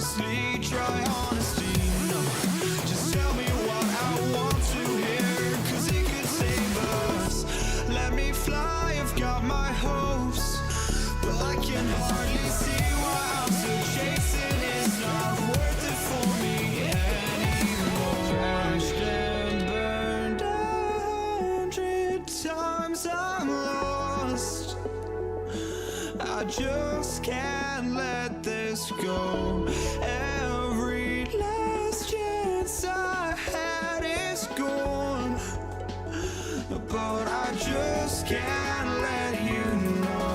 honestly try honesty. No, just tell me what I want to hear, 'cause it could save us. Let me fly, I've got my hopes, but I can hardly see why I'm still chasing. It's not worth it for me anymore. Crashed and burned 100 times, I'm lost. I just can't let this go. Every last chance I had is gone, but I just can't let you know.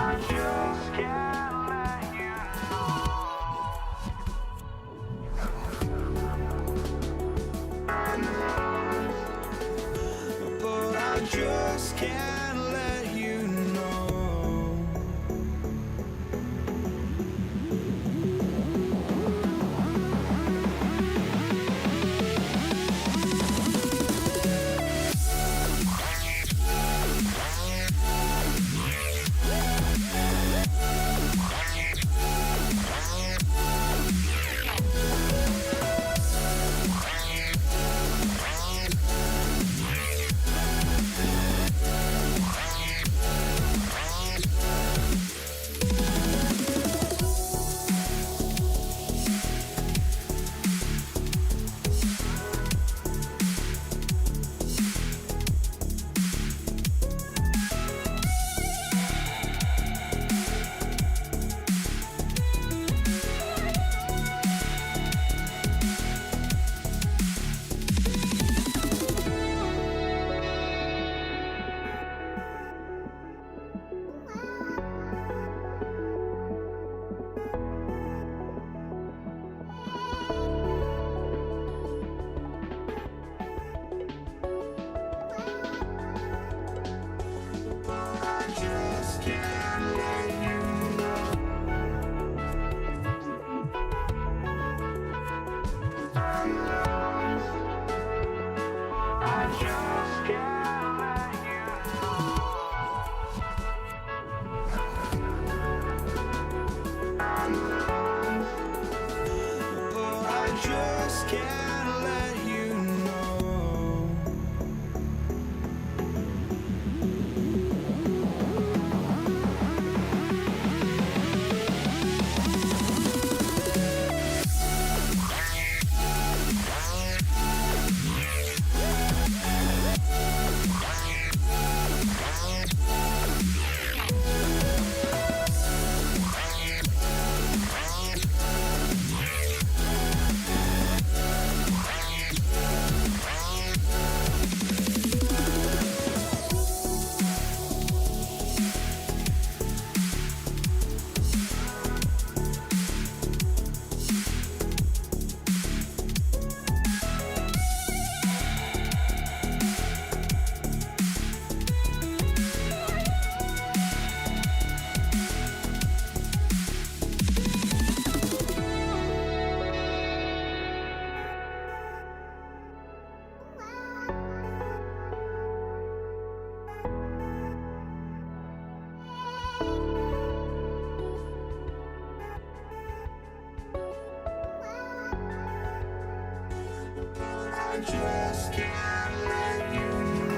I just can't let you know. But I just can't let you know. Just can't let you know.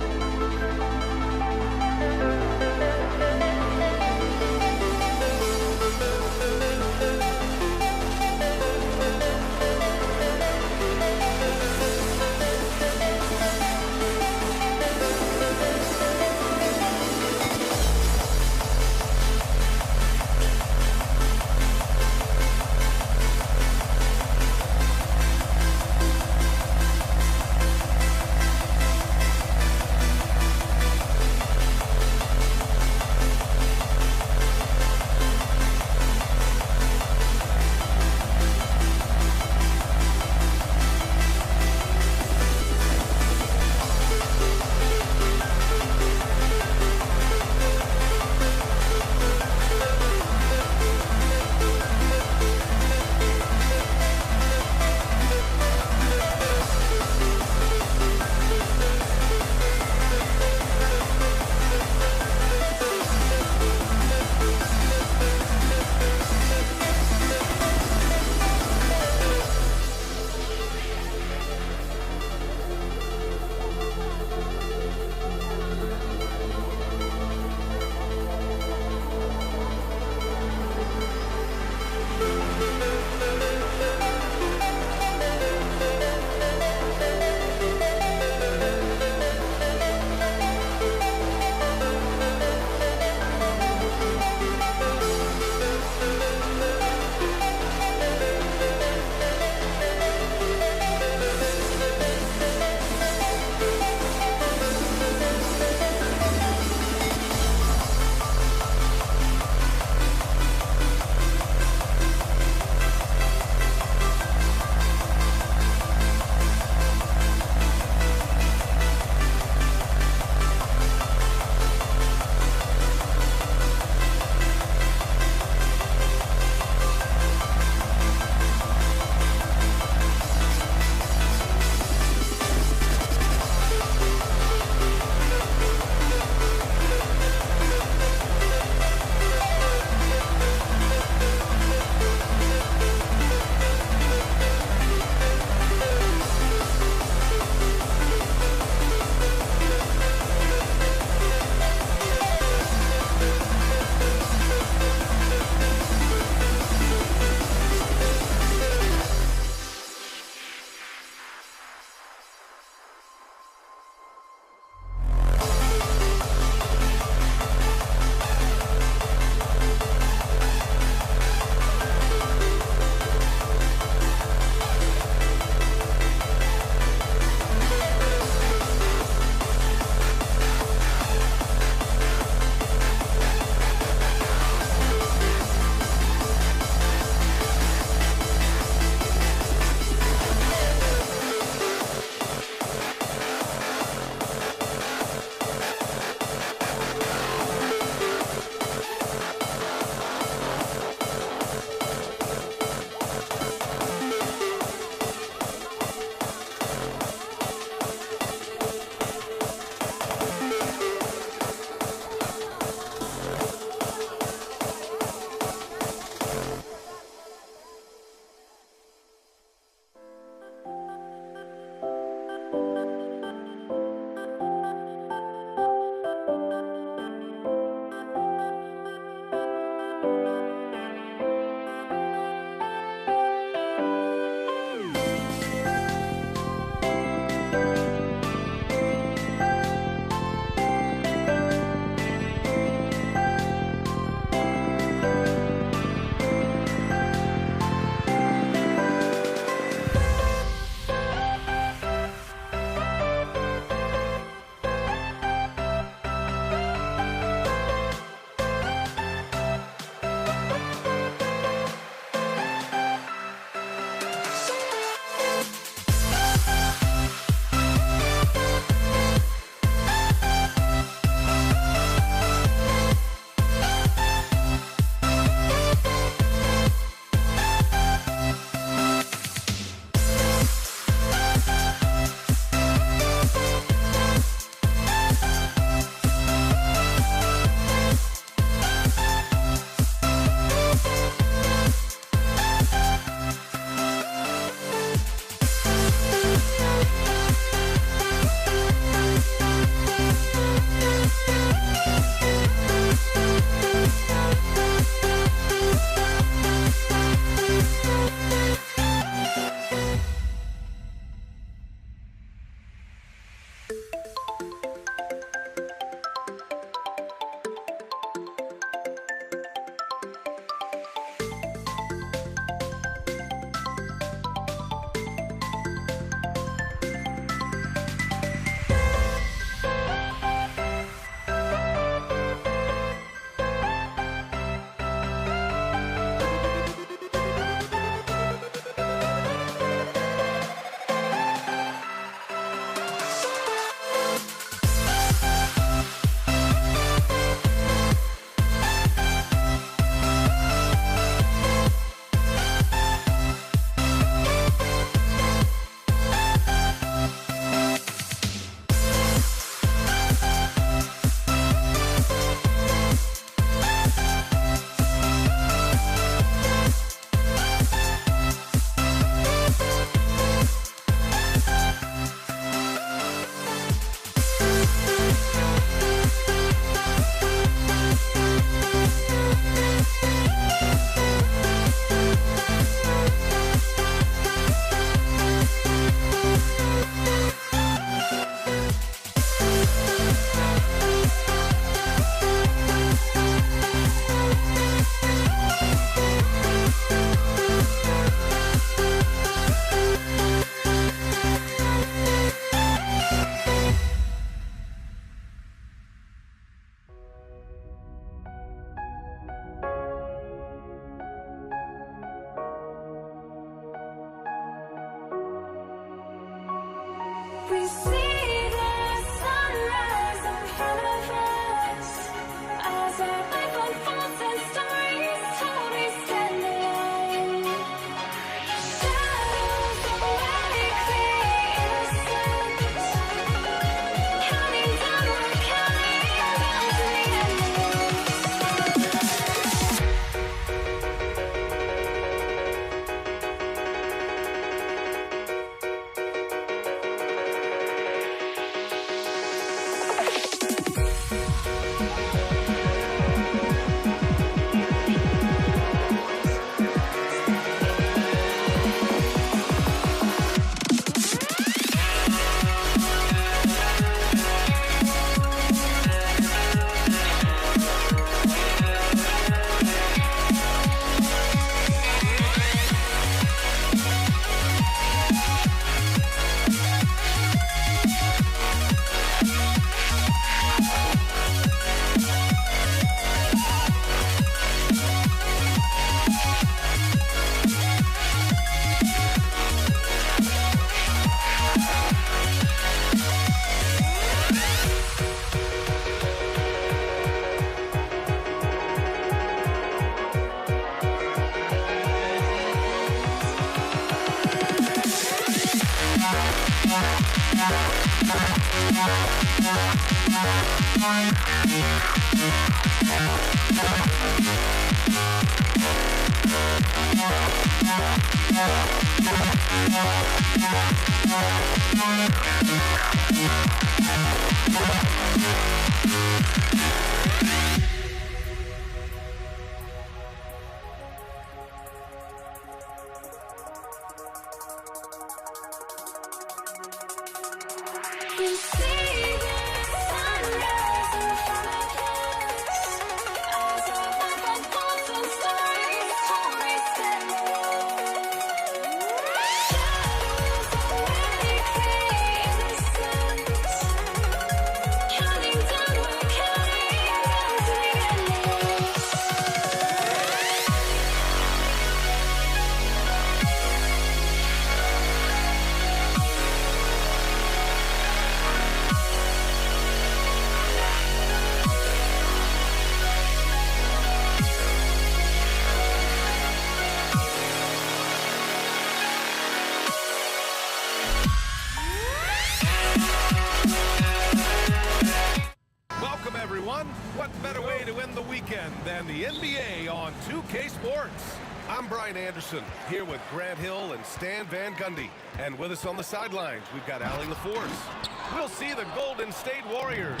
What better way to end the weekend than the NBA on 2K Sports? I'm Brian Anderson, here with Grant Hill and Stan Van Gundy. And with us on the sidelines, we've got Allie LaForce. We'll see the Golden State Warriors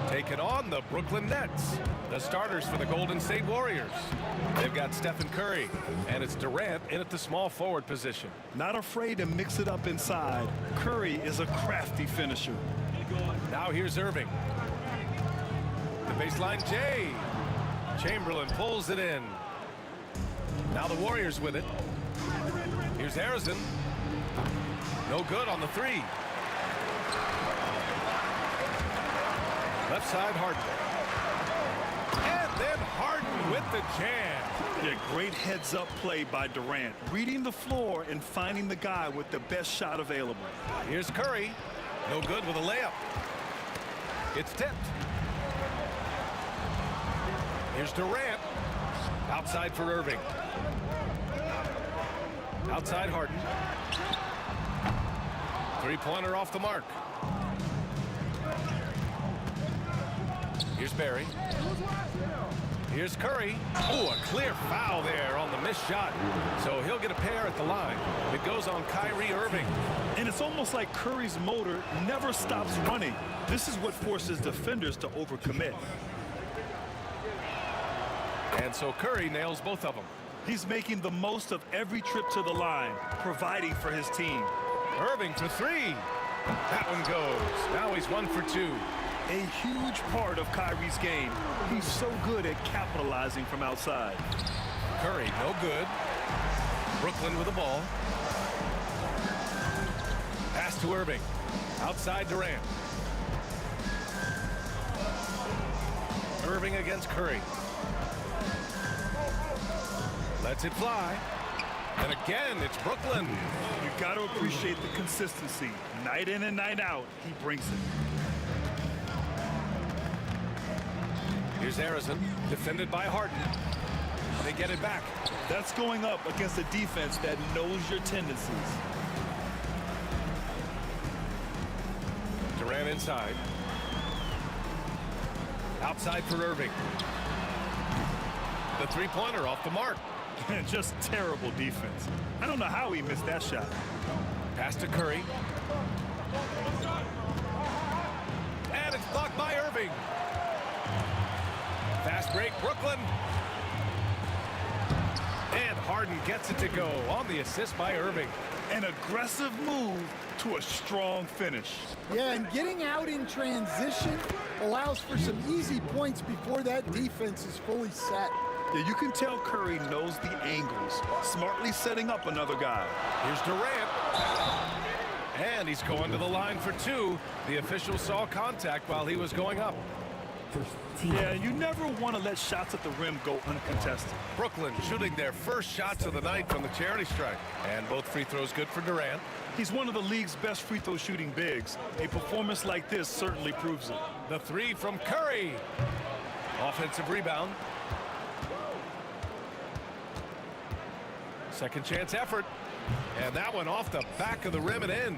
taking on the Brooklyn Nets. The starters for the Golden State Warriors. They've got Stephen Curry, and it's Durant in at the small forward position. Not afraid to mix it up inside. Curry is a crafty finisher. Now here's Irving. The baseline Jay. Chamberlain pulls it in. Now the Warriors with it. Here's Harrison. No good on the three. Left side Harden. And then Harden with the jam. Yeah, great heads-up play by Durant. Reading the floor and finding the guy with the best shot available. Here's Curry. No good with a layup. It's tipped. Here's Durant. Outside for Irving. Outside Harden. Three-pointer off the mark. Here's Barry. Here's Curry. Oh, a clear foul there on the missed shot. So he'll get a pair at the line. It goes on Kyrie Irving. And it's almost like Curry's motor never stops running. This is what forces defenders to overcommit. And so Curry nails both of them. He's making the most of every trip to the line, providing for his team. Irving for three. That one goes. Now he's 1 for 2. A huge part of Kyrie's game. He's so good at capitalizing from outside. Curry, no good. Brooklyn with the ball. Pass to Irving. Outside Durant. Irving against Curry. Lets it fly. And again, it's Brooklyn. You've got to appreciate the consistency. Night in and night out, he brings it. Here's Harrison, defended by Harden. They get it back. That's going up against a defense that knows your tendencies. Durant inside. Outside for Irving. The three-pointer off the mark. Just terrible defense. I don't know how he missed that shot. Pass to Curry. And it's blocked by Irving. Fast break, Brooklyn. And Harden gets it to go on the assist by Irving. An aggressive move to a strong finish. Yeah, and getting out in transition allows for some easy points before that defense is fully set. Yeah, you can tell Curry knows the angles, smartly setting up another guy. Here's Durant. And he's going to the line for two. The official saw contact while he was going up. Yeah, you never want to let shots at the rim go uncontested. Brooklyn shooting their first shots of the night from the charity stripe. And both free throws good for Durant. He's one of the league's best free throw shooting bigs. A performance like this certainly proves it. The three from Curry. Offensive rebound. Second chance effort. And that one off the back of the rim and in.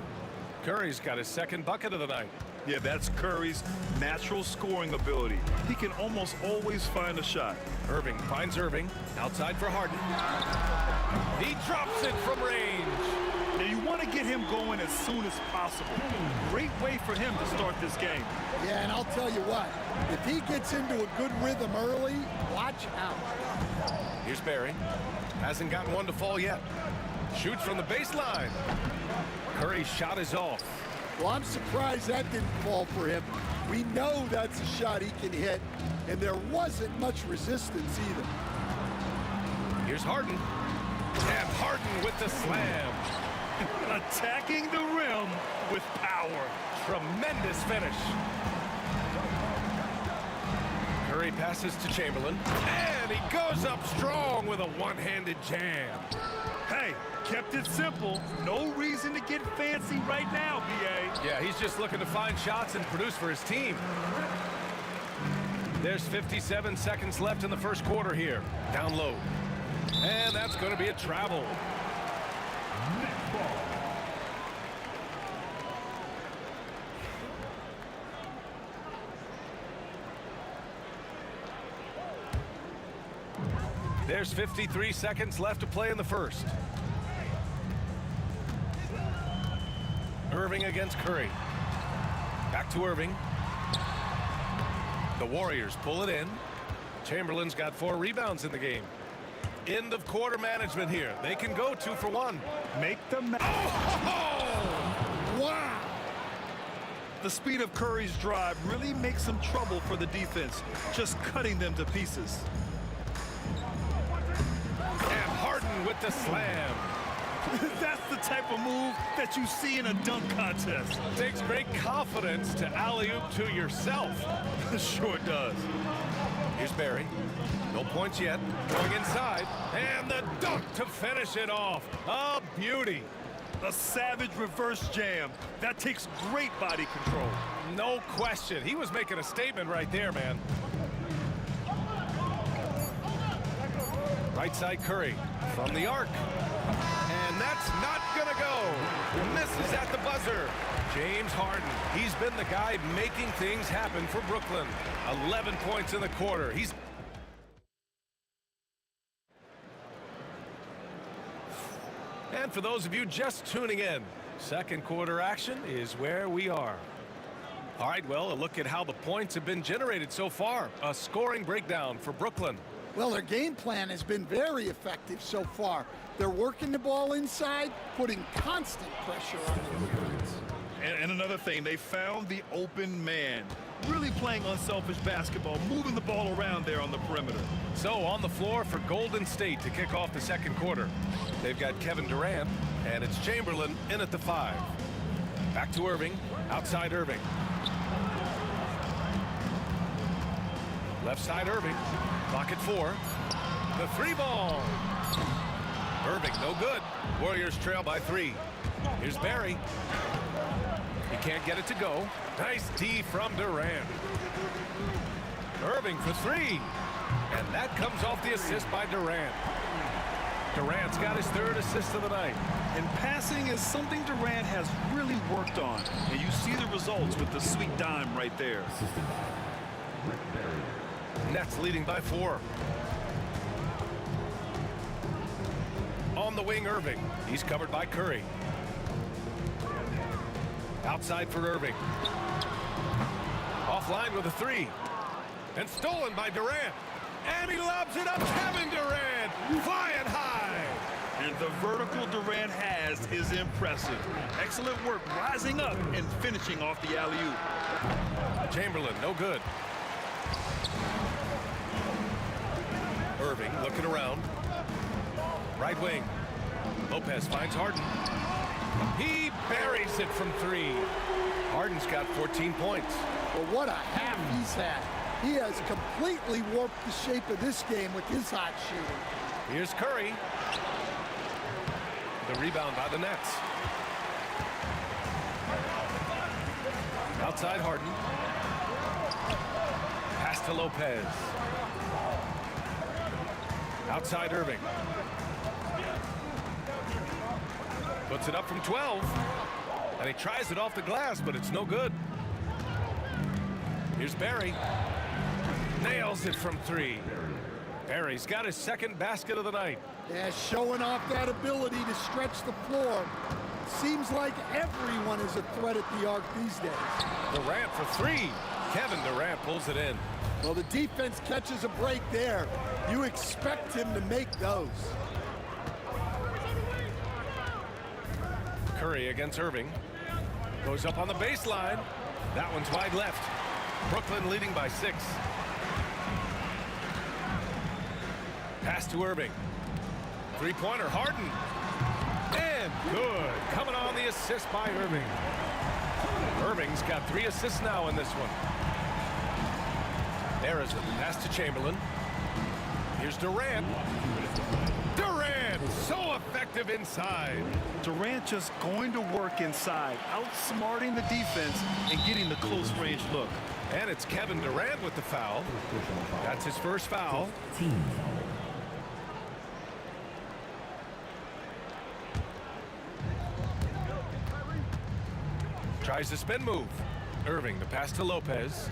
Curry's got his second bucket of the night. Yeah, that's Curry's natural scoring ability. He can almost always find a shot. Irving finds Irving. Outside for Harden. He drops it from range. Now, you want to get him going as soon as possible. Great way for him to start this game. Yeah, and I'll tell you what, if he gets into a good rhythm early, watch out. Here's Barry. Hasn't gotten one to fall yet. Shoots from the baseline. Curry's shot is off. Well, I'm surprised that didn't fall for him. We know that's a shot he can hit, and there wasn't much resistance either. Here's Harden. And Harden with the slam. Attacking the rim with power. Tremendous finish. Curry passes to Chamberlain. And he goes up strong with a one-handed jam. Hey, kept it simple. No reason to get fancy right now, BA. Yeah, he's just looking to find shots and produce for his team. There's 57 seconds left in the first quarter here. Down low. And that's going to be a travel. There's 53 seconds left to play in the first. Irving against Curry. Back to Irving. The Warriors pull it in. Chamberlain's got 4 rebounds in the game. End of quarter management here. They can go 2 for 1. Make the Wow! The speed of Curry's drive really makes some trouble for the defense, just cutting them to pieces. And Harden with the slam. That's the type of move that you see in a dunk contest. Takes great confidence to alley-oop to yourself. Sure does. Here's Barry. No points yet. Going inside. And the dunk to finish it off. A beauty. A savage reverse jam. That takes great body control. No question. He was making a statement right there, man. Right side Curry from the arc. And that's not gonna go. Misses at the buzzer. James Harden. He's been the guy making things happen for Brooklyn. 11 points in the quarter. And for those of you just tuning in, second quarter action is where we are. All right, well, a look at how the points have been generated so far. A scoring breakdown for Brooklyn. Well, their game plan has been very effective so far. They're working the ball inside, putting constant pressure on the defense. And another thing, they found the open man. Really playing unselfish basketball, moving the ball around there on the perimeter. So on the floor for Golden State to kick off the second quarter. They've got Kevin Durant, and it's Chamberlain in at the 5. Back to Irving, outside Irving. Left side Irving, clock at 4. The 3 ball. Irving, no good. Warriors trail by 3. Here's Barry. He can't get it to go. Nice D from Durant. Irving for 3. And that comes off the assist by Durant. Durant's got his 3rd assist of the night. And passing is something Durant has really worked on. And you see the results with the sweet dime right there. Nets leading by 4. On the wing, Irving. He's covered by Curry. Outside for Irving. Offline with a 3. And stolen by Durant. And he lobs it up. Kevin Durant flying high. And the vertical Durant has is impressive. Excellent work rising up and finishing off the alley-oop. Chamberlain, no good. Irving looking around. Right wing. Lopez finds Harden. He buries it from 3. Harden's got 14 points. Well, what a half he's had. He has completely warped the shape of this game with his hot shooting. Here's Curry. The rebound by the Nets. Outside Harden. Pass to Lopez. Outside Irving. Puts it up from 12. And he tries it off the glass, but it's no good. Here's Barry. Nails it from 3. Barry's got his second basket of the night. Yeah, showing off that ability to stretch the floor. Seems like everyone is a threat at the arc these days. Durant for 3. Kevin Durant pulls it in. Well, the defense catches a break there. You expect him to make those. Curry against Irving. Goes up on the baseline. That one's wide left. Brooklyn leading by 6. Pass to Irving. Three-pointer, Harden. And good. Coming on the assist by Irving. Irving's got 3 assists now in this one. There is a pass to Chamberlain. Here's Durant. Durant, so effective inside. Durant just going to work inside, outsmarting the defense and getting the close range look. And it's Kevin Durant with the foul. That's his first foul. Tries the spin move. Irving, the pass to Lopez.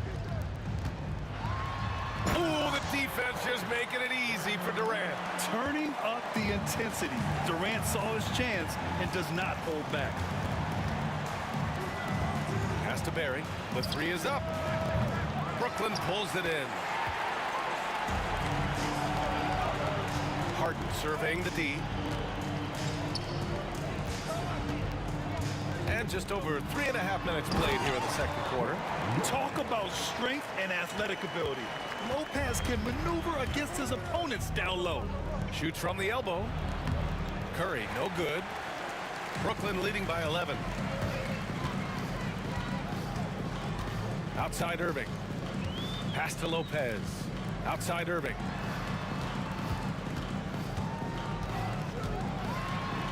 Oh, the defense just making it easy for Durant. Turning up the intensity. Durant saw his chance and does not hold back. Pass to Barry. The 3 is up. Brooklyn pulls it in. Harden surveying the D. And just over 3.5 minutes played here in the second quarter. Talk about strength and athletic ability. Lopez can maneuver against his opponents down low. Shoots from the elbow. Curry, no good. Brooklyn leading by 11. Outside Irving. Pass to Lopez. Outside Irving.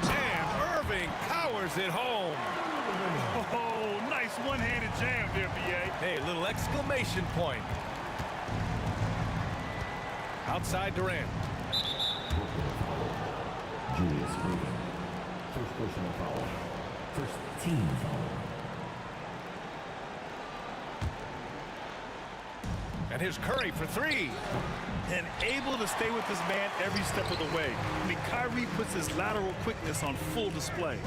And Irving powers it home. Oh, nice one-handed jam there, B.A. Hey, little exclamation point. Outside Durant. Julius Irving. First personal foul. First team foul. And here's Curry for 3. And able to stay with his man every step of the way. I mean, Kyrie puts his lateral quickness on full display.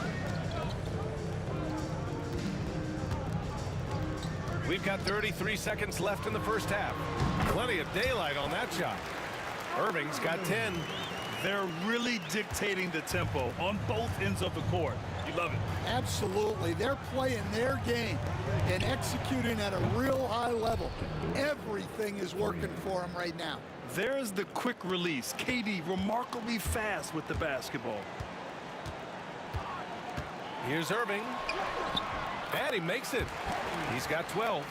We've got 33 seconds left in the first half. Plenty of daylight on that shot. Irving's got 10. They're really dictating the tempo on both ends of the court. You love it. Absolutely. They're playing their game and executing at a real high level. Everything is working for them right now. There's the quick release. KD remarkably fast with the basketball. Here's Irving. And he makes it. He's got 12.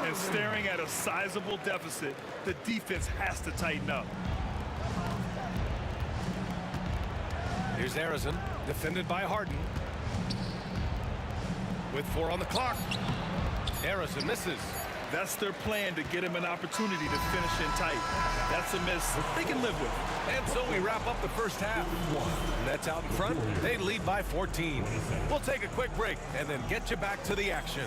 And staring at a sizable deficit, the defense has to tighten up. Here's Arizon, defended by Harden. With 4 on the clock. Arizon misses. That's their plan, to get him an opportunity to finish in tight. That's a miss they can live with. And so we wrap up the first half. Nets out in front. They lead by 14. We'll take a quick break and then get you back to the action.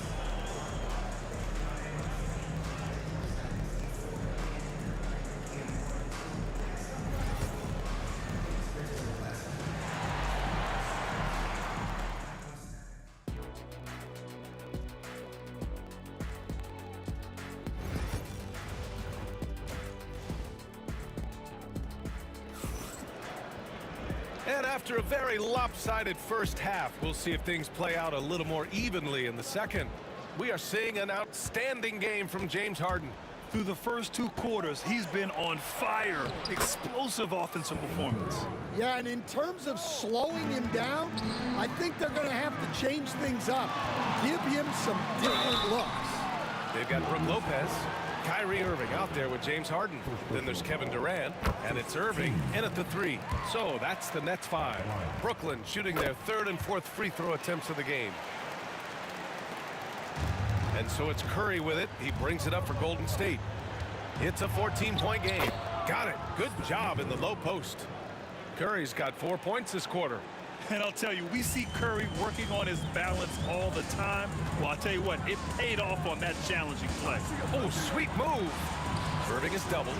And after a very lopsided first half, we'll see if things play out a little more evenly in the second. We are seeing an outstanding game from James Harden. Through the first 2 quarters, he's been on fire. Explosive offensive performance. Yeah, and in terms of slowing him down, I think they're going to have to change things up. Give him some different looks. They've got Brook Lopez, Kyrie Irving out there with James Harden. Then there's Kevin Durant, and it's Irving in at the 3. So that's the Nets 5. Brooklyn shooting their 3rd and 4th free throw attempts of the game. And so it's Curry with it. He brings it up for Golden State. It's a 14-point game. Got it. Good job in the low post. Curry's got 4 points this quarter. And I'll tell you, we see Curry working on his balance all the time. Well, I'll tell you what, it paid off on that challenging play. Oh, sweet move. Irving is doubled.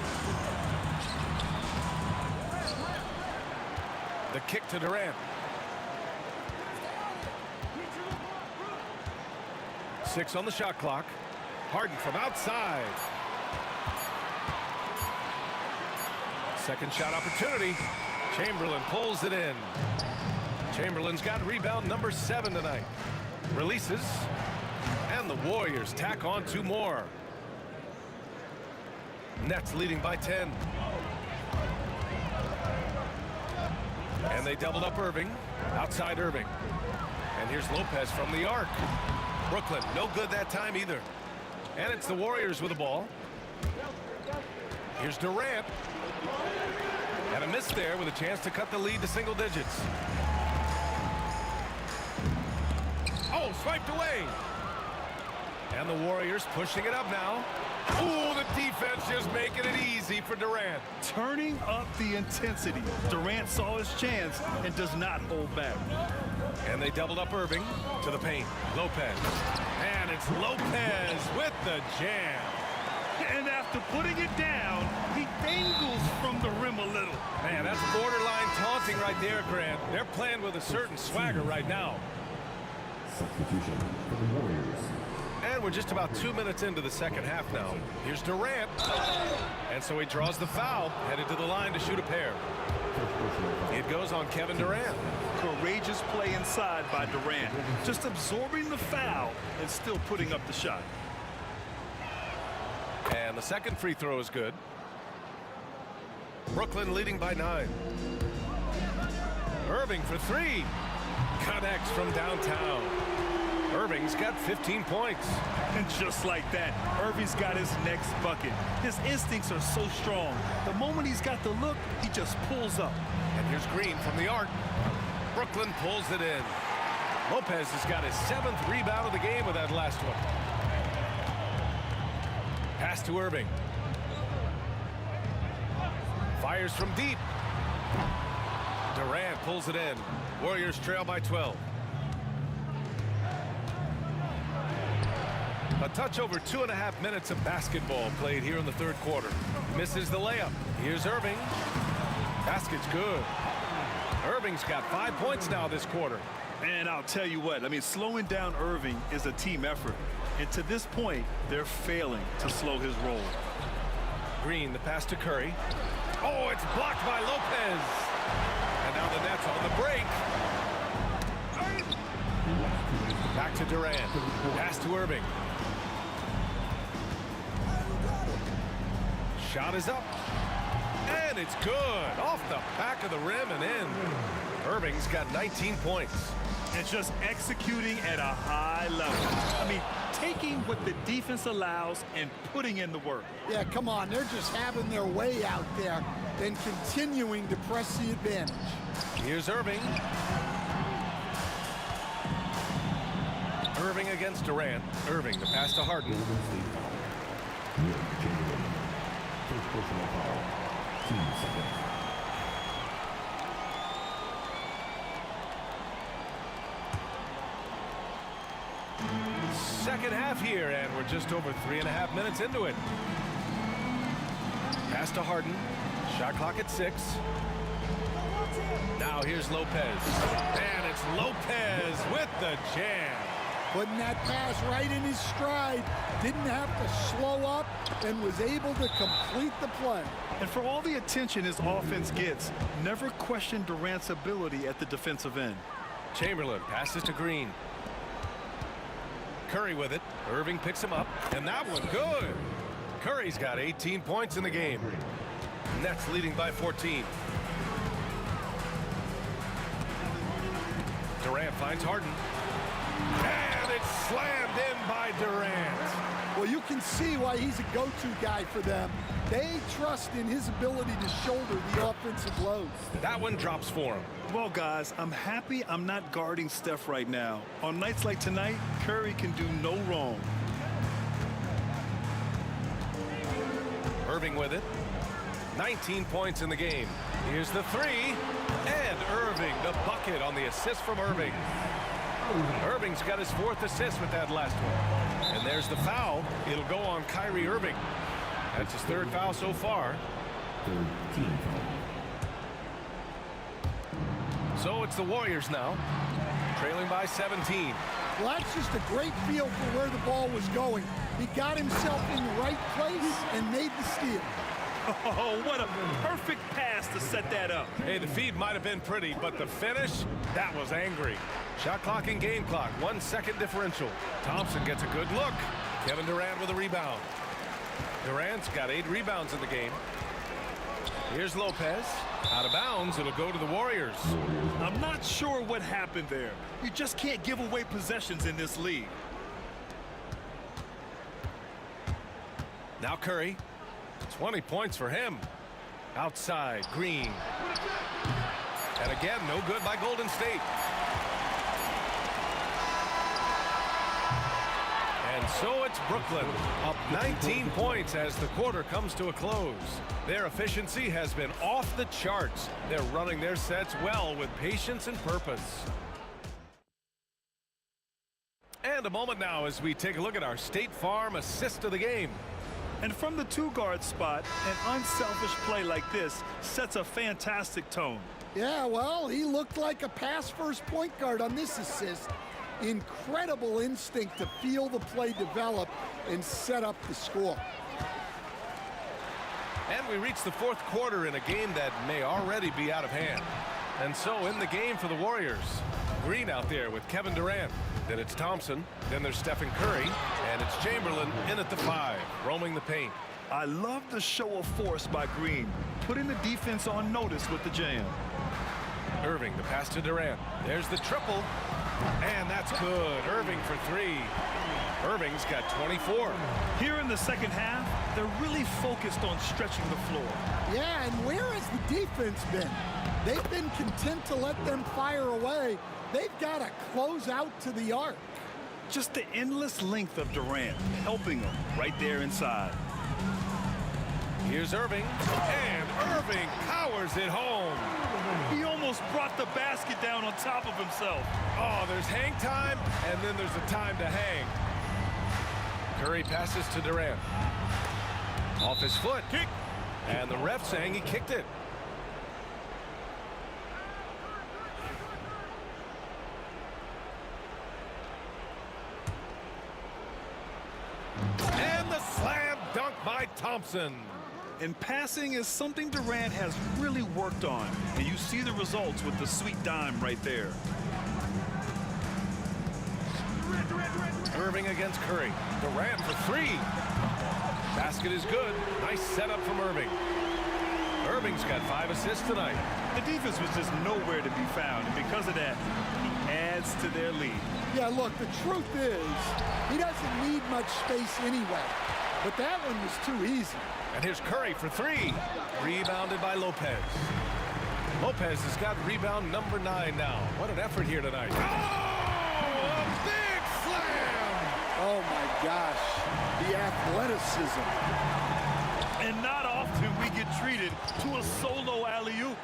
The kick to Durant. 6 on the shot clock. Harden from outside. Second shot opportunity. Chamberlain pulls it in. Chamberlain's got rebound number 7 tonight. Releases. And the Warriors tack on 2 more. Nets leading by 10. And they doubled up Irving. Outside Irving. And here's Lopez from the arc. Brooklyn, no good that time either. And it's the Warriors with the ball. Here's Durant. And a miss there with a chance to cut the lead to single digits. Oh, swiped away. And the Warriors pushing it up now. Ooh, the defense just making it easy for Durant. Turning up the intensity. Durant saw his chance and does not hold back. And they doubled up Irving to the paint. Lopez. And it's Lopez with the jam. And after putting it down, he dangles from the rim a little. Man, that's borderline taunting right there, Grant. They're playing with a certain swagger right now. Substitution for the Warriors. And we're just about 2 minutes into the second half now. Here's Durant. And so he draws the foul, headed to the line to shoot a pair. It goes on Kevin Durant. Courageous play inside by Durant. Just absorbing the foul and still putting up the shot. And the second free throw is good. Brooklyn leading by 9. Irving for 3. Connects from downtown. Irving's got 15 points. And just like that, Irving's got his next bucket. His instincts are so strong. The moment he's got the look, he just pulls up. And here's Green from the arc. Brooklyn pulls it in. Lopez has got his 7th rebound of the game with that last one. Pass to Irving. Fires from deep. Durant pulls it in. Warriors trail by 12. A touch over 2.5 minutes of basketball played here in the third quarter. Misses the layup. Here's Irving. Basket's good. Irving's got 5 points now this quarter. And I'll tell you what, I mean, slowing down Irving is a team effort. And to this point, they're failing to slow his roll. Green, the pass to Curry. Oh, it's blocked by Lopez. And now the Nets on the break. Back to Durant. Pass to Irving. Shot is up. And it's good. Off the back of the rim and in. Irving's got 19 points. And just executing at a high level. I mean, taking what the defense allows and putting in the work. Yeah, come on. They're just having their way out there and continuing to press the advantage. Here's Irving. Irving against Durant. Irving, the pass to Harden. First personal foul. 2 seconds. Second half here, and we're just over 3.5 minutes into it. Pass to Harden. Shot clock at 6. Now here's Lopez. And it's Lopez with the jam. Putting that pass right in his stride. Didn't have to slow up and was able to complete the play. And for all the attention his offense gets, never question Durant's ability at the defensive end. Chamberlain passes to Green. Curry with it. Irving picks him up. And that one good. Curry's got 18 points in the game. Nets leading by 14. Durant finds Harden. And it's slammed in by Durant. Well, you can see why he's a go-to guy for them. They trust in his ability to shoulder the offensive loads. That one drops for him. Well, guys, I'm happy I'm not guarding Steph right now. On nights like tonight, Curry can do no wrong. Irving with it. 19 points in the game. Here's the 3. And Irving, the bucket. bucket on the assist from Irving. Irving's got his 4th assist with that last one. And there's the foul. It'll go on Kyrie Irving. That's his 3rd foul so far. Team foul. So it's the Warriors now, trailing by 17. Well, that's just a great feel for where the ball was going. He got himself in the right place and made the steal. Oh, what a perfect pass to set that up. Hey, the feed might have been pretty, but the finish, that was angry. Shot clock and game clock, 1 second differential. Thompson gets a good look. Kevin Durant with a rebound. Durant's got 8 rebounds in the game. Here's Lopez. Out of bounds, it'll go to the Warriors. I'm not sure what happened there. You just can't give away possessions in this league. Now Curry. 20 points for him. Outside, Green. And again, no good by Golden State. And so it's Brooklyn, up 19 points as the quarter comes to a close. Their efficiency has been off the charts. They're running their sets well with patience and purpose. And a moment now as we take a look at our State Farm assist of the game. And from the 2-guard spot, an unselfish play like this sets a fantastic tone. Yeah, well, he looked like a pass-first point guard on this assist. Incredible instinct to feel the play develop and set up the score. And we reach the 4th quarter in a game that may already be out of hand. And so in the game for the Warriors, Green out there with Kevin Durant. Then it's Thompson. Then there's Stephen Curry. And it's Chamberlain in at the 5, roaming the paint. I love the show of force by Green, putting the defense on notice with the jam. Irving, the pass to Durant. There's the triple. And that's good. Irving for 3. Irving's got 24. Here in the second half, they're really focused on stretching the floor. Yeah, and where has the defense been? They've been content to let them fire away. They've got to close out to the arc. Just the endless length of Durant, helping them right there inside. Here's Irving, and Irving powers it home. He almost brought the basket down on top of himself. Oh, there's hang time, and then there's a time to hang. Curry passes to Durant. Off his foot. Kick. And the ref saying he kicked it. And the slam dunk by Thompson. And passing is something Durant has really worked on. And you see the results with the sweet dime right there. Irving against Curry. Durant for 3. Basket is good. Nice setup from Irving. Irving's got 5 assists tonight. The defense was just nowhere to be found. And because of that, he adds to their lead. Yeah, look, the truth is, he doesn't need much space anyway. But that one was too easy. And here's Curry for 3. Rebounded by Lopez. Lopez has got rebound number 9 now. What an effort here tonight. Oh, a big slam! Oh, my gosh. The athleticism. And not often we get treated to a solo alley-oop.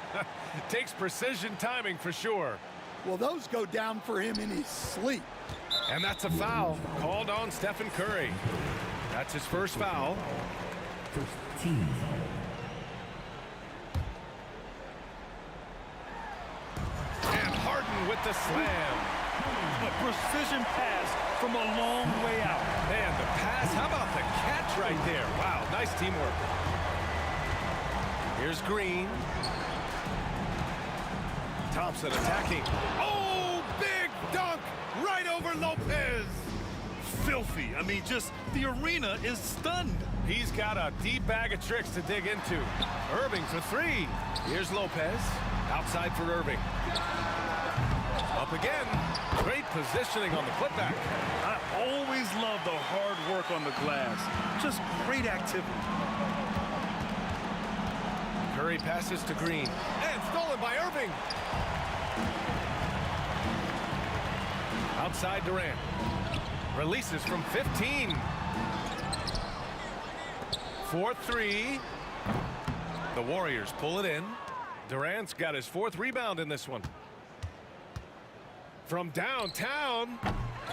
Takes precision timing for sure. Well, those go down for him in his sleep. And that's a foul called on Stephen Curry. That's his first foul. First team foul. And Harden with the slam. A precision pass from a long way out. Man, the pass, how about the catch right there? Wow, nice teamwork. Here's Green. Thompson attacking. Oh, big dunk right over Lopez. Filthy. I mean, just the arena is stunned. He's got a deep bag of tricks to dig into. Irving for 3. Here's Lopez. Outside for Irving. Up again. Great positioning on the putback. I always love the hard work on the glass. Just great activity. Curry passes to Green. And stolen by Irving. Outside Durant. Releases from 15. 4-3. The Warriors pull it in. Durant's got his 4th rebound in this one. From downtown,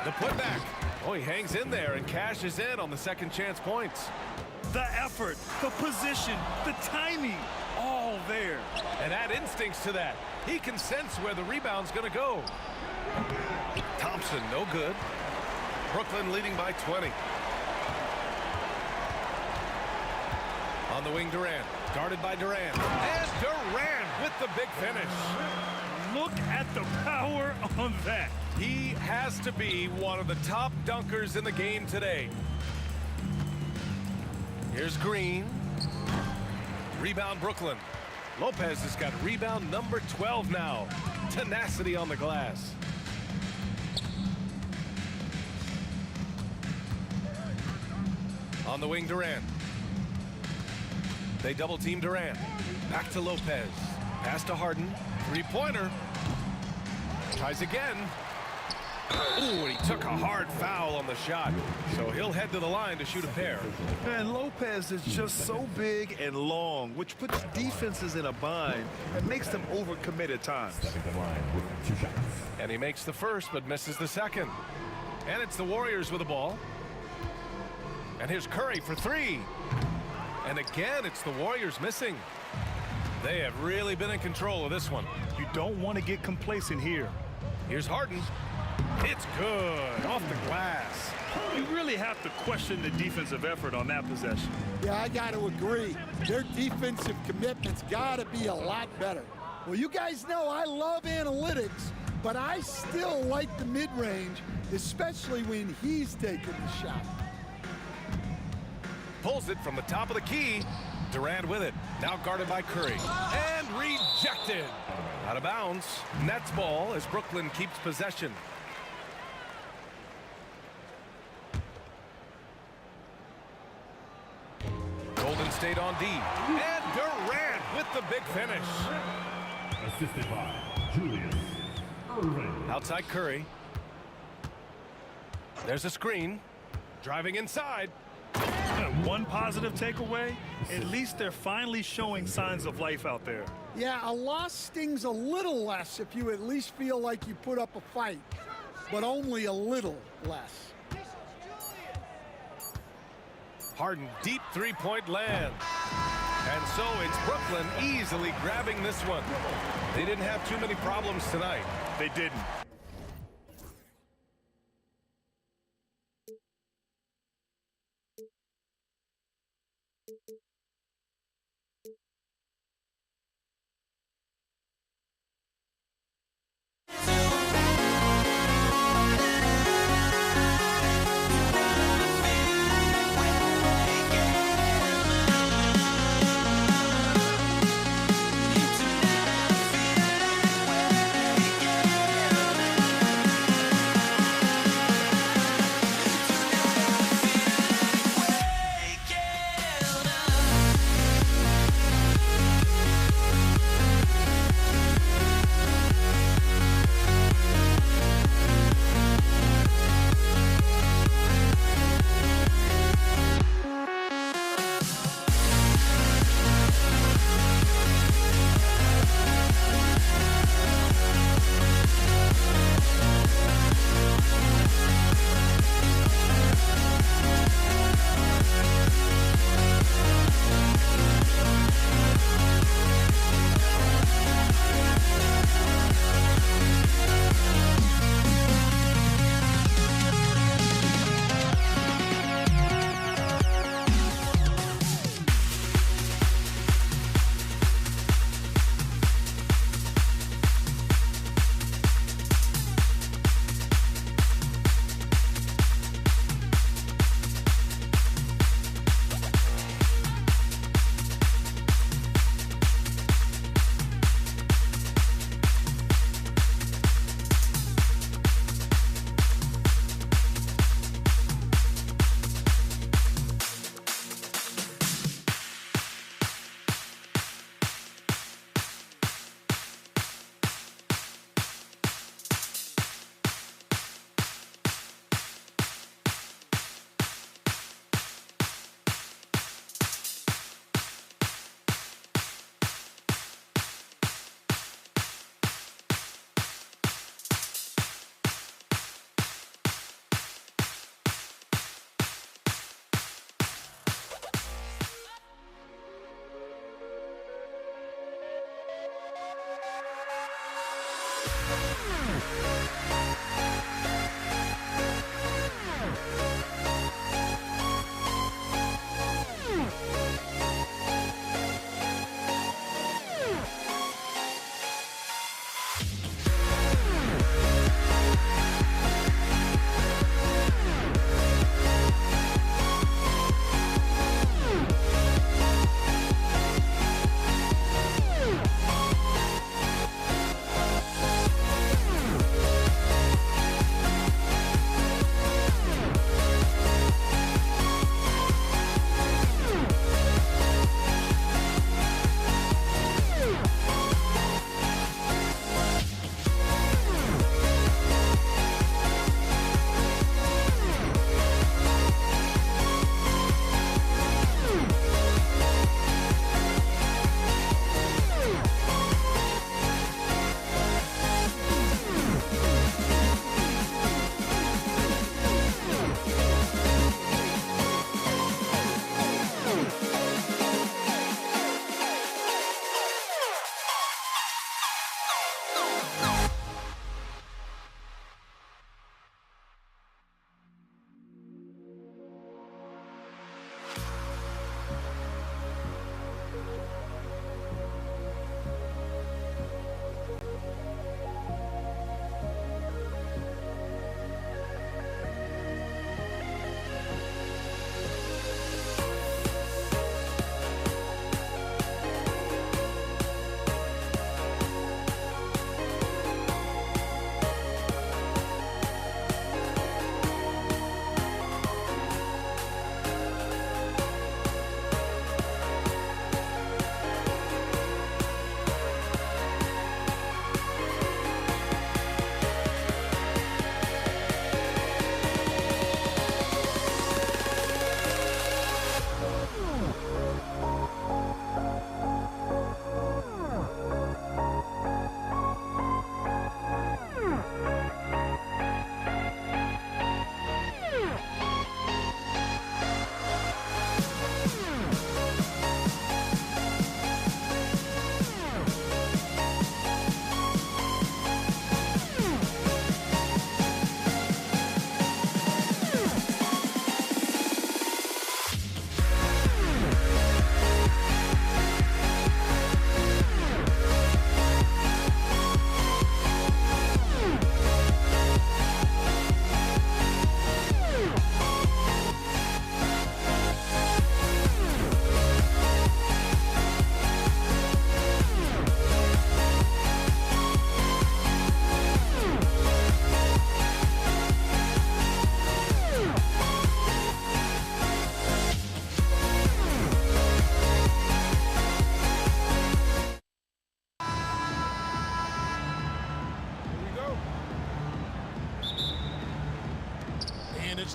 the putback. Oh, he hangs in there and cashes in on the second chance points. The effort, the position, the timing, all there. And add instincts to that. He can sense where the rebound's going to go. Thompson, no good. Brooklyn leading by 20. On the wing, Durant. Guarded by Durant. And Durant with the big finish. Look at the power on that. He has to be one of the top dunkers in the game today. Here's Green. Rebound, Brooklyn. Lopez has got rebound number 12 now. Tenacity on the glass. On the wing, Durant. They double team Durant. Back to Lopez. Pass to Harden. Three-pointer. Tries again. Ooh, and he took a hard foul on the shot. So he'll head to the line to shoot a pair. And Lopez is just so big and long, which puts defenses in a bind and makes them overcommit at times. Stepping to the line with 2 shots. And he makes the first, but misses the second. And it's the Warriors with the ball. And here's Curry for 3. And again, it's the Warriors missing. They have really been in control of this one. You don't want to get complacent here. Here's Harden. It's good. Off the glass. You really have to question the defensive effort on that possession. Yeah, I got to agree. Their defensive commitment's got to be a lot better. Well, you guys know I love analytics, but I still like the mid-range, especially when he's taking the shot. Pulls it from the top of the key. Durant with it. Now guarded by Curry. And rejected. Out of bounds. Nets ball as Brooklyn keeps possession. Golden State on D. And Durant with the big finish. Assisted by Julius Irving. Outside Curry. There's a screen. Driving inside. One positive takeaway, at least they're finally showing signs of life out there. Yeah, a loss stings a little less if you at least feel like you put up a fight, but only a little less. Harden, deep three-point land. And so it's Brooklyn easily grabbing this one. They didn't have too many problems tonight. They didn't.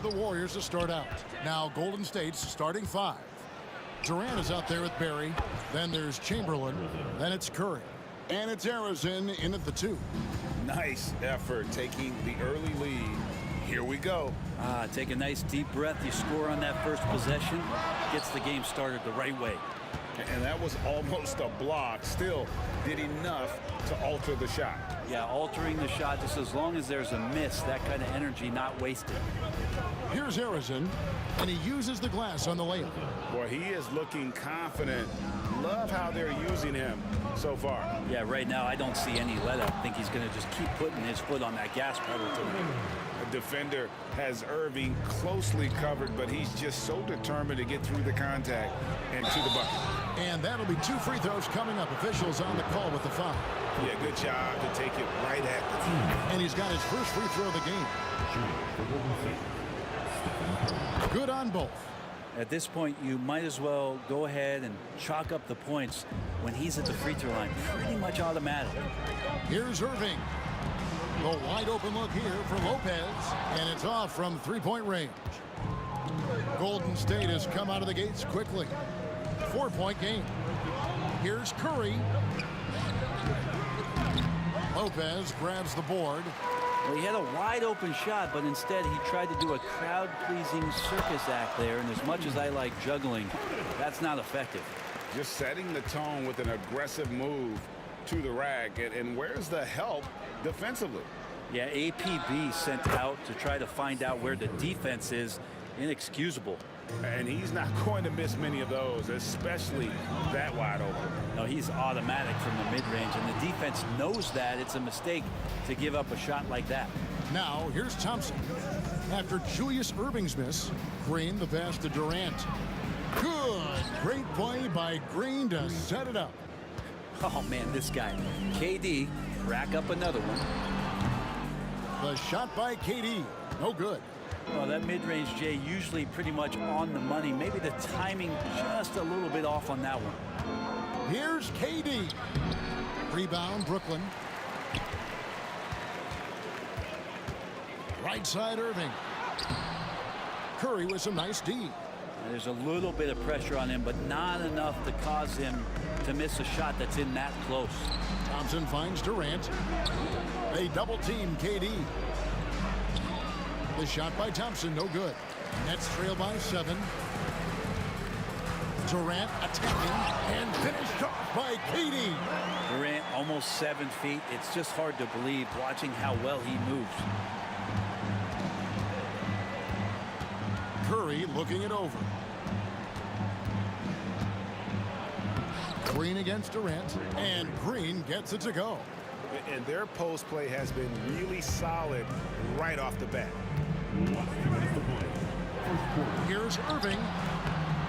The Warriors to start out. Now Golden State's starting five. Durant is out there with Barry. Then there's Chamberlain. Then it's Curry. And it's Arizona in at the 2. Nice effort taking the early lead. Here we go. Take a nice deep breath. You score on that first possession. Gets the game started the right way. And that was almost a block. Still did enough to alter the shot. Yeah, altering the shot just as long as there's a miss. That kind of energy not wasted. Here's Arizona, and he uses the glass on the layup. Boy, he is looking confident. Love how they're using him so far. Yeah, right now I don't see any let-up. I think he's going to just keep putting his foot on that gas pedal tonight. The defender has Irving closely covered, but he's just so determined to get through the contact and to the bucket. And that'll be 2 free throws coming up. Officials on the call with the foul. Yeah, good job to take it right at the tee. And he's got his first free throw of the game. Good on both. At this point, you might as well go ahead and chalk up the points when he's at the free throw line. Pretty much automatic. Here's Irving. The wide open look here for Lopez, and it's off from 3-point range. Golden State has come out of the gates quickly. 4-point game. Here's Curry. Lopez grabs the board. Well, he had a wide open shot, but instead he tried to do a crowd-pleasing circus act there, and as much as I like juggling, that's not effective. Just setting the tone with an aggressive move. to the rack. And where's the help defensively? Yeah, APB sent out to try to find out where the defense is. Inexcusable. And he's not going to miss many of those, especially that wide open. No, he's automatic from the mid-range, and the defense knows that it's a mistake to give up a shot like that. Now, here's Thompson. After Julius Erving's miss, Green the pass to Durant. Good. Great play by Green to set it up. Oh, man, this guy. KD, rack up another one. The shot by KD. No good. Well, that mid-range, Jay, usually pretty much on the money. Maybe the timing just a little bit off on that one. Here's KD. Rebound, Brooklyn. Right side, Irving. Curry with some nice D. There's a little bit of pressure on him, but not enough to cause him to miss a shot that's in that close. Thompson finds Durant. They double team KD. The shot by Thompson, no good. Nets trail by 7. Durant attacking and finished off by KD. Durant almost 7 feet. It's just hard to believe watching how well he moves. Curry looking it over. Green against Durant, and Green gets it to go. And their post play has been really solid right off the bat. Here's Irving.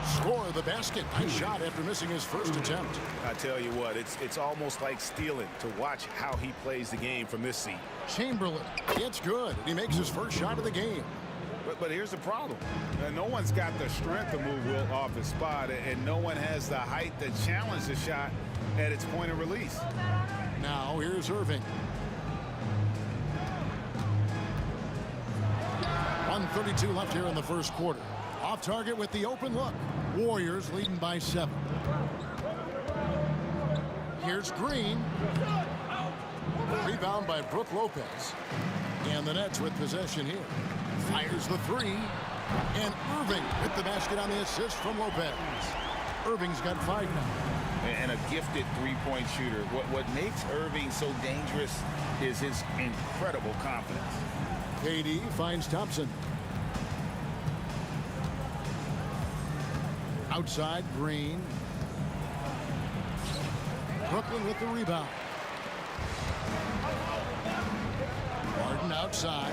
Score the basket. Nice shot after missing his first attempt. I tell you what, it's almost like stealing to watch how he plays the game from this seat. Chamberlain, it's good. He makes his first shot of the game. But here's the problem. No one's got the strength to move Wilt off his spot, and no one has the height to challenge the shot at its point of release. Now here's Irving. 1:32 left here in the first quarter. Off target with the open look. Warriors leading by 7. Here's Green. Rebound by Brook Lopez. And the Nets with possession here. Fires the 3. And Irving with the basket on the assist from Lopez. Irving's got 5 now. And a gifted three-point shooter. What makes Irving so dangerous is his incredible confidence. KD finds Thompson. Outside, Green. Brooklyn with the rebound. Harden outside.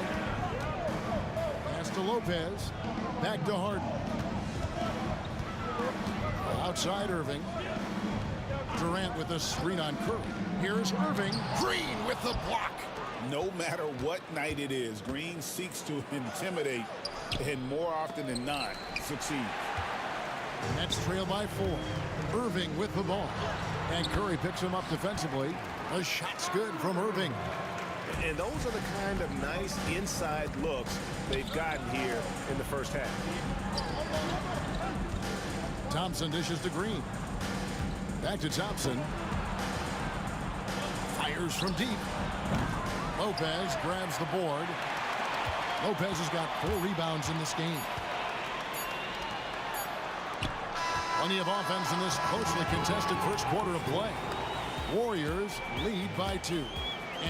Pass to Lopez. Back to Harden. Outside, Irving. Durant with a screen on Curry. Here's Irving. Green with the block. No matter what night it is, Green seeks to intimidate and more often than not succeed. Nets trail by 4. Irving with the ball. And Curry picks him up defensively. A shot's good from Irving. And those are the kind of nice inside looks they've gotten here in the first half. Thompson dishes to Green. Back to Thompson. Fires from deep. Lopez grabs the board. Lopez has got 4 rebounds in this game. Plenty of offense in this closely contested first quarter of play. Warriors lead by 2.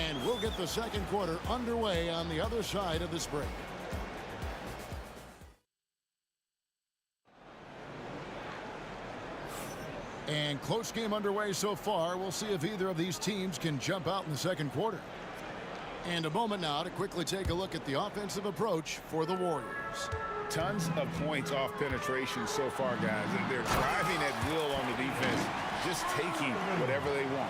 And we'll get the second quarter underway on the other side of this break. And close game underway so far. We'll see if either of these teams can jump out in the second quarter. And a moment now to quickly take a look at the offensive approach for the Warriors. Tons of points off penetration so far, guys. They're driving at will on the defense, just taking whatever they want.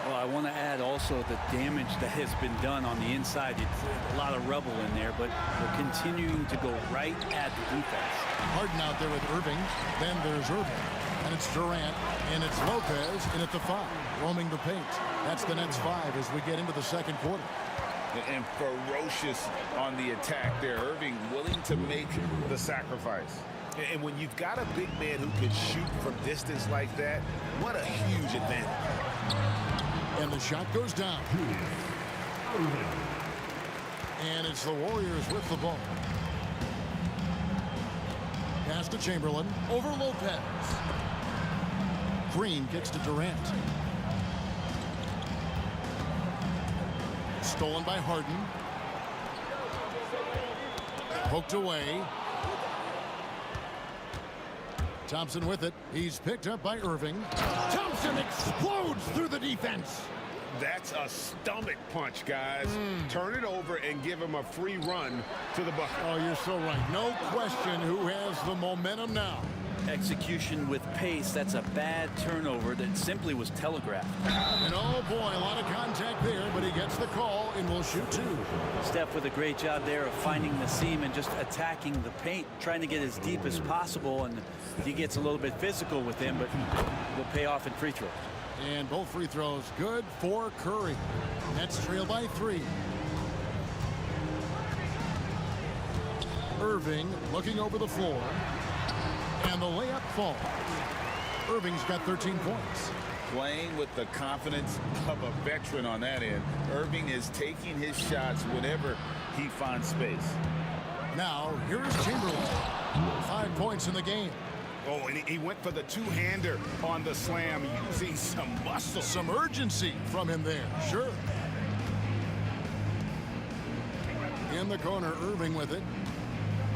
Well, I want to add also the damage that has been done on the inside. It's a lot of rubble in there, but we're continuing to go right at the defense. Harden out there with Irving. Then there's Irving. And it's Durant. And it's Lopez in at the 5, roaming the paint. That's the Nets 5 as we get into the second quarter. And ferocious on the attack there. Irving willing to make the sacrifice. And when you've got a big man who can shoot from distance like that, what a huge advantage. And the shot goes down. And it's the Warriors with the ball. Pass to Chamberlain. Over Lopez. Green kicks to Durant. Stolen by Harden. Poked away. Thompson with it. He's picked up by Irving. Thompson explodes through the defense. That's a stomach punch, guys. Turn it over and give him a free run to the bucket. Oh, you're so right. No question who has the momentum now. Execution with pace. That's a bad turnover that simply was telegraphed. And oh boy, a lot of contact there, but he gets the call and will shoot two. Steph with a great job there of finding the seam and just attacking the paint, trying to get as deep as possible, and he gets a little bit physical with him, but will pay off in free throws. And both free throws good for Curry. Nets trail by 3. Irving looking over the floor. And the layup falls. Irving's got 13 points. Playing with the confidence of a veteran on that end. Irving is taking his shots whenever he finds space. Now, here's Chamberlain. 5 points in the game. Oh, and he went for the two-hander on the slam, using some muscle. Some urgency from him there, sure. In the corner, Irving with it.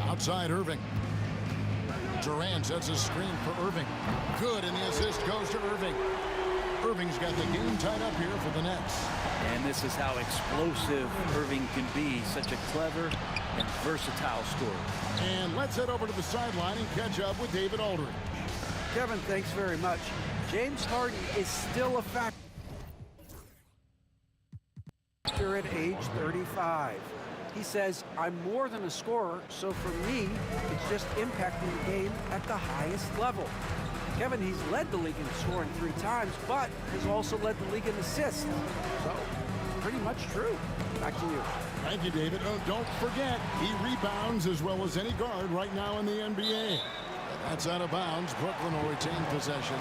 Outside Irving. Durant sets a screen for Irving. Good, and the assist goes to Irving. Irving's got the game tied up here for the Nets. And this is how explosive Irving can be. Such a clever and versatile scorer. And let's head over to the sideline and catch up with David Aldridge. Kevin, thanks very much. James Harden is still a factor at age 35. He says, I'm more than a scorer, so for me, it's just impacting the game at the highest level. Kevin, he's led the league in scoring 3 times, but has also led the league in assists. So, pretty much true. Back to you. Thank you, David. Oh, don't forget, he rebounds as well as any guard right now in the NBA. That's out of bounds. Brooklyn will retain possession.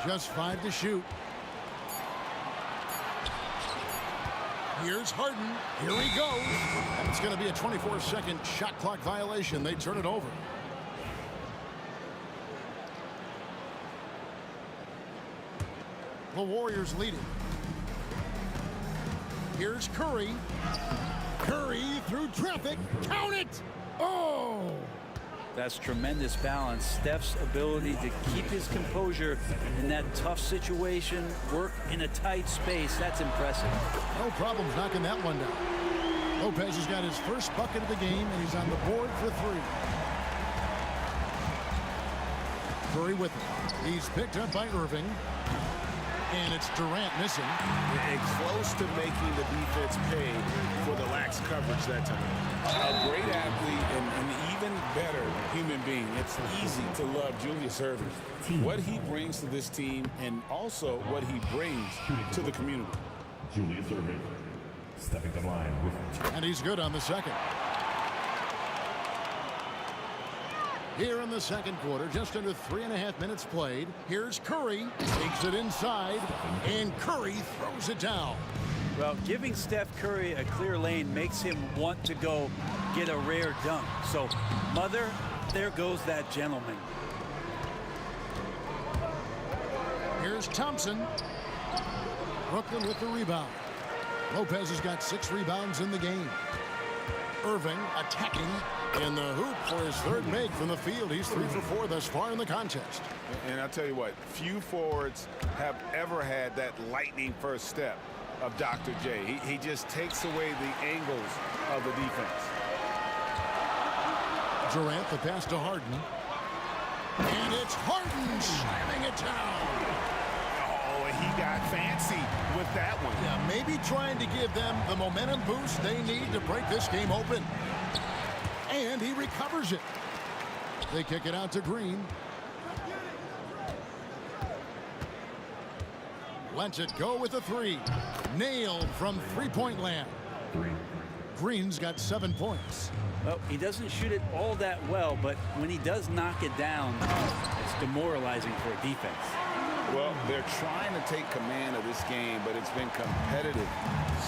Just 5 to shoot. Here's Harden. Here he goes. And it's going to be a 24-second shot clock violation. They turn it over. The Warriors leading. Here's Curry. Curry through traffic. Count it! Oh! That's tremendous balance. Steph's ability to keep his composure in that tough situation, work in a tight space, that's impressive. No problems knocking that one down. Lopez has got his first bucket of the game, and he's on the board for 3. Curry with it. He's picked up by Irving. And it's Durant missing. And close to making the defense pay for the lax coverage that time. A great athlete and an even better human being. It's easy to love Julius Irving. What he brings to this team and also what he brings to the community. Julius Irving stepping the line with. And he's good on the second. Here in the second quarter, just under 3.5 minutes played. Here's Curry, takes it inside, and Curry throws it down. Well, giving Steph Curry a clear lane makes him want to go get a rare dunk. So, mother, there goes that gentleman. Here's Thompson. Brooklyn with the rebound. Lopez has got 6 rebounds in the game. Irving attacking in the hoop for his 3rd make from the field. He's 3 for 4 thus far in the contest. And I'll tell you what, few forwards have ever had that lightning first step of Dr. J. He just takes away the angles of the defense. Durant, the pass to Harden. And it's Harden slamming it down. Oh, he got fancy with that one. Yeah, maybe trying to give them the momentum boost they need to break this game open. And he recovers it. They kick it out to Green. Lets it go with a 3. Nailed from 3-point land. Green's got 7 points. Well, he doesn't shoot it all that well, but when he does knock it down, it's demoralizing for a defense. Well, they're trying to take command of this game, but it's been competitive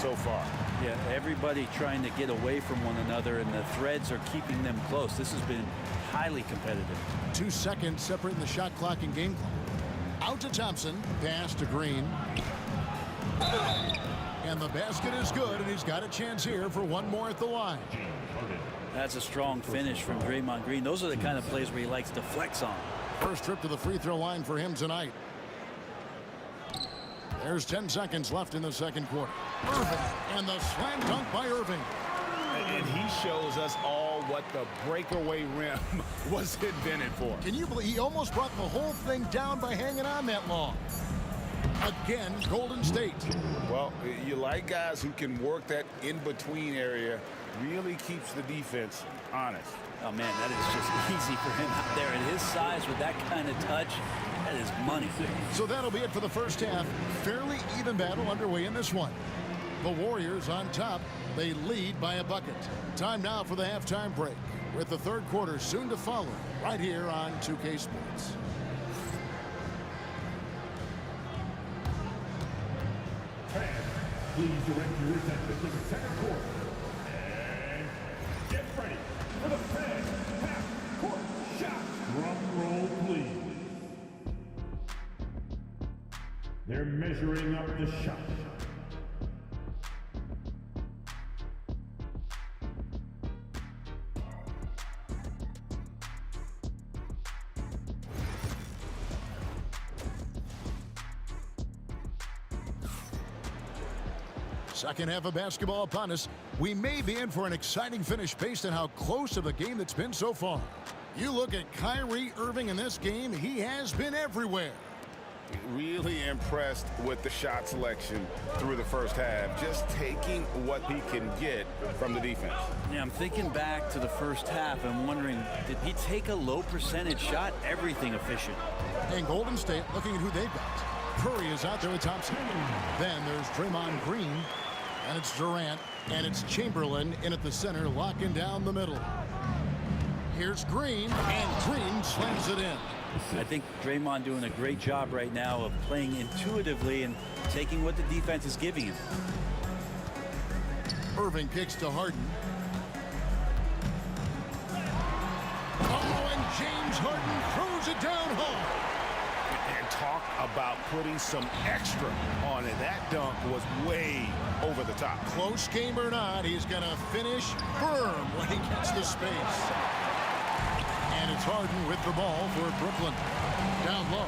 so far. Yeah, everybody trying to get away from one another, and the threads are keeping them close. This has been highly competitive. 2 seconds separating the shot clock and game clock. Out to Thompson, pass to Green. And the basket is good, and he's got a chance here for one more at the line. That's a strong finish from Draymond Green. Those are the kind of plays where he likes to flex on. First trip to the free throw line for him tonight. There's 10 seconds left in the second quarter. Irving, and the slam dunk by Irving. And he shows us all what the breakaway rim was invented for. Can you believe he almost brought the whole thing down by hanging on that long? Again, Golden State. Well, you like guys who can work that in-between area, really keeps the defense honest. Oh, man, that is just easy for him out there at his size with that kind of touch. That is money. So that'll be it for the first half. Fairly even battle underway in this one. The Warriors on top. They lead by a bucket. Time now for the halftime break, with the third quarter soon to follow, right here on 2K Sports. Please direct your attention to the second quarter. And get ready for the first half-court shot. Drum roll, please. They're measuring up the shot. Second half of basketball upon us. We may be in for an exciting finish based on how close of a game that's been so far. You look at Kyrie Irving in this game, he has been everywhere. Really impressed with the shot selection through the first half, just taking what he can get from the defense. Yeah, I'm thinking back to the first half and wondering, did he take a low percentage shot? Everything efficient. And Golden State looking at who they've got. Curry is out there with Thompson. Then there's Draymond Green, and it's Durant, and it's Chamberlain in at the center, locking down the middle. Here's Green, and Green slams it in. I think Draymond doing a great job right now of playing intuitively and taking what the defense is giving him. Irving kicks to Harden. Oh, and James Harden throws it down home. And talk about putting some extra on it. That dunk was way over the top. Close game or not, he's going to finish firm when he gets the space. And it's Harden with the ball for Brooklyn. Down low.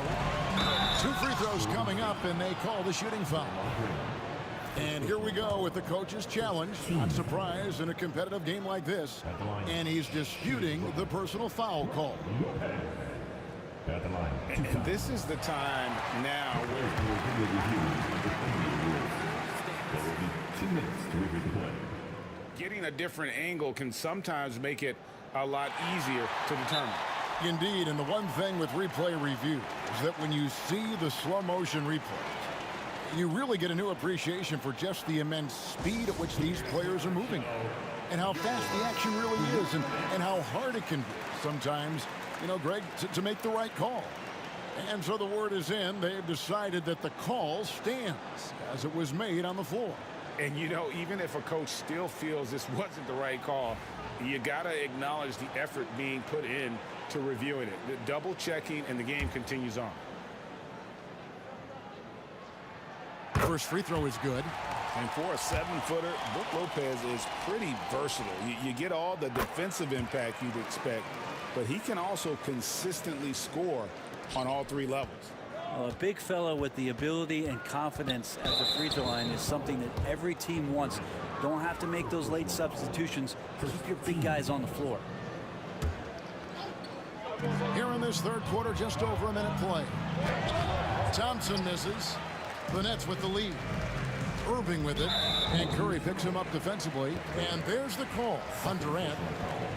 2 free throws coming up, and they call the shooting foul. And here we go with the coach's challenge. Not surprised in a competitive game like this. And he's disputing the personal foul call. And this is the time now where 2 minutes to review the play. getting a different angle can sometimes make it a lot easier to determine. Indeed, and the one thing with replay review is that when you see the slow motion replay, you really get a new appreciation for just the immense speed at which these players are moving and how fast the action really is and how hard it can be sometimes, you know, Greg, to make the right call. And so the word is in. They've decided that the call stands as it was made on the floor. And, you know, even if a coach still feels this wasn't the right call, you got to acknowledge the effort being put in to reviewing it. The double checking, and the game continues on. First free throw is good. And for a 7-footer, Brook Lopez is pretty versatile. You get all the defensive impact you'd expect, but he can also consistently score on all 3 levels. Well, a big fellow with the ability and confidence at the free throw line is something that every team wants. Don't have to make those late substitutions. Keep your big guys on the floor. Here in this third quarter, just over a minute play. Thompson misses. The Nets with the lead. Irving with it, and Curry picks him up defensively. And there's the call on Durant.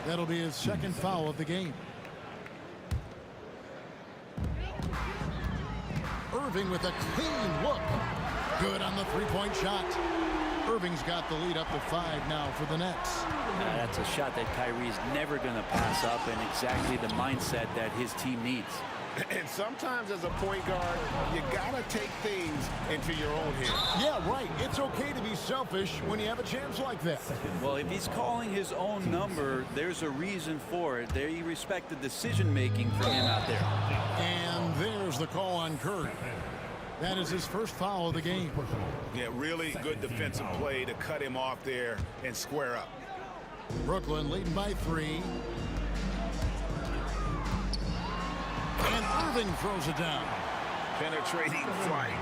That'll be his second foul of the game. Irving with a clean look. Good on the three-point shot. Irving's got the lead up to 5 now for the Nets. That's a shot that Kyrie's never going to pass up, and exactly the mindset that his team needs. And sometimes as a point guard, you gotta take things into your own hands. Yeah, right. It's okay to be selfish when you have a chance like that. Well, if he's calling his own number, there's a reason for it. They respect the decision-making for him out there. And there's the call on Curry. That is his first foul of the game. Yeah, really good defensive play to cut him off there and square up. Brooklyn leading by 3. And Irving throws it down. Penetrating flight.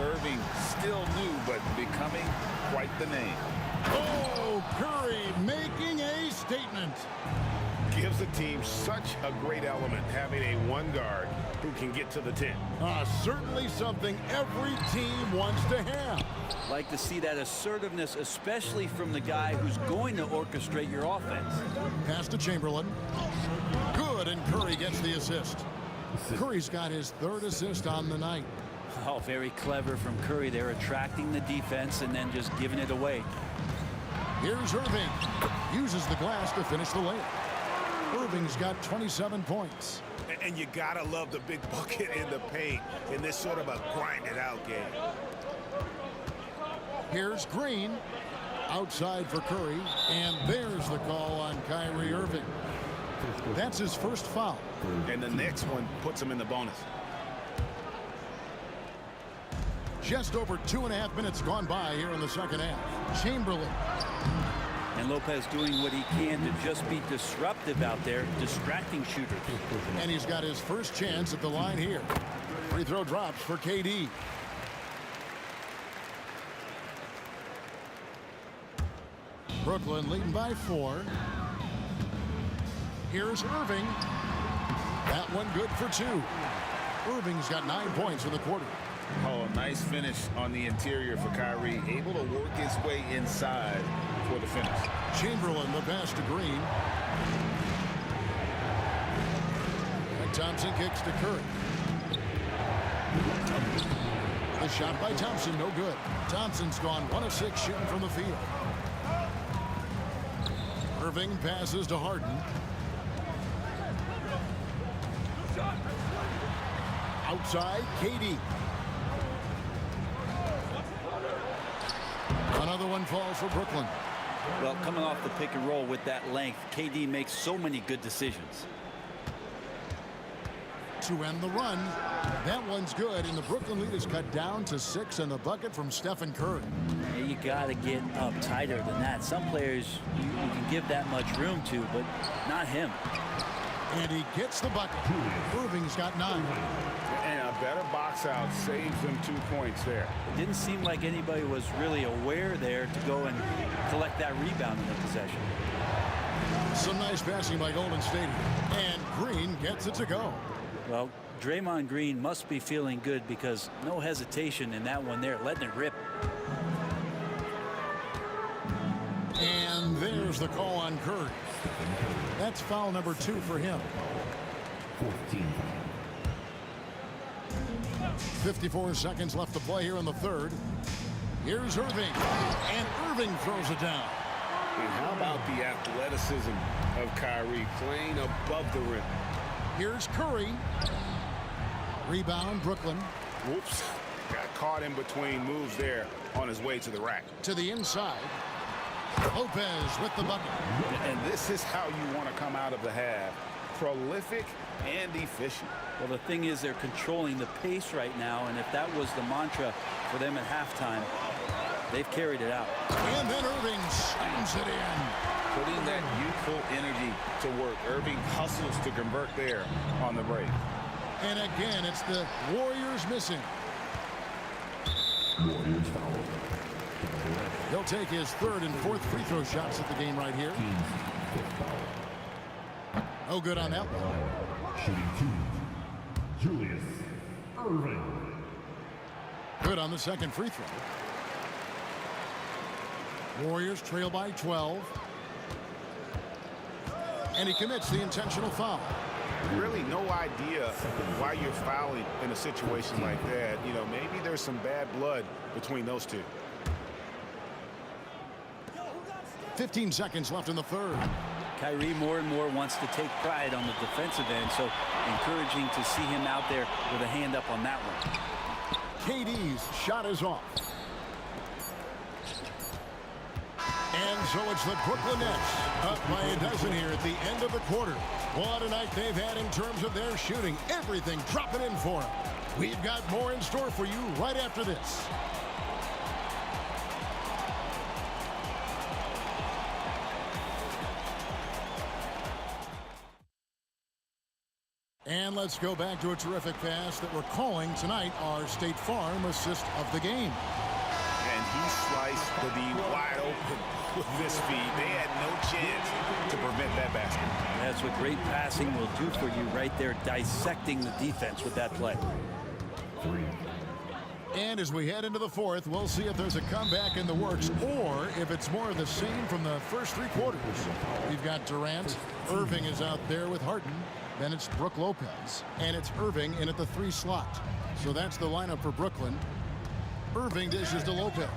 Irving still new, but becoming quite the name. Oh, Curry making a statement. Gives the team such a great element, having a one guard who can get to the 10. Certainly something every team wants to have. Like to see that assertiveness, especially from the guy who's going to orchestrate your offense. Pass to Chamberlain. Good, and Curry gets the assist. Curry's got his 3rd assist on the night. Oh, very clever from Curry. They're attracting the defense and then just giving it away. Here's Irving. Uses the glass to finish the layup. Irving's got 27 points. And you gotta love the big bucket in the paint in this sort of a grind-it-out game. Here's Green. Outside for Curry. And there's the call on Kyrie Irving. That's his first foul. And the next one puts him in the bonus. Just over 2.5 minutes gone by here in the second half. Chamberlain. And Lopez doing what he can to just be disruptive out there, distracting shooters. And he's got his first chance at the line here. Free throw drops for KD. Brooklyn leading by 4. Here's Irving. That one good for 2. Irving's got 9 points in the quarter. Oh, nice finish on the interior for Kyrie. Able to work his way inside for the finish. Chamberlain, the pass to Green. And Thompson kicks to Curry. The shot by Thompson, no good. Thompson's gone 1 of 6 shooting from the field. Irving passes to Harden. Outside, KD. Another one falls for Brooklyn. Well, coming off the pick and roll with that length, KD makes so many good decisions. To end the run, that one's good, and the Brooklyn lead is cut down to 6, and the bucket from Stephen Curry. Yeah, you got to get up tighter than that. Some players you can give that much room to, but not him. And he gets the bucket. Irving's got 9. And a better box out saves him 2 points there. It didn't seem like anybody was really aware there to go and collect that rebound in the possession. Some nice passing by Golden State. And Green gets it to go. Well, Draymond Green must be feeling good because no hesitation in that one there, letting it rip. And there's the call on Curry. That's foul number 2 for him. 54 seconds left to play here in the 3rd. Here's Irving. And Irving throws it down. And how about the athleticism of Kyrie playing above the rim? Here's Curry. Rebound, Brooklyn. Whoops. Got caught in between moves there on his way to the rack. To the inside. Lopez with the bucket. And this is how you want to come out of the half. Prolific and efficient. Well, the thing is they're controlling the pace right now, and if that was the mantra for them at halftime, they've carried it out. And then Irving slams it in. Putting that youthful energy to work. Irving hustles to convert there on the break. And again, it's the Warriors missing. Warriors foul. He'll take his 3rd and 4th free throw shots at the game right here. No good on that one. Shooting 2. Julius Irving. Good on the 2nd free throw. Warriors trail by 12. And he commits the intentional foul. Really no idea why you're fouling in a situation like that. You know, maybe there's some bad blood between those two. 15 seconds left in the 3rd. Kyrie more and more wants to take pride on the defensive end, so encouraging to see him out there with a hand up on that one. KD's shot is off. And so it's the Brooklyn Nets up by a dozen here at the end of the quarter. What a night they've had in terms of their shooting. Everything dropping in for them. We've got more in store for you right after this. And let's go back to a terrific pass that we're calling tonight our State Farm assist of the game. And he sliced the D wide open with this feed. They had no chance to prevent that basket. That's what great passing will do for you right there, dissecting the defense with that play. And as we head into the fourth, we'll see if there's a comeback in the works or if it's more of the same from the first three quarters. We've got Durant. Irving is out there with Harden. Then it's Brook Lopez. And it's Irving in at the 3 slot. So that's the lineup for Brooklyn. Irving dishes to Lopez.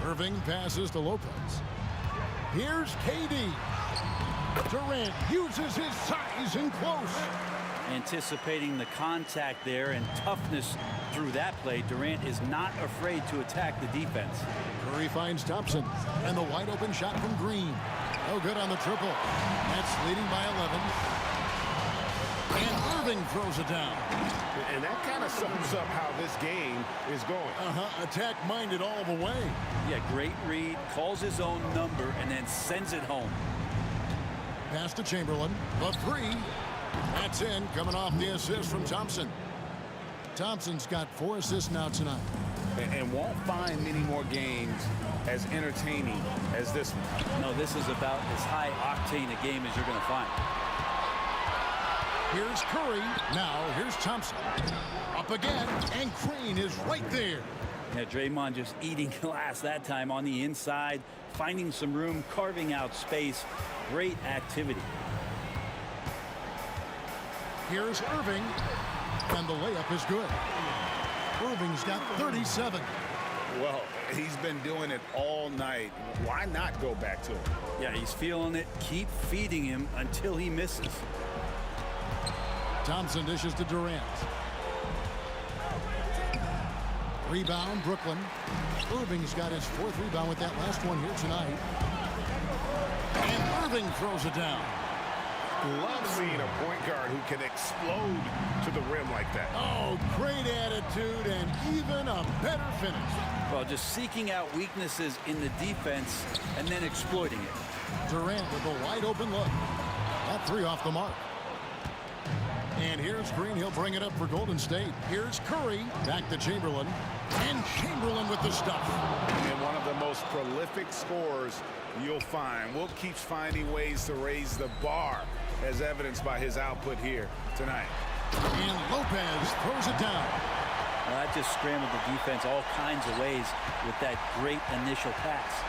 Irving passes to Lopez. Here's KD. Durant uses his size and close. Anticipating the contact there and toughness through that play, Durant is not afraid to attack the defense. Curry finds Thompson. And the wide open shot from Green. No good on the triple. That's leading by 11. And Irving throws it down. And that kind of sums up how this game is going. Attack-minded all the way. Yeah, great read, calls his own number, and then sends it home. Pass to Chamberlain. The 3. That's in, coming off the assist from Thompson. Thompson's got 4 assists now tonight. And won't find many more games as entertaining as this one. No, this is about as high-octane a game as you're going to find. Here's Curry. Now here's Thompson. Up again, and Green is right there. Yeah, Draymond just eating glass that time on the inside, finding some room, carving out space. Great activity. Here's Irving, and the layup is good. Irving's got 37. Well, he's been doing it all night. Why not go back to him? Yeah, he's feeling it. Keep feeding him until he misses. Thompson dishes to Durant. Rebound, Brooklyn. Irving's got his 4th rebound with that last one here tonight. And Irving throws it down. Love seeing a point guard who can explode to the rim like that. Oh, great attitude and even a better finish. Well, just seeking out weaknesses in the defense and then exploiting it. Durant with a wide open look. That 3 off the mark. And here's Green. He'll bring it up for Golden State. Here's Curry. Back to Chamberlain. And Chamberlain with the stuff. And one of the most prolific scorers you'll find. Will keeps finding ways to raise the bar, as evidenced by his output here tonight. And Lopez throws it down. Well, that just scrambled the defense all kinds of ways with that great initial pass.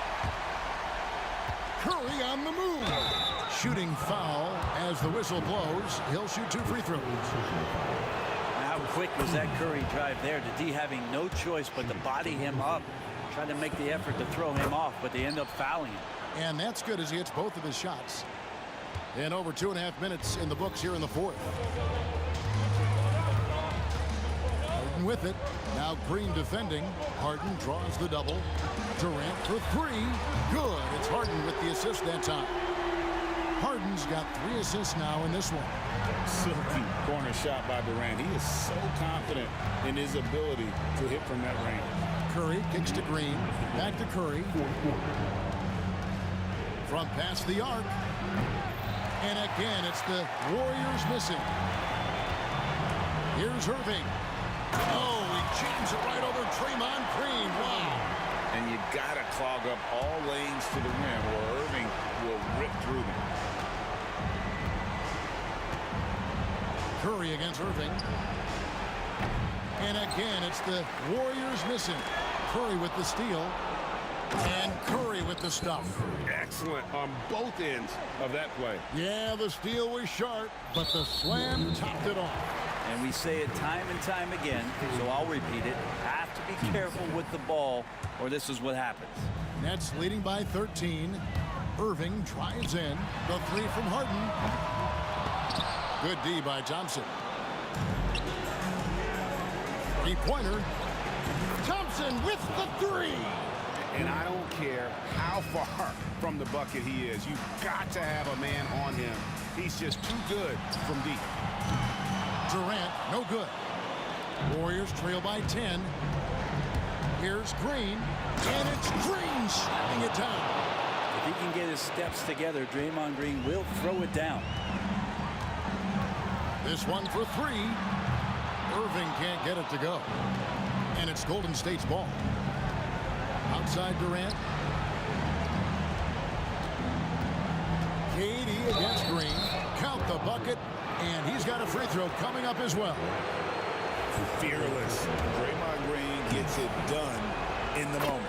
Curry on the move. Shooting foul as the whistle blows. He'll shoot 2 free throws. How quick was that Curry drive there? The D having no choice but to body him up, trying to make the effort to throw him off, but they end up fouling him. And that's good as he hits both of his shots. And over 2.5 minutes in the books here in the 4th. Harden with it. Now Green defending. Harden draws the double. Durant for 3. Good. It's Harden with the assist that time. Harden's got 3 assists now in this one. Silky corner shot by Durant. He is so confident in his ability to hit from that range. Curry kicks to Green. Back to Curry. From past the arc. And again, it's the Warriors missing. Here's Irving. Oh, he jams it right over Draymond Green. Wow. And you got to clog up all lanes to the rim, or Irving will rip through them. Curry against Irving. And again, it's the Warriors missing. Curry with the steal. And Curry with the stuff. Excellent on both ends of that play. Yeah, the steal was sharp, but the slam topped it off. And we say it time and time again, so I'll repeat it. Have to be careful with the ball, or this is what happens. Nets leading by 13. Irving drives in. The three from Harden. Good D by Thompson. Three-pointer. Thompson with the three. And I don't care how far from the bucket he is. You've got to have a man on him. He's just too good from deep. Durant, no good. Warriors trail by 10. Here's Green, and it's Green shutting it down. If he can get his steps together, Draymond Green will throw it down. This one for three. Irving can't get it to go. And it's Golden State's ball. Outside Durant. KD against Green. Count the bucket. And he's got a free throw coming up as well. Fearless. Draymond Green gets it done in the moment.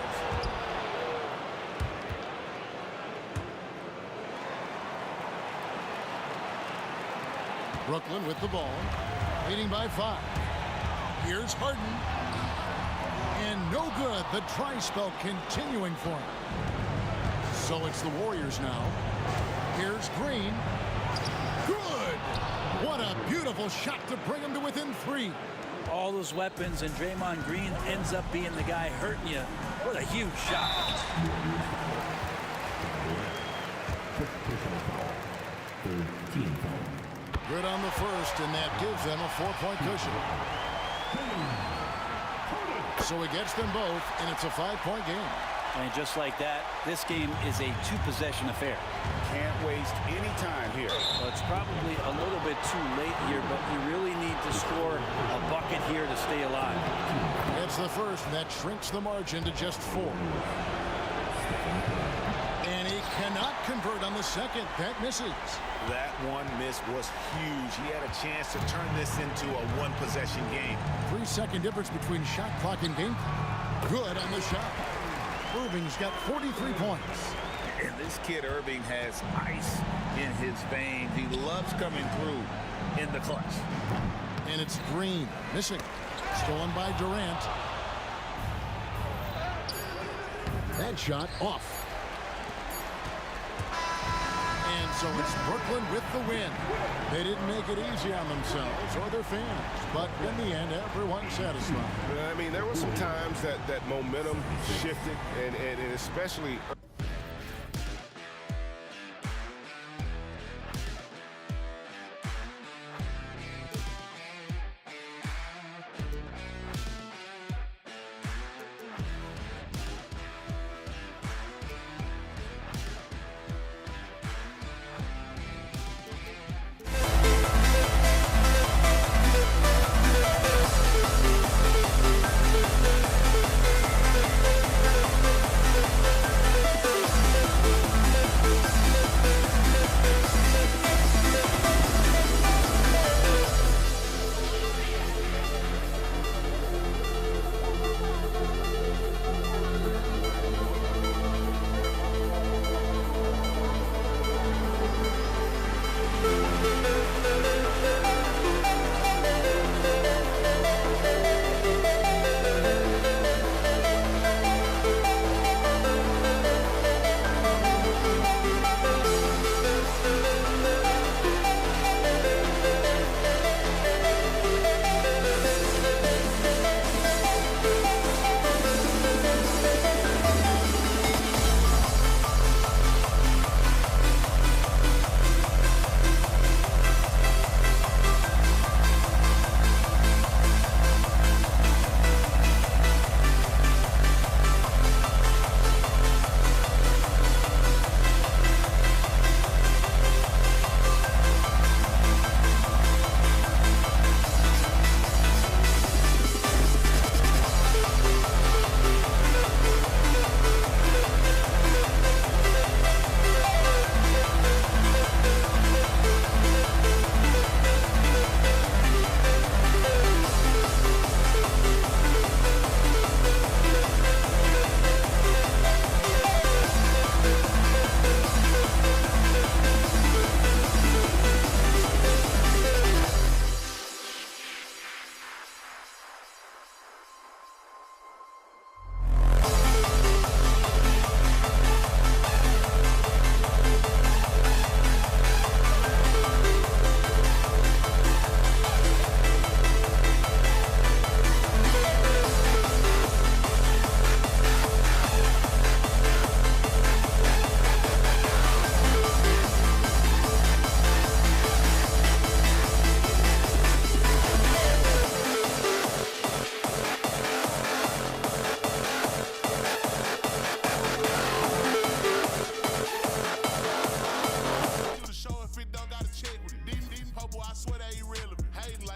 Brooklyn with the ball. Leading by 5. Here's Harden. And no good. The try spell continuing for him. So it's the Warriors now. Here's Green. Good. What a beautiful shot to bring him to within 3. All those weapons, and Draymond Green ends up being the guy hurting you. What a huge shot. Good on the first, and that gives them a 4-point cushion. So he gets them both, and it's a 5-point game. And just like that, this game is a 2-possession affair. Can't waste any time here. Well, it's probably a little bit too late here, but you really need to score a bucket here to stay alive. It's the first, and that shrinks the margin to just 4. And he cannot convert on the second. That misses. That one miss was huge. He had a chance to turn this into a 1-possession game. 3-second difference between shot clock and game clock. Good on the shot. Irving's got 43 points. And this kid Irving has ice in his veins. He loves coming through in the clutch. And it's Green missing. Stolen by Durant. That shot off. And so it's Brooklyn with the win. They didn't make it easy on themselves or their fans, but in the end, everyone's satisfied. I mean, there were some times that momentum shifted, and especially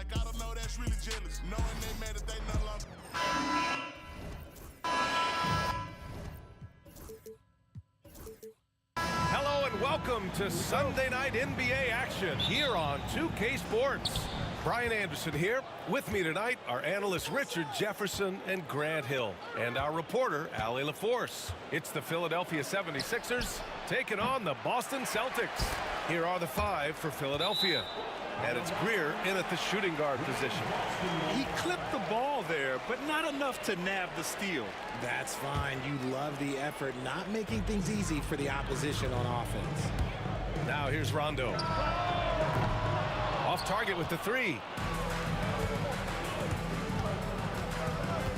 like, I don't know, that's really jealous. Knowing they mad that they no longer. Hello and welcome to Sunday Night NBA action here on 2K Sports. Brian Anderson here. With me tonight are analysts Richard Jefferson and Grant Hill, and our reporter, Allie LaForce. It's the Philadelphia 76ers taking on the Boston Celtics. Here are the five for Philadelphia. And it's Greer in at the shooting guard position. He clipped the ball there, but not enough to nab the steal. That's fine. You love the effort, not making things easy for the opposition on offense. Now here's Rondo. Off target with the three.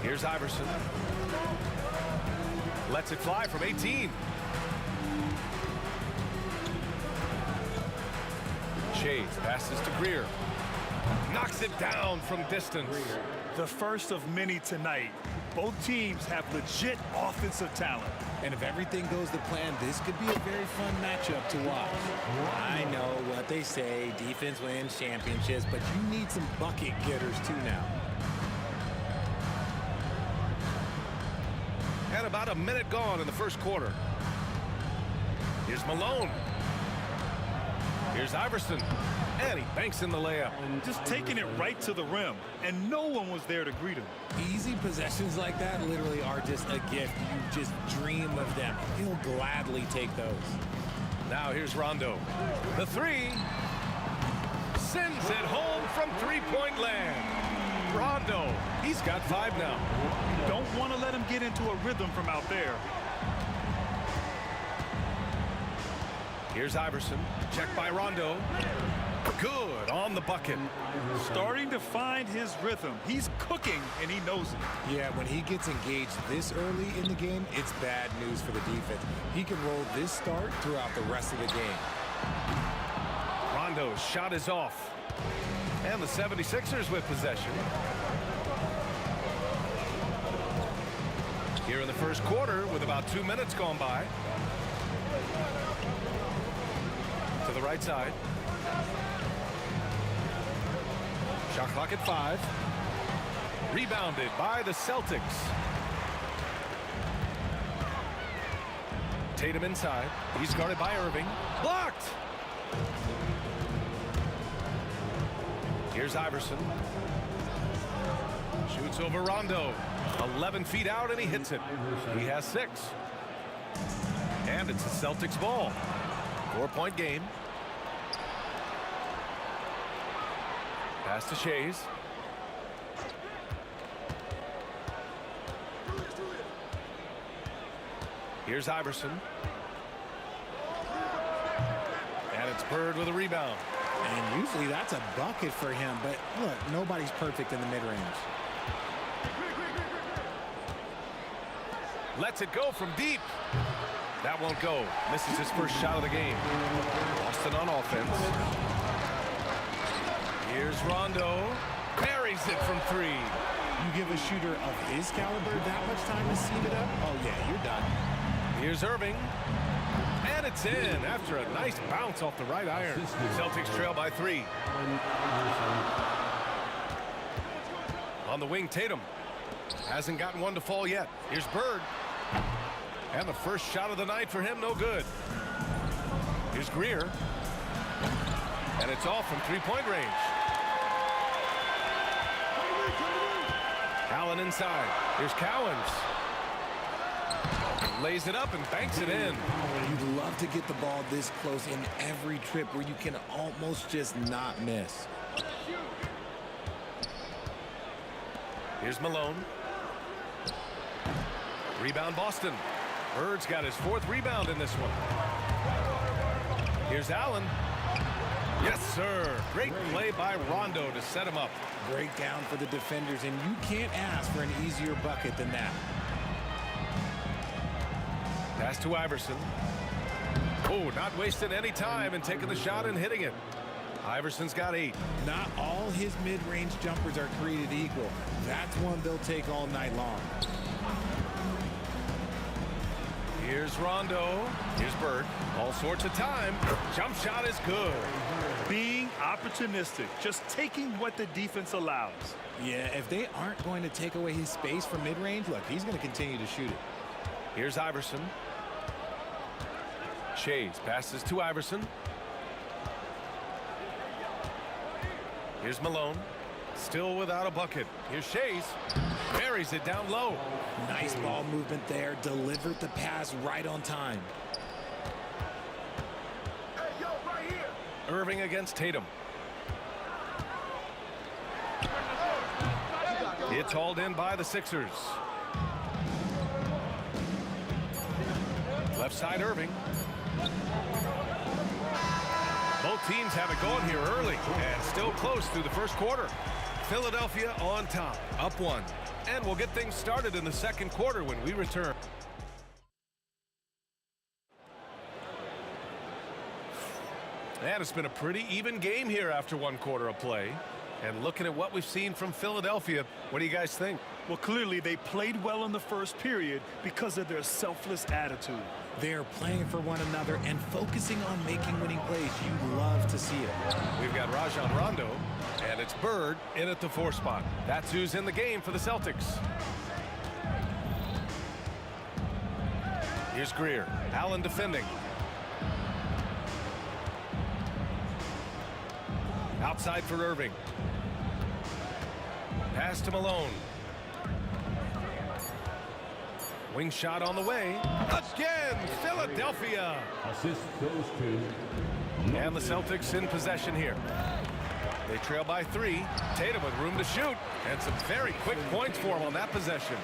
Here's Iverson. Lets it fly from 18. Shades passes to Greer. Knocks it down from distance. The first of many tonight. Both teams have legit offensive talent. And if everything goes to plan, this could be a very fun matchup to watch. I know what they say, defense wins championships, but you need some bucket getters too now. And about a minute gone in the first quarter. Here's Malone. Here's Iverson. And he banks in the layup. Just taking it right to the rim, and no one was there to greet him. Easy possessions like that literally are just a gift. You just dream of them. He'll gladly take those. Now here's Rondo. The three. Sends it home from three-point land. Rondo, he's got 5 now. Don't want to let him get into a rhythm from out there. Here's Iverson. Checked by Rondo. Good on the bucket. Starting to find his rhythm. He's cooking, and he knows it. Yeah, when he gets engaged this early in the game, it's bad news for the defense. He can roll this start throughout the rest of the game. Rondo's shot is off. And the 76ers with possession. Here in the first quarter with about 2 minutes gone by. To the right side. Shot clock at 5. Rebounded by the Celtics. Tatum inside. He's guarded by Irving. Blocked! Here's Iverson. Shoots over Rondo. 11 feet out and he hits it. He has 6. And it's the Celtics ball. 4-point game. Pass to Shays. Here's Iverson. And it's Bird with a rebound. And usually that's a bucket for him, but look, nobody's perfect in the mid-range. Lets it go from deep. That won't go. Misses his first shot of the game. Boston on offense. Here's Rondo. Buries it from 3. You give a shooter of his caliber that much time to seam it up? Oh, yeah, you're done. Here's Irving. And it's in after a nice bounce off the right iron. Celtics trail by 3. On the wing, Tatum. Hasn't gotten one to fall yet. Here's Bird. And the first shot of the night for him, no good. Here's Greer. And it's off from 3-point range. Allen inside. Here's Cowens. Lays it up and banks it in. You'd love to get the ball this close in every trip where you can almost just not miss. Here's Malone. Rebound Boston. Bird's got his 4th rebound in this one. Here's Allen. Yes, sir. Great play by Rondo to set him up. Breakdown for the defenders, and you can't ask for an easier bucket than that. Pass to Iverson. Oh, not wasting any time and taking the shot and hitting it. Iverson's got 8. Not all his mid-range jumpers are created equal. That's one they'll take all night long. Here's Rondo. Here's Bird. All sorts of time. Jump shot is good. Being Opportunistic, just taking what the defense allows. Yeah, if they aren't going to take away his space from mid-range, look, he's going to continue to shoot it. Here's Iverson. Shays passes to Iverson. Here's Malone. Still without a bucket. Here's Shays. Buries it down low. Nice ball movement there. Delivered the pass right on time. Irving against Tatum. It's hauled in by the Sixers. Left side Irving. Both teams have it going here early and still close through the first quarter. Philadelphia on top, up 1. And we'll get things started in the second quarter when we return. And it's been a pretty even game here after 1 quarter of play. And looking at what we've seen from Philadelphia, what do you guys think? Well, clearly they played well in the first period because of their selfless attitude. They're playing for one another and focusing on making winning plays. You love to see it. We've got Rajon Rondo, and it's Bird in at the 4 spot. That's who's in the game for the Celtics. Here's Greer. Allen defending. Outside for Irving. Pass to Malone. Wing shot on the way. Again, Philadelphia. Assist goes to... And the Celtics in possession here. They trail by 3. Tatum with room to shoot. And some very quick points for him on that possession.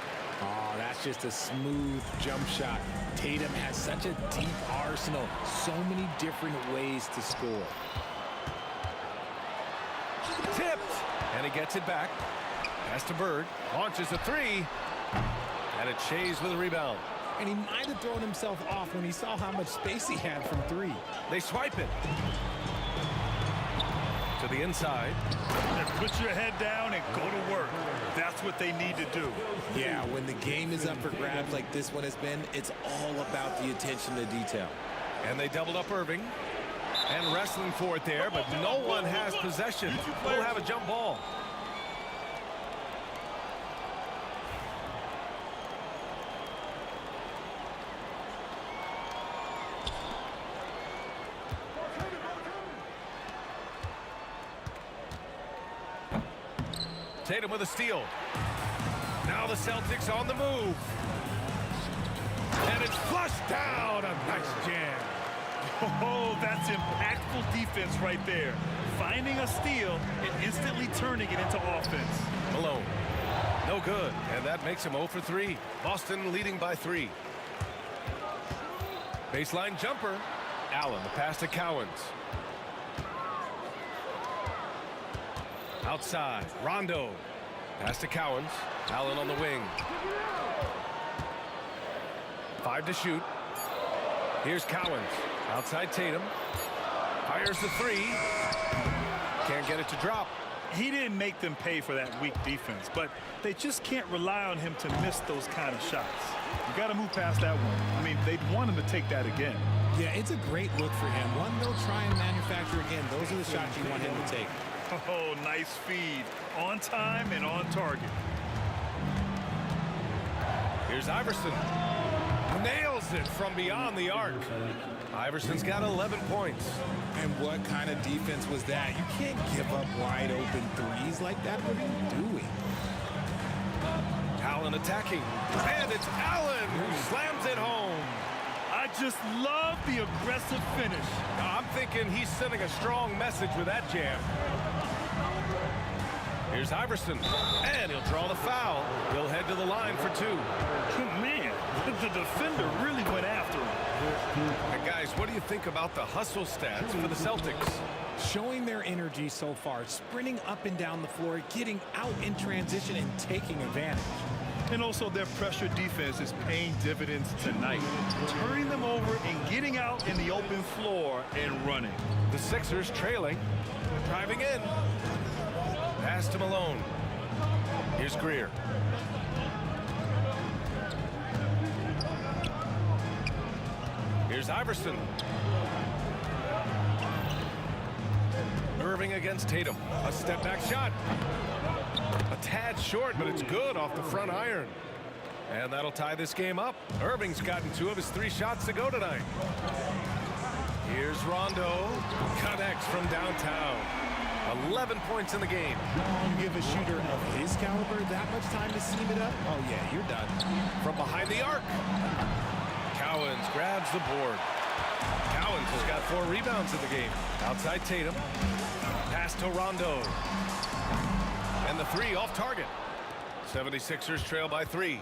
Oh, that's just a smooth jump shot. Tatum has such a deep arsenal. So many different ways to score. Tipped. And he gets it back. Pass to Bird. Launches a 3. And it's Shays with a rebound. And he might have thrown himself off when he saw how much space he had from 3. They swipe it. To the inside. And put your head down and go to work. That's what they need to do. Yeah, when the game is up for grabs like this one has been, it's all about the attention to detail. And they doubled up Irving. And wrestling for it there, but no one has possession. We'll have a jump ball. Tatum with a steal. Now the Celtics on the move. And it's flushed down. A nice jam. Oh, that's impactful defense right there. Finding a steal and instantly turning it into offense. Malone. No good. And that makes him 0 for 3. Boston leading by 3. Baseline jumper. Allen, the pass to Cowens. Outside, Rondo. Pass to Cowens. Allen on the wing. 5 to shoot. Here's Cowens. Outside Tatum. Fires the 3. Can't get it to drop. He didn't make them pay for that weak defense, but they just can't rely on him to miss those kind of shots. You got to move past that one. I mean, they'd want him to take that again. Yeah, it's a great look for him. One they'll try and manufacture again. Those are the shots you want him to take. Oh, nice feed. On time and on target. Here's Iverson. Nails it from beyond the arc. Iverson's got 11 points. And what kind of defense was that? You can't give up wide open threes like that. What are you doing? Allen attacking. And it's Allen who slams it home. I just love the aggressive finish. I'm thinking he's sending a strong message with that jam. Here's Iverson. And he'll draw the foul. He'll head to the line for 2. Man, the defender really went after him. And guys, what do you think about the hustle stats for the Celtics? Showing their energy so far, sprinting up and down the floor, getting out in transition and taking advantage. And also their pressure defense is paying dividends tonight. Turning them over and getting out in the open floor and running. The Sixers trailing. Driving in. Pass to Malone. Here's Greer. Here's Iverson. Irving against Tatum. A step back shot. A tad short, but it's good off the front iron. And that'll tie this game up. Irving's gotten 2 of his 3 shots to go tonight. Here's Rondo. Connects from downtown. 11 points in the game. You give a shooter of his caliber that much time to seam it up? Oh, yeah, you're done. From behind the arc. Cowens grabs the board. Cowens has got 4 rebounds in the game. Outside Tatum. Pass to Rondo. And the 3 off target. 76ers trail by 3.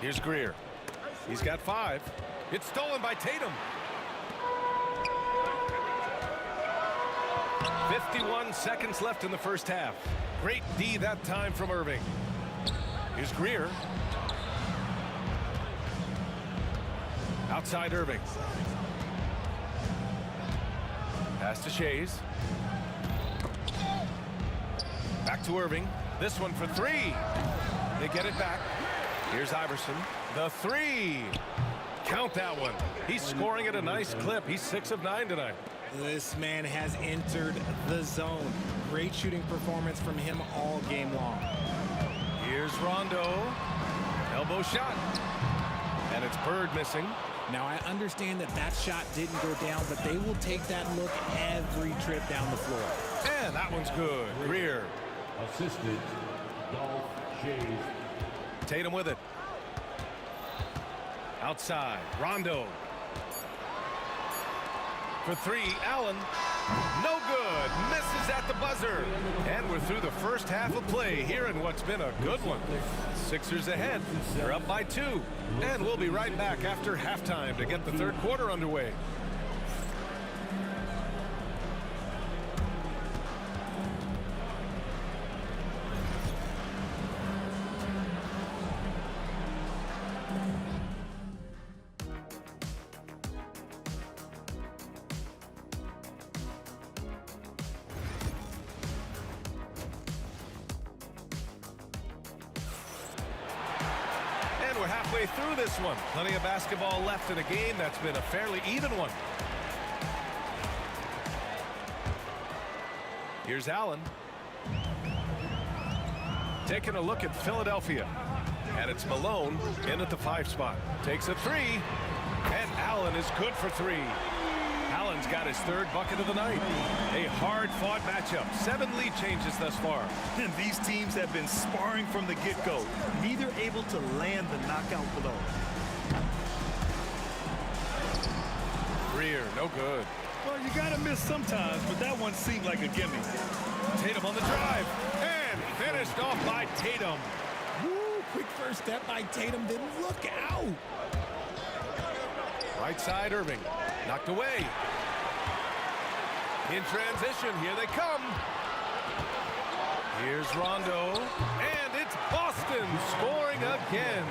Here's Greer. He's got 5. It's stolen by Tatum. 51 seconds left in the first half. Great D that time from Irving. Here's Greer. Outside Irving. Pass to Shays. Back to Irving. This one for 3. They get it back. Here's Iverson. The 3. Count that one. He's scoring at a nice clip. He's 6 of 9 tonight. This man has entered the zone. Great shooting performance from him all game long. Here's Rondo. Elbow shot. And it's Bird missing. Now, I understand that shot didn't go down, but they will take that look every trip down the floor. And that one's good. Greer. Assistant, Dolph Shays. Tatum with it. Outside. Rondo. For 3, Allen. No good. Misses at the buzzer. And we're through the first half of play here in what's been a good one. Sixers ahead. They're up by 2. And we'll be right back after halftime to get the third quarter underway. We're halfway through this one. Plenty of basketball left in a game that's been a fairly even one. Here's Allen. Taking a look at Philadelphia. And it's Malone in at the 5 spot. Takes a 3. And Allen is good for 3. Allen's got his 3rd bucket of the night. A hard-fought matchup. 7 lead changes thus far. And these teams have been sparring from the get-go. Neither able to land the knockout blow. Greer, no good. Well, you got to miss sometimes, but that one seemed like a gimme. Tatum on the drive. And finished off by Tatum. Woo, quick first step by Tatum. Then look out. Right side, Irving. Knocked away. In transition, here they come. Here's Rondo. And it's Boston scoring again.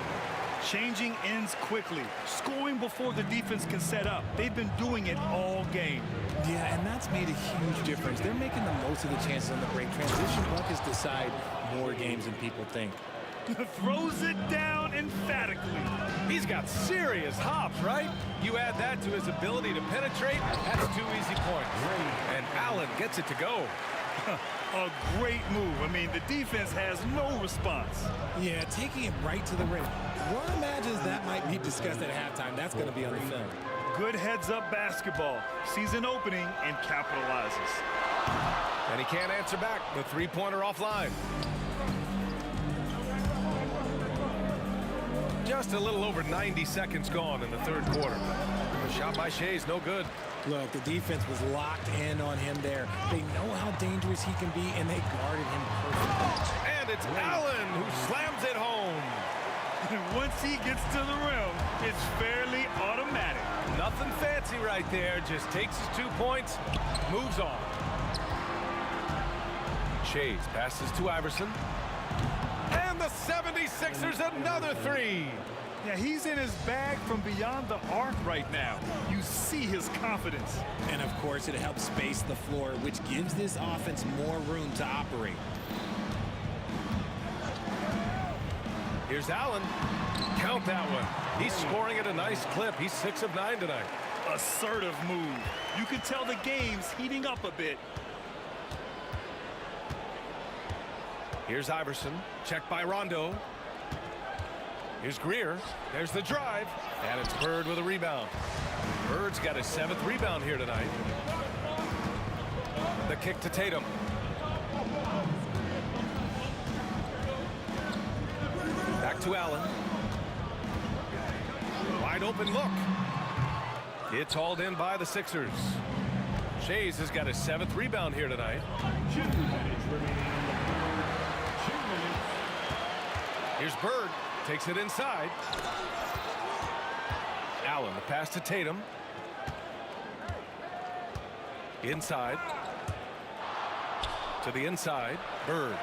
Changing ends quickly. Scoring before the defense can set up. They've been doing it all game. Yeah, and that's made a huge difference. They're making the most of the chances on the break. Transition buckets decide more games than people think. Throws it down emphatically. He's got serious hops, right? You add that to his ability to penetrate, that's 2 easy points. And Allen gets it to go. A great move. I mean, the defense has no response. Yeah, taking it right to the rim. One imagines that might be discussed at halftime. That's going to be on the film. Good heads-up basketball. Sees an opening and capitalizes. And he can't answer back. The 3-pointer offline. Just a little over 90 seconds gone in the 3rd quarter. The shot by Shays, no good. Look, the defense was locked in on him there. They know how dangerous he can be, and they guarded him perfectly. And it's Allen who slams it home. Once he gets to the rim, it's fairly automatic. Nothing fancy right there. Just takes his 2 points, moves on. Shays passes to Iverson. And the 76ers another 3. Yeah, he's in his bag from beyond the arc right now. You see his confidence. And of course, it helps space the floor, which gives this offense more room to operate. Here's Allen. Count that one. He's scoring at a nice clip. He's 6 of 9 tonight. assertive move. You can tell the game's heating up a bit. Here's Iverson. Checked by Rondo. Here's Greer. There's the drive. And it's Bird with a rebound. Bird's got his 7th rebound here tonight. The kick to Tatum. Back to Allen. Wide open look. It's hauled in by the Sixers. Shays has got his 7th rebound here tonight. 2 minutes remaining on the clock. 2 minutes. Here's Bird. Takes it inside. Allen, the pass to Tatum. Inside. To the inside. Bird.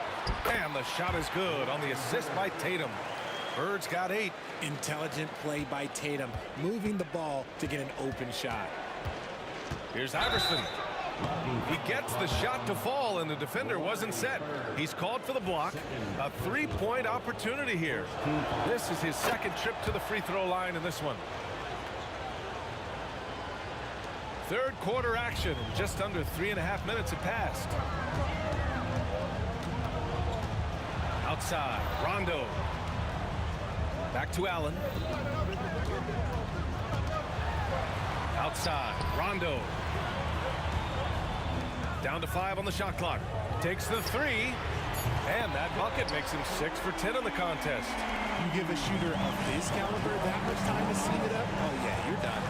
And the shot is good on the assist by Tatum. Bird's got 8. Intelligent play by Tatum, moving the ball to get an open shot. Here's Iverson. He gets the shot to fall, and the defender wasn't set. He's called for the block. A 3-point opportunity here. This is his 2nd trip to the free throw line in this one. 3rd quarter action. Just under 3.5 minutes have passed. Outside, Rondo. Back to Allen. Outside, Rondo. Down to 5 on the shot clock. Takes the 3. And that bucket makes him 6 for 10 in the contest. You give a shooter of his caliber that much time to speed it up, oh yeah, you're done.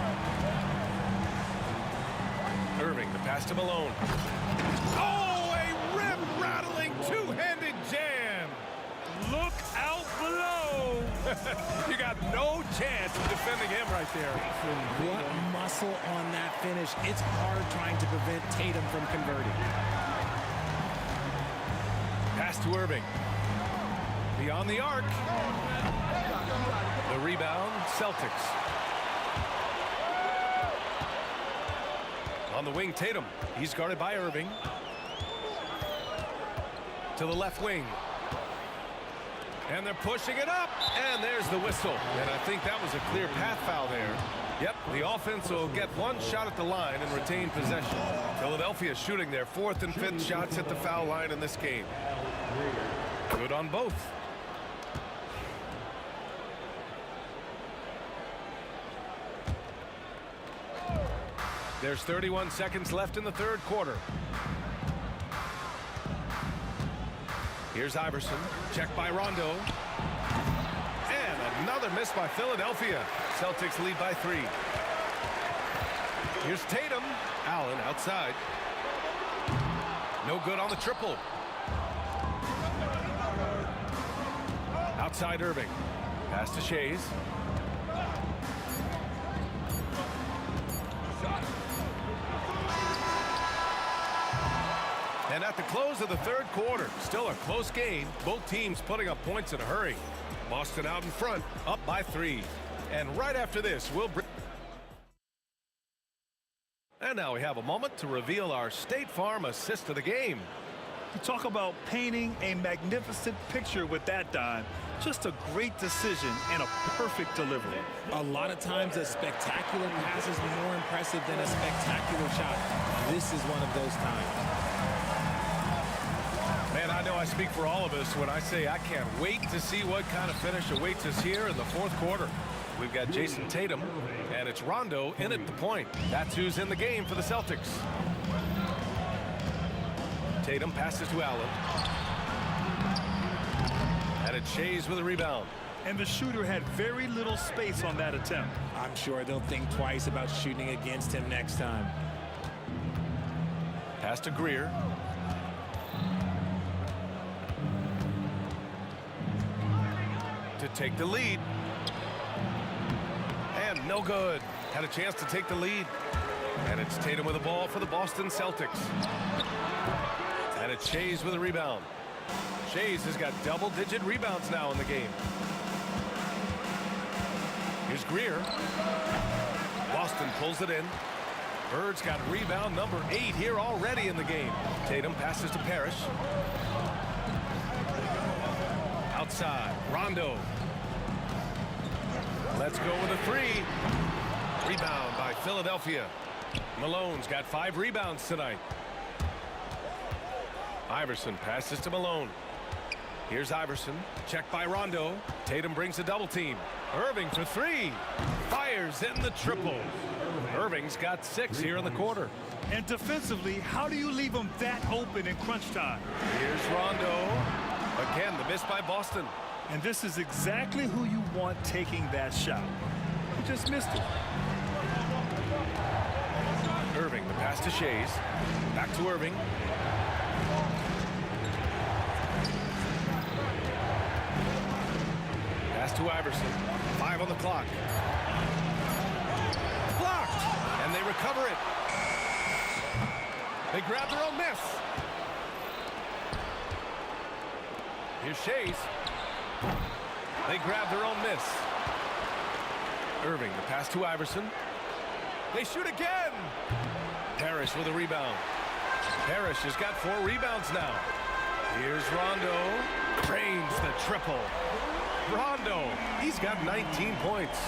Irving, the pass to Malone. Oh, a rim-rattling two-handed jam. Look out below. You got no chance of defending him right there. What muscle on that finish. It's hard trying to prevent Tatum from converting. Pass to Irving. Beyond the arc. The rebound, Celtics. On the wing, Tatum. He's guarded by Irving. To the left wing. And they're pushing it up. And there's the whistle. And I think that was a clear path foul there. Yep, the offense will get 1 shot at the line and retain possession. Philadelphia shooting their 4th and 5th shots at the foul line in this game. Good on both. There's 31 seconds left in the 3rd quarter. Here's Iverson. Checked by Rondo. And another miss by Philadelphia. Celtics lead by 3. Here's Tatum. Allen outside. No good on the triple. Outside Irving. Pass to Shays. And at the close of the 3rd quarter, still a close game. Both teams putting up points in a hurry. Boston out in front, up by 3. And right after this, we'll bring... And now we have a moment to reveal our State Farm assist of the game. You talk about painting a magnificent picture with that dime. Just a great decision and a perfect delivery. A lot of times a spectacular pass is more impressive than a spectacular shot. This is one of those times. Man, I know I speak for all of us when I say I can't wait to see what kind of finish awaits us here in the 4th quarter. We've got Jason Tatum, and it's Rondo in at the point. That's who's in the game for the Celtics. Tatum passes to Allen. And it's Shays with a rebound. And the shooter had very little space on that attempt. I'm sure they'll think twice about shooting against him next time. Pass to Greer. To take the lead. And no good. Had a chance to take the lead. And it's Tatum with the ball for the Boston Celtics. And it's Shays with a rebound. Shays has got double-digit rebounds now in the game. Here's Greer. Boston pulls it in. Bird's got rebound number 8 here already in the game. Tatum passes to Parrish. Outside, Rondo. Let's go with a 3. Rebound by Philadelphia. Malone's got 5 rebounds tonight. Iverson passes to Malone. Here's Iverson. Checked by Rondo. Tatum brings a double team. Irving for 3. Fires in the triple. Irving's got 6 here in the quarter. And defensively, how do you leave them that open in crunch time? Here's Rondo. Again, the miss by Boston. And this is exactly who you want taking that shot. He just missed it. Irving, the pass to Shays. Back to Irving. Pass to Iverson. 5 on the clock. Blocked! And they recover it. They grab their own miss. Here's Shays. They grab their own miss. Irving, the pass to Iverson. They shoot again. Parrish with a rebound. Parrish has got 4 rebounds now. Here's Rondo. Drains the triple. Rondo, he's got 19 points.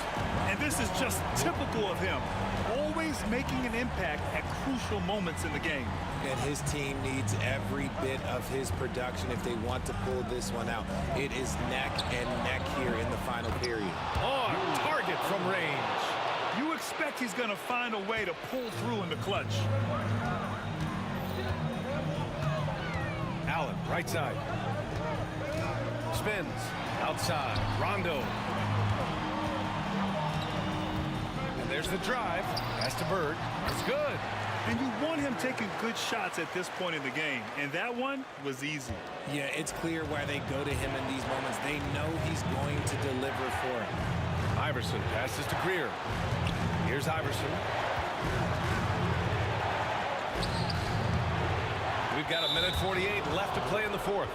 And this is just typical of him. Always making an impact at crucial moments in the game. And his team needs every bit of his production if they want to pull this one out. It is neck and neck here in the final period. On target from range. You expect he's going to find a way to pull through in the clutch. Allen, right side. Spins. Outside. Rondo. And there's the drive. Pass to Bird. It's good. And you want him taking good shots at this point in the game. And that one was easy. Yeah, it's clear why they go to him in these moments. They know he's going to deliver for him. Iverson passes to Greer. Here's Iverson. We've got 1:48 left to play in the fourth.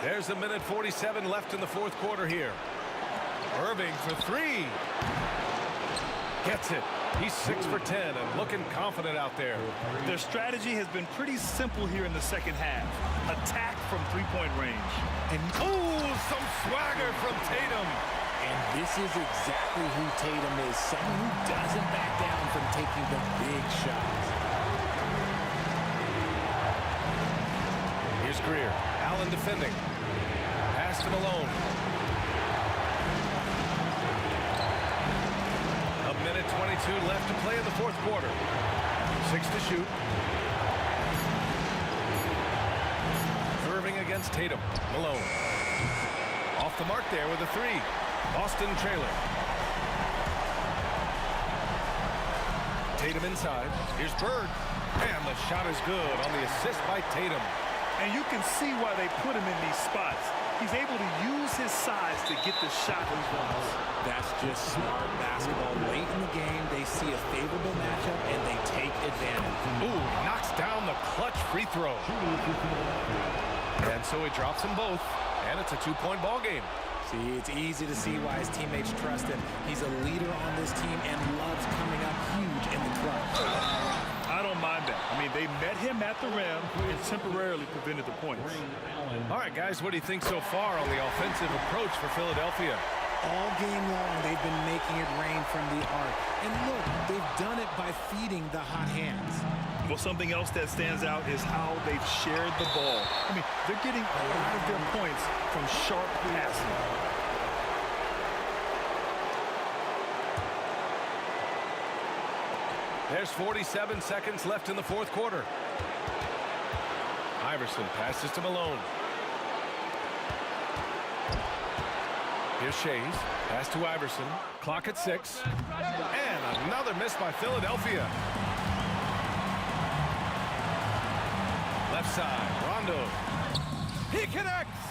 There's 1:47 left in the fourth quarter here. Irving for 3. Gets it. He's 6 for 10 and looking confident out there. Their strategy has been pretty simple here in the second half. Attack from 3-point range. And some swagger from Tatum. And this is exactly who Tatum is. Someone who doesn't back down from taking the big shots. Here's Greer. Allen defending. Pass to Malone. 1:22 left to play in the fourth quarter. 6 to shoot. Irving against Tatum. Malone. Off the mark there with a 3. Boston trailer. Tatum inside. Here's Bird. And the shot is good on the assist by Tatum. And you can see why they put him in these spots. He's able to use his size to get the shot he wants. That's just smart basketball. Late in the game, they see a favorable matchup, and they take advantage. Ooh, knocks down the clutch free throw. And so he drops them both, and it's a 2-point ball game. See, it's easy to see why his teammates trust him. He's a leader on this team and loves coming up huge in the clutch. I don't mind that. I mean, they met him at the rim and temporarily prevented the points. All right, guys, what do you think so far on the offensive approach for Philadelphia? All game long, they've been making it rain from the arc. And look, they've done it by feeding the hot hands. Well, something else that stands out is how they've shared the ball. I mean, they're getting a lot of their points from sharp passing. There's 47 seconds left in the fourth quarter. Iverson passes to Malone. Here's Shays. Pass to Iverson. Clock at 6. And another miss by Philadelphia. Left side. Rondo. He connects.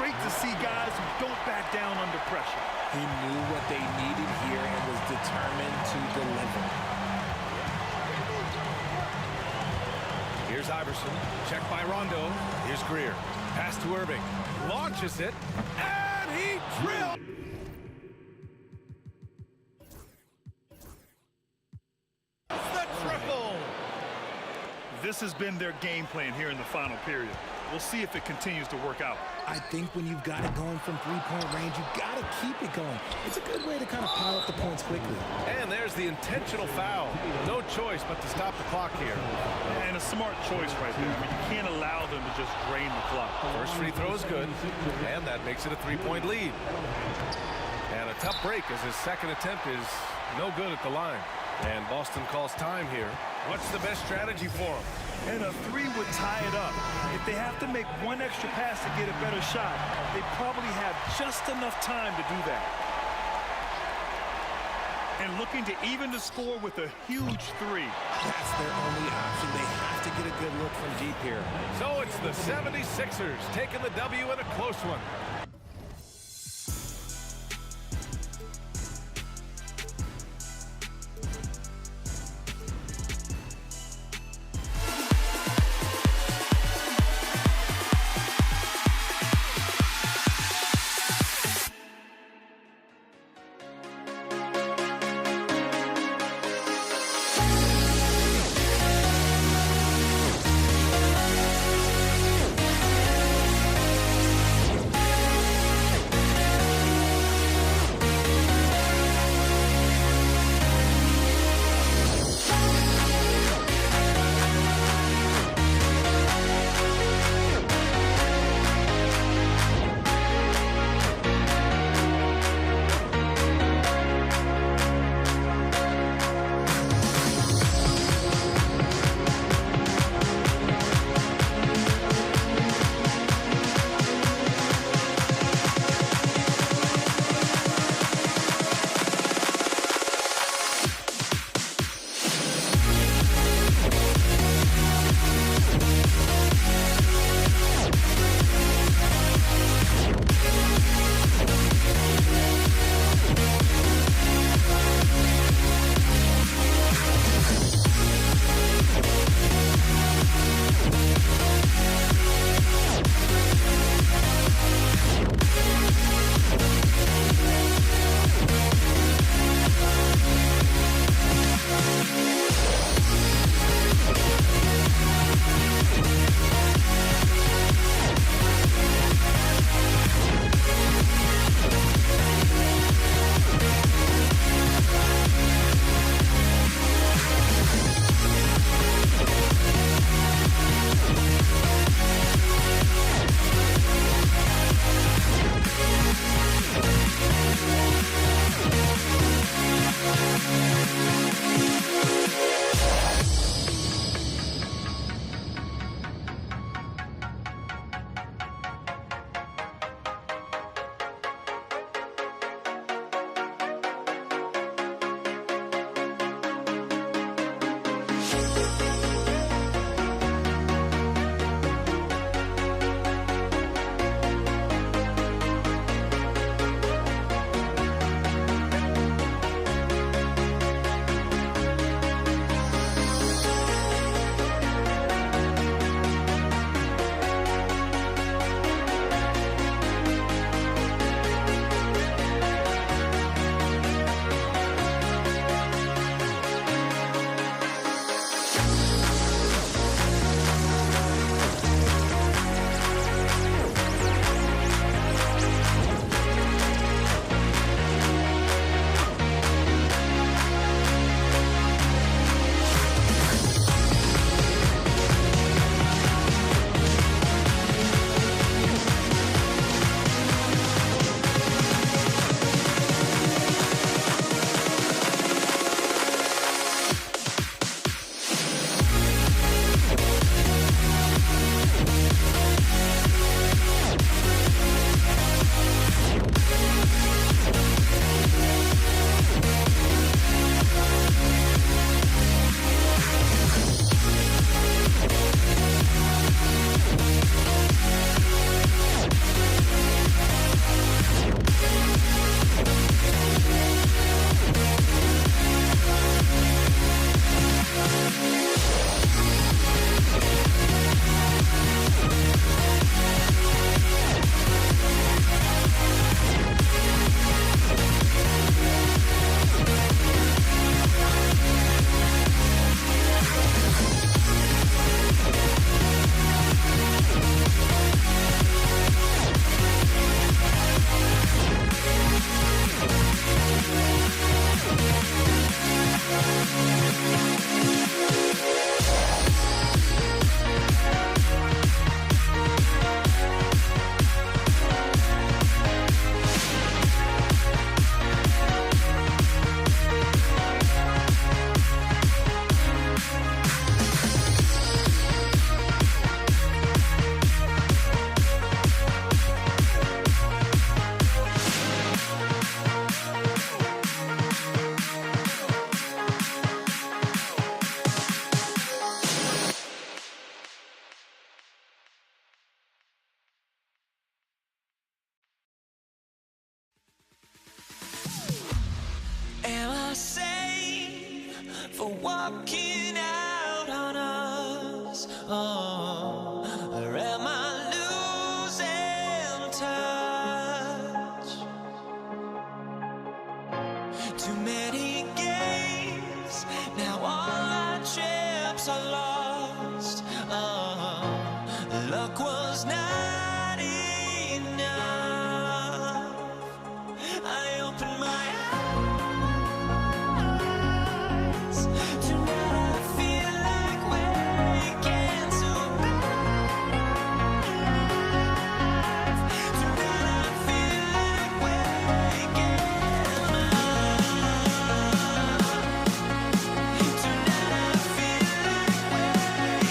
Great to see guys who don't back down under pressure. He knew what they needed here and was determined to deliver. Here's Iverson. Checked by Rondo. Here's Greer. Pass to Irving. Launches it. And he drilled. The triple. This has been their game plan here in the final period. We'll see if it continues to work out. I think when you've got it going from three-point range, you've got to keep it going. It's a good way to kind of pile up the points quickly. And there's the intentional foul. No choice but to stop the clock here. And a smart choice right there. I mean, you can't allow them to just drain the clock. First free throw is good, and that makes it a three-point lead. And a tough break as his second attempt is no good at the line. And Boston calls time here. What's the best strategy for him? And a three would tie it up. If they have to make one extra pass to get a better shot, they probably have just enough time to do that. And looking to even the score with a huge three. That's their only option. They have to get a good look from deep here. So it's the 76ers taking the W in a close one. walking out on us? Oh, or am I losing touch? Too many games, now all our chips are lost. Oh, luck was not enough. I opened my eyes. Tonight I feel like waking to life. Tonight I feel like waking up. Tonight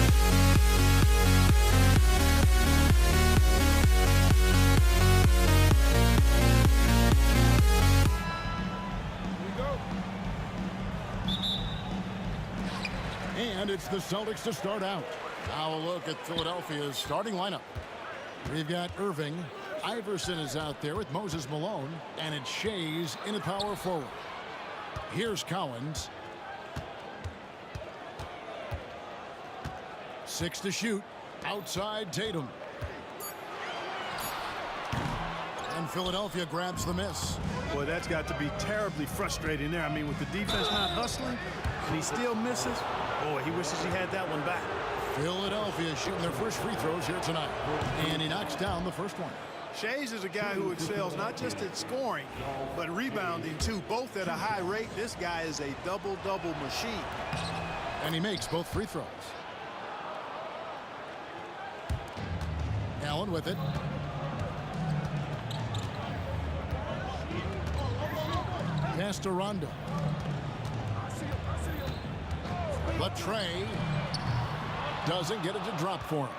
I feel like waking And it's the Celtics to start out. Now a look at Philadelphia's starting lineup. We've got Irving. Iverson is out there with Moses Malone. And it's Shays in at power forward. Here's Cowens. 6 to shoot. Outside Tatum. And Philadelphia grabs the miss. Boy, that's got to be terribly frustrating there. I mean, with the defense not hustling, and he still misses. Boy, he wishes he had that one back. Philadelphia shooting their first free throws here tonight. And he knocks down the first one. Shays is a guy who excels not just at scoring, but rebounding too, both at a high rate. This guy is a double-double machine. And he makes both free throws. Allen with it. Pass to Rondo. But Trey doesn't get it to drop for him.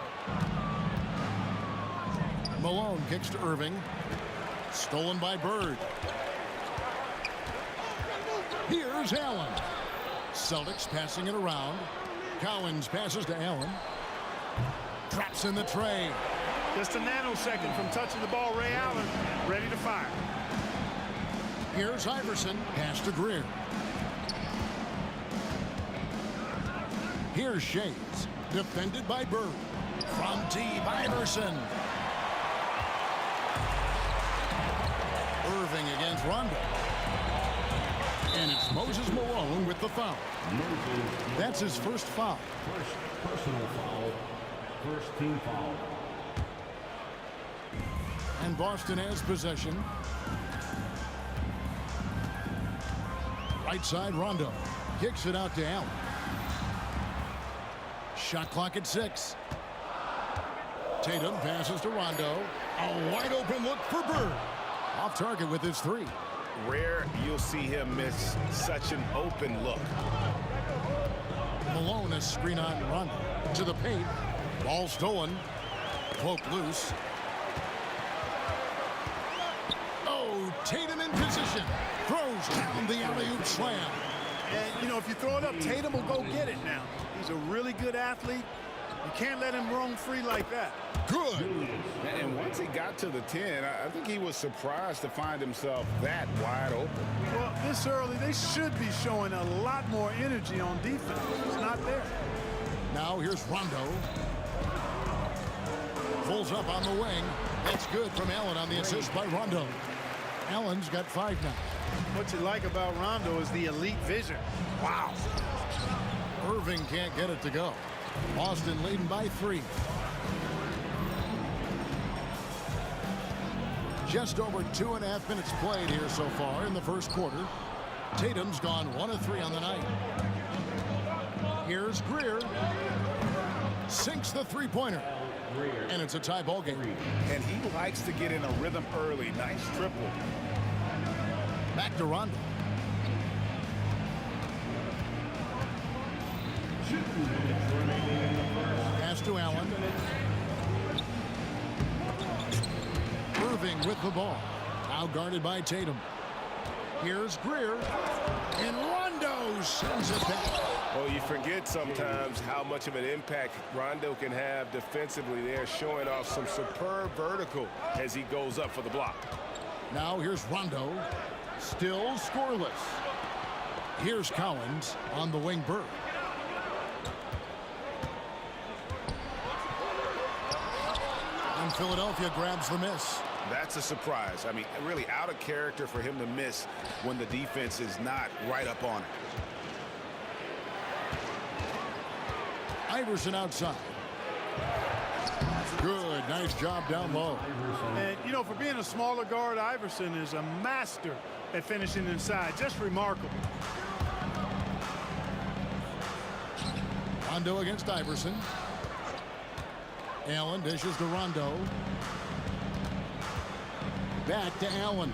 Malone kicks to Irving. Stolen by Bird. Here's Allen. Celtics passing it around. Cowens passes to Allen. Traps in the tray. Just a nanosecond from touching the ball. Ray Allen ready to fire. Here's Iverson. Pass to Greer. Here's Shays. Defended by Bird. From deep, Iverson. Irving against Rondo. And it's Moses Malone with the foul. That's his first foul. First personal foul. First team foul. And Boston has possession. Right side, Rondo. Kicks it out to Allen. Shot clock at 6. Tatum passes to Rondo. A wide open look for Bird. Off target with his 3. Rare you'll see him miss such an open look. Malone is screen on Rondo. To the paint. Ball stolen. Poke loose. Oh, Tatum in position. Throws down the alley-oop slam. And, you know, if you throw it up, Tatum will go get it now. He's a really good athlete. You can't let him roam free like that. Good. And once he got to the 10, I think he was surprised to find himself that wide open. Well, this early, they should be showing a lot more energy on defense. It's not there. Now here's Rondo. Pulls up on the wing. That's good from Allen on the assist by Rondo. Allen's got 5 now. What you like about Rondo is the elite vision. Wow. Irving can't get it to go. Boston leading by 3. Just over 2.5 minutes played here so far in the first quarter. Tatum's gone 1 of 3 on the night. Here's Greer. Sinks the three-pointer. And it's a tie ball game. And he likes to get in a rhythm early. Nice triple. Back to Rondo. Pass to Allen. Irving with the ball. Now guarded by Tatum. Here's Greer. And Rondo sends it back. Well, you forget sometimes how much of an impact Rondo can have defensively there, showing off some superb vertical as he goes up for the block. Now here's Rondo, still scoreless. Here's Collins on the wing Bird. And Philadelphia grabs the miss. That's a surprise. I mean, really out of character for him to miss when the defense is not right up on it. Iverson outside. Good, nice job down low. And, you know, for being a smaller guard, Iverson is a master at finishing inside. Just remarkable. Rondo against Iverson. Allen dishes to Rondo. Back to Allen.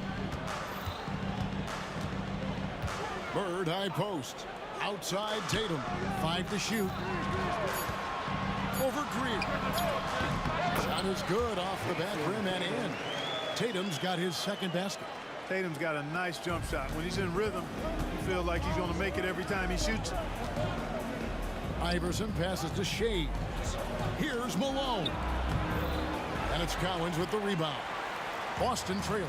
Bird high post. Outside Tatum. 5 to shoot. Over Greer. Shot is good off the back rim and in. Tatum's got his second basket. Tatum's got a nice jump shot. When he's in rhythm, you feel like he's going to make it every time he shoots. Iverson passes to Shea. Here's Malone. And it's Collins with the rebound. Boston trailing.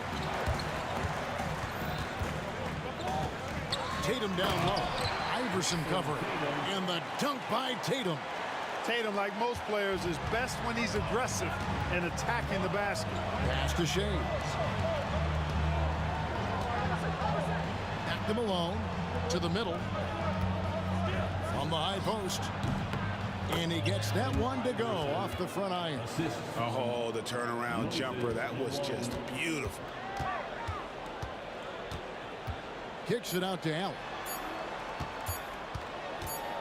Tatum down low. Iverson covering. And the dunk by Tatum. Tatum, like most players, is best when he's aggressive and attacking the basket. Pass to Shea. Back to Malone. To the middle. From the high post. And he gets that one to go off the front iron. Oh, the turnaround jumper. That was just beautiful. Kicks it out to Allen.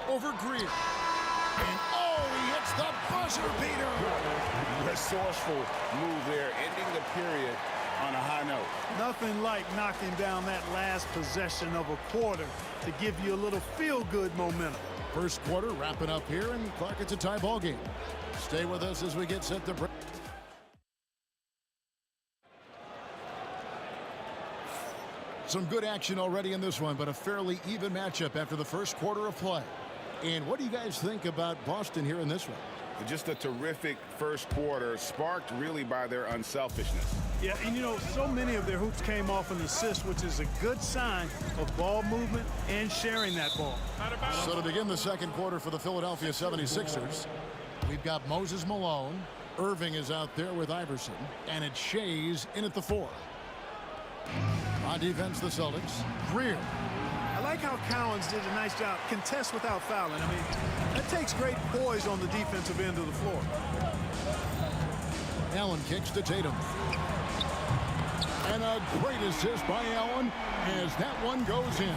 Over Greer. And oh, he hits the buzzer beater. Resourceful move there, ending the period on a high note. Nothing like knocking down that last possession of a quarter to give you a little feel-good momentum. First quarter wrapping up here, and Clark, it's a tie ball game. Stay with us as we get set to break. Some good action already in this one, but a fairly even matchup after the first quarter of play. And what do you guys think about Boston here in this one? Just a terrific first quarter, sparked really by their unselfishness. Yeah, and you know, so many of their hoops came off an assist, which is a good sign of ball movement and sharing that ball. So to begin the second quarter for the Philadelphia 76ers, we've got Moses Malone. Irving is out there with Iverson, and it's Shea's in at the 4. On defense, the Celtics. Greer. I like how Collins did a nice job. Contest without fouling. I mean, that takes great poise on the defensive end of the floor. Allen kicks to Tatum. And a great assist by Allen as that one goes in.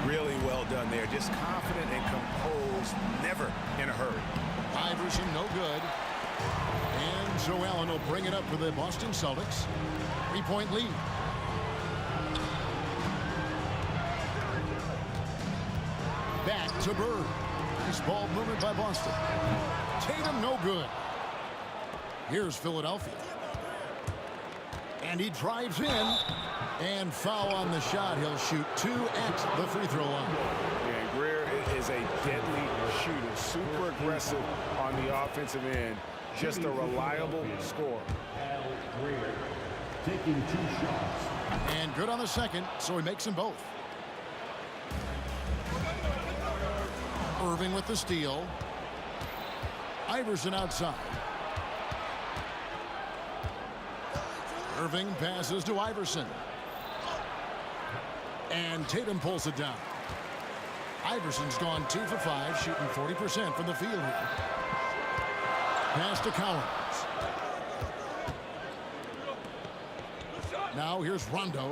Really well done there. Just confident and composed, never in a hurry. Iverson, no good. And so Allen will bring it up for the Boston Celtics. 3-point lead. Back to Bird. Nice ball movement by Boston. Tatum, no good. Here's Philadelphia. And he drives in. And foul on the shot. He'll shoot 2 at the free throw line. And Greer is a deadly shooter. Super aggressive on the offensive end. Just a reliable scorer. Greer taking 2 shots. And good on the second, so he makes them both. Irving with the steal. Iverson outside. Irving passes to Iverson. And Tatum pulls it down. Iverson's gone 2 for 5, shooting 40% from the field here. Pass to Collins. Now here's Rondo.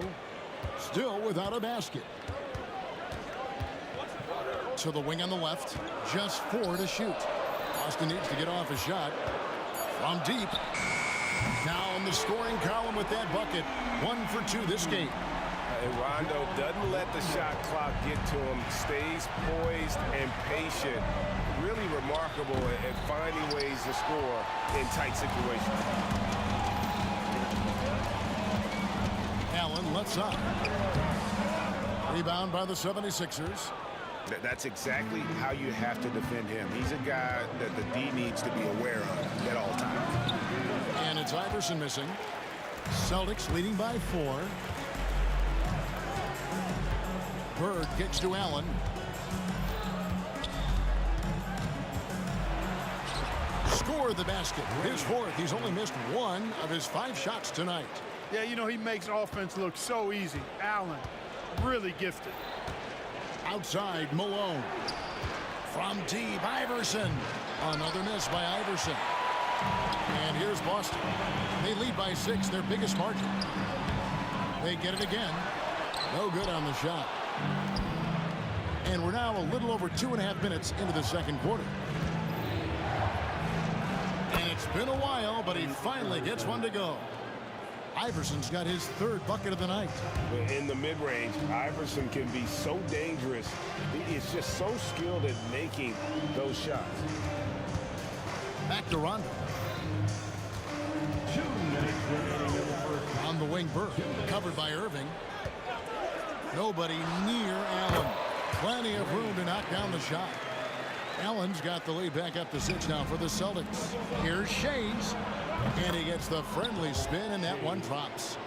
Still without a basket. To the wing on the left. Just 4 to shoot. Boston needs to get off a shot. From deep. Now in the scoring column with that bucket. 1 for 2 this game. And Rondo doesn't let the shot clock get to him. Stays poised and patient. Really remarkable at finding ways to score in tight situations. Allen lets up. Rebound by the 76ers. That's exactly how you have to defend him. He's a guy that the D needs to be aware of at all times. And it's Iverson missing. Celtics leading by 4. Bird gets to Allen. Score the basket. His 4th. He's only missed 1 of his 5 shots tonight. Yeah, you know, he makes offense look so easy. Allen, really gifted. Outside, Malone. From deep, Iverson. Another miss by Iverson. And here's Boston. They lead by 6, their biggest margin. They get it again. No good on the shot. And we're now a little over 2.5 minutes into the second quarter. And it's been a while, but he finally gets one to go. Iverson's got his 3rd bucket of the night. In the mid-range, Iverson can be so dangerous. He's just so skilled at making those shots. Back to Rondo. On the wing, Burke. Covered by Irving. Nobody near Allen. Plenty of room to knock down the shot. Allen's got the lead back up to 6 now for the Celtics. Here's Shays. And he gets the friendly spin, and that one drops.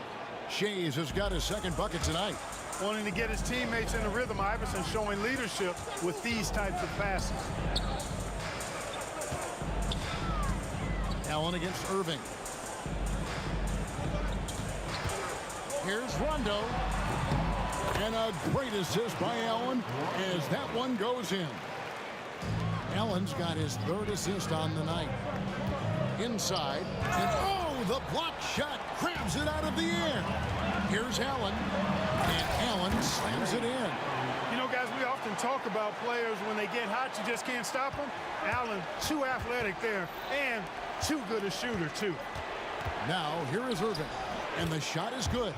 Shays has got his 2nd bucket tonight. Wanting to get his teammates in the rhythm, Iverson showing leadership with these types of passes. Allen against Irving. Here's Rondo. And a great assist by Allen as that one goes in. Allen's got his 3rd assist on the night. Inside, and oh, the block shot grabs it out of the air. Here's Allen, and Allen slams it in. You know, guys, we often talk about players when they get hot, you just can't stop them. Allen, too athletic there, and too good a shooter, too. Now, here is Irving, and the shot is good.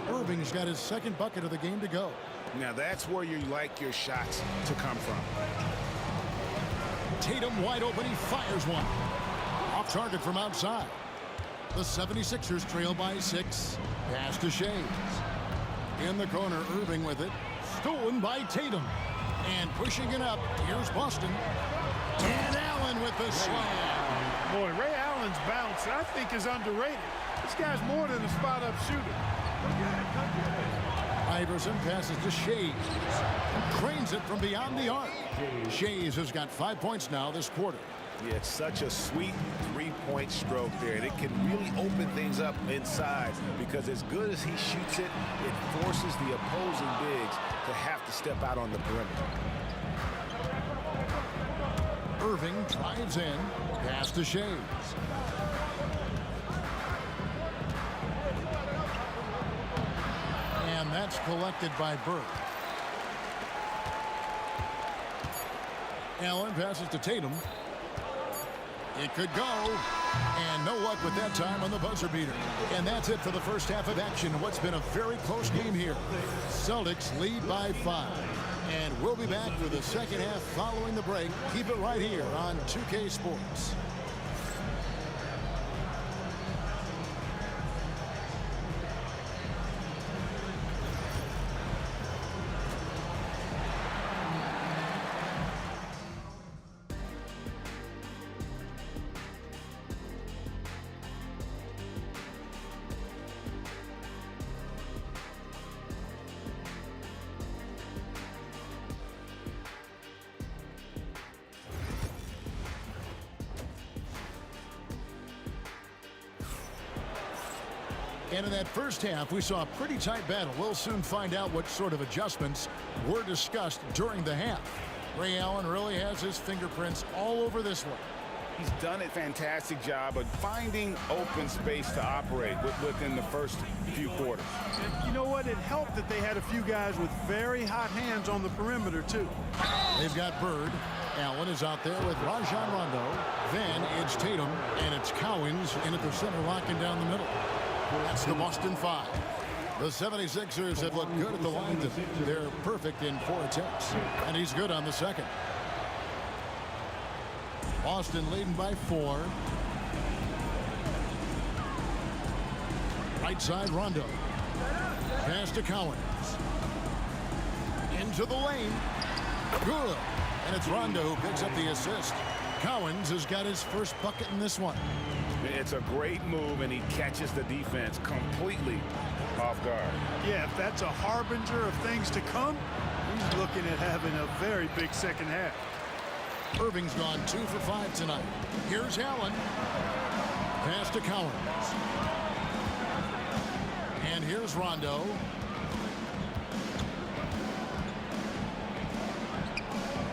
Irving's got his 2nd bucket of the game to go. Now, that's where you like your shots to come from. Tatum wide open, he fires one. Off target from outside. The 76ers trail by 6. Pass to Shays. In the corner, Irving with it. Stolen by Tatum. And pushing it up, here's Boston. And Allen with the slam. Boy, Ray Allen's bounce, I think, is underrated. This guy's more than a spot-up shooter. Iverson passes to Shays. Cranes it from beyond the arc. Shays has got 5 points now this quarter. Yeah, it's such a sweet 3-point stroke there. And it can really open things up inside because as good as he shoots it, it forces the opposing bigs to have to step out on the perimeter. Irving drives in. Pass to Shays. And that's collected by Burke. Allen passes to Tatum. It could go. And no luck with that time on the buzzer beater. And that's it for the first half of action. What's been a very close game here. Celtics lead by 5. And we'll be back for the second half following the break. Keep it right here on 2K Sports. And in that first half, we saw a pretty tight battle. We'll soon find out what sort of adjustments were discussed during the half. Ray Allen really has his fingerprints all over this one. He's done a fantastic job of finding open space to operate within the first few quarters. You know what? It helped that they had a few guys with very hot hands on the perimeter, too. They've got Bird. Allen is out there with Rajon Rondo. Then it's Tatum, and it's Cowens in at the center, locking down the middle. That's the Boston 5. The 76ers have looked good at the line. They're perfect in 4 attempts. And he's good on the second. Boston leading by 4. Right side, Rondo. Pass to Cowens. Into the lane. Good. And it's Rondo who picks up the assist. Cowens has got his first bucket in this one. It's a great move, and he catches the defense completely off guard. Yeah, if that's a harbinger of things to come, he's looking at having a very big second half. Irving's gone 2 for 5 tonight. Here's Allen. Pass to Cowens. And here's Rondo.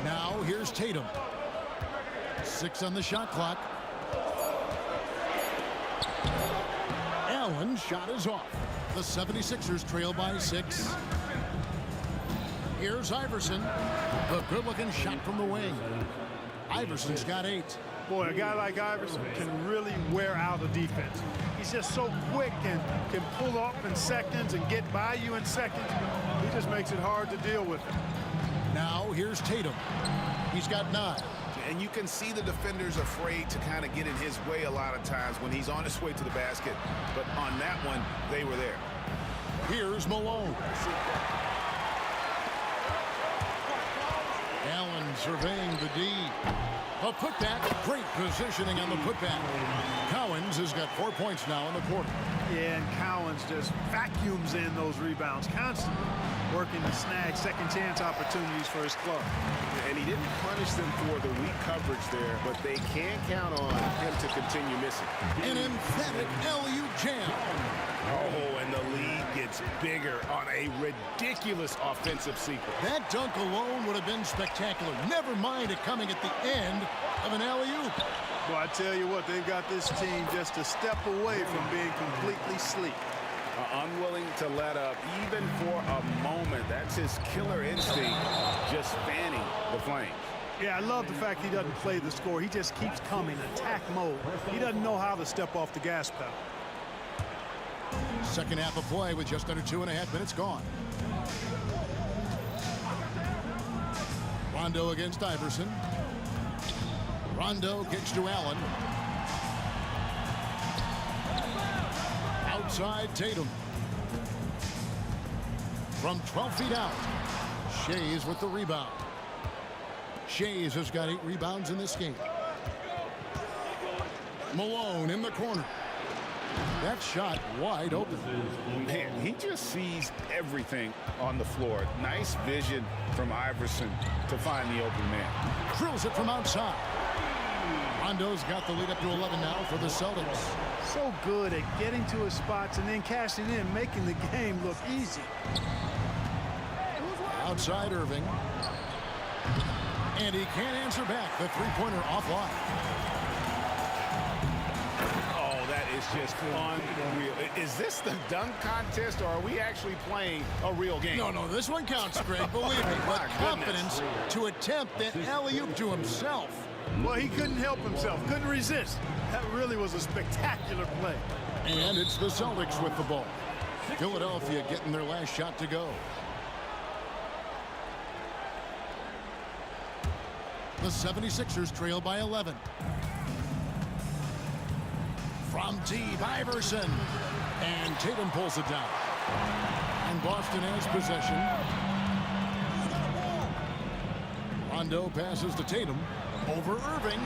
Now here's Tatum. 6 on the shot clock. Allen's shot is off. The 76ers trail by 6. Here's Iverson. The good-looking shot from the wing. Iverson's got 8. Boy, a guy like Iverson can really wear out a defense. He's just so quick and can pull up in seconds and get by you in seconds. He just makes it hard to deal with him. Now here's Tatum. He's got 9. And you can see the defenders afraid to kind of get in his way a lot of times when he's on his way to the basket. But on that one, they were there. Here's Malone. Allen surveying the D. A putback. Great positioning on the putback. Cowens has got 4 points now in the quarter. Yeah, and Cowens just vacuums in those rebounds constantly, working to snag second chance opportunities for his club. And he didn't punish them for the weak coverage there, but they can't count on him to continue missing. An emphatic LU jam. Oh, and the lead gets bigger on a ridiculous offensive sequence. That dunk alone would have been spectacular. Never mind it coming at the end of an alley-oop. Well, I tell you what, they've got this team just a step away from being completely sleep. Unwilling to let up even for a moment. That's his killer instinct, just fanning the flames. Yeah, I love the fact he doesn't play the score. He just keeps coming, attack mode. He doesn't know how to step off the gas pedal. Second half of play with just under 2.5 minutes gone. Rondo against Iverson. Rondo kicks to Allen. Outside Tatum. From 12 feet out. Shays with the rebound. Shays has got 8 rebounds in this game. Malone in the corner. That shot wide open. Man, he just sees everything on the floor. Nice vision from Iverson to find the open man. Drills it from outside. Rondo's got the lead up to 11 now for the Celtics. So good at getting to his spots and then cashing in, making the game look easy. Outside Irving. And he can't answer back. The three-pointer offline. That is just unreal. Is this the dunk contest, or are we actually playing a real game? No, this one counts, Greg, believe me. But confidence to attempt that alley-oop to himself. Well, he couldn't help himself, couldn't resist. That really was a spectacular play. And it's the Celtics with the ball. Philadelphia getting their last shot to go. The 76ers trail by 11. From deep, Iverson. And Tatum pulls it down. And Boston has possession. Rondo passes to Tatum. Over Irving.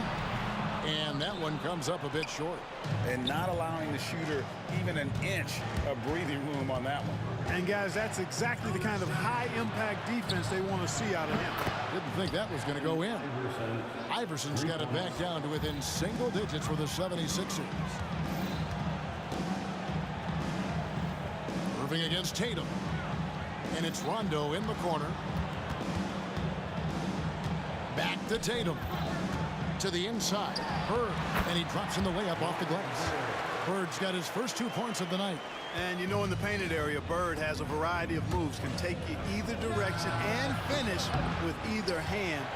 And that one comes up a bit short. And not allowing the shooter even an inch of breathing room on that one. And, guys, that's exactly the kind of high-impact defense they want to see out of him. Didn't think that was going to go in. Iverson's got it back down to within single digits for the 76ers. Irving against Tatum. And it's Rondo in the corner. Back to Tatum. To the inside. Bird. And he drops in the layup off the glass. Bird's got his first 2 points of the night. And you know, in the painted area, Bird has a variety of moves, can take you either direction and finish with either hand.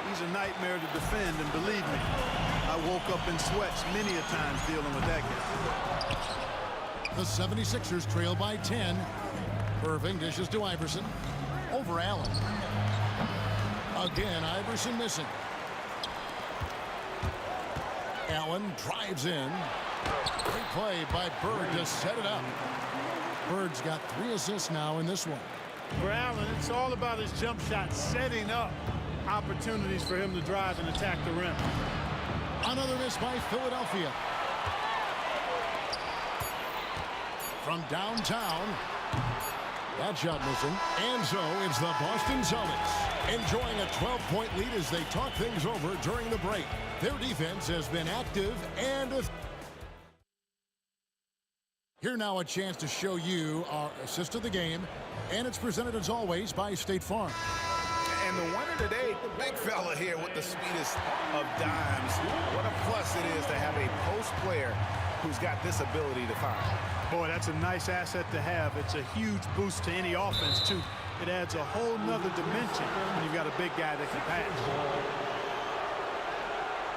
He's a nightmare to defend, and believe me, I woke up in sweats many a times dealing with that guy. The 76ers trail by 10. Irving dishes to Iverson. Over Allen. Again, Iverson missing. Allen drives in. Great play by Bird to set it up. Bird's got 3 assists now in this one. For Allen, it's all about his jump shot setting up. opportunities for him to drive and attack the rim. Another miss by Philadelphia. From downtown. That shot missing. And so it's the Boston Celtics enjoying a 12-point lead as they talk things over during the break. Their defense has been active and here now a chance to show you our assist of the game, and it's presented as always by State Farm. And the winner today, the big fella here with the sweetest of dimes. What a plus it is to have a post player who's got this ability to find. Boy, that's a nice asset to have. It's a huge boost to any offense, too. It adds a whole nother dimension when you've got a big guy that can pass.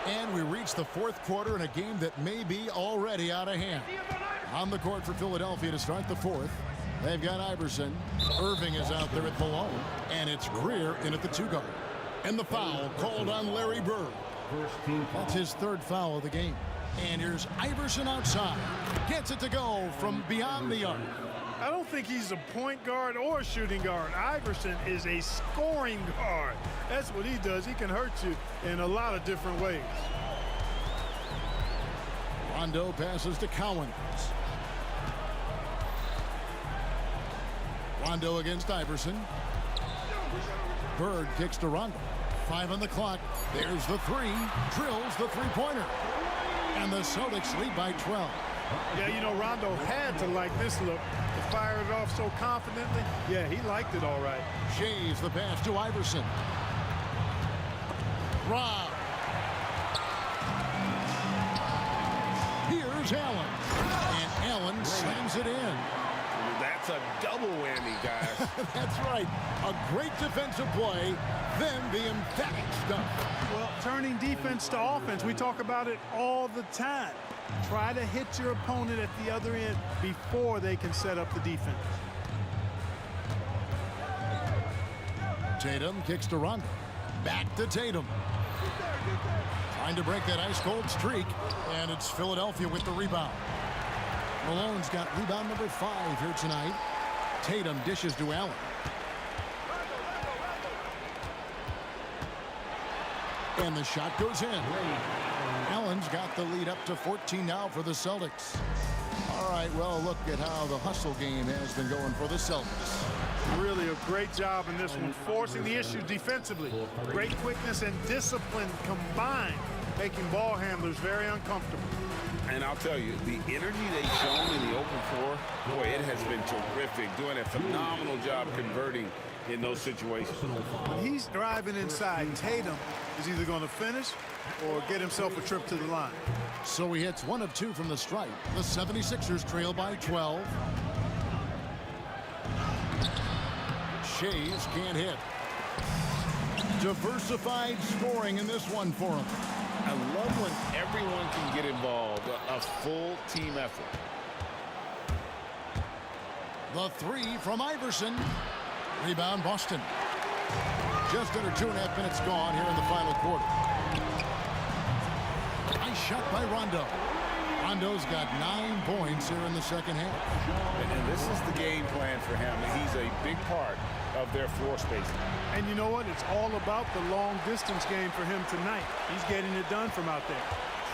And we reach the fourth quarter in a game that may be already out of hand. On the court for Philadelphia to start the fourth. They've got Iverson. Irving is out there at Malone. And it's Greer in at the 2-guard. And the foul called on Larry Bird. That's his third foul of the game. And here's Iverson outside. Gets it to go from beyond the arc. I don't think he's a point guard or a shooting guard. Iverson is a scoring guard. That's what he does. He can hurt you in a lot of different ways. Rondo passes to Cowens. Rondo against Iverson. Bird kicks to Rondo. 5 on the clock. There's the 3. Drills the three-pointer. And the Celtics lead by 12. Yeah, you know, Rondo had to like this look. To fire it off so confidently. Yeah, he liked it all right. Shays the pass to Iverson. Rob. Here's Allen. And Allen slams it in. That's a double whammy, guys. That's right. A great defensive play, then the emphatic stuff. Well, turning defense to offense, we talk about it all the time. Try to hit your opponent at the other end before they can set up the defense. Tatum kicks to Rondo. Back to Tatum. Trying to break that ice-cold streak, and it's Philadelphia with the rebound. Malone's got rebound number 5 here tonight. Tatum dishes to Allen. And the shot goes in. Allen's got the lead up to 14 now for the Celtics. All right, well, look at how the hustle game has been going for the Celtics. Really a great job in this one, forcing the issue defensively. Great quickness and discipline combined, making ball handlers very uncomfortable. And I'll tell you, the energy they've shown in the open floor, boy, it has been terrific. Doing a phenomenal job converting in those situations. When he's driving inside, Tatum is either going to finish or get himself a trip to the line. So he hits 1 of 2 from the stripe. The 76ers trail by 12. Shays can't hit. Diversified scoring in this one for him. I love when everyone can get involved, a full team effort. The 3 from Iverson. Rebound Boston. Just under 2.5 minutes gone here in the final quarter. Nice shot by Rondo. Rondo's got 9 points here in the second half. And this is the game plan for him. He's a big part of their floor spacing. And you know what? It's all about the long distance game for him tonight. He's getting it done from out there.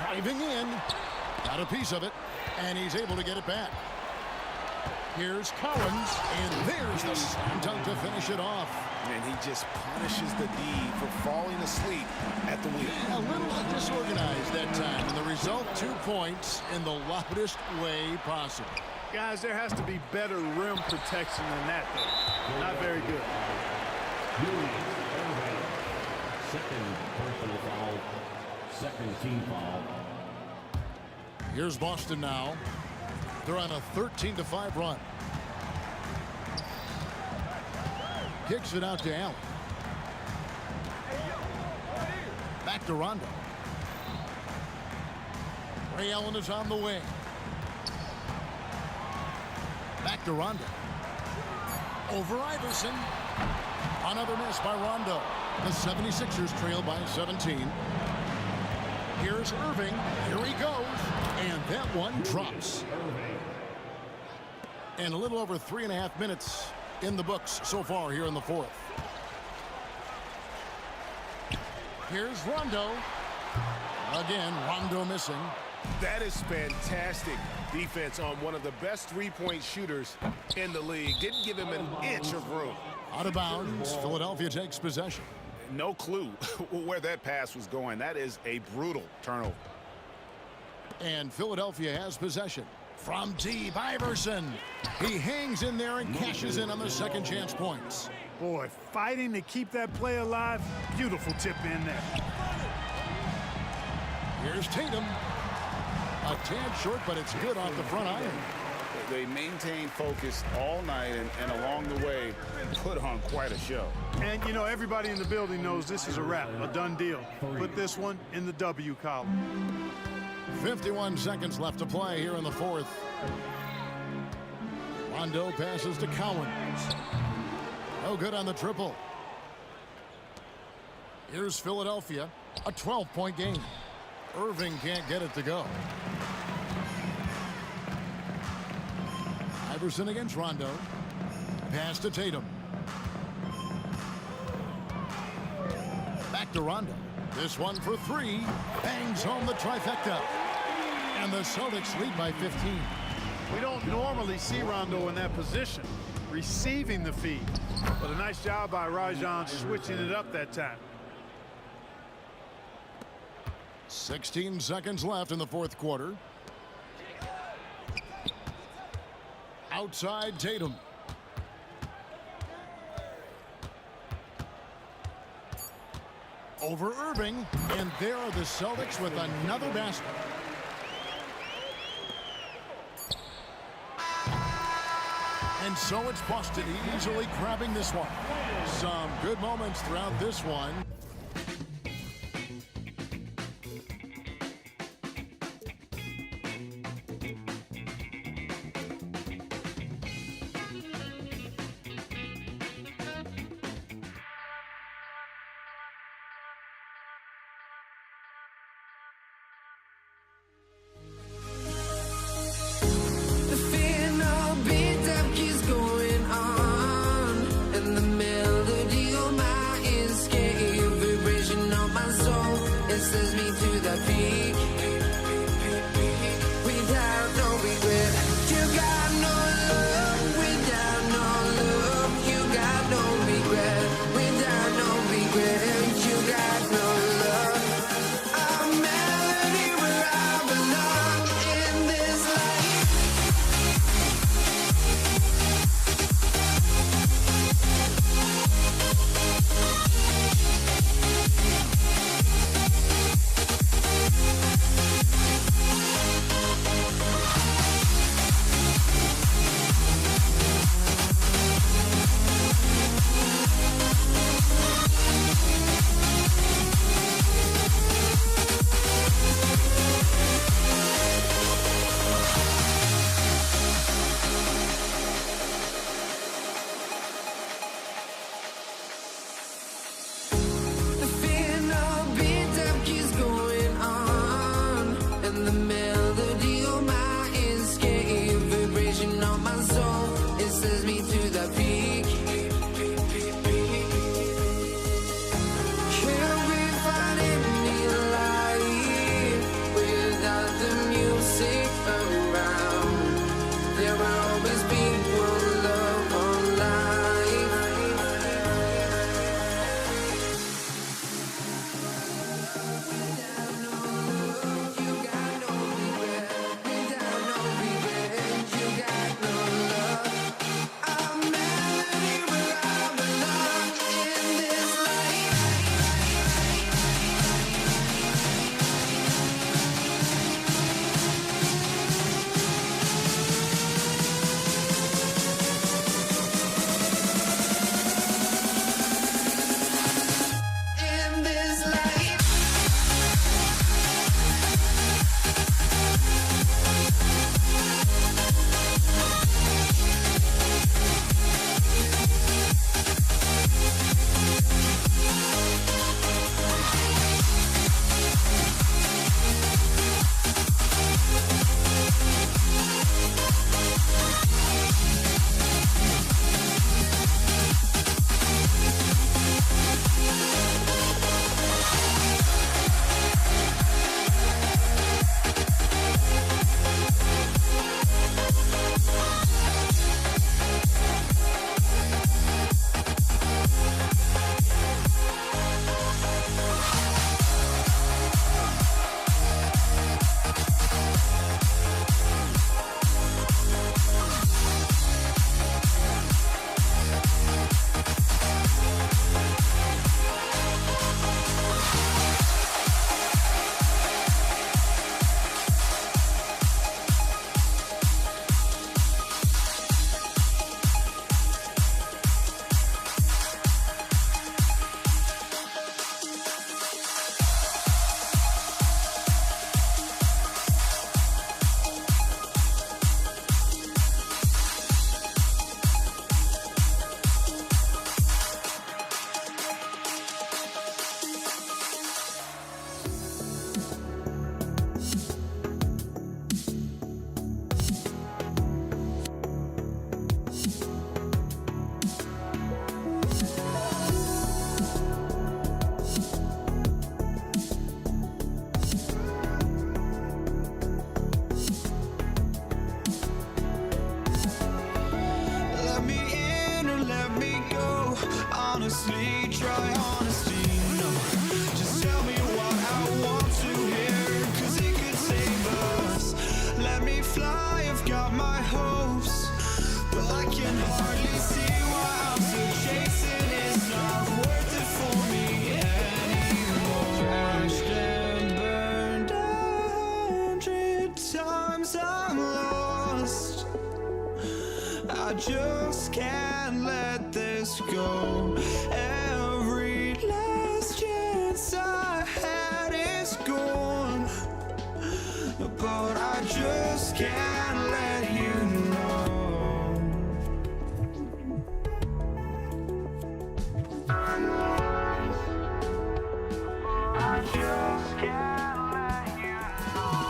Driving in. Got a piece of it. And he's able to get it back. Here's Collins. And there's the slam dunk to finish it off. And he just punishes the D for falling asleep at the wheel. A little disorganized that time. And the result, 2 points in the loudest way possible. Guys, there has to be better rim protection than that, though. Not very good. Second personal foul. Second team foul. Here's Boston now. They're on a 13-5 run. Kicks it out to Allen. Back to Rondo. Ray Allen is on the wing. Back to Rondo. Over Iverson. Another miss by Rondo. The 76ers trail by 17. Here's Irving. Here he goes. And that one drops. And a little over 3.5 minutes in the books so far here in the fourth. Here's Rondo. Again, Rondo missing. That is fantastic defense on one of the best three-point shooters in the league. Didn't give him an inch of room. Out of bounds, Philadelphia takes possession. No clue where that pass was going. That is a brutal turnover. And Philadelphia has possession. From deep, Iverson. He hangs in there and cashes in on the second chance points. Boy, fighting to keep that play alive. Beautiful tip in there. Here's Tatum. A tad short, but it's good off the front iron. They maintained focus all night and along the way put on quite a show. And, you know, everybody in the building knows this is a wrap, a done deal. Put this one in the W column. 51 seconds left to play here in the fourth. Rondo passes to Cowens. No good on the triple. Here's Philadelphia, a 12-point game. Irving can't get it to go. Iverson against Rondo. Pass to Tatum. Back to Rondo. This one for three. Bangs home the trifecta. And the Celtics lead by 15. We don't normally see Rondo in that position, receiving the feed. But a nice job by Rajon switching it up that time. 16 seconds left in the fourth quarter. Outside Tatum. Over Irving, and there are the Celtics with another basket. And so it's Boston easily grabbing this one. Some good moments throughout this one. just can't let this go. Every last chance I had is gone, but I just can't let you know. I just can't let you know.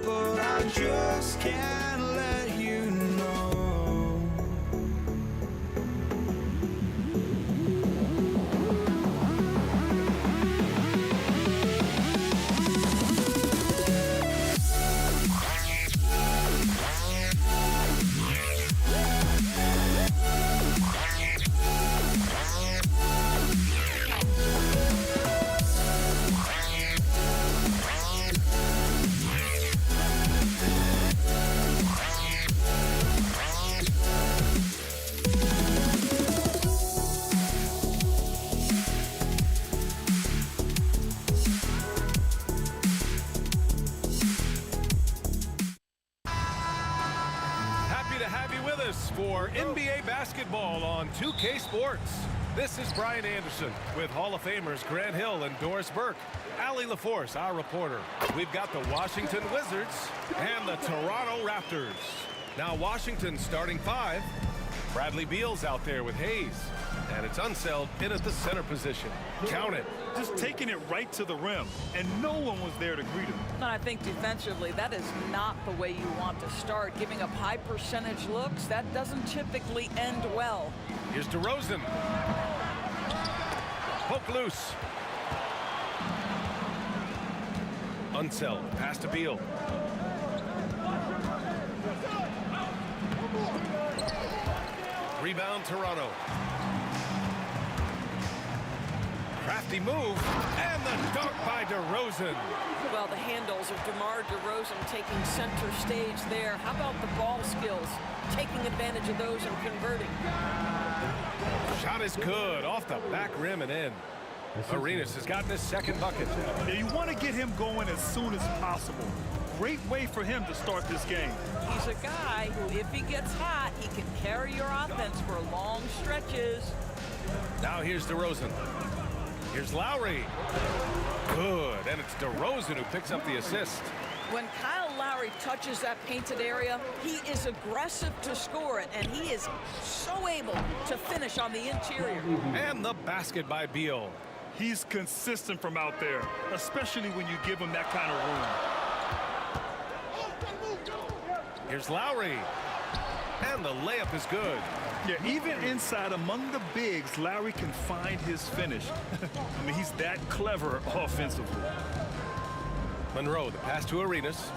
But I just can't let you know. Happy to have you with us for NBA basketball on 2K Sports. This is Brian Anderson with Hall of Famers Grant Hill and Doris Burke. Allie LaForce, our reporter. We've got the Washington Wizards and the Toronto Raptors. Now Washington starting 5. Bradley Beal's out there with Hayes. And it's Unseld in at the center position. Count it. Just taking it right to the rim, and no one was there to greet him. And I think defensively, that is not the way you want to start. Giving up high percentage looks, that doesn't typically end well. Here's DeRozan. Poke loose. Unseld, pass to Beal. Rebound, Toronto. Crafty move, and the dunk by DeRozan. Well, the handles of DeMar DeRozan taking center stage there. How about the ball skills? Taking advantage of those and converting. Shot is good, off the back rim and in. Arenas has gotten his second bucket. Yeah, you want to get him going as soon as possible. Great way for him to start this game. He's a guy who, if he gets hot, he can carry your offense for long stretches. Now here's DeRozan. Here's Lowry. Good, and it's DeRozan who picks up the assist. When Kyle Lowry touches that painted area, he is aggressive to score it, and he is so able to finish on the interior. And the basket by Beal. He's consistent from out there, especially when you give him that kind of room. Here's Lowry. And the layup is good. Yeah, even inside among the bigs, Lowry can find his finish. I mean, he's that clever offensively. Monroe, the pass to Arenas.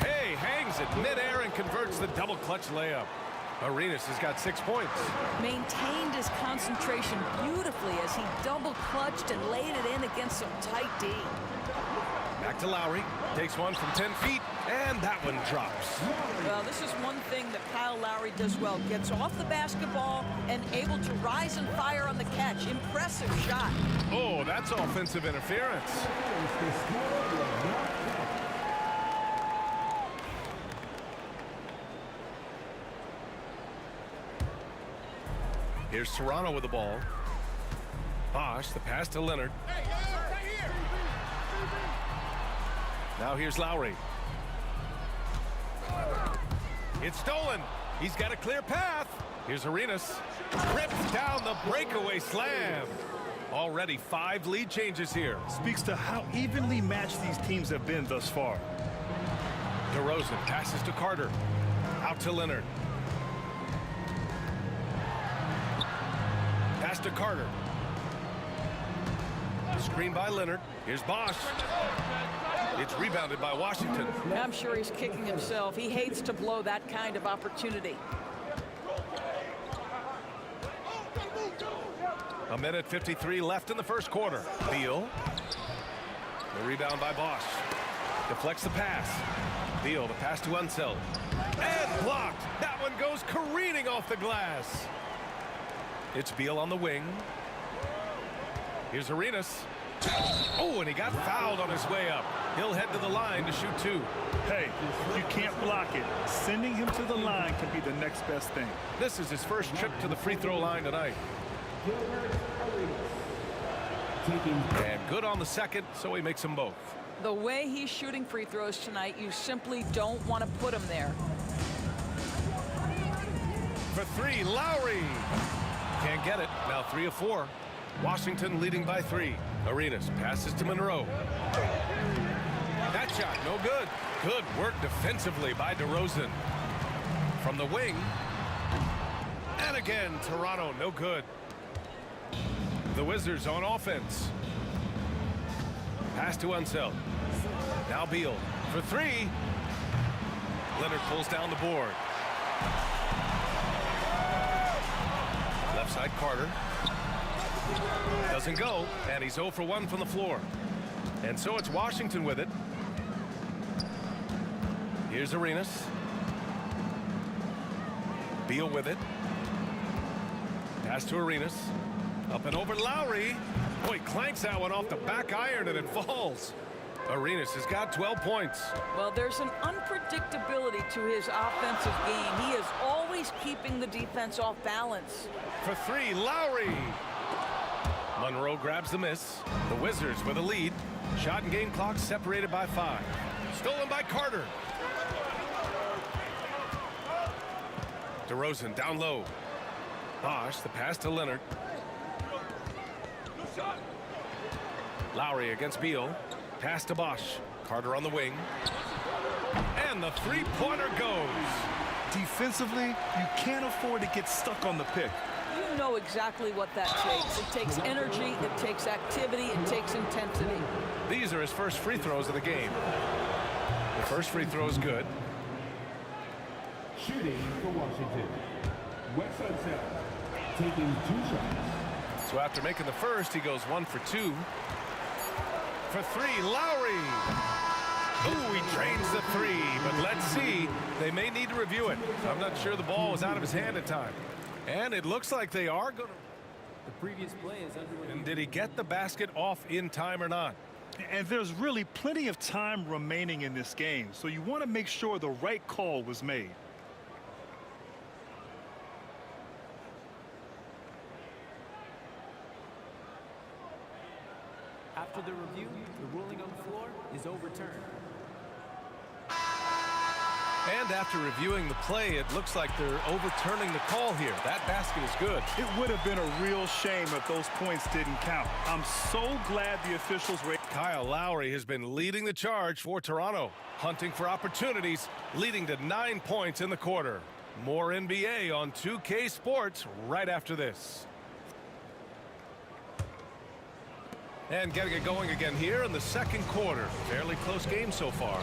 Hey, hangs it midair and converts the double clutch layup. Arenas has got 6 points. Maintained his concentration beautifully as he double clutched and laid it in against some tight D. Back to Lowry, takes one from 10 feet, and that one drops. Well, this is one thing that Kyle Lowry does well. Gets off the basketball and able to rise and fire on the catch. Impressive shot. Oh, that's offensive interference. Here's Toronto with the ball. Bosch, the pass to Leonard. Now here's Lowry. It's stolen. He's got a clear path. Here's Arenas. Rips down the breakaway slam. Already 5 lead changes here. Speaks to how evenly matched these teams have been thus far. DeRozan passes to Carter. Out to Leonard. Pass to Carter. Screen by Leonard. Here's Bosch. It's rebounded by Washington. I'm sure he's kicking himself. He hates to blow that kind of opportunity. A minute 53 left in the first quarter. Beal. The rebound by Bosch. Deflects the pass. Beal, the pass to Unseld. And blocked. That one goes careening off the glass. It's Beal on the wing. Here's Arenas. Oh, and he got fouled on his way up. He'll head to the line to shoot 2. Hey, if you can't block it, sending him to the line can be the next best thing. This is his first trip to the free throw line tonight. And good on the second, so he makes them both. The way he's shooting free throws tonight, you simply don't want to put him there. For 3, Lowry. Can't get it. Now 3 of 4. Washington leading by 3. Arenas passes to Monroe. That shot, no good. Good work defensively by DeRozan. From the wing. And again, Toronto, no good. The Wizards on offense. Pass to Unseld. Now Beal for 3. Leonard pulls down the board. Left side Carter. Doesn't go, and he's 0 for 1 from the floor. And so it's Washington with it. Here's Arenas. Beal with it. Pass to Arenas. Up and over Lowry. Oh, he clanks that one off the back iron and it falls. Arenas has got 12 points. Well, there's an unpredictability to his offensive game. He is always keeping the defense off balance. For 3, Lowry. Monroe grabs the miss. The Wizards with a lead. Shot and game clock separated by 5. Stolen by Carter. DeRozan down low. Bosch, the pass to Leonard. Lowry against Beal. Pass to Bosch. Carter on the wing. And the three-pointer goes. Defensively, you can't afford to get stuck on the pick. You know exactly what that takes. It takes energy, it takes activity, it takes intensity. These are his first free throws of the game. The first free throw is good. Shooting for Washington. Wes Unseld taking 2 shots. So after making the first, he goes 1 for 2. For 3, Lowry. Ooh, he drains the 3, but let's see. They may need to review it. I'm not sure the ball was out of his hand at time. And it looks like they are going to. The previous play is underway. And did he get the basket off in time or not? And there's really plenty of time remaining in this game, so you want to make sure the right call was made. After the review, the ruling on the floor is overturned. And after reviewing the play, it looks like they're overturning the call here. That basket is good. It would have been a real shame if those points didn't count. I'm so glad the officials were. Kyle Lowry has been leading the charge for Toronto, hunting for opportunities, leading to 9 points in the quarter. More NBA on 2K Sports right after this. And getting it going again here in the second quarter. Fairly close game so far.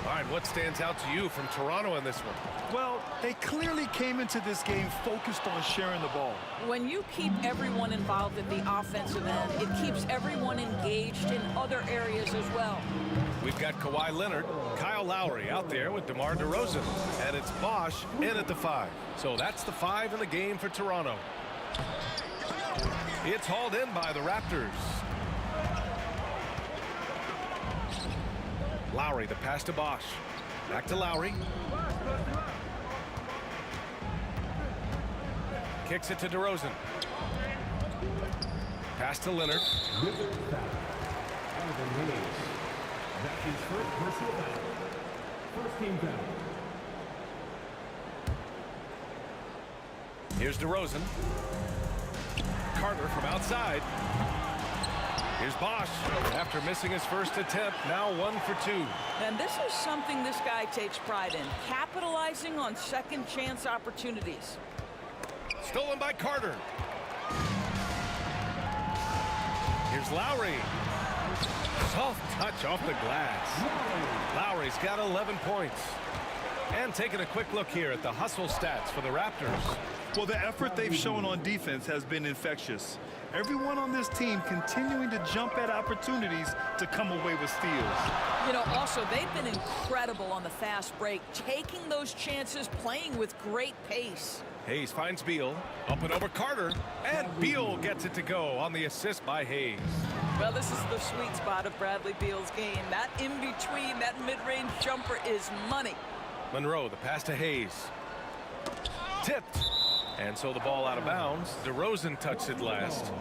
All right, what stands out to you from Toronto in this one? Well, they clearly came into this game focused on sharing the ball. When you keep everyone involved at the offensive end, it keeps everyone engaged in other areas as well. We've got Kawhi Leonard, Kyle Lowry out there with DeMar DeRozan, and it's Bosch in at the 5. So that's the 5 in the game for Toronto. It's hauled in by the Raptors. Lowry, the pass to Bosch. Back to Lowry. Kicks it to DeRozan. Pass to Leonard. That's his first personal foul. First team foul. Here's DeRozan. Carter from outside. Here's Bosch. After missing his first attempt, now 1 for 2. And this is something this guy takes pride in, capitalizing on second chance opportunities. Stolen by Carter. Here's Lowry. Soft touch off the glass. Lowry's got 11 points. And taking a quick look here at the hustle stats for the Raptors. Well, the effort they've shown on defense has been infectious. Everyone on this team continuing to jump at opportunities to come away with steals. You know, also, they've been incredible on the fast break, taking those chances, playing with great pace. Hayes finds Beal, up and over Carter, and Beal gets it to go on the assist by Hayes. Well, this is the sweet spot of Bradley Beal's game. That in-between, that mid-range jumper is money. Monroe, the pass to Hayes. Tipped. And so the ball out of bounds. DeRozan touched it last.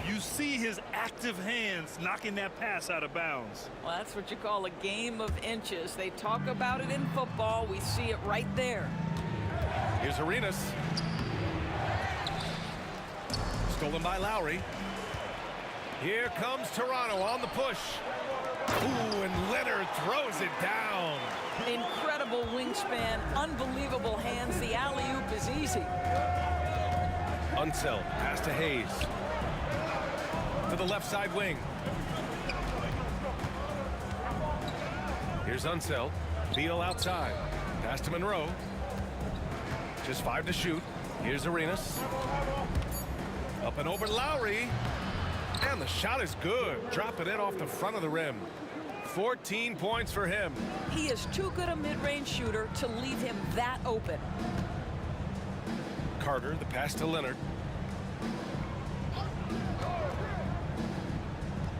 You see his active hands knocking that pass out of bounds. Well, that's what you call a game of inches. They talk about it in football. We see it right there. Here's Arenas. Stolen by Lowry. Here comes Toronto on the push. Ooh, and Leonard throws it down. Incredible wingspan, unbelievable hands. The alley-oop is easy. Unseld, pass to Hayes. To the left side wing. Here's Unseld. Beal outside. Pass to Monroe. Just 5 to shoot. Here's Arenas. Up and over Lowry. And the shot is good. Dropping it off the front of the rim. 14 points for him. He is too good a mid-range shooter to leave him that open. Carter, the pass to Leonard.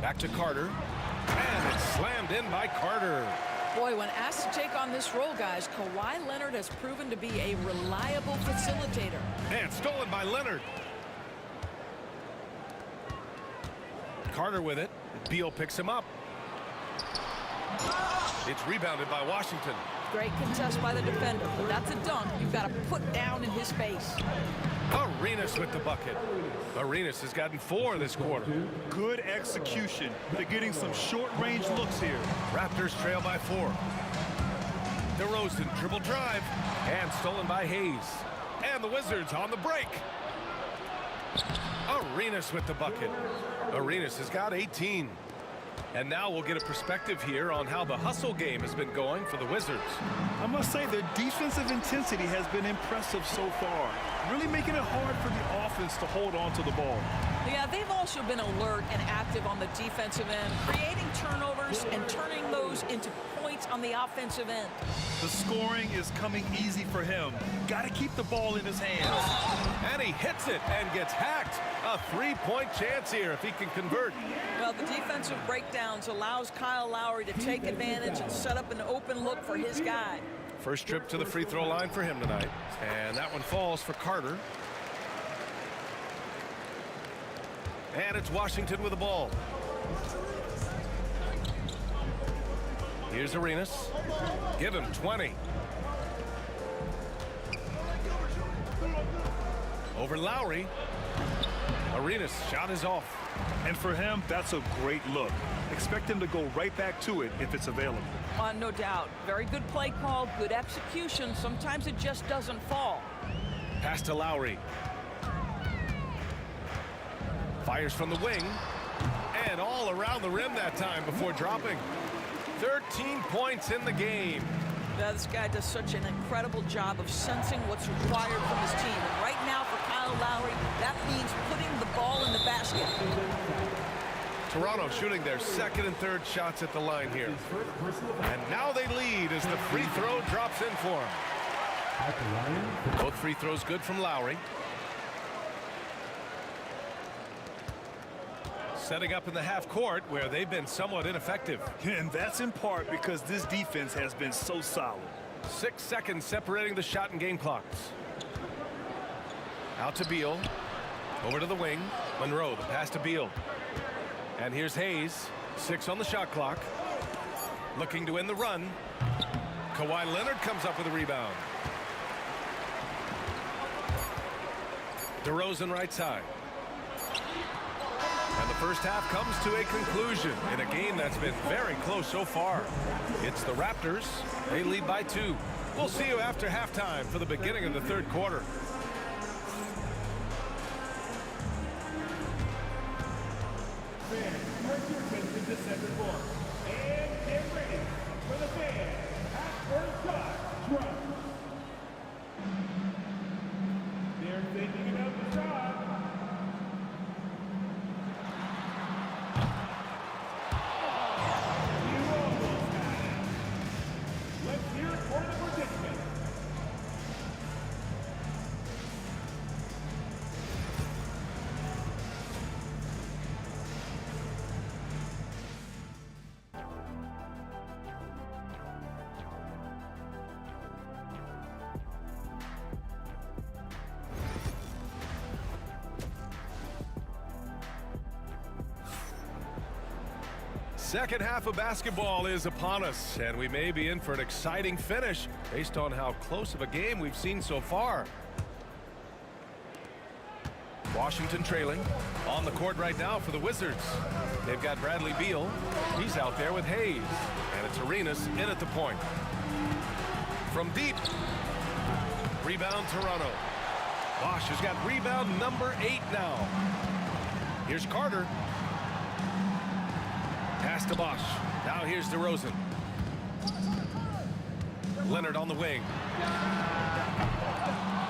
Back to Carter. And it's slammed in by Carter. Boy, when asked to take on this role, guys, Kawhi Leonard has proven to be a reliable facilitator. And stolen by Leonard. Carter with it. Beal picks him up. It's rebounded by Washington. Great contest by the defender, but that's a dunk you've got to put down in his face. Arenas with the bucket. Arenas has gotten 4 this quarter. Good execution. They're getting some short-range looks here. Raptors trail by 4. DeRozan dribble drive and stolen by Hayes. And the Wizards on the break. Arenas with the bucket. Arenas has got 18. And now we'll get a perspective here on how the hustle game has been going for the Wizards. I must say their defensive intensity has been impressive so far, really making it hard for the offense to hold on to the ball. Yeah, they've also been alert and active on the defensive end, creating turnovers and turning those into points on the offensive end. The scoring is coming easy for him. Got to keep the ball in his hands. And he hits it and gets hacked. A 3-point chance here if he can convert. Well, the defensive breakdowns allows Kyle Lowry to take advantage and set up an open look for his guy. First trip to the free throw line for him tonight. And that one falls for Carter. And it's Washington with the ball. Here's Arenas. Give him 20. Over Lowry. Arenas' shot is off. And for him, that's a great look. Expect him to go right back to it if it's available. No doubt. Very good play call, good execution. Sometimes it just doesn't fall. Pass to Lowry. Fires from the wing. And all around the rim that time before dropping. 13 points in the game. This guy does such an incredible job of sensing what's required from his team. And right now for Kyle Lowry, that means putting the ball in the basket. Toronto shooting their second and third shots at the line here. And now they lead as the free throw drops in for them. Both free throws good from Lowry. Setting up in the half court where they've been somewhat ineffective. And that's in part because this defense has been so solid. 6 seconds separating the shot and game clocks. Out to Beal. Over to the wing. Monroe, the pass to Beal. And here's Hayes. 6 on the shot clock. Looking to end the run. Kawhi Leonard comes up with a rebound. DeRozan right side. And the first half comes to a conclusion in a game that's been very close so far. It's the Raptors. They lead by 2. We'll see you after halftime for the beginning of the third quarter. Fans, turn your attention to center court. And get ready for the fans. At first shot, drop. Second half of basketball is upon us, and we may be in for an exciting finish based on how close of a game we've seen so far. Washington trailing on the court right now for the Wizards. They've got Bradley Beal. He's out there with Hayes, and it's Arenas in at the point. From deep, rebound Toronto. Bosch has got rebound number 8 now. Here's Carter. Pass to Bosch. Now here's DeRozan. Leonard on the wing.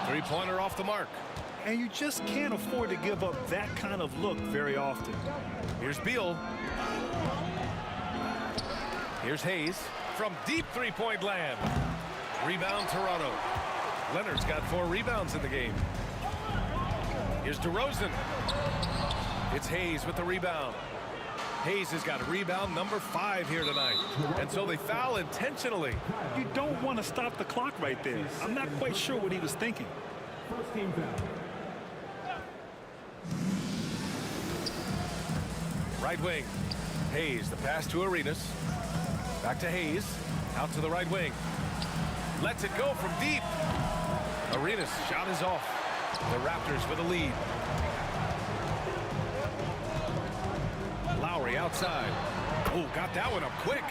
Three-pointer off the mark. And you just can't afford to give up that kind of look very often. Here's Beal. Here's Hayes from deep three-point land. Rebound Toronto. Leonard's got 4 rebounds in the game. Here's DeRozan. It's Hayes with the rebound. Hayes has got rebound number 5 here tonight. And so they foul intentionally. You don't want to stop the clock right there. I'm not quite sure what he was thinking. First team foul. Right wing. Hayes, the pass to Arenas. Back to Hayes. Out to the right wing. Lets it go from deep. Arenas' shot is off. The Raptors with a lead. Lowry outside. Oh, got that one up quick.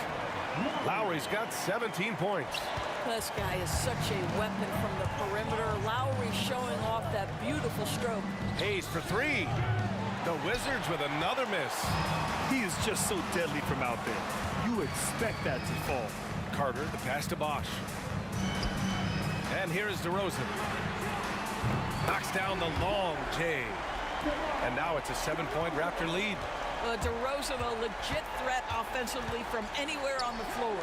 Lowry's got 17 points. This guy is such a weapon from the perimeter. Lowry showing off that beautiful stroke. Hayes for 3. The Wizards with another miss. He is just so deadly from out there. You expect that to fall. Carter, the pass to Bosch. And here is DeRozan. Knocks down the long J. And now it's a 7-point Raptor lead. DeRozan, a legit threat offensively from anywhere on the floor.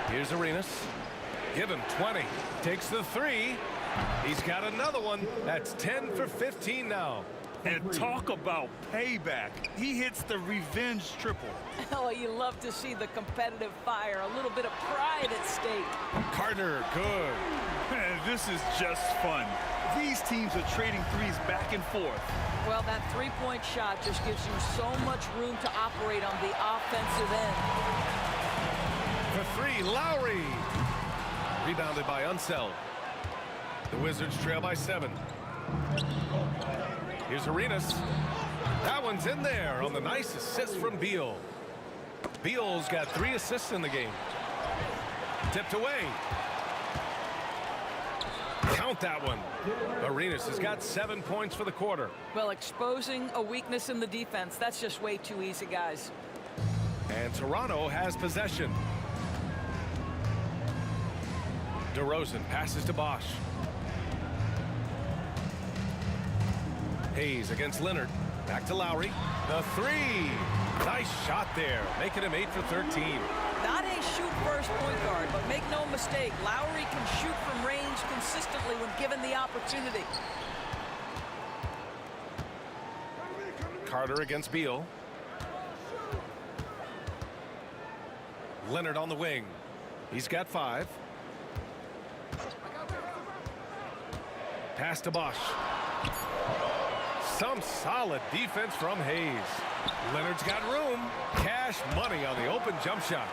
Here's Arenas. Give him 20. Takes the 3. He's got another one. That's 10 for 15 now. And talk about payback. He hits the revenge triple. Oh, you love to see the competitive fire. A little bit of pride at stake. Carter, good. Man, this is just fun. These teams are trading threes back and forth. Well, that three-point shot just gives you so much room to operate on the offensive end. For 3, Lowry. Rebounded by Unseld. The Wizards trail by 7. Here's Arenas. That one's in there on the nice assist from Beal. Beal's got 3 assists in the game. Tipped away. Count that one. Arenas has got 7 points for the quarter. Well, exposing a weakness in the defense, that's just way too easy, guys. And Toronto has possession. DeRozan passes to Bosch. Hayes against Leonard. Back to Lowry. The 3. Nice shot there, making him 8 for 13. Not a shoot-first point guard, but make no mistake, Lowry can shoot from range consistently when given the opportunity. Carter against Beal. Leonard on the wing. He's got 5. Pass to Bosch. Some solid defense from Hayes. Leonard's got room. Cash money on the open jump shot.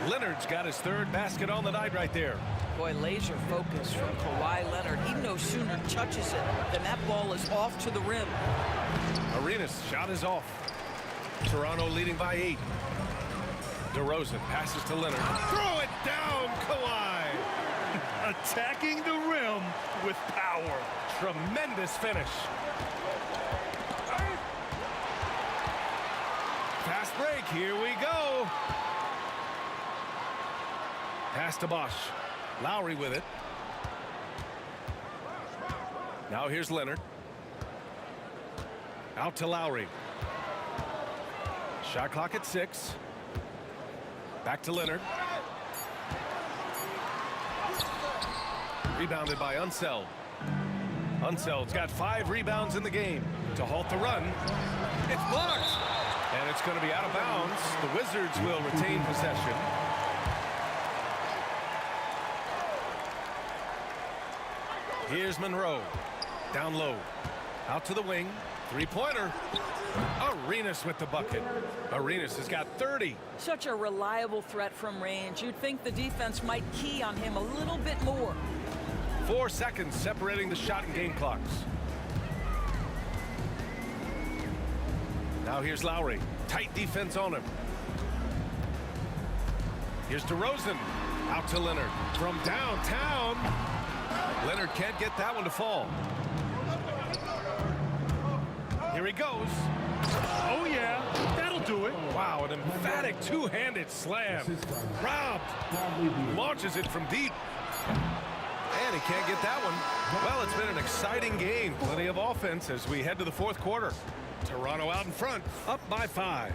Leonard's got his 3rd basket on the night right there. Boy, laser focus from Kawhi Leonard. He no sooner touches it than that ball is off to the rim. Arenas' shot is off. Toronto leading by 8. DeRozan passes to Leonard. Throw it down, Kawhi. Attacking the rim with power. Tremendous finish. Fast break, here we go. Pass to Bosch. Lowry with it. Now here's Leonard. Out to Lowry. Shot clock at 6. Back to Leonard. Rebounded by Unseld. Unseld's got 5 rebounds in the game to halt the run. It's blocked. And it's going to be out of bounds. The Wizards will retain possession. Here's Monroe. Down low. Out to the wing. Three-pointer. Arenas with the bucket. Arenas has got 30. Such a reliable threat from range. You'd think the defense might key on him a little bit more. 4 seconds separating the shot and game clocks. Now here's Lowry. Tight defense on him. Here's DeRozan. Out to Leonard. From downtown. Leonard can't get that one to fall. Here he goes. Oh, yeah. That'll do it. Wow, an emphatic two-handed slam. Robbed. Launches it from deep. And he can't get that one. Well, it's been an exciting game. Plenty of offense as we head to the fourth quarter. Toronto out in front, up by 5.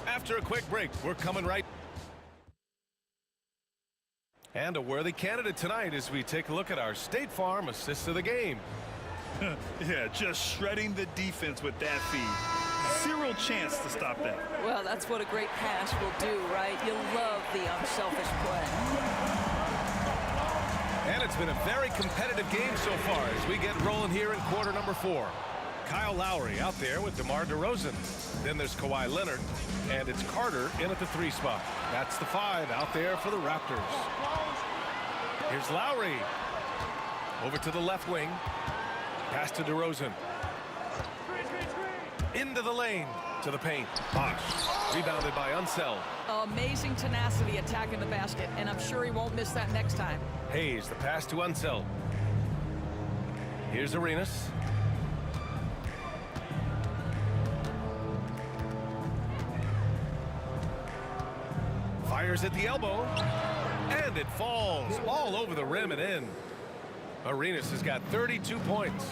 After a quick break, we're coming right. And a worthy candidate tonight as we take a look at our State Farm assist of the game. Yeah, just shredding the defense with that feed. Zero chance to stop that. Well, that's what a great pass will do, right? You love the unselfish play. And it's been a very competitive game so far as we get rolling here in quarter number 4. Kyle Lowry out there with DeMar DeRozan. Then there's Kawhi Leonard, and it's Carter in at the 3 spot. That's the 5 out there for the Raptors. Here's Lowry. Over to the left wing. Pass to DeRozan. Into the lane. To the paint. Bosh. Rebounded by Unseld. Amazing tenacity attacking the basket, and I'm sure he won't miss that next time. Hayes, the pass to Unseld. Here's Arenas. Fires at the elbow. And it falls all over the rim and in. Arenas has got 32 points.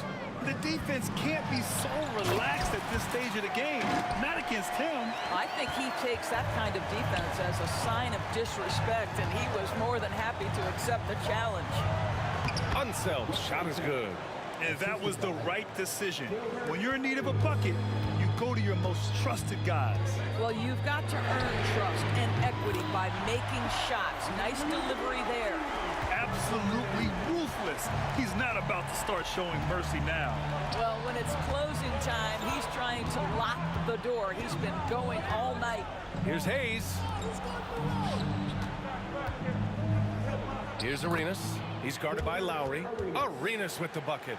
The defense can't be so relaxed at this stage of the game. Not against him. I think he takes that kind of defense as a sign of disrespect, and he was more than happy to accept the challenge. Unsel's shot is good. And that was the right decision. When you're in need of a bucket, you go to your most trusted guys. Well, you've got to earn trust and equity by making shots. Nice delivery there. Absolutely ruthless. He's not about to start showing mercy now. Well, when it's closing time, he's trying to lock the door. He's been going all night. Here's Hayes. Here's Arenas. He's guarded by Lowry. Arenas with the bucket.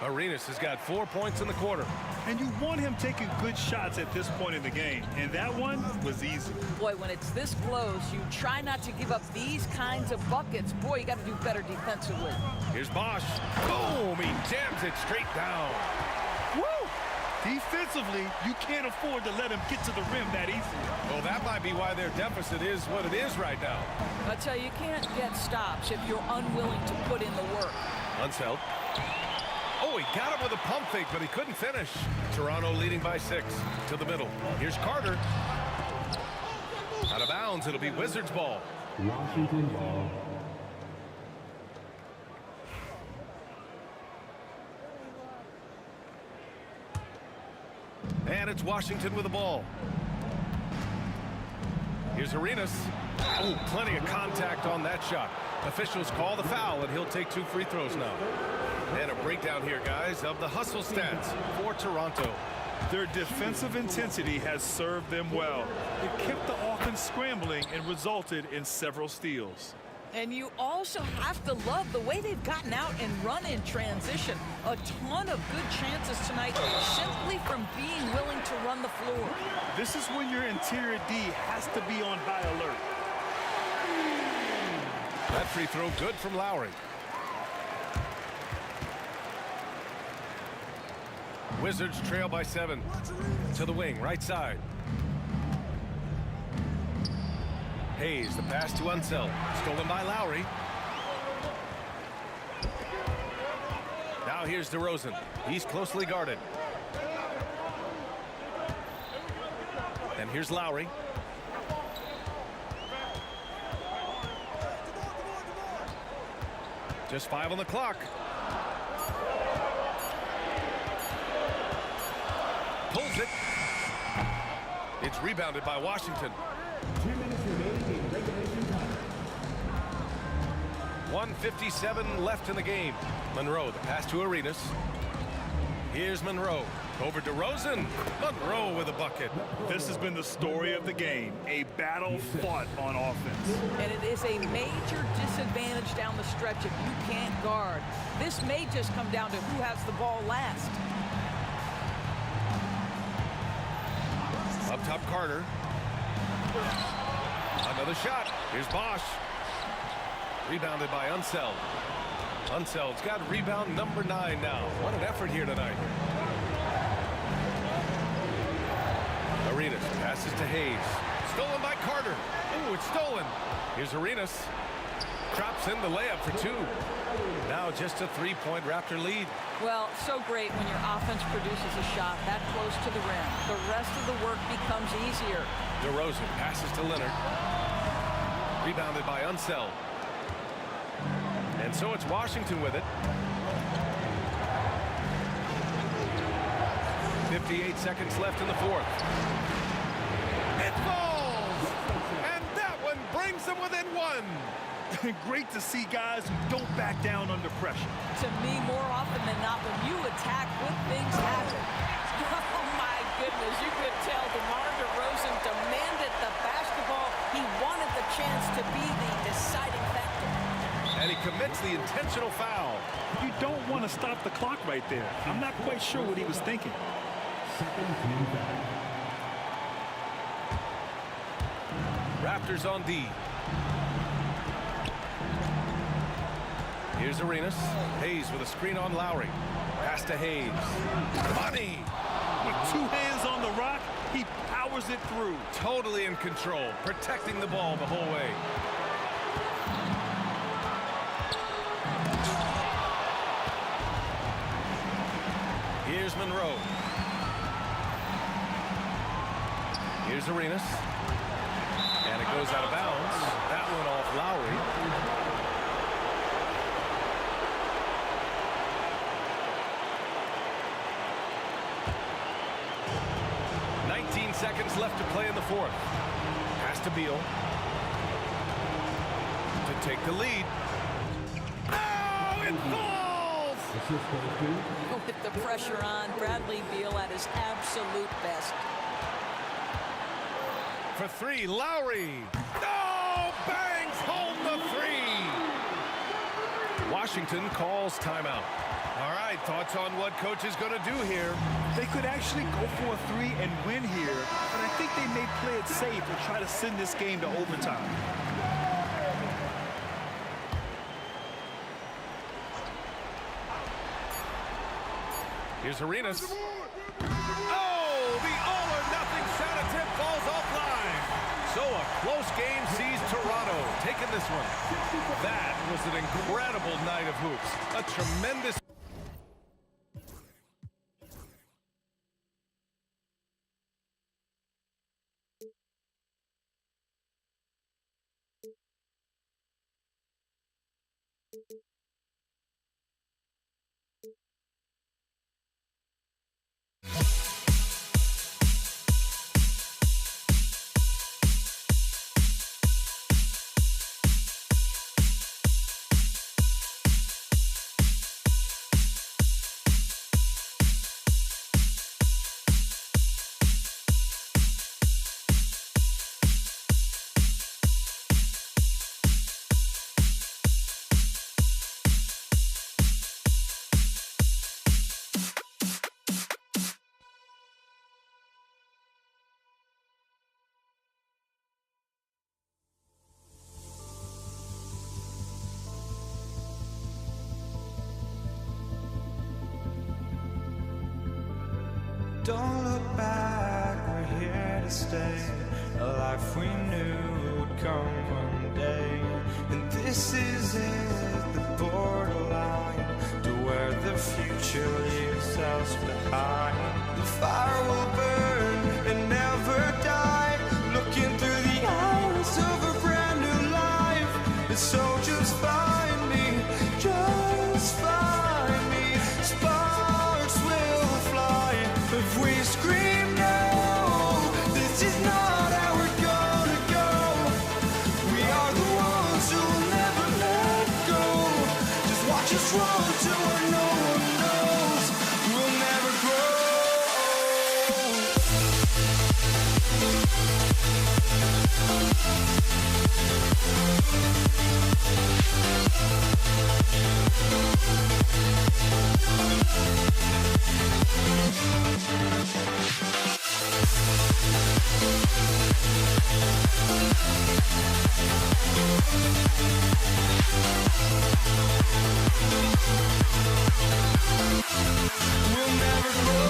Arenas has got 4 points in the quarter. And you want him taking good shots at this point in the game. And that one was easy. Boy, when it's this close, you try not to give up these kinds of buckets. Boy, you got to do better defensively. Here's Bosh. Boom! He jams it straight down. Woo! Defensively, you can't afford to let him get to the rim that easily. Well, that might be why their deficit is what it is right now. I tell you, you can't get stops if you're unwilling to put in the work. Unseld. Oh, he got him with a pump fake, but he couldn't finish. Toronto leading by 6 to the middle. Here's Carter. Out of bounds, it'll be Wizards ball. Washington ball. And it's Washington with the ball. Here's Arenas. Oh, plenty of contact on that shot. Officials call the foul, and he'll take 2 free throws now. And a breakdown here, guys, of the hustle stats for Toronto. Their defensive intensity has served them well. It kept the offense scrambling and resulted in several steals. And you also have to love the way they've gotten out and run in transition. A ton of good chances tonight simply from being willing to run the floor. This is when your interior D has to be on high alert. That free throw good from Lowry. Wizards trail by 7. To the wing, right side. Hayes, the pass to Unseld. Stolen by Lowry. Now here's DeRozan. He's closely guarded. And here's Lowry. Just 5 on the clock. Pulls it. It's rebounded by Washington. 2 minutes remaining in regulation time. 1:57 left in the game. Monroe, the pass to Arenas. Here's Monroe. Over DeRozan. Monroe with a bucket. This has been the story of the game, a battle fought on offense. And it is a major disadvantage down the stretch if you can't guard. This may just come down to who has the ball last. Up top, Carter. Another shot. Here's Bosch. Rebounded by Unseld. Unseld's got rebound number 9 now. What an effort here tonight. Arenas passes to Hayes. Stolen by Carter. Ooh, it's stolen. Here's Arenas. Drops in the layup for 2. Now just a 3-point Raptor lead. Well, so great when your offense produces a shot that close to the rim. The rest of the work becomes easier. DeRozan passes to Leonard. Rebounded by Unseld. And so it's Washington with it. 58 seconds left in the fourth. It falls! And that one brings them within 1. Great to see guys who don't back down under pressure. To me, more often than not, when you attack, good things happen. Oh, my goodness, you could tell DeMar DeRozan demanded the basketball. He wanted the chance to be the deciding factor. And he commits the intentional foul. You don't want to stop the clock right there. I'm not quite sure what he was thinking. Raptors on D. Here's Arenas. Hayes with a screen on Lowry. Pass to Hayes. Money! With 2 hands on the rock, he powers it through. Totally in control, protecting the ball the whole way. Here's Monroe. Here's Arenas. And it goes out of bounds. That one off Lowry. 19 seconds left to play in the fourth. Pass to Beal. To take the lead. Oh, it falls! With the pressure on, Bradley Beal at his absolute best. For 3, Lowry. No! Bangs home the 3! Washington calls timeout. All right, thoughts on what coach is going to do here? They could actually go for a 3 and win here, but I think they may play it safe and try to send this game to overtime. Here's Arenas. Oh, the all-or-nothing shot attempt falls offline. So a close game sees Toronto taking this one. That was an incredible night of hoops. A tremendous... Don't look back, we're here to stay. A life we knew would come one day. And this is it, the borderline to where the future leaves us behind. The fire will burn and never die. Looking through the eyes of a brand new life. And so just find me, just find me. Sparks will fly if we scream no. This is not how we're gonna go. We are the ones who'll never let go. Just watch us run to where no one knows. We'll never grow. We'll never grow.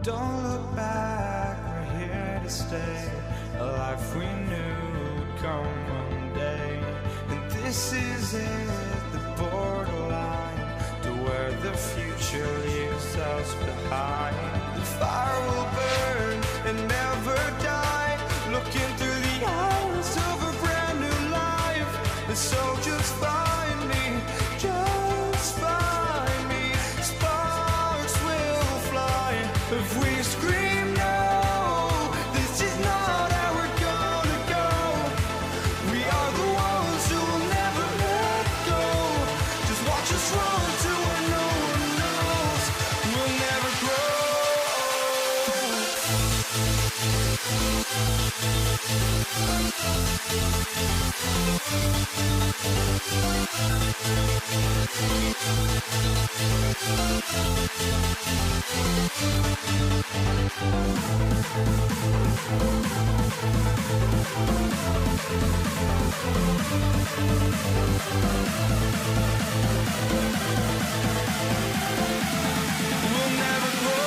Don't look back, we're here to stay. A life we knew would come one day. And this is it, the borderline to where the future leaves us behind. The fire will burn and never die, looking through the eyes of a brand new life. And so just find me, just find me. Sparks will fly if we scream no. This is not how we're gonna go. We are the ones who will never let go. Just watch us run to where no one knows. We'll never grow. We'll never grow. We'll never grow.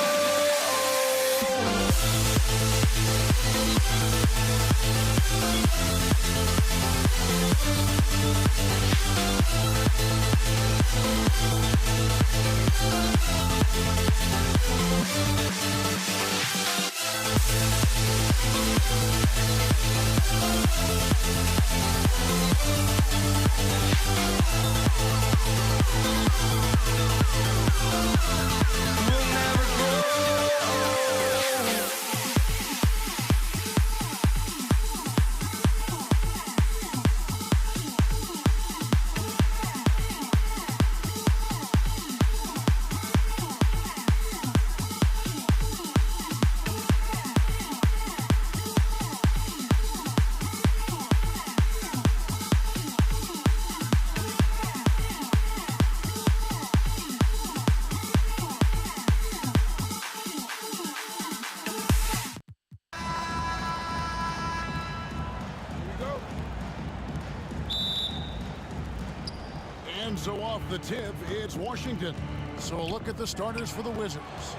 And so off the tip, it's Washington. So a look at the starters for the Wizards.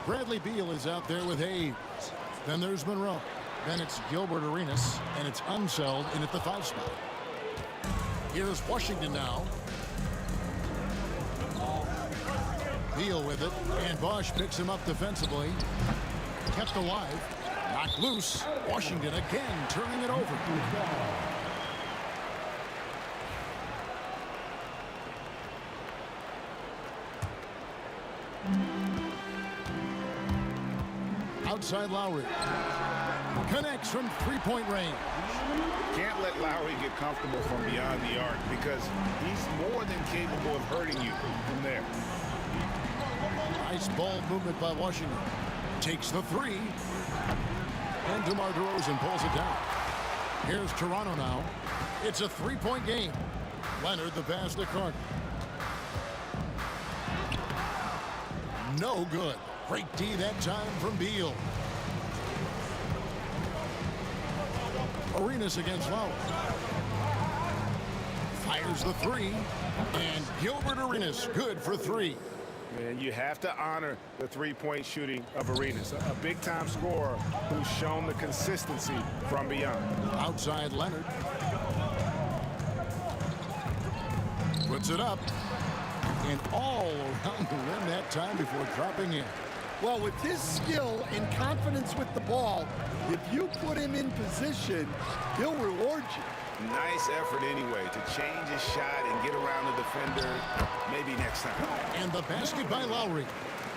Bradley Beal is out there with Hayes. Then there's Monroe. Then it's Gilbert Arenas, and it's Unseld in at the 5 spot. Here's Washington now. Beal with it, and Bosch picks him up defensively. Kept alive, knocked loose. Washington again turning it over. Outside Lowry. Connects from three-point range. Can't let Lowry get comfortable from beyond the arc because he's more than capable of hurting you from there. Nice ball movement by Washington. Takes the three. And DeMar DeRozan pulls it down. Here's Toronto now. It's a three-point game. Leonard the pass to Carter. No good. Great D that time from Beal. Arenas against Lowry. Fires the three. And Gilbert Arenas good for three. And you have to honor the three-point shooting of Arenas, a big-time scorer who's shown the consistency from beyond. Outside Leonard. Puts it up. And all around the rim that time before dropping in. Well, with his skill and confidence with the ball, if you put him in position, he'll reward you. Nice effort anyway to change his shot and get around the defender maybe next time. And the basket by Lowry.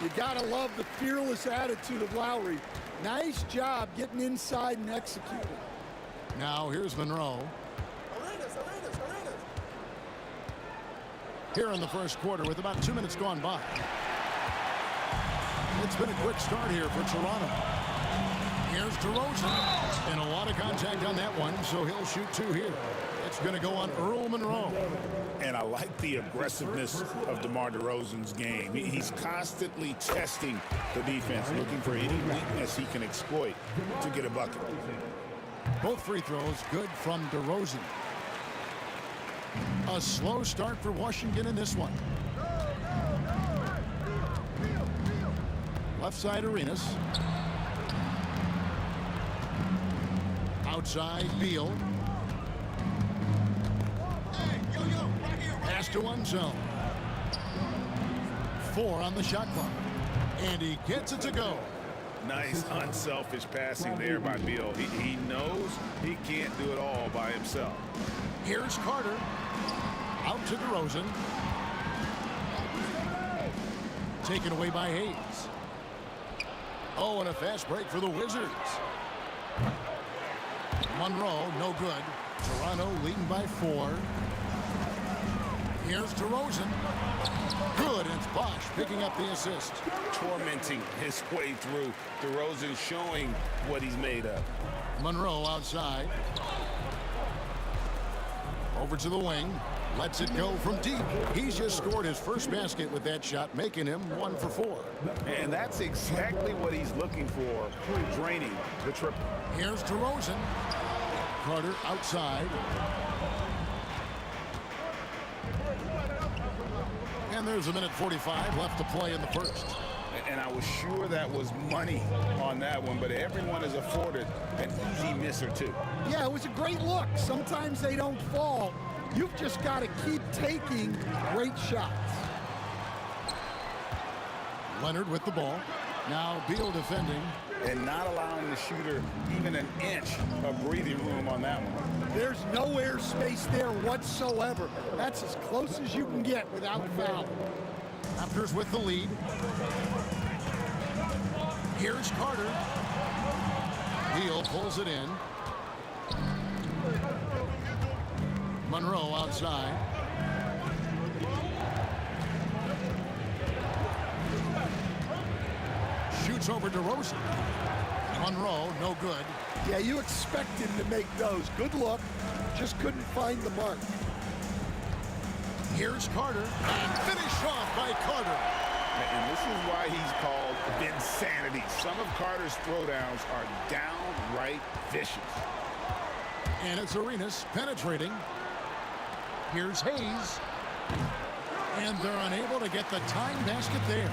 You gotta love the fearless attitude of Lowry. Nice job getting inside and executing. Now here's Monroe. Here in the first quarter with about 2 minutes gone by. It's been a quick start here for Toronto. Here's DeRozan. And a lot of contact on that one, so he'll shoot two here. It's going to go on Earl Monroe. And I like the aggressiveness of DeMar DeRozan's game. He's constantly testing the defense, looking for any weakness he can exploit to get a bucket. Both free throws good from DeRozan. A slow start for Washington in this one. Left side, Arenas. Outside, Beal. Pass to Unseld. 4 on the shot clock. And he gets it to go. Nice unselfish passing there by Beal. He knows he can't do it all by himself. Here's Carter. Out to DeRozan. Taken away by Hayes. Oh, and a fast break for the Wizards. Monroe, no good. Toronto leading by 4. Here's DeRozan. Good, and it's Bosch picking up the assist. Tormenting his way through. DeRozan showing what he's made of. Monroe outside. Over to the wing. Lets it go from deep. He's just scored his first basket with that shot, making him 1 for 4. And that's exactly what he's looking for, draining the triple. Here's DeRozan. Carter outside. And there's 1:45 left to play in the first. And I was sure that was money on that one, but everyone is afforded an easy miss or two. Yeah, it was a great look. Sometimes they don't fall. You've just got to keep taking great shots. Leonard with the ball. Now Beal defending. And not allowing the shooter even an inch of breathing room on that one. There's no air space there whatsoever. That's as close as you can get without foul. Raptors with the lead. Here's Carter. Beal pulls it in. Monroe outside. Shoots over DeRozan. Monroe, no good. Yeah, you expect him to make those. Good look. Just couldn't find the mark. Here's Carter. And finished off by Carter. And this is why he's called Vinsanity. Some of Carter's throwdowns are downright vicious. And it's Arenas penetrating. Here's Hayes. And they're unable to get the tying basket there.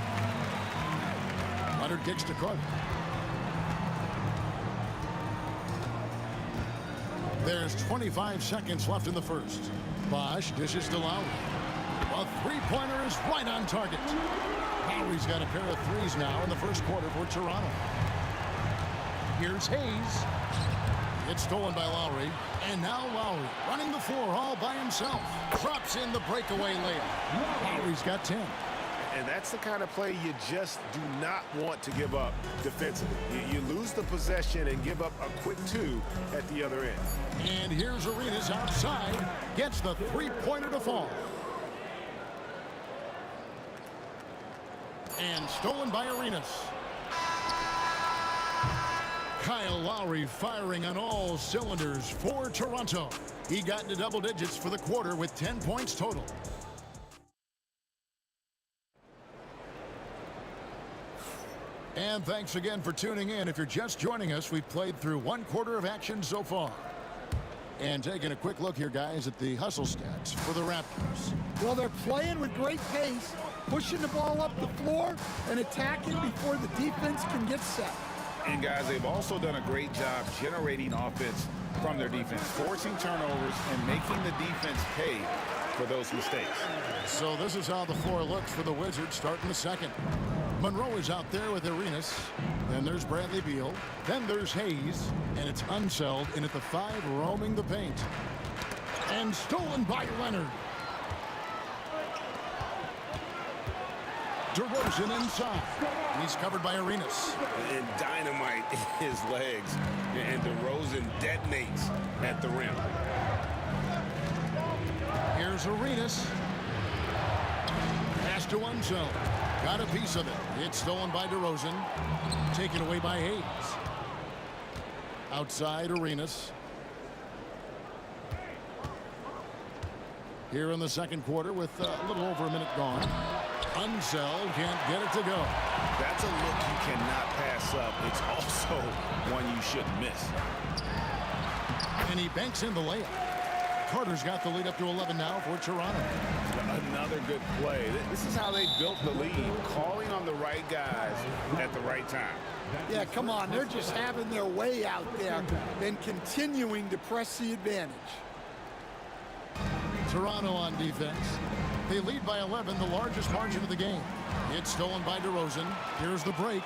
Leonard kicks to Carter. There's 25 seconds left in the first. Bosch dishes to Lowry. A three-pointer is right on target. Lowry's got a pair of threes now in the first quarter for Toronto. Here's Hayes. It's stolen by Lowry. And now Lowry running the floor all by himself. Drops in the breakaway layup. Lowry's got 10. And that's the kind of play you just do not want to give up defensively. You lose the possession and give up a quick 2 at the other end. And here's Arenas outside. Gets the three-pointer to fall. And stolen by Arenas. Kyle Lowry firing on all cylinders for Toronto. He got into double digits for the quarter with 10 points total. And thanks again for tuning in. If you're just joining us, we've played through 1 quarter of action so far. And taking a quick look here, guys, at the hustle stats for the Raptors. Well, they're playing with great pace, pushing the ball up the floor and attacking before the defense can get set. And guys, they've also done a great job generating offense from their defense, forcing turnovers and making the defense pay for those mistakes. So this is how the floor looks for the Wizards starting the second. Monroe is out there with Arenas. Then there's Bradley Beal. Then there's Hayes. And it's Unseld in at the 5, roaming the paint. And stolen by Leonard. DeRozan inside. He's covered by Arenas. And dynamite in his legs. And DeRozan detonates at the rim. Here's Arenas. Pass to Unseld. Got a piece of it. It's stolen by DeRozan. Taken away by Hayes. Outside Arenas. here in the second quarter with a little over a minute gone. Unseld can't get it to go. That's a look you cannot pass up. It's also one you shouldn't miss. And he banks in the layup. Carter's got the lead up to 11 now for Toronto. Another good play. This is how they built the lead, calling on the right guys at the right time. Yeah, come on. They're just having their way out there and continuing to press the advantage. Toronto on defense. They lead by 11, the largest margin of the game. It's stolen by DeRozan. Here's the break.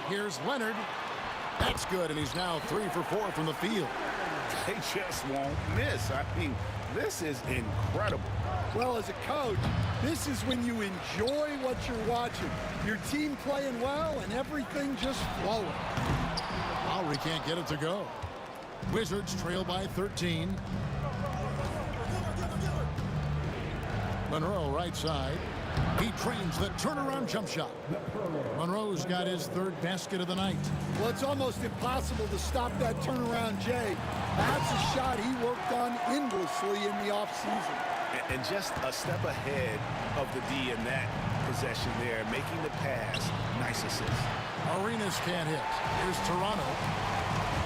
Here's Leonard. That's good, and he's now 3 for 4 from the field. They just won't miss. I mean, this is incredible. Well, as a coach, this is when you enjoy what you're watching. Your team playing well and everything just flowing. Lowry can't get it to go. Wizards trail by 13. Monroe right side. He trains the turnaround jump shot. Monroe's got his third basket of the night. Well, it's almost impossible to stop that turnaround, Jay. That's a shot he worked on endlessly in the offseason. And just a step ahead of the D in that possession there, making the pass. Nice assist. Arenas can't hit. Here's Toronto.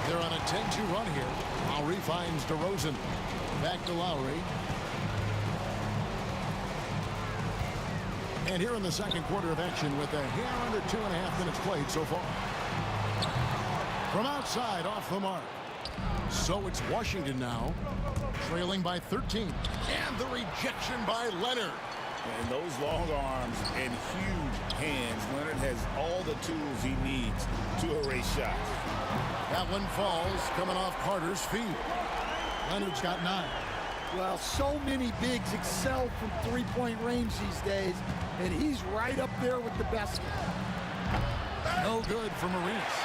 They're on a 10-2 run here. Lowry finds DeRozan. Back to Lowry. And here in the second quarter of action with a hair under 2.5 minutes played so far. From outside, off the mark. So it's Washington now, trailing by 13. And the rejection by Leonard. And those long arms and huge hands, Leonard has all the tools he needs to erase shots. That one falls, coming off Carter's feet. Leonard's got 9. Well, so many bigs excel from three-point range these days, and he's right up there with the best. No good from Arenas.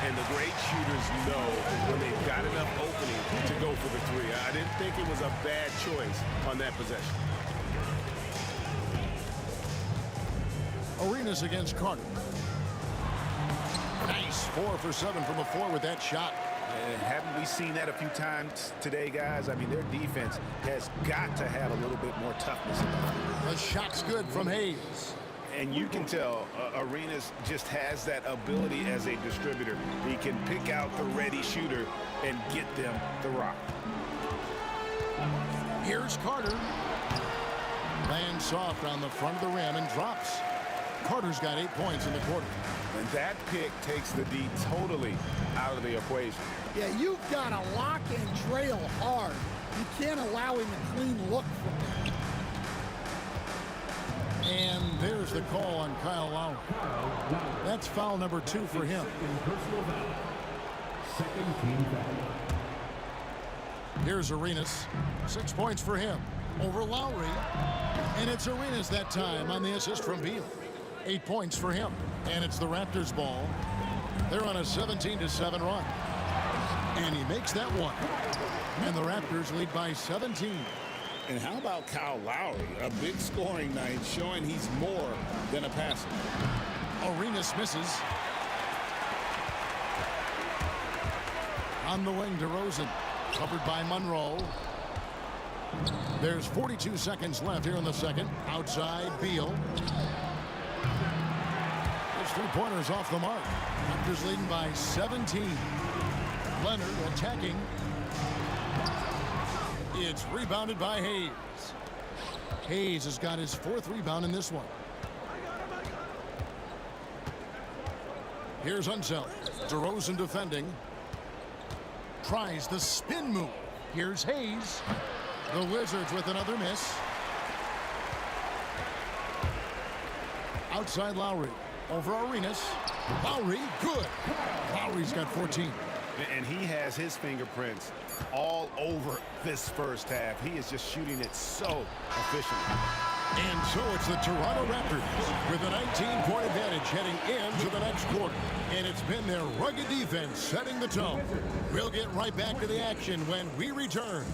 And the great shooters know when they've got enough opening to go for the three. I didn't think it was a bad choice on that possession. Arenas against Carter. Nice 4 for 7 from the floor with that shot. And haven't we seen that a few times today, guys? I mean, their defense has got to have a little bit more toughness in them. The shot's good from Hayes. And you can tell Arenas just has that ability as a distributor. He can pick out the ready shooter and get them the rock. Here's Carter. Lands soft on the front of the rim and drops. Carter's got 8 points in the quarter. And that pick takes the D totally out of the equation. Yeah, you've got to lock and trail hard. You can't allow him a clean look from there. And there's the call on Kyle Lowry. That's foul number 2 for him. Second team foul. Here's Arenas. 6 points for him over Lowry. And it's Arenas that time on the assist from Beal. 8 points for him. And it's the Raptors ball. They're on a 17-7 run. And he makes that one. And the Raptors lead by 17. And how about Kyle Lowry? A big scoring night showing he's more than a passer. Arenas misses. On the wing, DeRozan. Covered by Monroe. There's 42 seconds left here in the second. Outside, Beal. His three-pointers off the mark. Raptors leading by 17. Leonard attacking. It's rebounded by Hayes. Hayes has got his 4th rebound in this one. Here's Unseld. DeRozan defending. Tries the spin move. Here's Hayes. The Wizards with another miss. Outside Lowry. Over Arenas. Lowry, good. Lowry's got 14. And he has his fingerprints all over this first half. He is just shooting it so efficiently. And so it's the Toronto Raptors with a 19-point advantage heading into the next quarter. And it's been their rugged defense setting the tone. We'll get right back to the action when we return.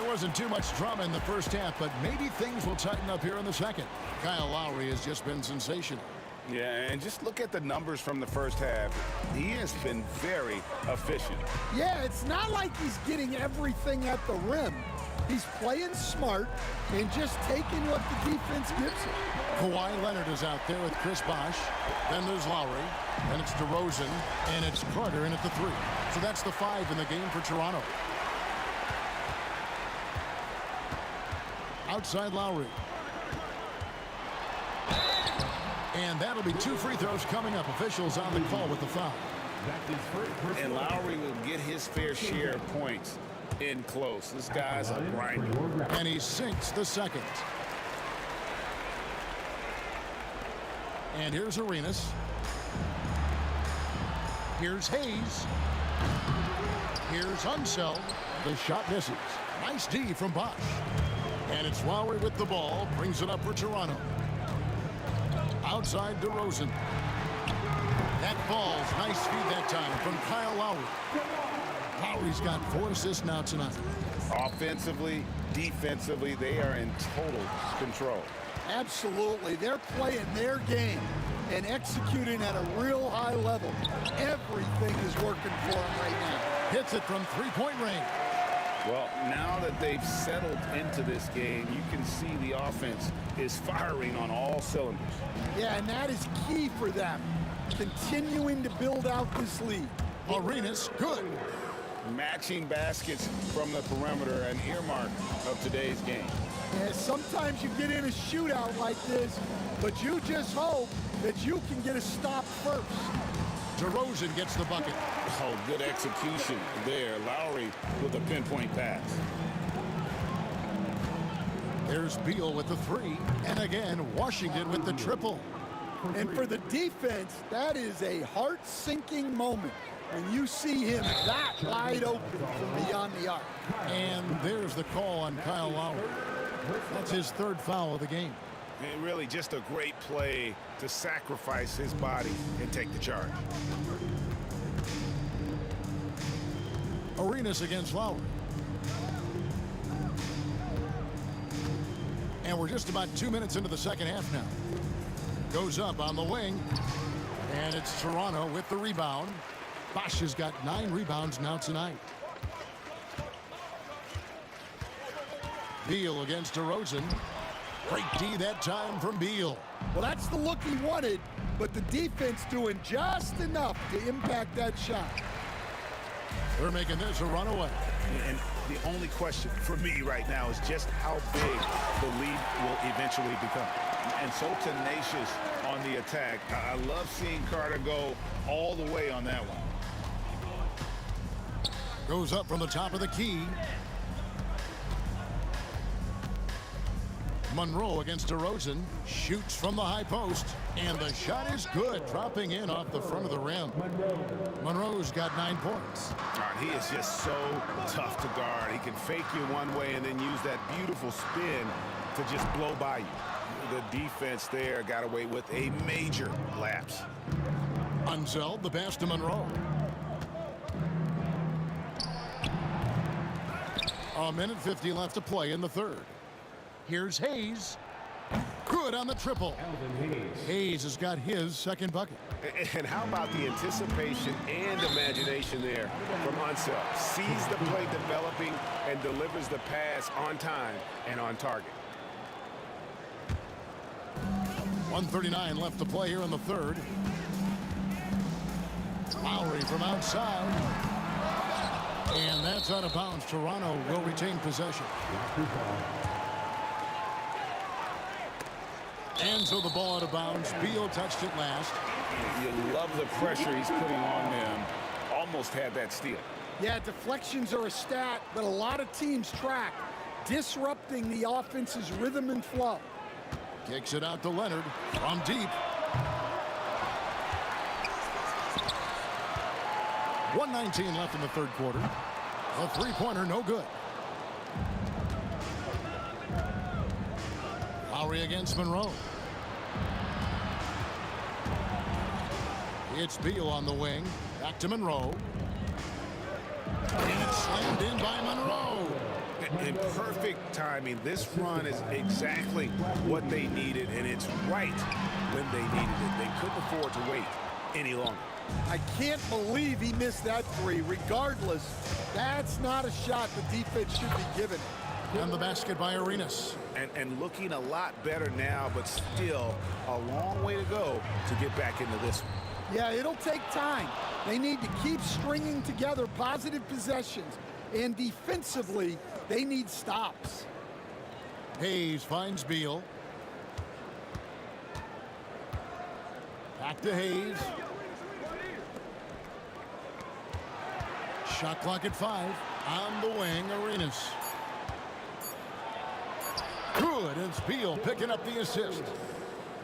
there wasn't too much drama in the first half, but maybe things will tighten up here in the second. Kyle Lowry has just been sensational. Yeah, and just look at the numbers from the first half. He has been very efficient. Yeah, it's not like he's getting everything at the rim. He's playing smart and just taking what the defense gives him. Kawhi Leonard is out there with Chris Bosh. Then there's Lowry. Then it's DeRozan. And it's Carter in at the 3. So that's the 5 in the game for Toronto. Outside Lowry. And that'll be 2 free throws coming up. Officials on the call with the foul. And Lowry will get his fair share of points in close. This guy's a grinder. And he sinks the second. And here's Arenas. Here's Hayes. Here's Unseld. The shot misses. Nice D from Bosh. And it's Lowry with the ball. Brings it up for Toronto. Outside DeRozan. That falls. Nice feed that time from Kyle Lowry. Lowry's got 4 assists now tonight. Offensively, defensively, they are in total control. Absolutely. They're playing their game and executing at a real high level. Everything is working for them right now. Hits it from 3-point range. Well, now that they've settled into this game, you can see the offense is firing on all cylinders. Yeah, and that is key for them, continuing to build out this lead. Arenas, good. Matching baskets from the perimeter, an earmark of today's game. Yeah, sometimes you get in a shootout like this, but you just hope that you can get a stop first. DeRozan gets the bucket. Oh, good execution there. Lowry with a pinpoint pass. There's Beal with the 3. And again, Washington with the triple. And for the defense, that is a heart-sinking moment when you see him that wide open from beyond the arc. And there's the call on Kyle Lowry. That's his 3rd foul of the game. And really just a great play to sacrifice his body and take the charge. Arenas against Lowry. And we're just about 2 minutes into the second half now. Goes up on the wing. And it's Toronto with the rebound. Bosh has got 9 rebounds now tonight. Beal against DeRozan. Great D that time from Beal. Well, that's the look he wanted, but the defense doing just enough to impact that shot. They're making this a runaway. And the only question for me right now is just how big the lead will eventually become. And so tenacious on the attack. I love seeing Carter go all the way on that one. Goes up from the top of the key. Monroe against DeRozan. Shoots from the high post. And the shot is good. Dropping in off the front of the rim. Monroe's got 9 points. He is just so tough to guard. He can fake you one way and then use that beautiful spin to just blow by you. The defense there got away with a major lapse. Unseld the pass to Monroe. A minute 50 left to play in the 3rd. Here's Hayes. Good on the triple. Hayes has got his 2nd bucket. And how about the anticipation and imagination there from Unseld? Sees the play developing and delivers the pass on time and on target. 1:39 left to play here in the 3rd. Lowry from outside. And that's out of bounds. Toronto will retain possession. And so the ball out of bounds. Beal touched it last. You love the pressure he's putting on them. Almost had that steal. Yeah, deflections are a stat that a lot of teams track, disrupting the offense's rhythm and flow. Kicks it out to Leonard from deep. 1:19 left in the 3rd quarter. A 3-pointer, no good. Lowry against Monroe. It's Beal on the wing. Back to Monroe. And it's slammed in by Monroe. And perfect timing. This run is exactly what they needed, and it's right when they needed it. They couldn't afford to wait any longer. I can't believe he missed that three. Regardless, that's not a shot the defense should be given. And the basket by Arenas. And looking a lot better now, but still a long way to go to get back into this one. Yeah, it'll take time. They need to keep stringing together positive possessions. And defensively, they need stops. Hayes finds Beal. Back to Hayes. Shot clock at 5. On the wing, Arenas. Good, it's Beal picking up the assist.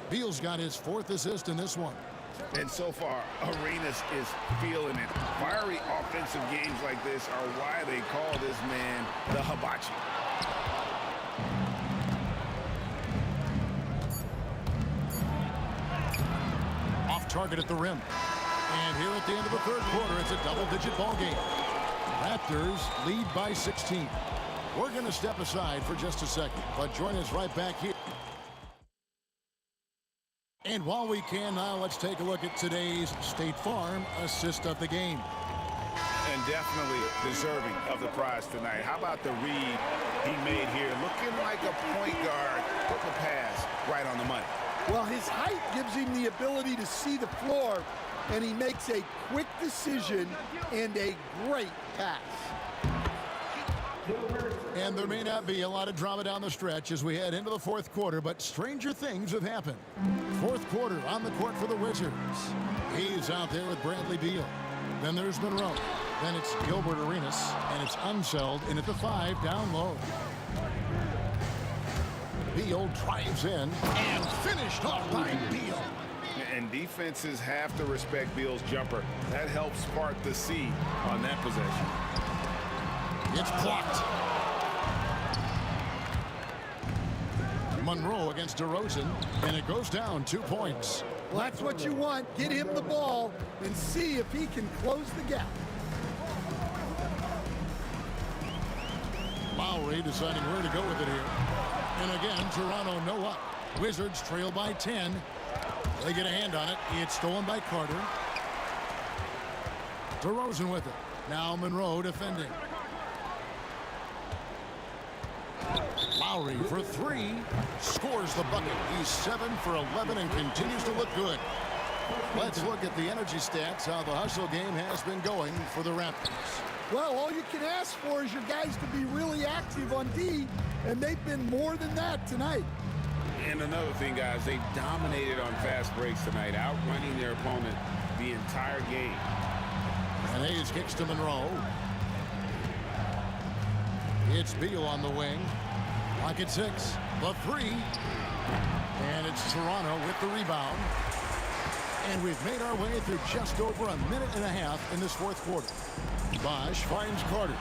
Beal's got his 4th assist in this one. And so far, Arenas is feeling it. Fiery offensive games like this are why they call this man the hibachi. Off target at the rim. And here at the end of the 3rd quarter, it's a double-digit ball game. Raptors lead by 16. We're going to step aside for just a second, but join us right back here. And while we can now, let's take a look at today's State Farm assist of the game. And definitely deserving of the prize tonight. How about the read he made here? Looking like a point guard, put the pass right on the money. Well, his height gives him the ability to see the floor, and he makes a quick decision and a great pass. And there may not be a lot of drama down the stretch as we head into the 4th quarter, but stranger things have happened. 4th quarter on the court for the Wizards. He's out there with Bradley Beal. Then there's Monroe. Then it's Gilbert Arenas, and it's Unseld in at the 5 down low. Beal drives in and finished off by Beal. And defenses have to respect Beal's jumper. That helps spark the seed on that possession. It's blocked. Monroe against DeRozan, and it goes down 2 points. Well, that's what you want. Get him the ball and see if he can close the gap. Lowry deciding where to go with it here. And again, Toronto no up. Wizards trail by 10. They get a hand on it. It's stolen by Carter. DeRozan with it. Now Monroe defending. Lowry for 3. Scores the bucket. He's 7 for 11 and continues to look good. Let's look at the energy stats, how the hustle game has been going for the Raptors. Well, all you can ask for is your guys to be really active on D, and they've been more than that tonight. And another thing, guys, they've dominated on fast breaks tonight, outrunning their opponent the entire game. And Hayes kicks to Monroe. It's Beal on the wing. Clock at 6. The 3. And it's Toronto with the rebound. And we've made our way through just over a minute and a half in this 4th quarter. Bosch finds Carter.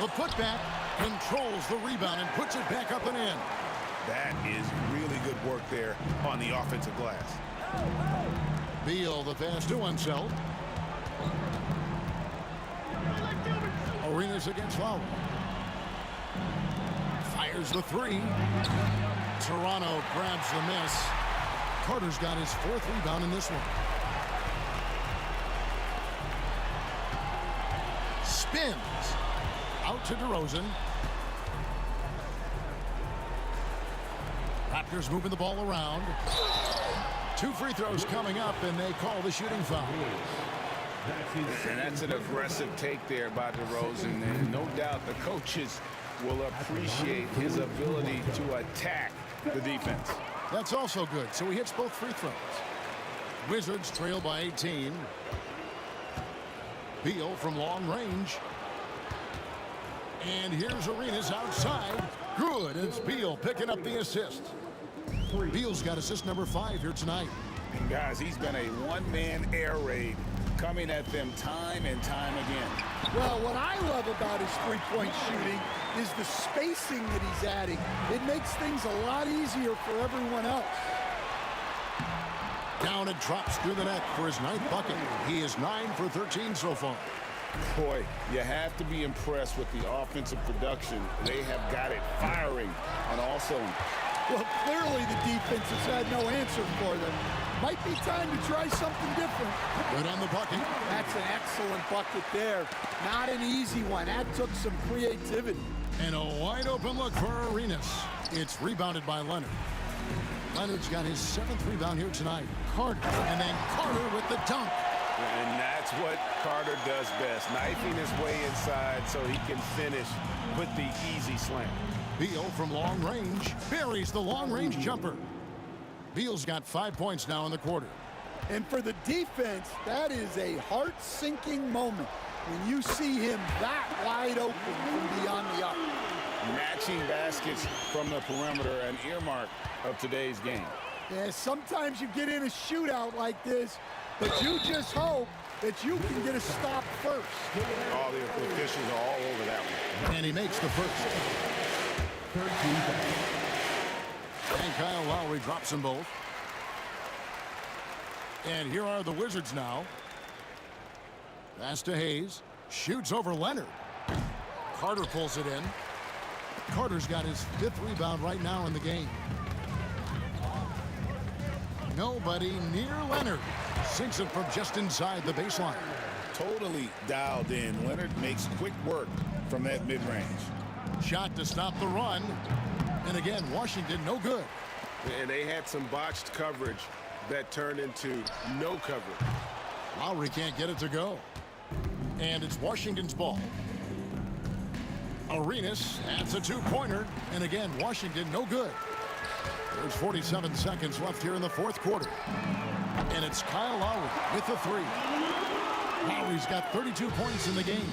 The putback, controls the rebound and puts it back up and in. That is really good work there on the offensive glass. Beal the pass to Unseld. Arenas against Lowry. Fires the 3. Toronto grabs the miss. Carter's got his 4th rebound in this one. Spins. Out to DeRozan. Raptors moving the ball around. 2 free throws coming up, and they call the shooting foul. And that's an aggressive take there by DeRozan, and no doubt the coaches will appreciate his ability to attack the defense. That's also good, so he hits both free throws. Wizards trail by 18. Beal from long range. And here's Arenas outside. Good, it's Beal picking up the assist. Beal's got assist number 5 here tonight. And guys, he's been a one-man air raid, coming at them time and time again. Well, what I love about his three-point shooting is the spacing that he's adding. It makes things a lot easier for everyone else. Down and drops through the net for his 9th bucket. He is 9 for 13 so far. Boy, you have to be impressed with the offensive production. They have got it firing on all cylinders. Well, clearly the defense has had no answer for them. Might be time to try something different. Good on the bucket. That's an excellent bucket there. Not an easy one. That took some creativity. And a wide open look for Arenas. It's rebounded by Leonard. Leonard's got his 7th rebound here tonight. Carter, and then Carter with the dunk. And that's what Carter does best, knifing his way inside so he can finish with the easy slam. Beal from long range buries the long-range jumper. Beal's got 5 points now in the quarter. And for the defense, that is a heart-sinking moment when you see him that wide open from beyond the arc. Matching baskets from the perimeter, an earmark of today's game. Yeah, sometimes you get in a shootout like this, but you just hope that you can get a stop first. All the officials are all over that one. And he makes the first. And Kyle Lowry drops them both. And here are the Wizards now. Pass to Hayes. Shoots over Leonard. Carter pulls it in. Carter's got his 5th rebound right now in the game. Nobody near Leonard. Sinks it from just inside the baseline. Totally dialed in. Leonard makes quick work from that mid-range. Shot to stop the run. And again, Washington no good. And they had some botched coverage that turned into no coverage. Lowry can't get it to go. And it's Washington's ball. Arenas adds a 2-pointer. And again, Washington no good. There's 47 seconds left here in the 4th quarter. And it's Kyle Lowry with the 3. Lowry's got 32 points in the game.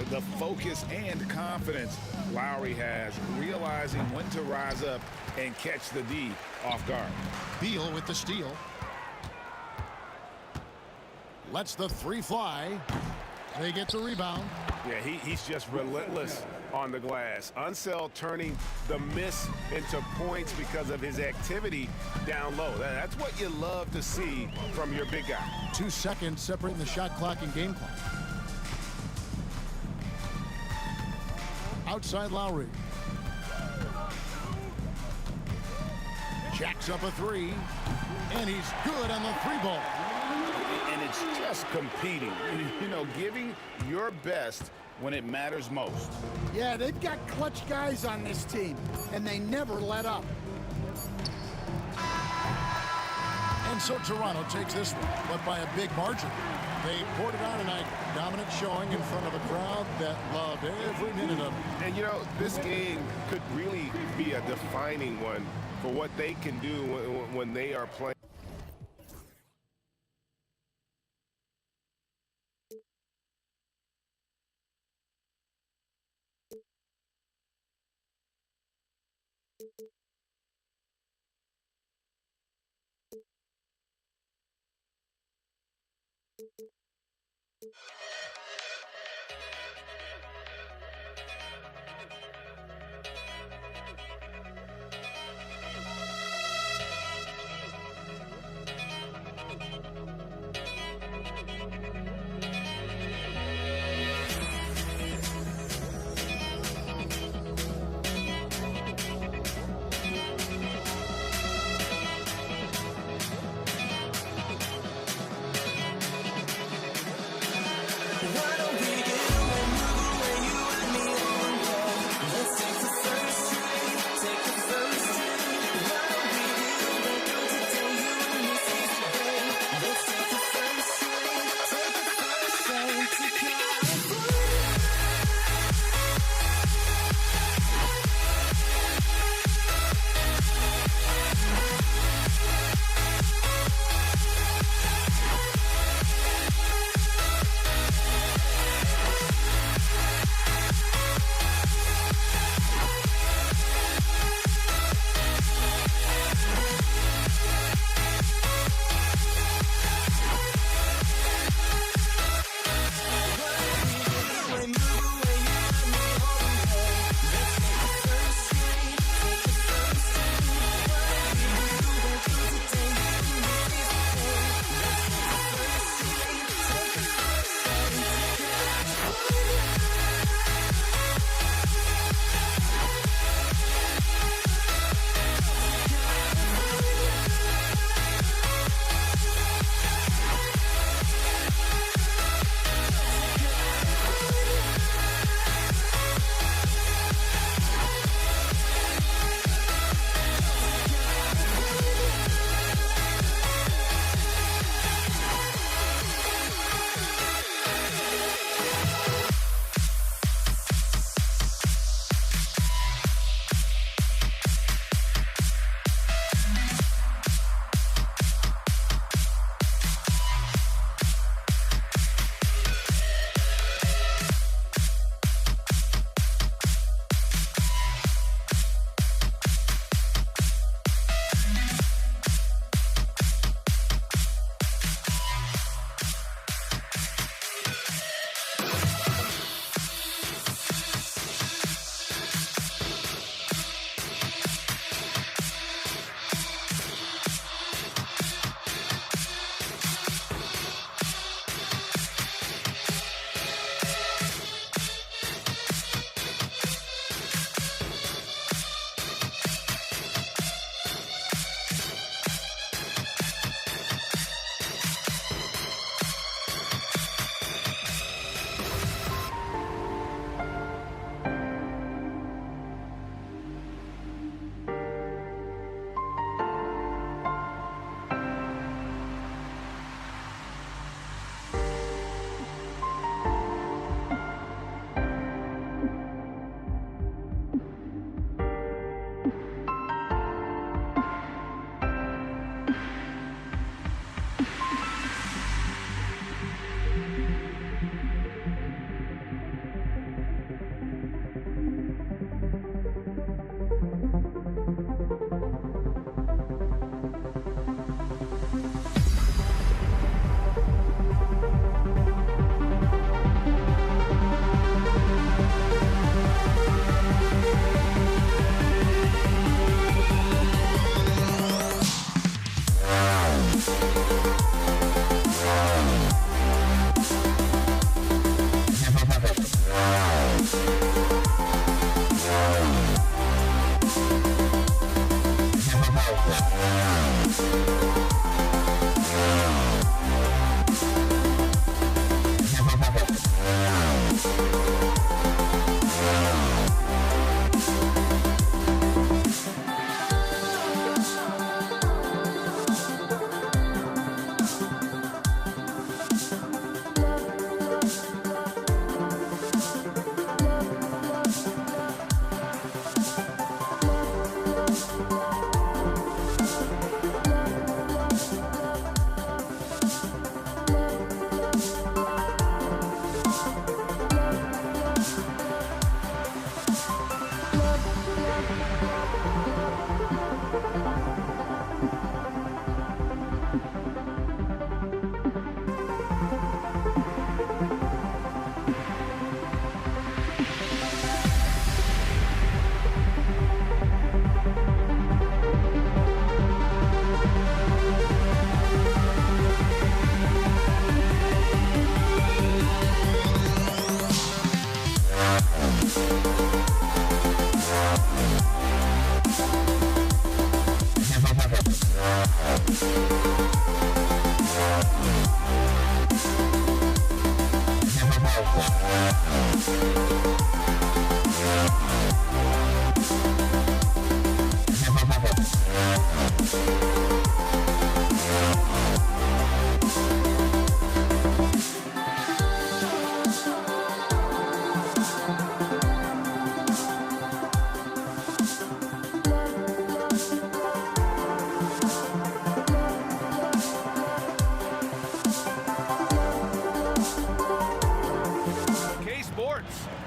The focus and confidence Lowry has, realizing when to rise up and catch the D off guard. Beal with the steal. Lets the 3 fly. They get the rebound. Yeah, he's just relentless on the glass. Unseld turning the miss into points because of his activity down low. That's what you love to see from your big guy. 2 seconds separating the shot clock and game clock. Outside Lowry. Jacks up a 3. And he's good on the 3-ball. And it's just competing. You know, giving your best when it matters most. Yeah, they've got clutch guys on this team, and they never let up. And so Toronto takes this one, but by a big margin. They poured it on tonight. Dominant showing in front of a crowd that loved every minute of it. And, you know, this game could really be a defining one for what they can do when they are playing. One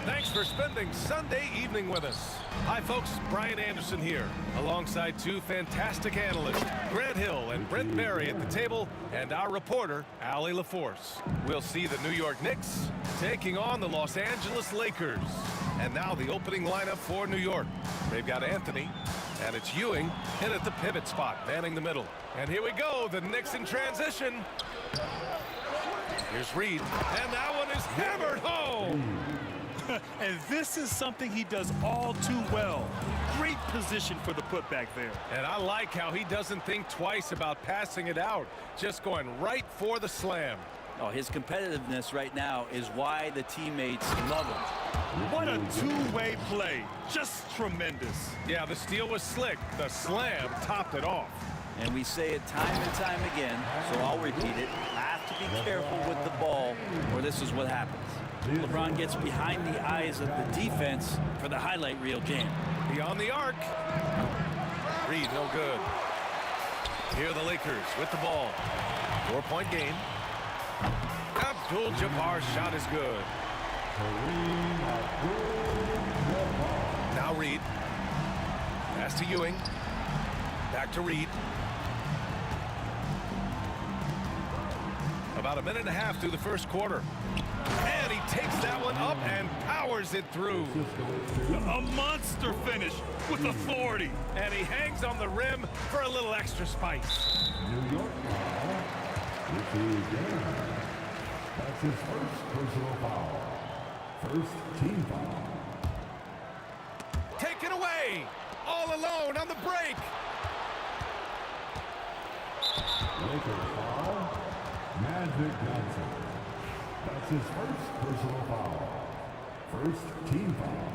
Thanks for spending Sunday evening with us. Hi, folks. Brian Anderson here, alongside two fantastic analysts, Grant Hill and Brent Barry at the table, and our reporter, Allie LaForce. We'll see the New York Knicks taking on the Los Angeles Lakers. And now the opening lineup for New York. They've got Anthony, and it's Ewing in at the pivot spot, manning the middle. And here we go, the Knicks in transition. Here's Reed, and that one is hammered home. And this is something he does all too well. Great position for the putback there. And I like how he doesn't think twice about passing it out, just going right for the slam. Oh, his competitiveness right now is why the teammates love him. What a two-way play. Just tremendous. Yeah, the steal was slick. The slam topped it off. And we say it time and time again, so I'll repeat it. Have to be careful with the ball, or this is what happens. LeBron gets behind the eyes of the defense for the highlight reel jam. Beyond the arc. Reed, no good. Here are the Lakers with the ball. 4-point game. Abdul-Jabbar's shot is good. Now Reed. Pass to Ewing. Back to Reed. About a minute and a half through the first quarter. And he takes that one up and powers it through. A monster finish with authority. And he hangs on the rim for a little extra spice. New York foul. That's his first personal foul. First team foul. Taken away. All alone on the break. Lakers foul. Magic Johnson. That's his first personal foul. First team foul.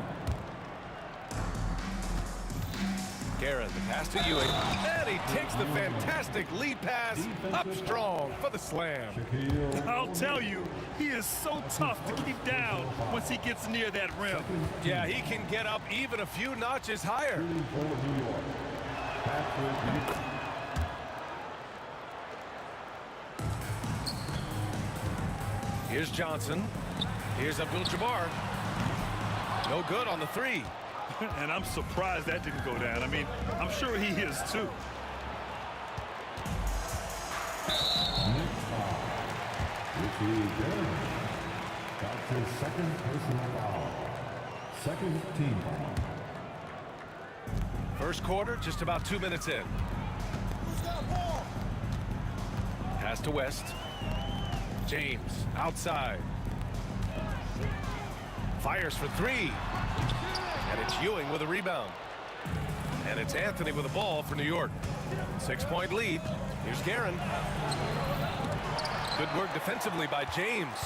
Guerin, the pass to Ewing. And he takes the fantastic lead pass up strong for the slam. I'll tell you, he is so tough to keep down once he gets near that rim. Yeah, he can get up even a few notches higher. Here's Johnson. Here's Abdul-Jabbar. No good on the three. And I'm surprised that didn't go down. I mean, I'm sure he is too. That's his second personal foul. Second team foul. First quarter, just about 2 minutes in. Pass to West. James, outside. Fires for three. And it's Ewing with a rebound. And it's Anthony with the ball for New York. 6-point lead. Here's Guerin. Good work defensively by James.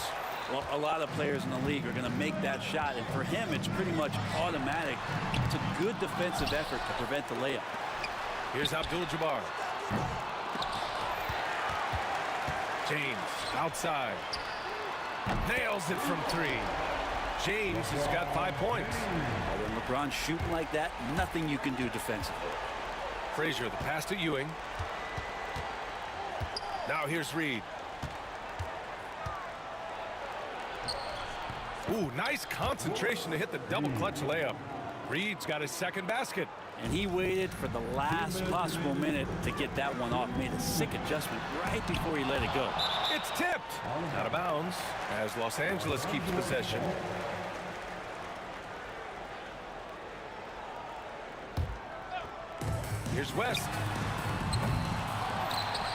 Well, a lot of players in the league are going to make that shot, and for him, it's pretty much automatic. It's a good defensive effort to prevent the layup. Here's Abdul-Jabbar. James, outside. Nails it from three. James has got 5 points. When LeBron's shooting like that, nothing you can do defensively. Frazier, the pass to Ewing. Now here's Reed. Ooh, nice concentration to hit the double clutch layup. Reed's got his second basket. And he waited for the last possible minute to get that one off. Made a sick adjustment right before he let it go. It's tipped. Out of bounds as Los Angeles keeps possession. Here's West.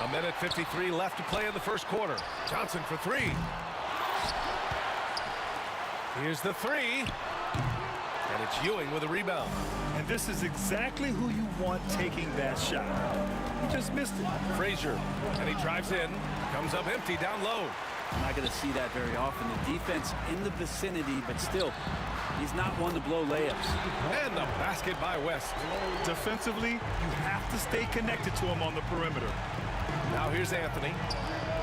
A minute 53 left to play in the first quarter. Johnson for three. Here's the three. And it's Ewing with a rebound. And this is exactly who you want taking that shot. He just missed it. Frazier, and he drives in. Comes up empty down low. I'm not going to see that very often. The defense in the vicinity, but still, he's not one to blow layups. And the basket by West. Defensively, you have to stay connected to him on the perimeter. Now here's Anthony.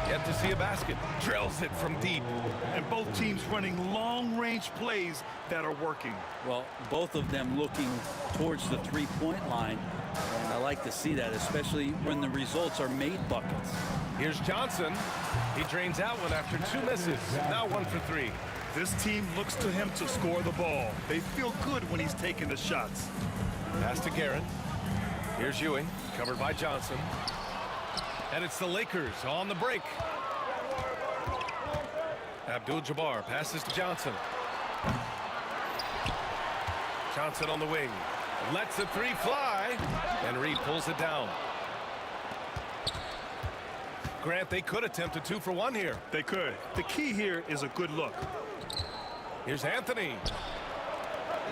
Yet to see a basket. Drills it from deep. And both teams running long-range plays that are working. Well, both of them looking towards the three-point line. And I like to see that, especially when the results are made buckets. Here's Johnson. He drains out one after two misses. Now 1 for 3. This team looks to him to score the ball. They feel good when he's taking the shots. Pass to Guerin. Here's Ewing, covered by Johnson. And it's the Lakers on the break. Abdul-Jabbar passes to Johnson. Johnson on the wing. Lets the three fly. And Reed pulls it down. Grant, they could attempt a 2 for 1 here. They could. The key here is a good look. Here's Anthony.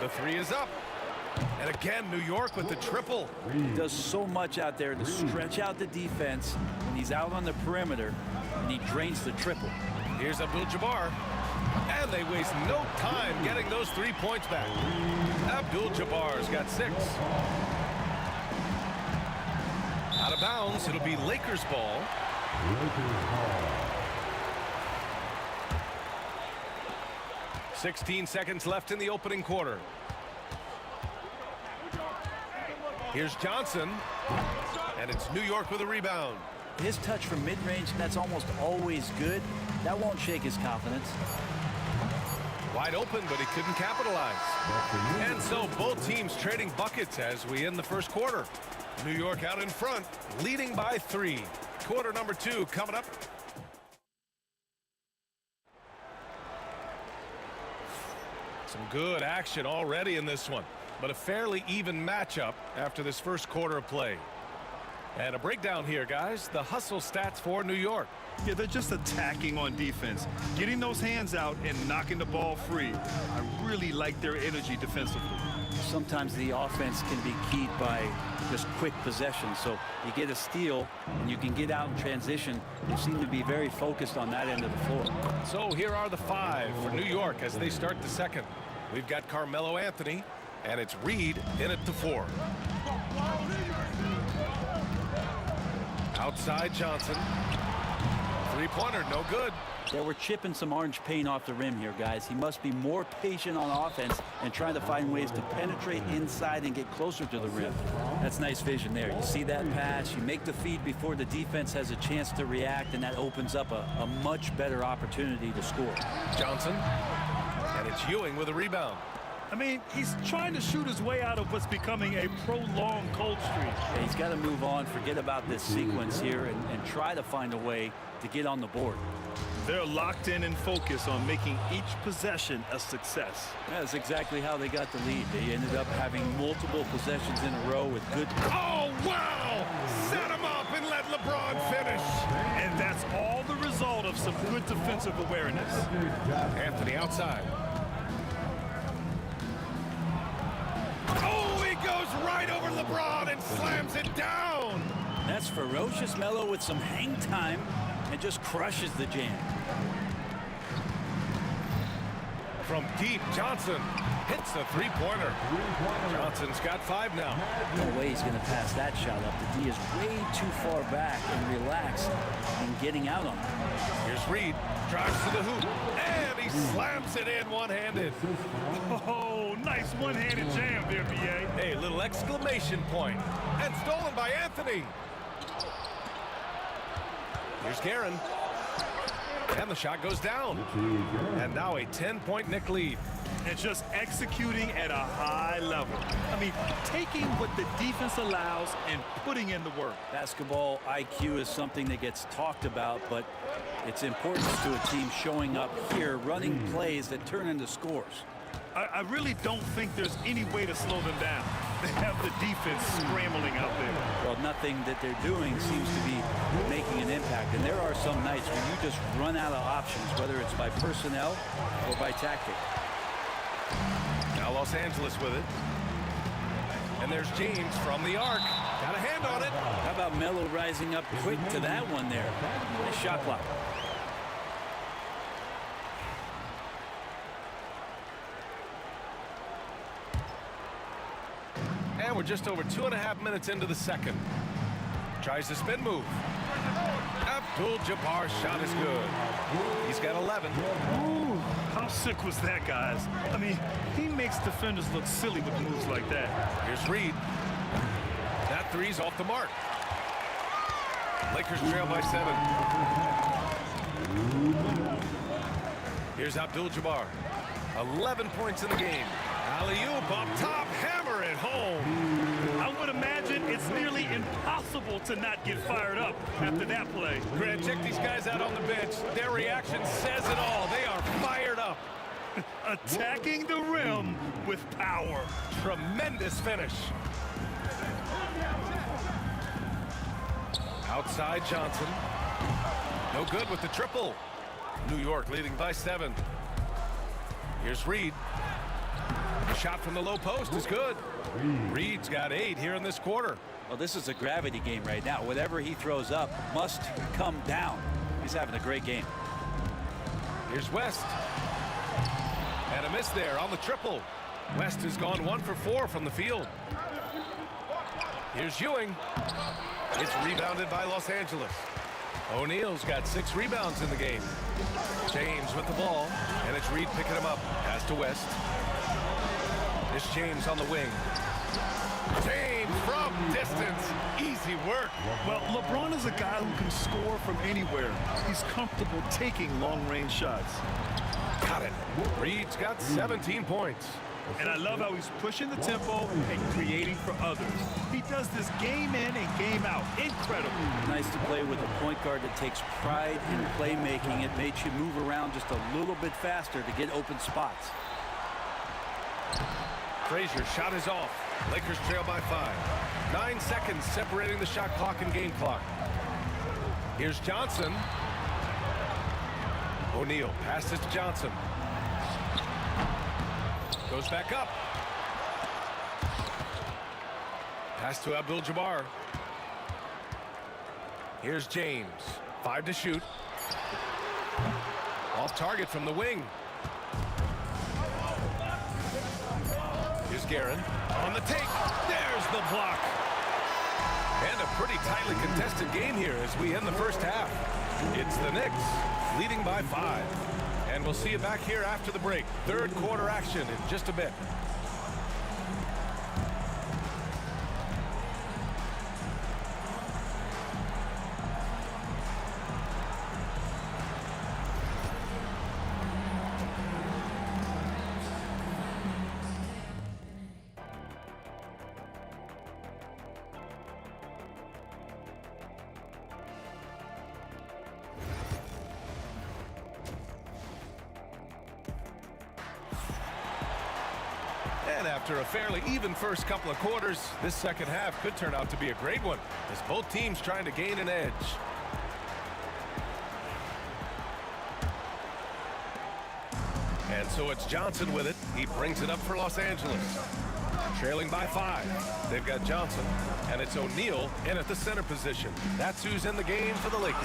The three is up. And again, New York with the triple. He does so much out there to stretch out the defense when he's out on the perimeter, and he drains the triple. Here's Abdul-Jabbar. And they waste no time getting those 3 points back. Abdul-Jabbar's got 6. Out of bounds, it'll be Lakers ball. 16 seconds left in the opening quarter. Here's Johnson, and it's New York with a rebound. His touch from mid-range, that's almost always good. That won't shake his confidence. Wide open, but he couldn't capitalize. And so both teams trading buckets as we end the first quarter. New York out in front, leading by 3. Quarter number 2 coming up. Some good action already in this one, but a fairly even matchup after this first quarter of play. And a breakdown here, guys. The hustle stats for New York. Yeah, they're just attacking on defense, getting those hands out and knocking the ball free. I really like their energy defensively. Sometimes the offense can be keyed by just quick possession. So you get a steal and you can get out in transition. They seem to be very focused on that end of the floor. So here are the 5 for New York as they start the second. We've got Carmelo Anthony, and it's Reed in at the 4. Outside Johnson. Three-pointer, no good. Yeah, we're chipping some orange paint off the rim here, guys. He must be more patient on offense and trying to find ways to penetrate inside and get closer to the rim. That's nice vision there. You see that pass, you make the feed before the defense has a chance to react, and that opens up a much better opportunity to score. Johnson, and it's Ewing with a rebound. I mean, he's trying to shoot his way out of what's becoming a prolonged cold streak. Yeah, he's got to move on, forget about this sequence here, and try to find a way to get on the board. They're locked in and focused on making each possession a success. That's exactly how they got the lead. They ended up having multiple possessions in a row with good... Oh, wow! Set him up and let LeBron finish. And that's all the result of some good defensive awareness. Anthony outside. Oh, he goes right over LeBron and slams it down. That's ferocious Melo with some hang time and just crushes the jam. From deep, Johnson hits the three-pointer. Johnson's got 5 now. No way he's going to pass that shot up. The D is way too far back and relaxed in getting out on it. Here's Reed, drives to the hoop, and he slams it in one-handed. Oh, nice one-handed jam there, B.A. Hey, little exclamation point. And stolen by Anthony. Here's Guerin. And the shot goes down. And now a 10-point Knick lead. and just executing at a high level. I mean, taking what the defense allows and putting in the work. Basketball IQ is something that gets talked about, but its importance to a team showing up here, running plays that turn into scores. I really don't think there's any way to slow them down. They have the defense scrambling out there. Well, nothing that they're doing seems to be making an impact. And there are some nights when you just run out of options, whether it's by personnel or by tactic. Now Los Angeles with it. And there's James from the arc. Got a hand on it. How about Melo rising up quick to that one there? Nice shot clock. And we're just over 2.5 minutes into the second. Tries the spin move. Abdul-Jabbar's shot is good. He's got 11. Ooh, how sick was that, guys? I mean, he makes defenders look silly with moves like that. Here's Reed. That three's off the mark. Lakers trail by 7. Here's Abdul-Jabbar. 11 points in the game. Alley-oop up top, hammer it home. I would imagine it's nearly impossible to not get fired up after that play. Grant, check these guys out on the bench. Their reaction says it all. They are fired up. Attacking the rim with power. Tremendous finish. Outside Johnson. No good with the triple. New York leading by 7. Here's Reed. The shot from the low post is good. Reed's got 8 here in this quarter. Well, this is a gravity game right now. Whatever he throws up must come down. He's having a great game. Here's West. And a miss there on the triple. West has gone 1 for 4 from the field. Here's Ewing. It's rebounded by Los Angeles. O'Neal's got 6 rebounds in the game. James with the ball, and it's Reed picking him up. Pass to West. It's James on the wing. James from distance. Easy work. Well, LeBron is a guy who can score from anywhere. He's comfortable taking long-range shots. Got it. Reed's got 17 points. And I love how he's pushing the tempo and creating for others. He does this game in and game out. Incredible. Nice to play with a point guard that takes pride in playmaking. It makes you move around just a little bit faster to get open spots. Frazier's shot is off. Lakers trail by 5. 9 seconds separating the shot clock and game clock. Here's Johnson. O'Neal passes to Johnson. Goes back up. Pass to Abdul-Jabbar. Here's James. 5 to shoot. Off target from the wing. Here's Guerin. On the take. There's the block. And a pretty tightly contested game here as we end the first half. It's the Knicks leading by 5. And we'll see you back here after the break. Third quarter action in just a bit. And after a fairly even first couple of quarters, this second half could turn out to be a great one as both teams trying to gain an edge. And so it's Johnson with it. He brings it up for Los Angeles. Trailing by 5. They've got Johnson, and it's O'Neal in at the center position. That's who's in the game for the Lakers.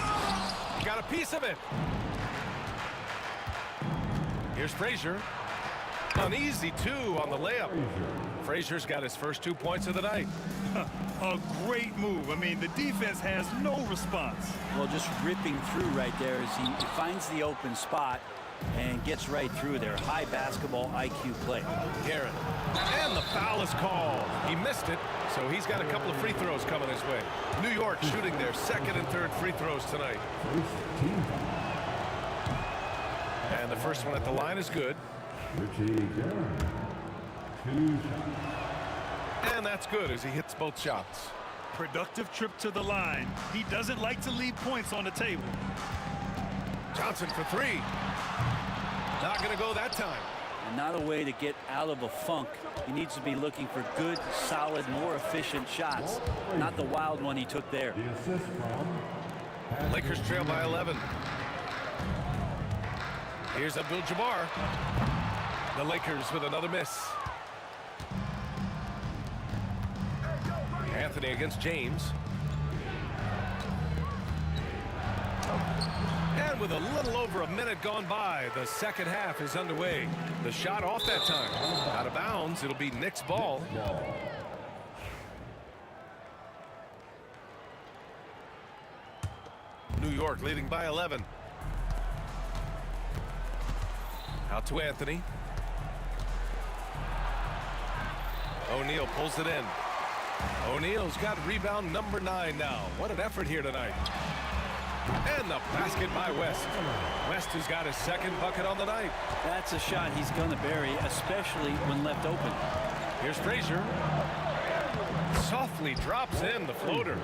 Got a piece of it. Here's Frazier. An easy 2 on the layup. Frazier's got his first 2 points of the night. A great move. I mean, the defense has no response. Well, just ripping through right there as he finds the open spot and gets right through there. High basketball IQ play. Guerin. And the foul is called. He missed it, so he's got a couple of free throws coming his way. New York shooting their second and third free throws tonight. And the first one at the line is good. And that's good as he hits both shots. Productive trip to the line. He doesn't like to leave points on the table. Johnson for three. Not going to go that time. And not a way to get out of a funk. He needs to be looking for good, solid, more efficient shots. Not the wild one he took there. Lakers trail by 11. Here's Abdul-Jabbar. The Lakers with another miss. Anthony against James. And with a little over a minute gone by, the second half is underway. The shot off that time. Out of bounds, it'll be Knicks ball. New York leading by 11. Out to Anthony. O'Neal pulls it in. O'Neal's got rebound number 9 now. What an effort here tonight. And the basket by West. West has got his second bucket on the night. That's a shot he's going to bury, especially when left open. Here's Frazier. Softly drops in the floater.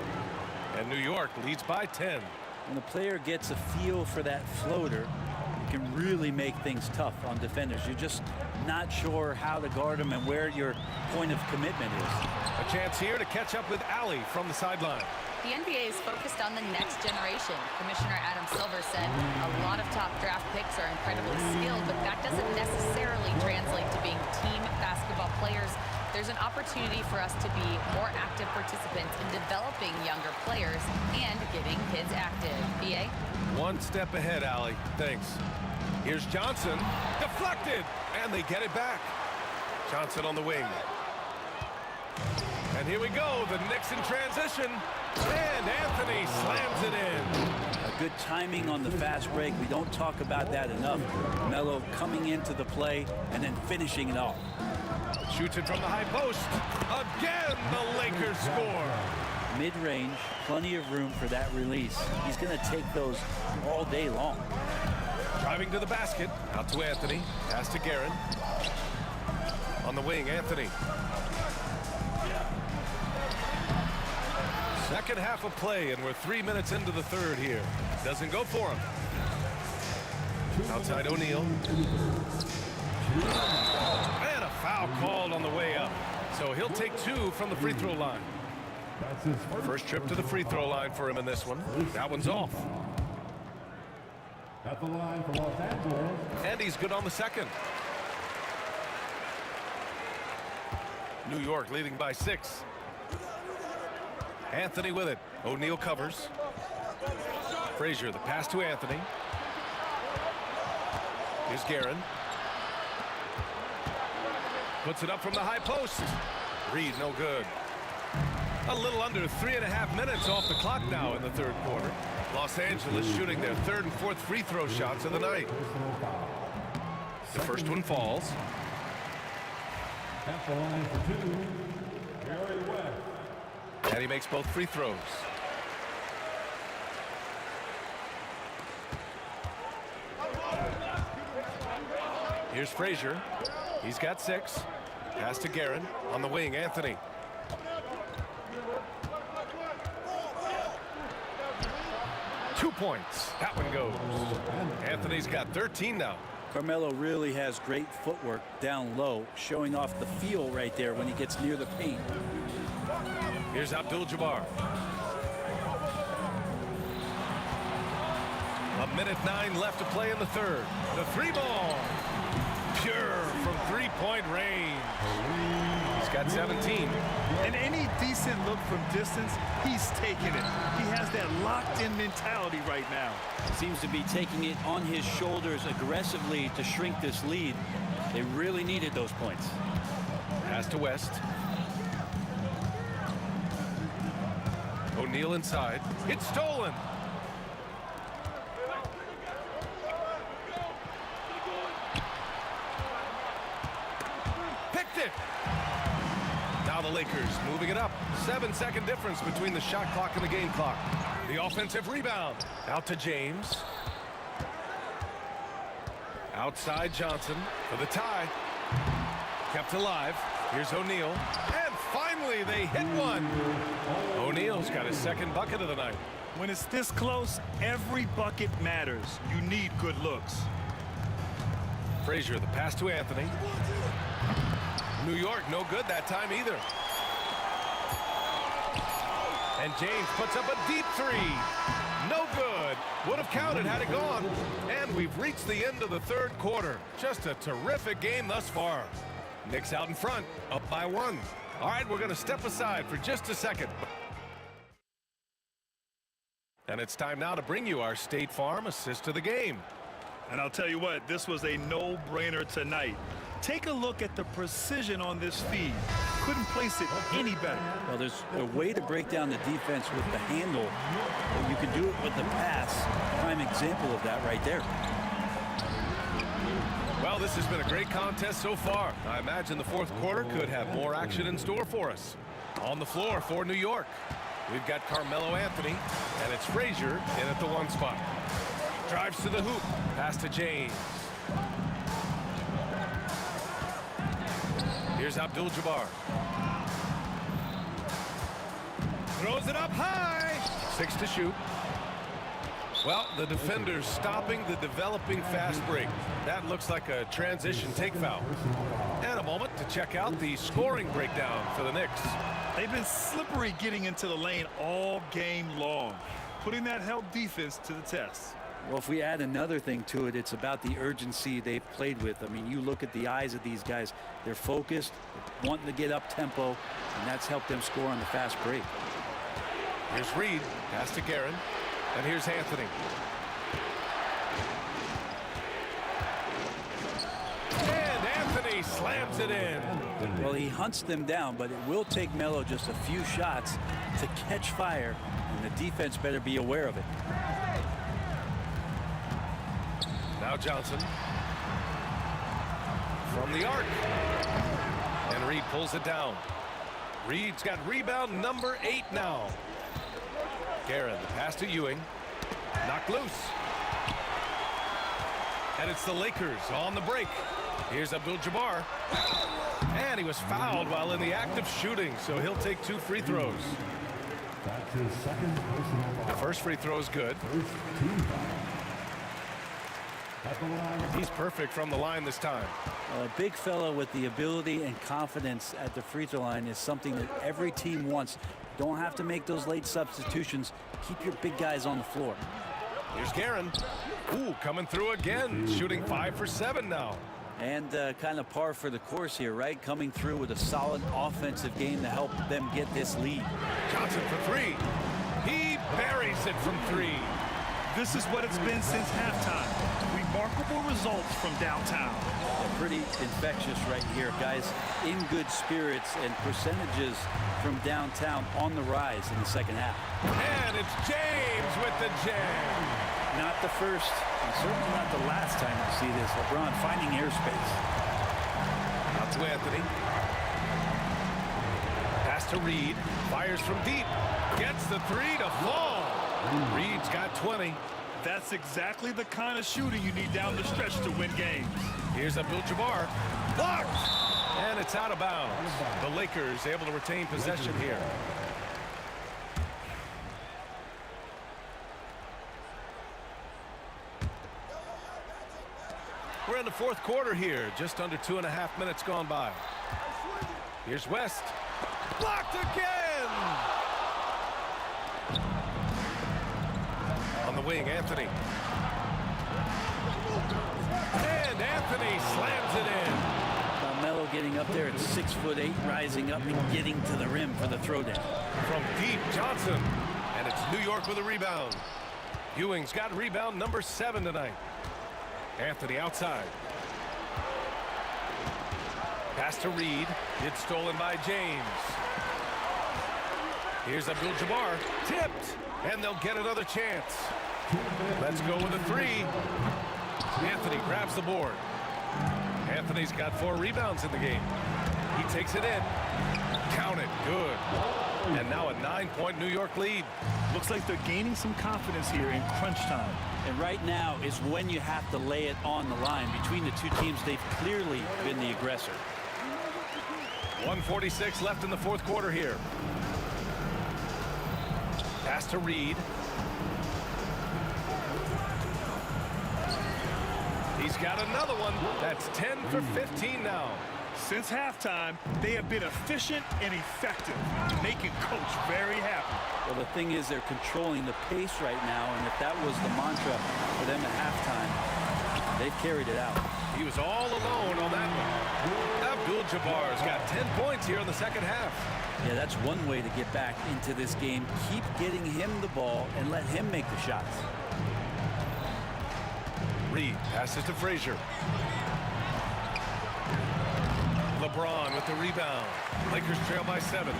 And New York leads by 10. When a player gets a feel for that floater, it can really make things tough on defenders. You're just not sure how to guard them and where your point of commitment is. A chance here to catch up with Allie from the sideline. The NBA is focused on the next generation. Commissioner Adam Silver said a lot of top draft picks are incredibly skilled, but that doesn't necessarily translate to being team basketball players. There's an opportunity for us to be more active participants in developing younger players and getting kids active. BA? One step ahead, Allie. Thanks. Here's Johnson. Deflected. And they get it back. Johnson on the wing. And here we go. The Knicks in transition. And Anthony slams it in. A good timing on the fast break. We don't talk about that enough. Melo coming into the play and then finishing it off. Shoots it from the high post. Again, the Lakers score. Mid-range, plenty of room for that release. He's going to take those all day long. Driving to the basket. Out to Anthony. Pass to Guerin. On the wing, Anthony. Second half of play, and we're 3 minutes into the third here. Doesn't go for him. Outside O'Neal. And a foul called on the way up. So he'll take 2 from the free throw line. First trip to the free throw line for him in this one. That one's off. At the line for Los Angeles. And he's good on the second. New York leading by 6. Anthony with it. O'Neal covers. Frazier, the pass to Anthony. Here's Guerin. Puts it up from the high post. Reed, no good. A little under 3.5 minutes off the clock now in the third quarter. Los Angeles shooting their third and fourth free throw shots of the night. The first one falls. At the line for 2, Gary West. And he makes both free throws. Here's Frazier. He's got 6. Pass to Guerin. On the wing, Anthony. Two points. That one goes. Anthony's got 13 now. Carmelo really has great footwork down low, showing off the feel right there when he gets near the paint. Here's Abdul-Jabbar. A minute 9 left to play in the third. The 3 ball. Pure from 3-point range. He's got 17. And any decent look from distance, he's taking it. He has that locked-in mentality right now. Seems to be taking it on his shoulders aggressively to shrink this lead. They really needed those points. Pass to West. O'Neal inside. It's stolen. Picked it. Now the Lakers moving it up. 7-second difference between the shot clock and the game clock. The offensive rebound. Out to James. Outside Johnson for the tie. Kept alive. Here's O'Neal. And finally they hit one. O'Neal's got his second bucket of the night. When it's this close, every bucket matters. You need good looks. Frazier, the pass to Anthony. New York, no good that time either. And James puts up a deep three. No good. Would have counted had it gone. And we've reached the end of the third quarter. Just a terrific game thus far. Knicks out in front, up by 1. All right, we're going to step aside for just a second. And it's time now to bring you our State Farm assist of the game. And I'll tell you what, this was a no-brainer tonight. Take a look at the precision on this feed. Couldn't place it any better. Well, there's a way to break down the defense with the handle. But you can do it with the pass. Prime example of that right there. Well, this has been a great contest so far. I imagine the fourth quarter could have more action in store for us. On the floor for New York, we've got Carmelo Anthony, and it's Frazier in at the 1 spot. Drives to the hoop, pass to James. Here's Abdul-Jabbar. Throws it up high. 6 to shoot. Well, the defender's stopping the developing fast break. That looks like a transition take foul. And a moment to check out the scoring breakdown for the Knicks. They've been slippery getting into the lane all game long, putting that help defense to the test. Well, if we add another thing to it, it's about the urgency they've played with. I mean, you look at the eyes of these guys. They're focused, wanting to get up tempo, and that's helped them score on the fast break. Here's Reed, pass to Guerin, and here's Anthony. And Anthony slams it in. Well, he hunts them down, but it will take Melo just a few shots to catch fire, and the defense better be aware of it. Now Johnson from the arc, and Reed pulls it down. Reed's got rebound number 8 now. Guerin, the pass to Ewing, knocked loose, and it's the Lakers on the break. Here's Abdul-Jabbar, and he was fouled while in the act of shooting, so he'll take 2 free throws. That's his second personal foul. The first free throw is good. First team foul. At the line. He's perfect from the line this time. A big fella with the ability and confidence at the free throw line is something that every team wants. Don't have to make those late substitutions. Keep your big guys on the floor. Here's Guerin. Ooh, coming through again. Shooting 5 for 7 now. And kind of par for the course here, right? Coming through with a solid offensive game to help them get this lead. Johnson for 3. He buries it from 3. This is what it's been since halftime. Remarkable results from downtown. Pretty infectious right here, guys. In good spirits and percentages from downtown on the rise in the second half. And it's James with the jam. Not the first, and certainly not the last time we see this. LeBron finding airspace. Out to Anthony. Pass to Reed. Fires from deep. Gets the 3 to fall. Reed's got 20. That's exactly the kind of shooting you need down the stretch to win games. Here's Abdul-Jabbar. Blocked! And it's out of bounds. The Lakers able to retain possession here. We're in the fourth quarter here. Just under 2.5 minutes gone by. Here's West. Blocked again! On the wing, Anthony. And Anthony slams it in. Melo getting up there at 6'8", rising up and getting to the rim for the throwdown. From deep, Johnson. And it's New York with a rebound. Ewing's got rebound number 7 tonight. Anthony outside. Pass to Reed. It's stolen by James. Here's Abdul-Jabbar. Tipped. And they'll get another chance. Let's go with a 3. Anthony grabs the board. Anthony's got 4 rebounds in the game. He takes it in. Count it. Good. And now a 9-point New York lead. Looks like they're gaining some confidence here in crunch time. And right now is when you have to lay it on the line. Between the two teams, they've clearly been the aggressor. 1:46 left in the fourth quarter here. Pass to Reed. He's got another one. That's 10 for 15 now. Since halftime, they have been efficient and effective, making Coach very happy. Well, the thing is, they're controlling the pace right now, and if that was the mantra for them at halftime, they've carried it out. He was all alone on that one. Abdul-Jabbar's got 10 points here in the second half. Yeah, that's one way to get back into this game. Keep getting him the ball and let him make the shots. Reed passes to Frazier. LeBron with the rebound. Lakers trail by 7.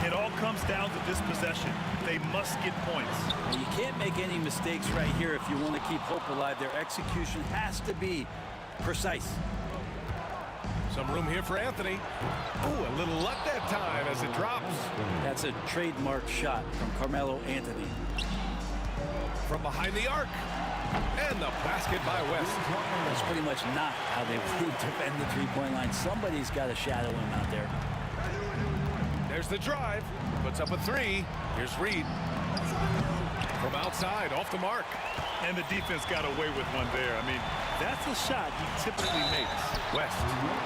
It all comes down to this possession. They must get points. You can't make any mistakes right here if you want to keep hope alive. Their execution has to be precise. Some room here for Anthony. Ooh, a little luck that time as it drops. That's a trademark shot from Carmelo Anthony. From behind the arc. And the basket by West. That's pretty much not how they would defend the three-point line. Somebody's got to shadow him out there. There's the drive. Puts up a 3. Here's Reed. From outside, off the mark. And the defense got away with one there. I mean, that's a shot he typically makes. West.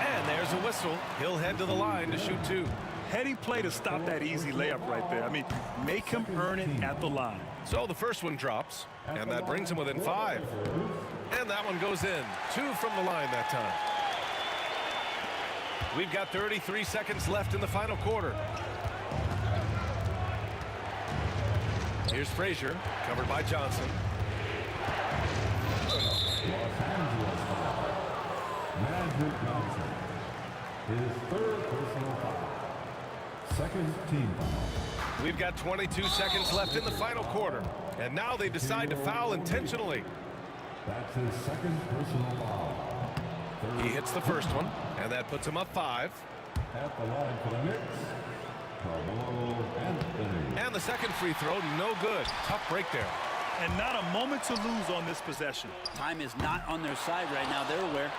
And there's a whistle. He'll head to the line to shoot 2. Heady play to stop that easy layup right there. I mean, make him earn it at the line. So the first one drops, and that brings him within 5. And that one goes in. 2 from the line that time. We've got 33 seconds left in the final quarter. Here's Frazier, covered by Johnson. Magic Johnson. His third personal foul. Second team foul. We've got 22 seconds left in the final quarter. And now they decide to foul intentionally. That's his second personal foul. He hits the first one, and that puts him up 5. At the line for the Knicks, Carmelo Anthony. And the second free throw, no good. Tough break there. And not a moment to lose on this possession. Time is not on their side right now. They're aware.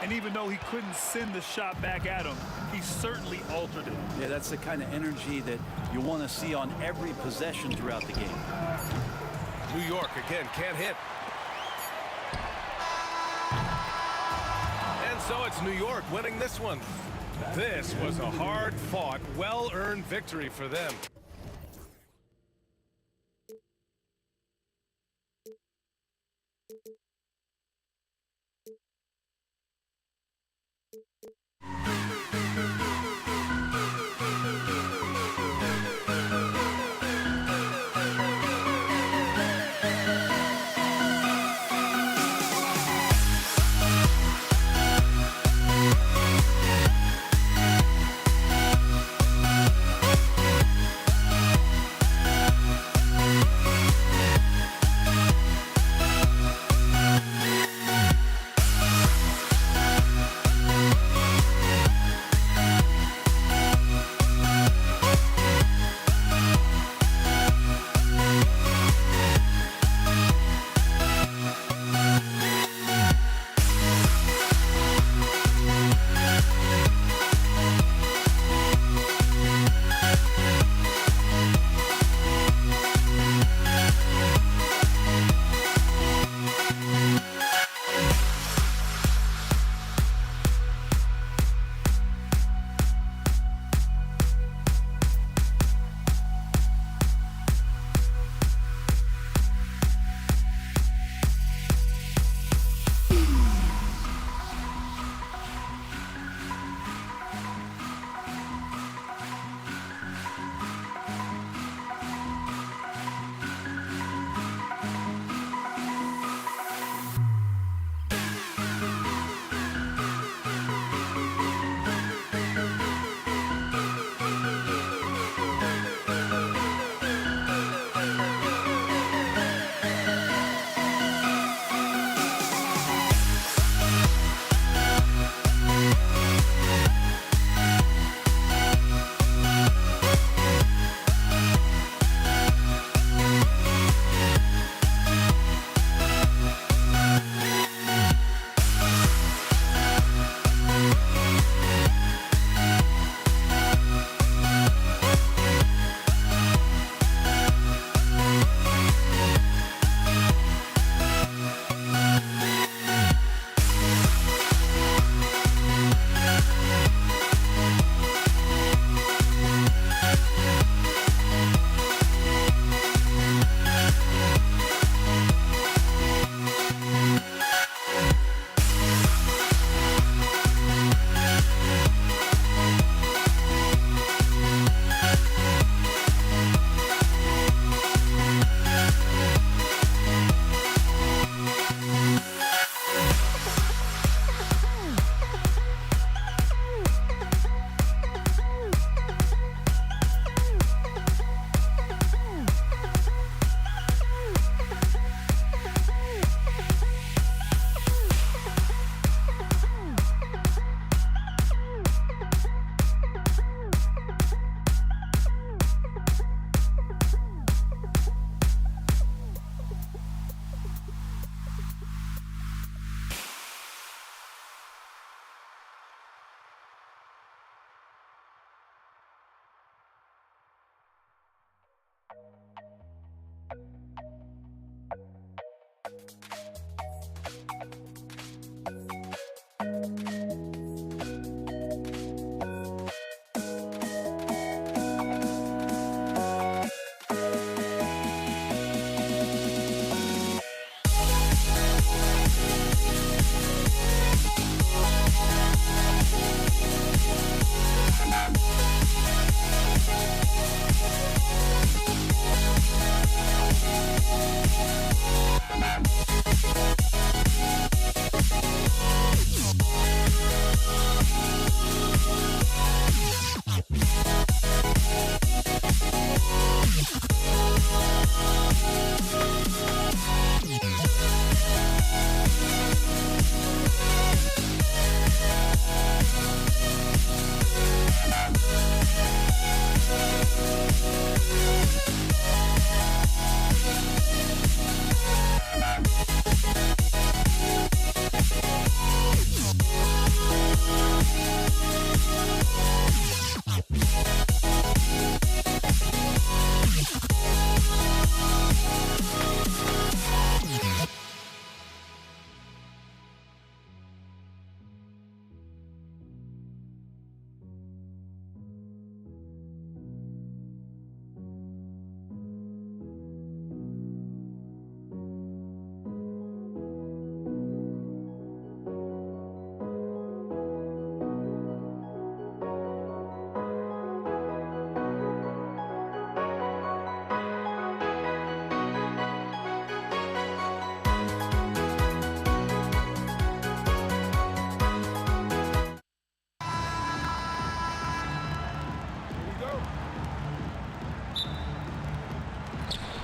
And even though he couldn't send the shot back at him, he certainly altered it. Yeah, that's the kind of energy that you want to see on every possession throughout the game. New York again can't hit. And so it's New York winning this one. This was a hard-fought, well-earned victory for them.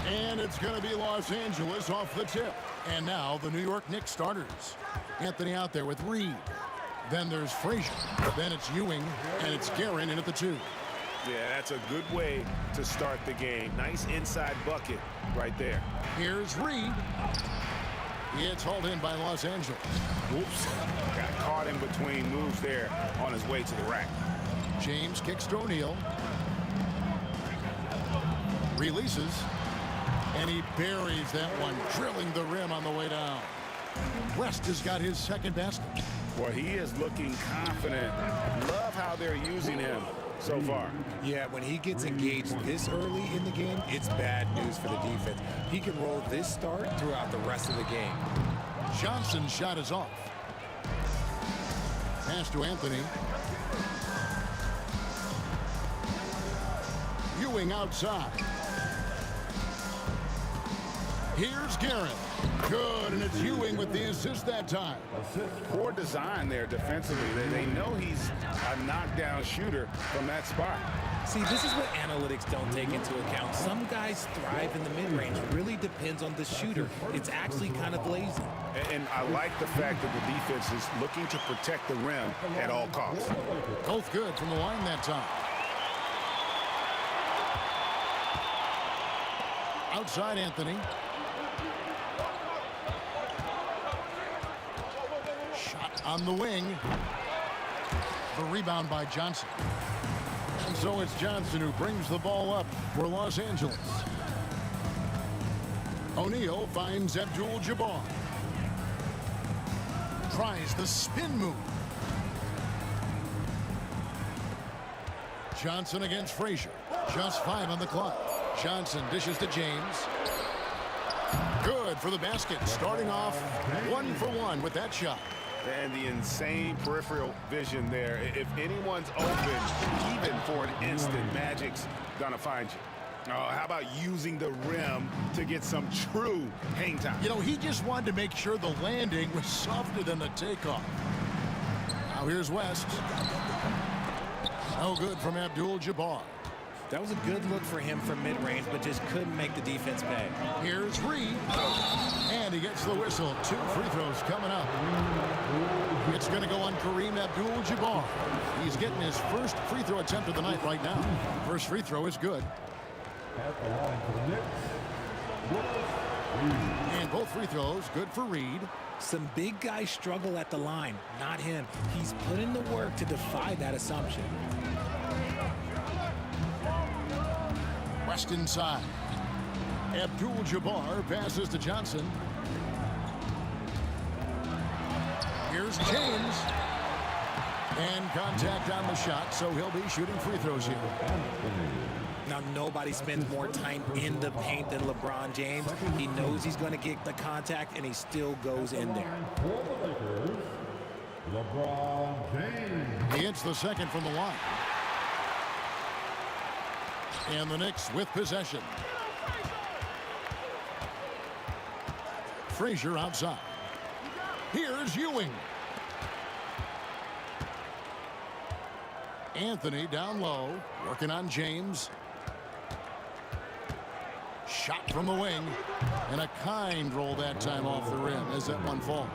And it's going to be Los Angeles off the tip. And now the New York Knicks starters. Anthony out there with Reed. Then there's Frazier. Then it's Ewing. And it's Guerin in at the 2. Yeah, that's a good way to start the game. Nice inside bucket right there. Here's Reed. It's hauled in by Los Angeles. Oops. Got caught in between moves there on his way to the rack. James kicks to O'Neal. Releases. And he buries that one, drilling the rim on the way down. West has got his second basket. Well, he is looking confident. Love how they're using him so far. Yeah, when he gets engaged this early in the game, it's bad news for the defense. He can roll this start throughout the rest of the game. Johnson's shot is off. Pass to Anthony. Ewing outside. Here's Guerin. Good, and it's Ewing with the assist that time. Poor design there defensively. They know he's a knockdown shooter from that spot. See, this is what analytics don't take into account. Some guys thrive in the mid-range. It really depends on the shooter. It's actually kind of lazy. And I like the fact that the defense is looking to protect the rim at all costs. Both good from the line that time. Outside Anthony. Shot on the wing. The rebound by Johnson. And so it's Johnson who brings the ball up for Los Angeles. O'Neal finds Abdul-Jabbar. Tries the spin move. Johnson against Frazier. Just 5 on the clock. Johnson dishes to James. Good for the basket. Starting off 1 for 1 with that shot. And the insane peripheral vision there. If anyone's open, even for an instant, Magic's gonna find you. Oh, how about using the rim to get some true hang time? You know, he just wanted to make sure the landing was softer than the takeoff. Now here's West. No good from Abdul-Jabbar. That was a good look for him from mid-range, but just couldn't make the defense pay. Here's Reed. And he gets the whistle. 2 free throws coming up. It's going to go on Kareem Abdul-Jabbar. He's getting his first free throw attempt of the night right now. First free throw is good. At the line for the Knicks, and both free throws good for Reed. Some big guys struggle at the line, not him. He's put in the work to defy that assumption. West inside. Abdul-Jabbar passes to Johnson. Here's James. And contact on the shot, so he'll be shooting free throws here. Now, nobody spends more time in the paint than LeBron James. He knows he's going to get the contact, and he still goes in there. LeBron James. He hits the second from the line. And the Knicks with possession. Frazier outside. Here's Ewing. Anthony down low, working on James. Shot from the wing, and a kind roll that time off the rim as that one falls.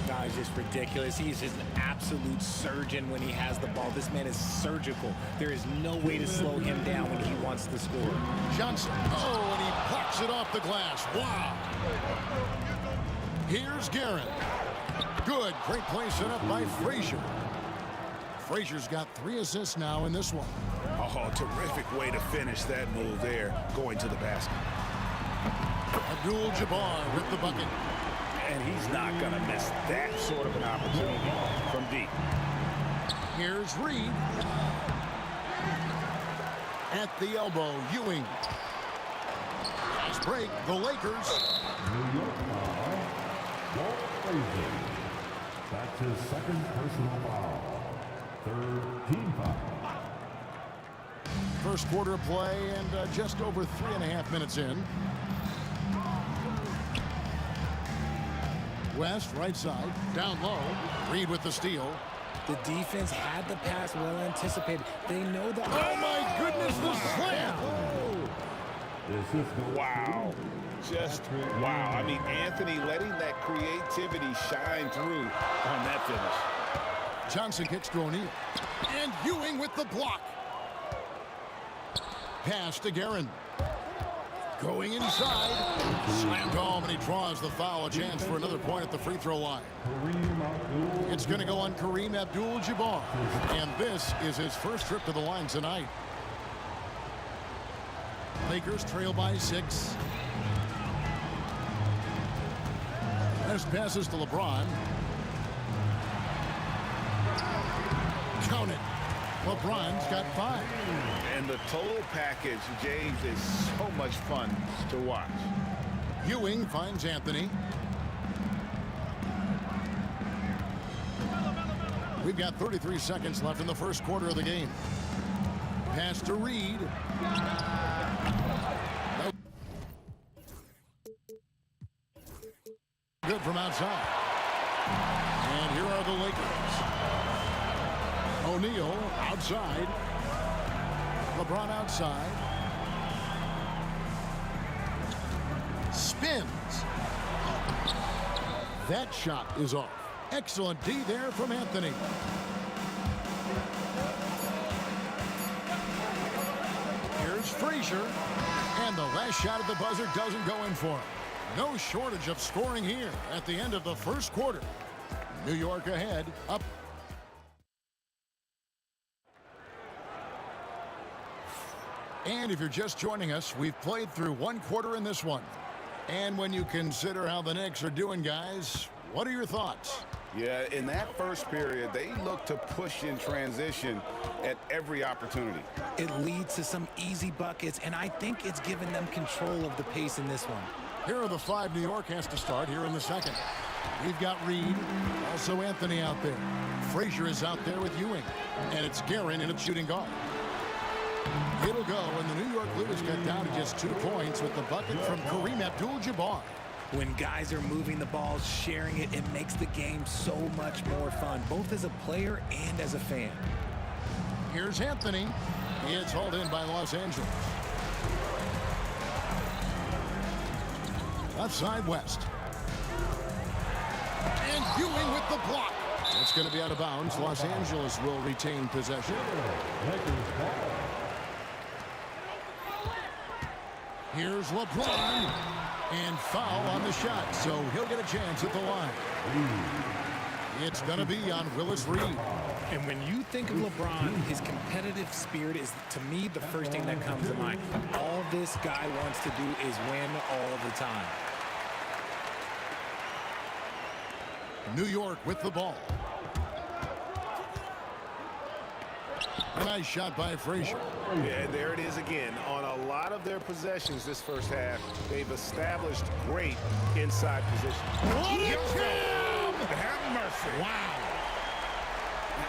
Guy's just ridiculous. He's just an absolute surgeon when he has the ball. This man is surgical. There is no way to slow him down when he wants to score. Johnson, oh, and he plucks it off the glass. Wow. Here's Guerin. Good, great play set up by Frazier. Frazier's got 3 assists now in this one. Oh, terrific way to finish that move there, going to the basket. Abdul-Jabbar with the bucket. And he's not going to miss that sort of an opportunity from deep. Here's Reed. At the elbow, Ewing. Fast break, the Lakers. New York foul. Walt Frazier. That's his second personal foul. Third team foul. First quarter of play and just over 3.5 minutes in. West, right side, down low. Reed with the steal. The defense had the pass well anticipated. They know the... Oh, my goodness, the slam! Wow. Just wow. I mean, Anthony letting that creativity shine through on that finish. Johnson kicks to O'Neal. And Ewing with the block. Pass to Guerin. Going inside. Slammed home, and he draws the foul. A chance for another point at the free throw line. It's going to go on Kareem Abdul-Jabbar. And this is his first trip to the line tonight. Lakers trail by 6. This passes to LeBron. Count it. LeBron's got 5. And the total package, James, is so much fun to watch. Ewing finds Anthony. We've got 33 seconds left in the first quarter of the game. Pass to Reed. Good from outside. And here are the Lakers. O'Neal outside. LeBron outside. Spins. That shot is off. Excellent D there from Anthony. Here's Frazier. And the last shot at the buzzer doesn't go in for him. No shortage of scoring here at the end of the first quarter. New York ahead, up. And if you're just joining us, we've played through one quarter in this one. And when you consider how the Knicks are doing, guys, what are your thoughts? Yeah, in that first period, they look to push in transition at every opportunity. It leads to some easy buckets, and I think it's given them control of the pace in this one. Here are the 5 New York has to start here in the second. We've got Reed, also Anthony out there. Frazier is out there with Ewing, and it's Guerin in at shooting guard. It'll go, and the New York Blues got down to just 2 points with the bucket from Kareem Abdul-Jabbar. When guys are moving the ball, sharing it, it makes the game so much more fun, both as a player and as a fan. Here's Anthony. It's hauled in by Los Angeles. Left side West. And Ewing with the block. It's going to be out of bounds. Los Angeles will retain possession. Here's LeBron. And foul on the shot, so he'll get a chance at the line. It's going to be on Willis Reed. And when you think of LeBron, his competitive spirit is, to me, the first thing that comes to mind. All this guy wants to do is win all the time. New York with the ball. A nice shot by Frazier. Yeah, there it is again. On a lot of their possessions this first half, they've established great inside position. Have mercy. Wow.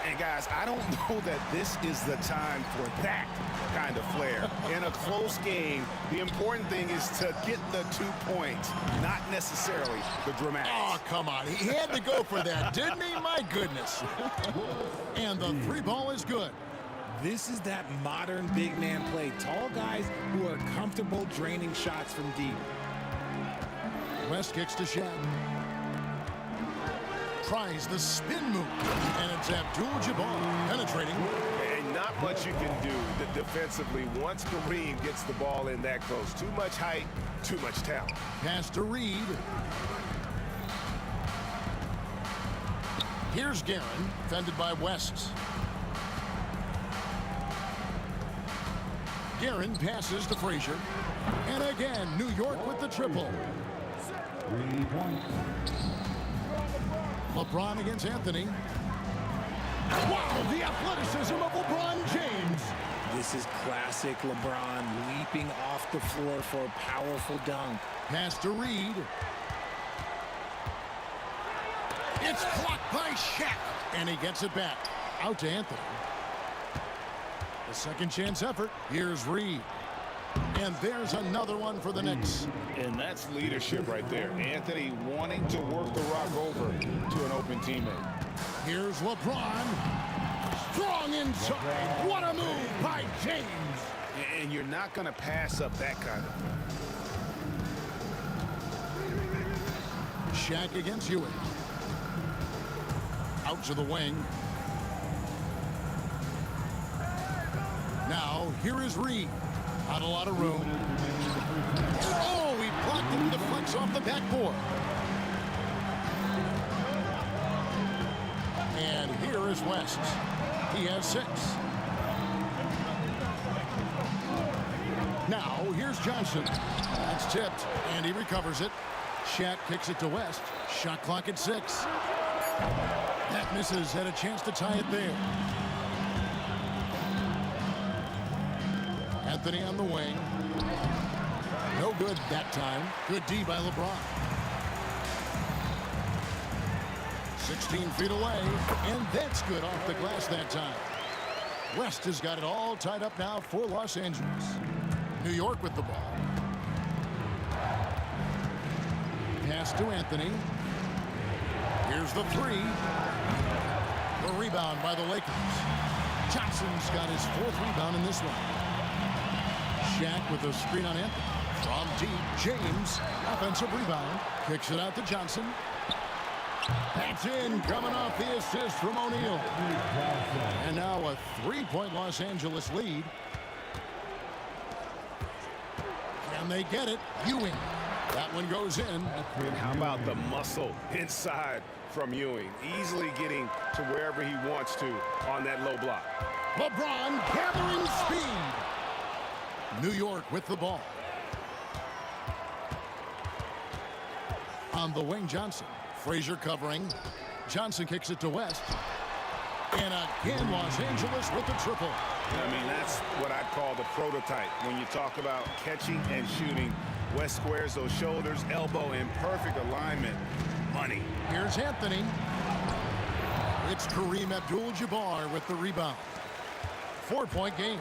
And guys, I don't know that this is the time for that kind of flair. In a close game, the important thing is to get the 2 points, not necessarily the dramatics. Oh, come on. He had to go for that, didn't he? My goodness. And the 3 ball is good. This is that modern big man play. Tall guys who are comfortable draining shots from deep. West kicks to Shaq. Tries the spin move. And it's Abdul-Jabbar penetrating. And not much you can do defensively once Kareem gets the ball in that close. Too much height, too much talent. Pass to Reed. Here's Guerin, fended by West. Guerin passes to Frazier. And again, New York with the triple. 3 points. LeBron against Anthony. Wow, the athleticism of LeBron James. This is classic LeBron leaping off the floor for a powerful dunk. Pass to Reed. It's blocked by Shaq. And he gets it back. Out to Anthony. A second chance effort. Here's Reed. And there's another one for the Knicks. And that's leadership right there. Anthony wanting to work the rock over to an open teammate. Here's LeBron. Strong inside. What a move by James. And you're not going to pass up that kind of thing. Shaq against Ewing. Out to the wing. Now, here is Reed. Not a lot of room. Oh, he blocked into the flex off the backboard. And here is West. He has 6. Now, here's Johnson. That's tipped, and he recovers it. Shaq kicks it to West. Shot clock at 6. That misses. Had a chance to tie it there. Anthony on the wing. No good that time. Good D by LeBron. 16 feet away, and that's good off the glass that time. West has got it all tied up now for Los Angeles. New York with the ball. Pass to Anthony. Here's the 3. The rebound by the Lakers. Johnson's got his 4th rebound in this one. Shaq with a screen on Anthony. From deep, James, offensive rebound. Kicks it out to Johnson. That's in, coming off the assist from O'Neal. And now a 3-point Los Angeles lead. Can they get it? Ewing. That one goes in. How about the muscle inside from Ewing? Easily getting to wherever he wants to on that low block. LeBron gathering speed. New York with the ball. On the wing, Johnson. Frazier covering. Johnson kicks it to West. And again, Los Angeles with the triple. I mean, that's what I'd call the prototype. When you talk about catching and shooting, West squares those shoulders, elbow in perfect alignment. Money. Here's Anthony. It's Kareem Abdul-Jabbar with the rebound. 4-point game.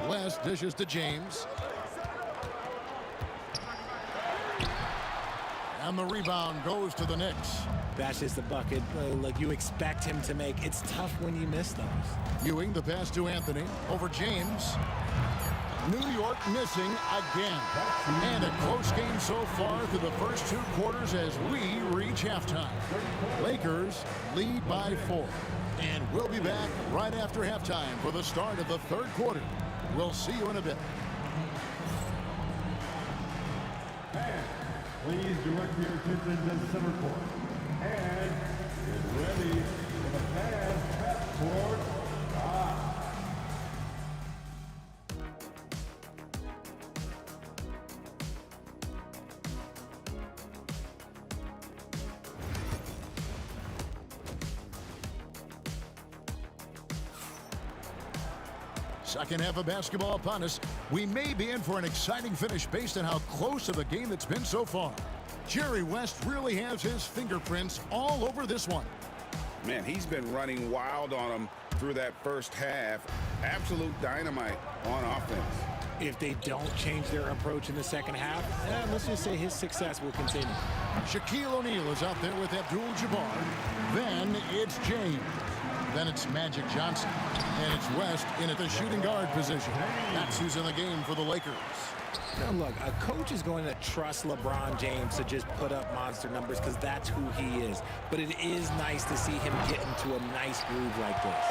West dishes to James. And the rebound goes to the Knicks. That's just a bucket like you expect him to make. It's tough when you miss those. Ewing, the pass to Anthony. Over James. New York missing again. And a close game so far through the first 2 quarters as we reach halftime. Lakers lead by 4. And we'll be back right after halftime for the start of the 3rd quarter. We'll see you in a bit. Please direct your attention to center court. And get ready for the fans half court. Second half of basketball upon us. We may be in for an exciting finish based on how close of the game it's been so far. Jerry West really has his fingerprints all over this one. Man, he's been running wild on them through that first half. Absolute dynamite on offense. If they don't change their approach in the second half, let's just say his success will continue. Shaquille O'Neal is out there with Abdul-Jabbar. Then it's James. Then it's Magic Johnson. And it's West in at the shooting guard position. That's who's in the game for the Lakers. Now look, a coach is going to trust LeBron James to just put up monster numbers because that's who he is. But it is nice to see him get into a nice groove like this.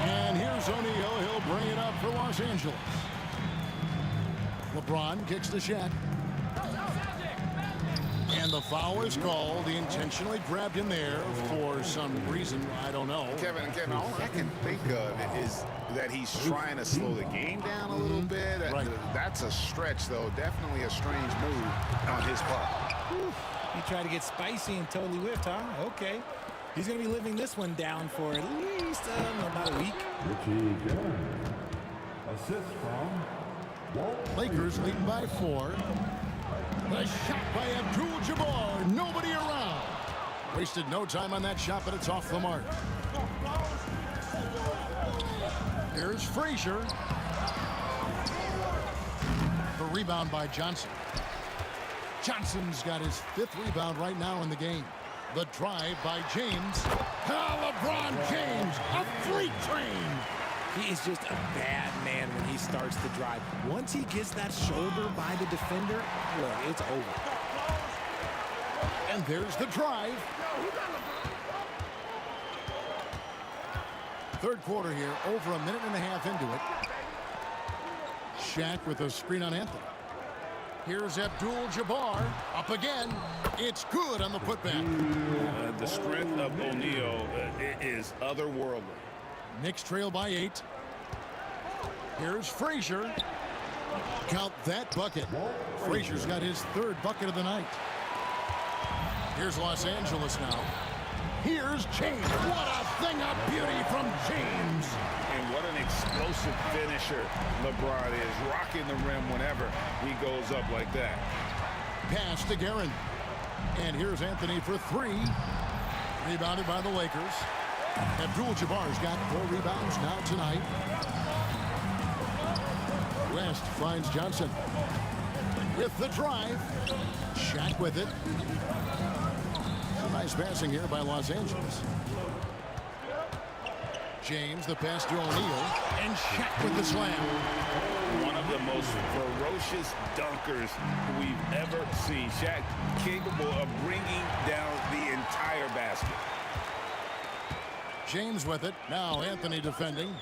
And here's O'Neal. He'll bring it up for Los Angeles. LeBron kicks to Shaq. And the foul is called. He intentionally grabbed him there for some reason. I don't know. Kevin, all I can think of is that he's trying to slow the game down a little bit. Right. That's a stretch, though. Definitely a strange move on his part. He tried to get spicy and totally whiffed, huh? Okay. He's going to be living this one down for at least about a week. Richie Dillon. Assist from Walt. Lakers leading by 4. The shot by Abdul-Jabbar. Nobody around. Wasted no time on that shot, but it's off the mark. Here's Frazier. The rebound by Johnson. Johnson's got his 5th rebound right now in the game. The drive by James. LeBron James, a freight train. He is just a bad man when he starts to drive. Once he gets that shoulder by the defender, well, it's over. And there's the drive. Third quarter here, over a minute and a half into it. Shaq with a screen on Anthony. Here's Abdul-Jabbar up again. It's good on the putback. The strength of O'Neal is otherworldly. Knicks trail by 8. Here's Frazier. Count that bucket. Frazier's got his third bucket of the night. Here's Los Angeles now. Here's James. What a thing of beauty from James. And what an explosive finisher LeBron is, rocking the rim whenever he goes up like that. Pass to Guerin. And here's Anthony for 3. Rebounded by the Lakers. Abdul-Jabbar's got 4 rebounds now tonight. West finds Johnson. With the drive. Shaq with it. Nice passing here by Los Angeles. James, the pass to O'Neal. And Shaq with the slam. One of the most ferocious dunkers we've ever seen. Shaq capable of bringing down the entire basket. James with it. Now Anthony defending.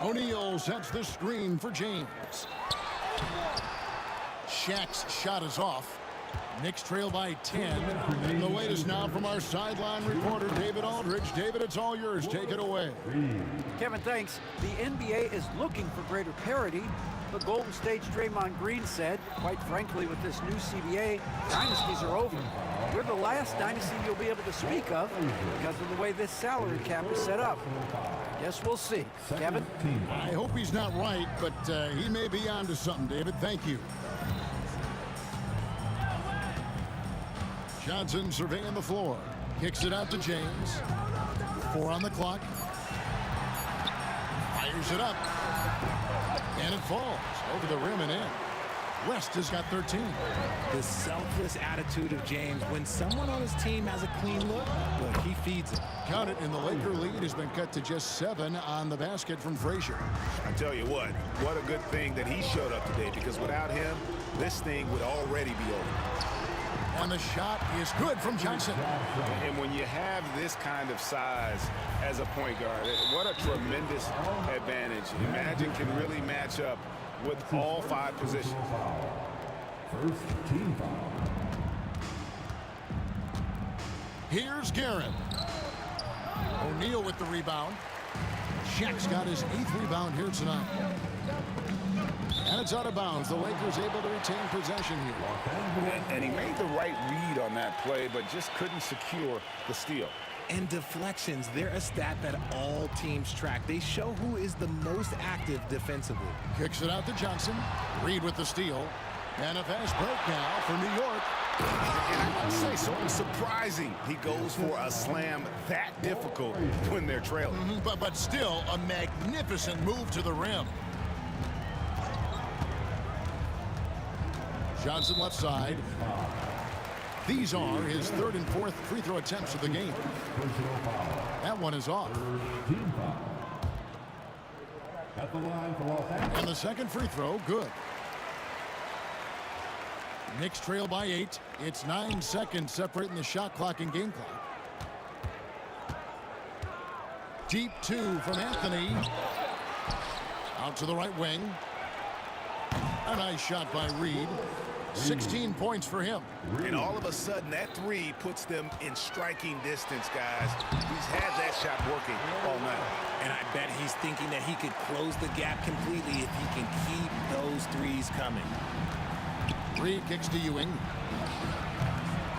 O'Neal sets the screen for James. Shaq's shot is off. Knicks trail by 10. And the latest now from our sideline reporter, David Aldridge. David, it's all yours. Take it away. Kevin, thanks. The NBA is looking for greater parity. The Golden State's Draymond Green said, quite frankly, with this new CBA, dynasties are over. We're the last dynasty you'll be able to speak of because of the way this salary cap is set up. Guess we'll see. Kevin? I hope he's not right, but he may be onto something, David. Thank you. Johnson surveying the floor. Kicks it out to James. 4 on the clock. Fires it up. And it falls over the rim and in. West has got 13. The selfless attitude of James. When someone on his team has a clean look, well, he feeds it. Count it, and the Laker lead has been cut to just 7 on the basket from Frazier. I tell you what a good thing that he showed up today, because without him, this thing would already be over. And the shot is good from Johnson. And when you have this kind of size as a point guard, what a tremendous advantage. Imagine can really match up with all 5 positions. First team foul. Here's Guerin. O'Neal with the rebound. Shaq's got his 8th rebound here tonight. And it's out of bounds. The Lakers able to retain possession here. And he made the right read on that play, but just couldn't secure the steal. And deflections, they're a stat that all teams track. They show who is the most active defensively. Kicks it out to Johnson. Reed with the steal. And a fast break now for New York. And I must say, so surprising he goes for a slam that difficult when they're trailing. But still a magnificent move to the rim. Johnson left side. These are his 3rd and 4th free throw attempts of the game. That one is off. At the line for Los Angeles. And the second free throw, good. Knicks trail by 8. It's 9 seconds separating the shot clock and game clock. Deep 2 from Anthony. Out to the right wing. A nice shot by Reed. 16 points for him. And all of a sudden, that 3 puts them in striking distance, guys. He's had that shot working all night. And I bet he's thinking that he could close the gap completely if he can keep those 3s coming. Reed kicks to Ewing.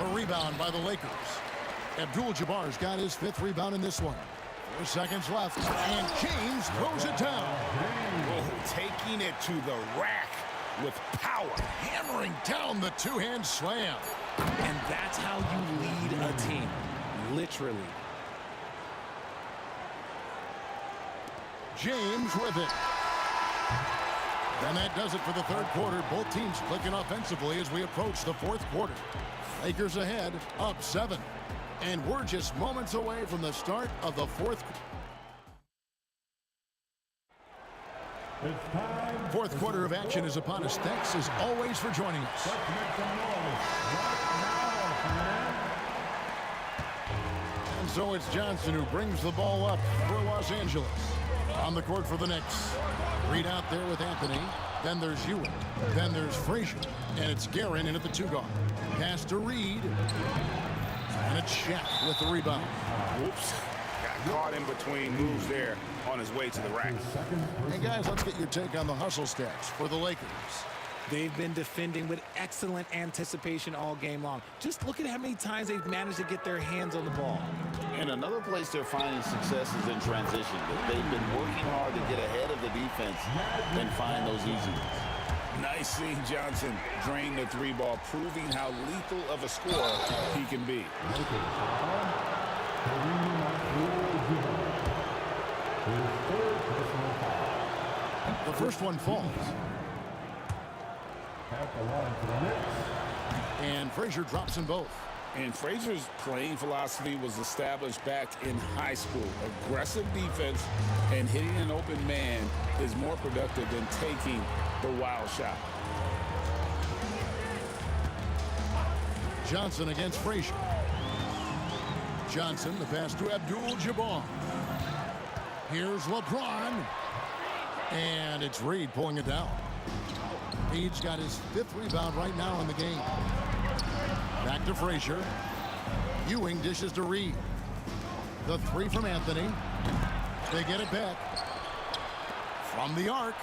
A rebound by the Lakers. Abdul-Jabbar's got his 5th rebound in this one. 4 seconds left. And James throws it down. Oh, taking it to the rack with power. Hammering down the 2-hand slam. And that's how you lead a team. Literally. James with it. And that does it for the 3rd quarter. Both teams clicking offensively as we approach the 4th quarter. Lakers ahead, up 7. And we're just moments away from the start of the 4th quarter. It's time. Fourth quarter of action is upon us. Thanks, as always, for joining us. Let's make some noise right now, man. And so it's Johnson who brings the ball up for Los Angeles. On the court for the Knicks. Reed out there with Anthony. Then there's Ewing. Then there's Frazier. And it's Guerin in at the 2 guard. Pass to Reed. And it's Shaq with the rebound. Whoops. Got caught in between moves there on his way to the rack. Hey, guys, let's get your take on the hustle stats for the Lakers. They've been defending with excellent anticipation all game long. Just look at how many times they've managed to get their hands on the ball. And another place they're finding success is in transition. They've been working hard to get ahead of the defense and find those easy ones. Nice seeing Johnson drain the 3 ball, proving how lethal of a scorer he can be. The first one falls. And Frazier drops them both. And Frazier's playing philosophy was established back in high school. Aggressive defense and hitting an open man is more productive than taking the wild shot. Johnson against Frazier. Johnson, the pass to Abdul-Jabbar. Here's LeBron. And it's Reed pulling it down. Reed's got his 5th rebound right now in the game. Back to Frazier. Ewing dishes to Reed. The 3 from Anthony. They get it back. From the arc.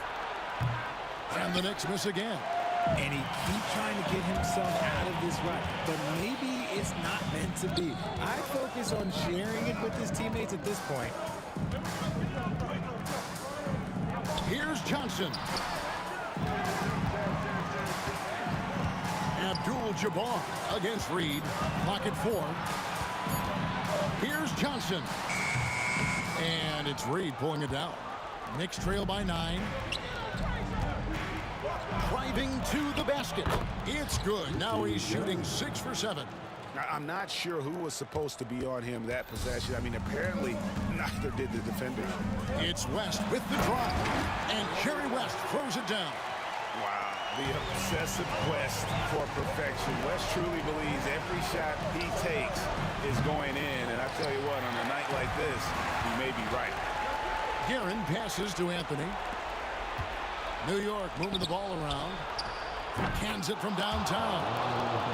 And the Knicks miss again. And he keeps trying to get himself out of this rut. But maybe it's not meant to be. I focus on sharing it with his teammates at this point. Here's Johnson. Abdul-Jabbar against Reed. Pocket 4. Here's Johnson. And it's Reed pulling it down. Knicks trail by 9. Driving to the basket. It's good. Now he's shooting 6 for 7. I'm not sure who was supposed to be on him that possession. I mean, apparently neither did the defender. It's West with the drive. And Jerry West throws it down. Wow, the obsessive quest for perfection. West truly believes every shot he takes is going in. And I tell you what, on a night like this, he may be right. Guerin passes to Anthony. New York moving the ball around. Cans it from downtown.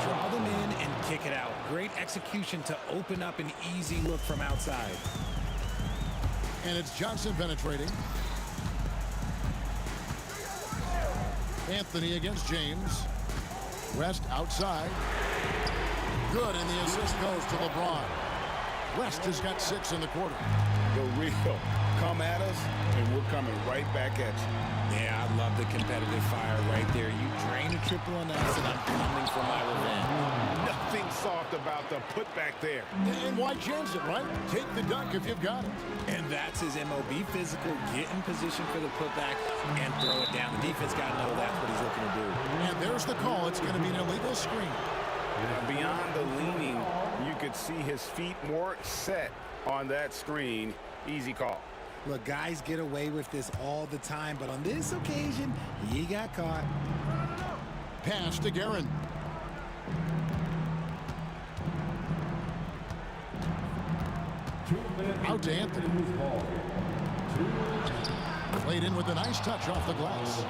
Draw them in and kick it out. Great execution to open up an easy look from outside. And it's Johnson penetrating. Anthony against James. West outside. Good, and the assist goes to LeBron. West has got 6 in the quarter. The real come at us, and we're coming right back at you. Yeah, I love the competitive fire right there. You drain a triple on us, and I'm coming for my revenge. Nothing soft about the putback there. And why chance it, right? Take the dunk if you've got it. And that's his MO. Be physical, get in position for the putback, and throw it down. The defense got to know that's what he's looking to do. And there's the call. It's going to be an illegal screen. Beyond the leaning, you could see his feet more set on that screen. Easy call. Look, guys get away with this all the time, but on this occasion, he got caught. Pass to Guerin. Out to Anthony. Played in with a nice touch off the glass.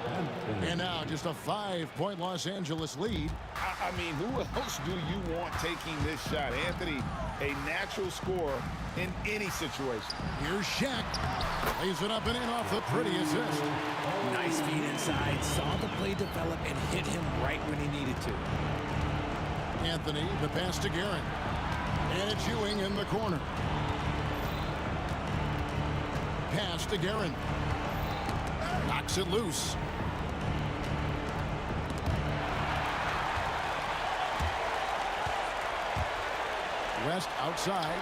And now just a 5-point Los Angeles lead. I mean, who else do you want taking this shot? Anthony, a natural scorer in any situation. Here's Shaq. Lays it up and in off the pretty assist. Nice feed inside. Saw the play develop and hit him right when he needed to. Anthony, the pass to Guerin. And it's Ewing in the corner. Pass to Guerin. Knocks it loose. West outside.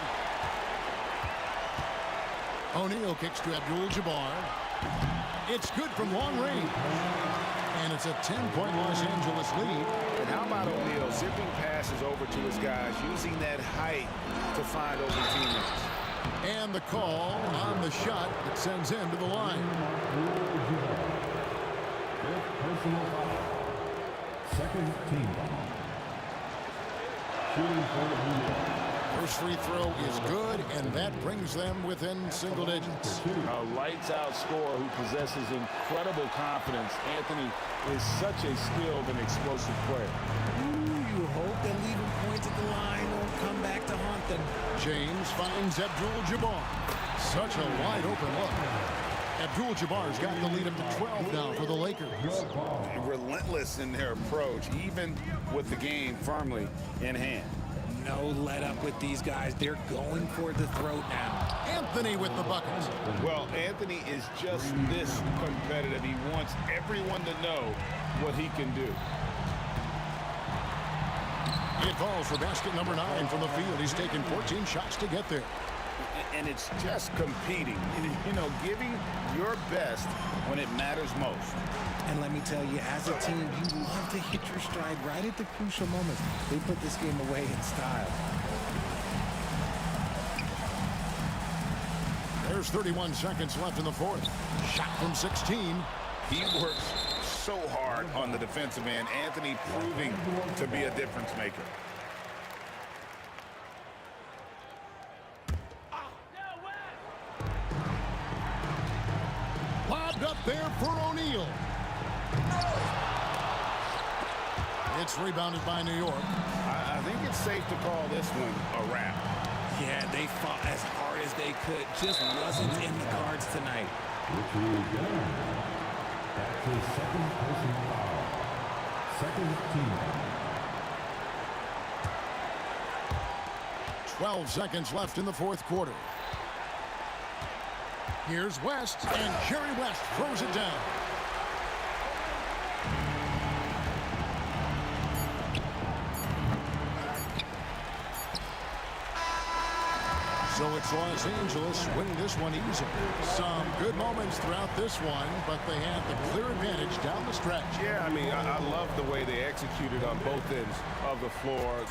O'Neal kicks to Abdul-Jabbar. It's good from long range. And it's a 10-point Los Angeles lead. And how about O'Neal zipping passes over to his guys, using that height to find open teammates. And the call on the shot that sends him to the line. Personal foul. Second team foul. Shooting for New York. First free throw is good, and that brings them within single digits. A lights-out scorer who possesses incredible confidence. Anthony is such a skilled and explosive player. Ooh, you hope that leaving points at the line won't come back to haunt them. James finds Abdul-Jabbar. Such a wide open look. Abdul-Jabbar's got the lead up to 12 now for the Lakers. Relentless in their approach, even with the game firmly in hand. No let up with these guys. They're going for the throat now. Anthony with the buckets. Well, Anthony is just this competitive. He wants everyone to know what he can do. It falls for basket number 9 from the field. He's taken 14 shots to get there. And it's just competing, you know, giving your best when it matters most. And let me tell you, as a team, you love to hit your stride right at the crucial moments. They put this game away in style. There's 31 seconds left in the fourth. Shot from 16. He works so hard on the defensive end. Anthony proving to be a difference maker. Lobbed up there for O'Neal. It's rebounded by New York. I think it's safe to call this one a wrap. Yeah, they fought as hard as they could. Just wasn't in the cards tonight. That's his second personal foul. Second team foul. 12 seconds left in the fourth quarter. Here's West, and Jerry West throws it down. So it's Los Angeles winning this one easily. Some good moments throughout this one, but they had the clear advantage down the stretch. Yeah, I mean, I love the way they executed on both ends of the floor.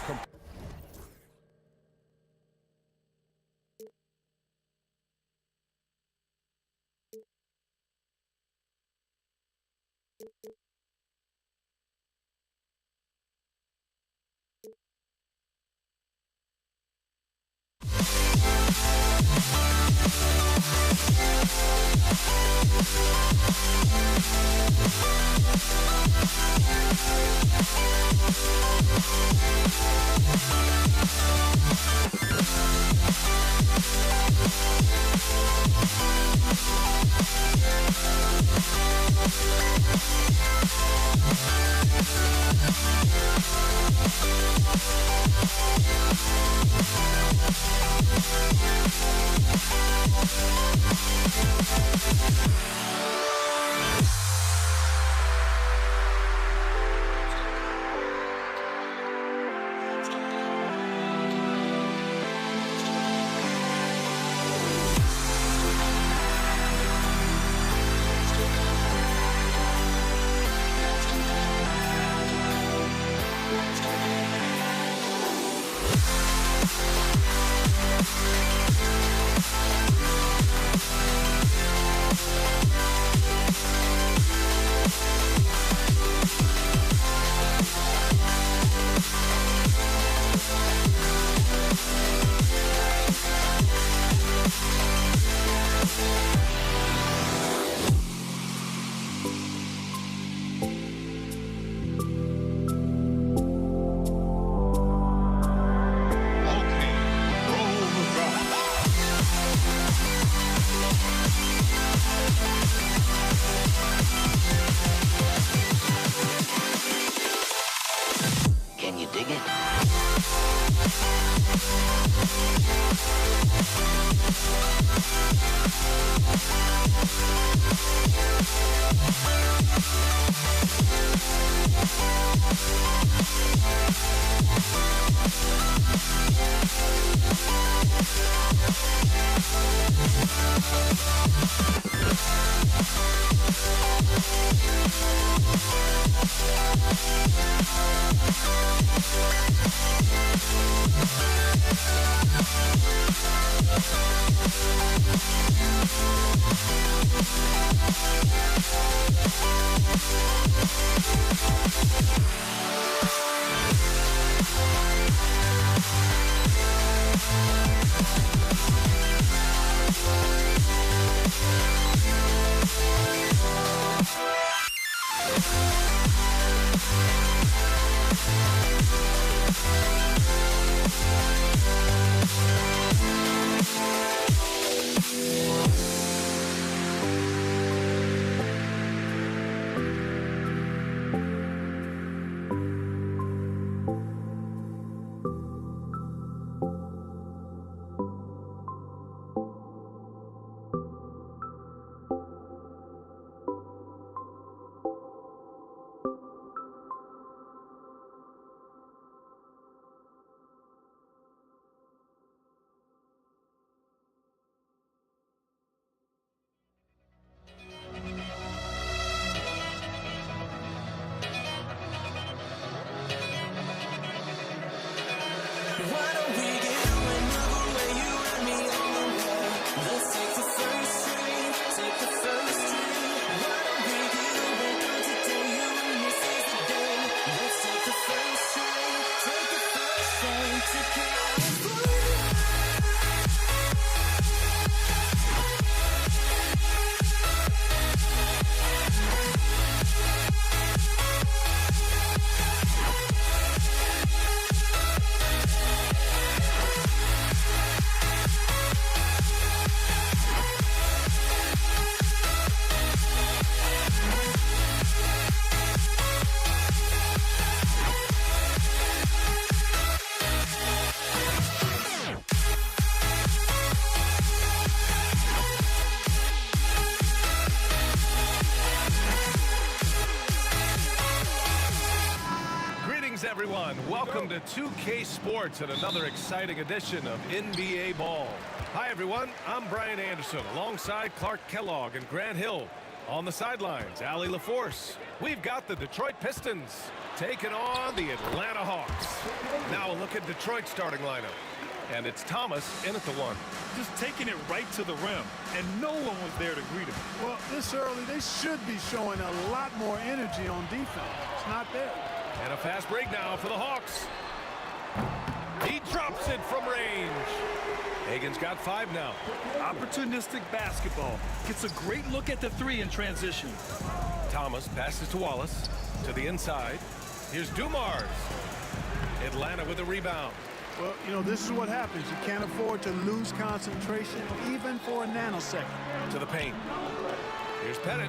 Can you dig it? Everyone, welcome to 2K Sports and another exciting edition of NBA Ball. Hi everyone, I'm Brian Anderson alongside Clark Kellogg and Grant Hill. On the sidelines, Allie LaForce. We've got the Detroit Pistons taking on the Atlanta Hawks. Now a look at Detroit's starting lineup. And it's Thomas in at the one. Just taking it right to the rim, and no one was there to greet him. Well, this early, they should be showing a lot more energy on defense. It's not there. And a fast break now for the Hawks. He drops it from range. Hagan's got 5 now. Opportunistic basketball. Gets a great look at the 3 in transition. Thomas passes to Wallace. To the inside. Here's Dumars. Atlanta with a rebound. Well, you know, this is what happens. You can't afford to lose concentration even for a nanosecond. To the paint. Here's Pettit.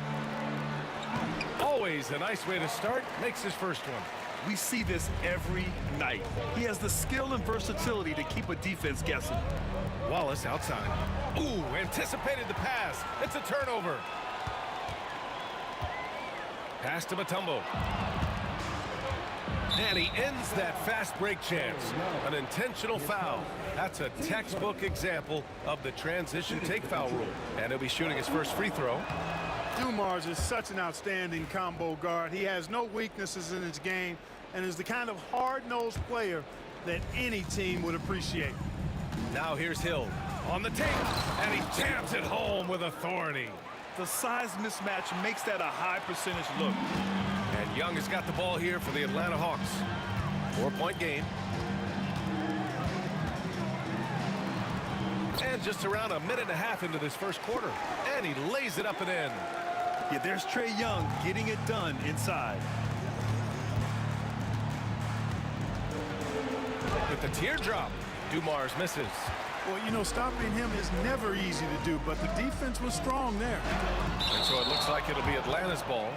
Always a nice way to start. Makes his first one. We see this every night. He has the skill and versatility to keep a defense guessing. Wallace outside. Ooh, anticipated the pass. It's a turnover. Pass to Mutombo. And he ends that fast break chance. An intentional foul. That's a textbook example of the transition take foul rule. And he'll be shooting his first free throw. Dumars is such an outstanding combo guard. He has no weaknesses in his game and is the kind of hard-nosed player that any team would appreciate. Now here's Hill on the take, and he jams it home with authority. The size mismatch makes that a high percentage look. And Young has got the ball here for the Atlanta Hawks. 4-point game. And just around a minute and a half into this first quarter. And he lays it up and in. Yeah, there's Trae Young getting it done inside. With the teardrop, Dumars misses. Well, you know, stopping him is never easy to do, but the defense was strong there. And so it looks like it'll be Atlanta's ball.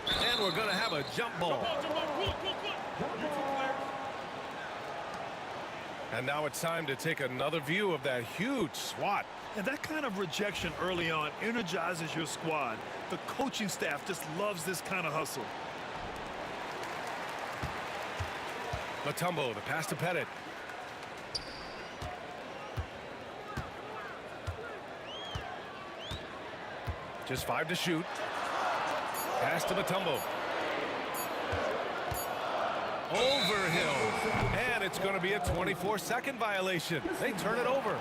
And we're going to have a jump ball. And now it's time to take another view of that huge swat. And that kind of rejection early on energizes your squad. The coaching staff just loves this kind of hustle. Mutombo, the pass to Pettit. Just 5 to shoot. Pass to Mutombo. Over Hill. And it's going to be a 24-second violation. They turn it over.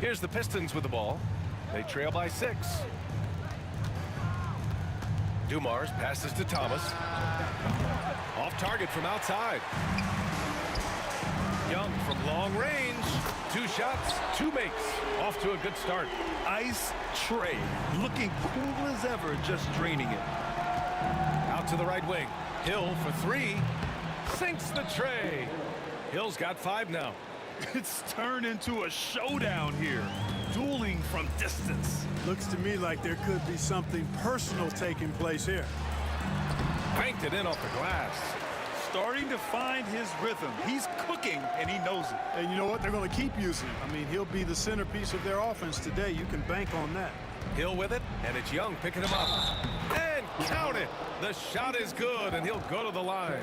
Here's the Pistons with the ball. They trail by 6. Dumars passes to Thomas. Off target from outside. Young from long range. 2 shots, 2 makes. Off to a good start. Ice tray. Looking cool as ever, just draining it. Out to the right wing. Hill for 3. Sinks the tray. Hill's got 5 now. It's turned into a showdown here. Dueling from distance. Looks to me like there could be something personal taking place here. Banked it in off the glass. Starting to find his rhythm. He's cooking, and he knows it. And you know what? They're going to keep using him. I mean, he'll be the centerpiece of their offense today. You can bank on that. Hill with it, and it's Young picking him up. And count it. The shot is good, and he'll go to the line.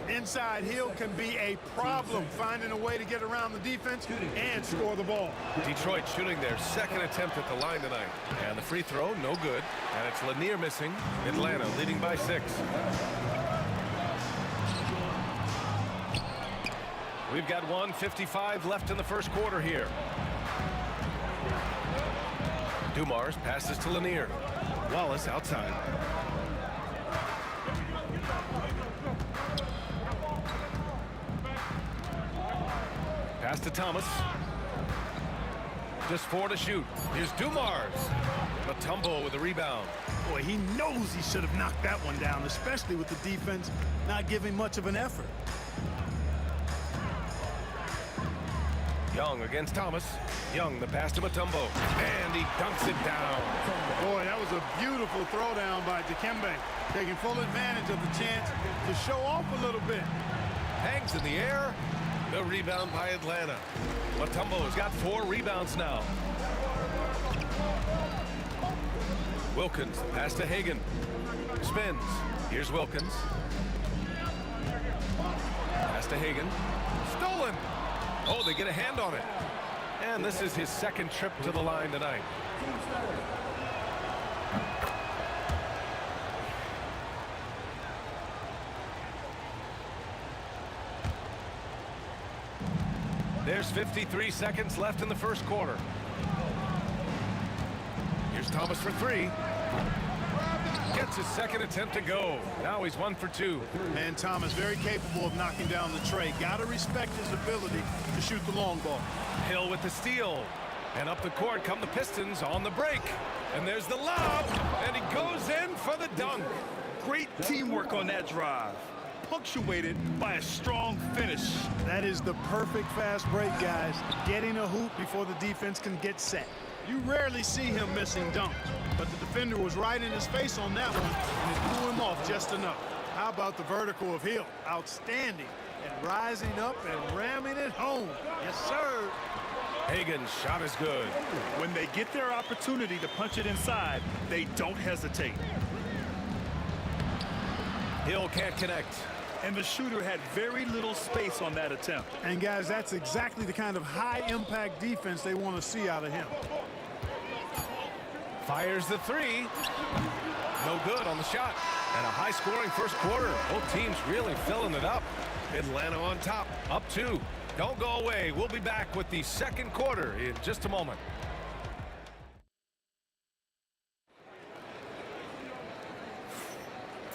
Inside, Hill can be a problem, finding a way to get around the defense and score the ball. Detroit shooting their 2nd attempt at the line tonight. And the free throw, no good. And it's Lanier missing. Atlanta leading by 6. We've got 1:55 left in the first quarter here. Dumars passes to Lanier. Wallace outside. Pass to Thomas. Just 4 to shoot. Here's Dumars. Mutombo with the rebound. Boy, he knows he should have knocked that one down, especially with the defense not giving much of an effort. Young against Thomas. Young, the pass to Mutombo. And he dunks it down. Boy, that was a beautiful throwdown by Dikembe, taking full advantage of the chance to show off a little bit. Hangs in the air. The rebound by Atlanta. Mutombo has got 4 rebounds now. Wilkins, pass to Hagan. Spins. Here's Wilkins. Pass to Hagan. Stolen. Oh, they get a hand on it. And this is his 2nd trip to the line tonight. There's 53 seconds left in the first quarter. Here's Thomas for 3. Gets his 2nd attempt to go. Now he's 1 for 2. And Thomas very capable of knocking down the tray. Gotta respect his ability to shoot the long ball. Hill with the steal. And up the court come the Pistons on the break. And there's the lob. And he goes in for the dunk. Great teamwork on that drive. Punctuated by a strong finish. That is the perfect fast break, guys. Getting a hoop before the defense can get set. You rarely see him missing dunks, but the defender was right in his face on that one, and it threw him off just enough. How about the vertical of Hill? Outstanding. And rising up and ramming it home. Yes, sir. Hagan's shot is good. When they get their opportunity to punch it inside, they don't hesitate. Hill can't connect. And the shooter had very little space on that attempt. And guys, that's exactly the kind of high-impact defense they want to see out of him. Fires the 3. No good on the shot. And a high-scoring first quarter. Both teams really filling it up. Atlanta on top, up 2. Don't go away. We'll be back with the second quarter in just a moment.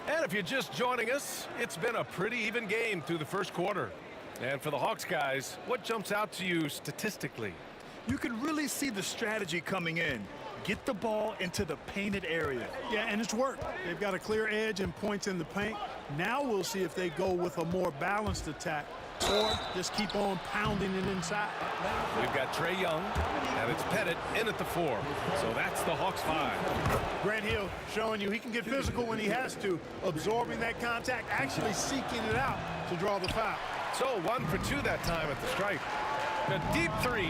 And if you're just joining us, it's been a pretty even game through the first quarter. And for the Hawks guys, what jumps out to you statistically? You can really see the strategy coming in. Get the ball into the painted area. Yeah, and it's worked. They've got a clear edge and points in the paint. Now we'll see if they go with a more balanced attack or just keep on pounding it inside. We've got Trae Young, and it's Pettit in at the 4. So that's the Hawks 5. Grant Hill showing you he can get physical when he has to, absorbing that contact, actually seeking it out to draw the foul. So 1 for 2 that time at the stripe. A deep 3.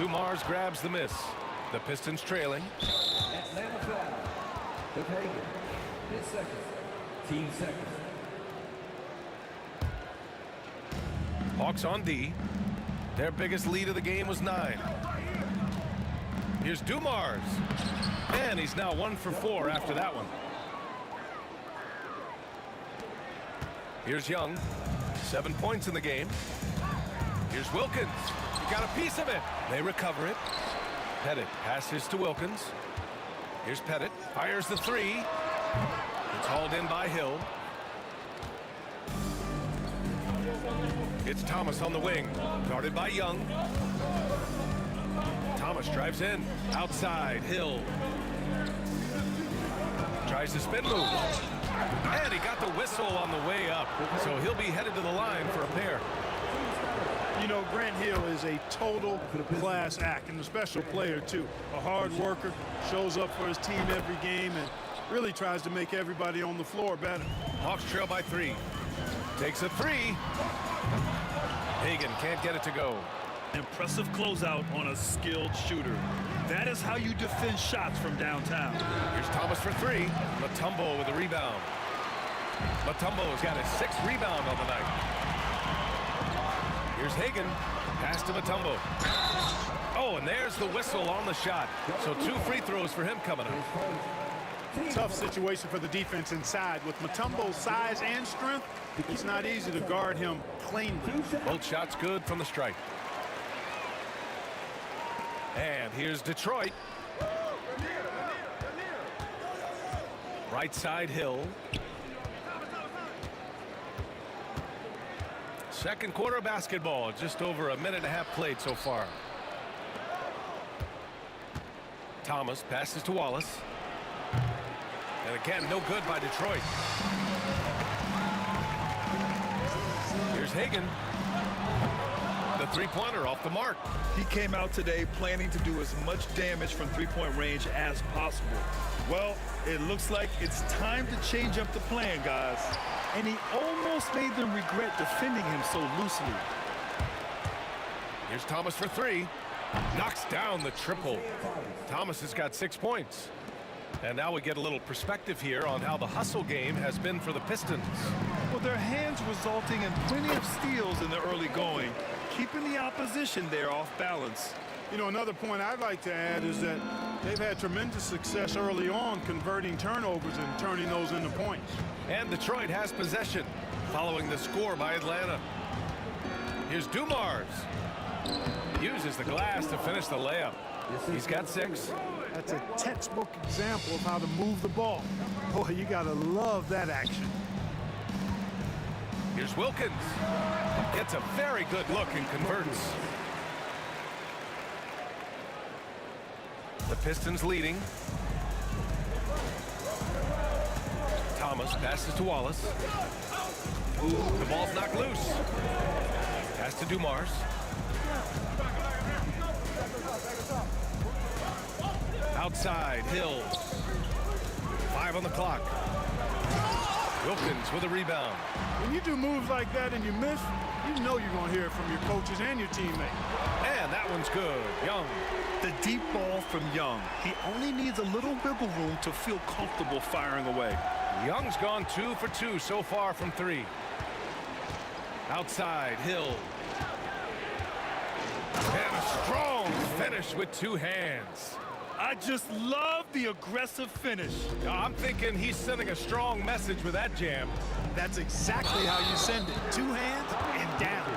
Dumars grabs the miss. The Pistons trailing. Atlanta foul. The Hagan. His 2nd. Team 2nd. Hawks on D. Their biggest lead of the game was 9. Here's Dumars. And he's now 1 for 4 after that one. Here's Young. 7 points in the game. Here's Wilkins. He got a piece of it. They recover it. Pettit passes to Wilkins. Here's Pettit. Fires the three. It's hauled in by Hill. It's Thomas on the wing. Guarded by Young. Thomas drives in. Outside. Hill. Tries to spin move. And he got the whistle on the way up. So he'll be headed to the line for a pair. You know, Grant Hill is a total class act and a special player, too. A hard worker, shows up for his team every game, and really tries to make everybody on the floor better. Hawks trail by 3. Takes a 3. Hagan can't get it to go. Impressive closeout on a skilled shooter. That is how you defend shots from downtown. Here's Thomas for 3. Mutombo with a rebound. Mutombo's got his 6th rebound on the night. Here's Hagan. Pass to Mutombo. Oh, and there's the whistle on the shot. So 2 free throws for him coming up. Tough situation for the defense inside. With Mutombo's size and strength, it's not easy to guard him cleanly. Both shots good from the stripe. And here's Detroit. Right side Hill. Second quarter basketball. Just over a minute and a half played so far. Thomas passes to Wallace. And again, no good by Detroit. Here's Hagan. The three-pointer off the mark. He came out today planning to do as much damage from three-point range as possible. Well, it looks like it's time to change up the plan, guys. And he almost made them regret defending him so loosely. Here's Thomas for 3. Knocks down the triple. Thomas has got 6 points. And now we get a little perspective here on how the hustle game has been for the Pistons. Well, their hands resulting in plenty of steals in the early going, keeping the opposition there off balance. You know, another point I'd like to add is that they've had tremendous success early on converting turnovers and turning those into points. And Detroit has possession following the score by Atlanta. Here's Dumars. Uses the glass to finish the layup. He's got 6. That's a textbook example of how to move the ball. Boy, you got to love that action. Here's Wilkins. Gets a very good look and converts. The Pistons leading. Thomas passes to Wallace. The ball's knocked loose. Pass to Dumars. Outside, Hill. 5 on the clock. Wilkins with a rebound. When you do moves like that and you miss, you know you're going to hear it from your coaches and your teammates. And that one's good. Young. The deep ball from Young. He only needs a little wiggle room to feel comfortable firing away. Young's gone 2 for 2 so far from 3. Outside, Hill. And a strong finish with 2 hands. I just love the aggressive finish. I'm thinking he's sending a strong message with that jam. That's exactly how you send it. 2 hands and down.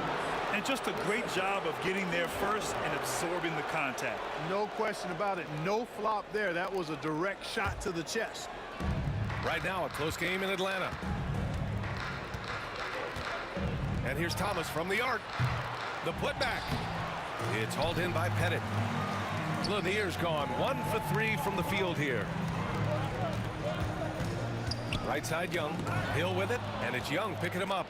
And just a great job of getting there first and absorbing the contact. No question about it. No flop there. That was a direct shot to the chest. Right now, a close game in Atlanta. And here's Thomas from the arc. The putback. It's hauled in by Pettit. Lanier's gone 1 for 3 from the field here. Right side, Young. Hill with it, and it's Young picking him up.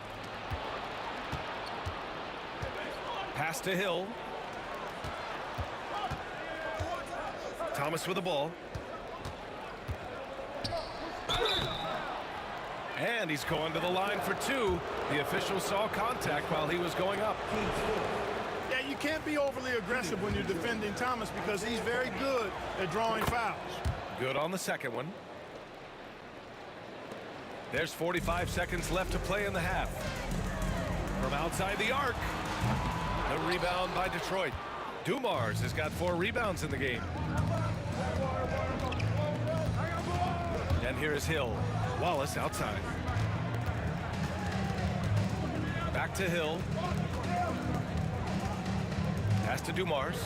Pass to Hill. Thomas with the ball. And he's going to the line for 2. The official saw contact while he was going up. Yeah, you can't be overly aggressive when you're defending Thomas because he's very good at drawing fouls. Good on the second one. There's 45 seconds left to play in the half. From outside the arc. The rebound by Detroit. Dumars has got 4 rebounds in the game. And here is Hill. Wallace outside. Back to Hill. Pass to Dumars.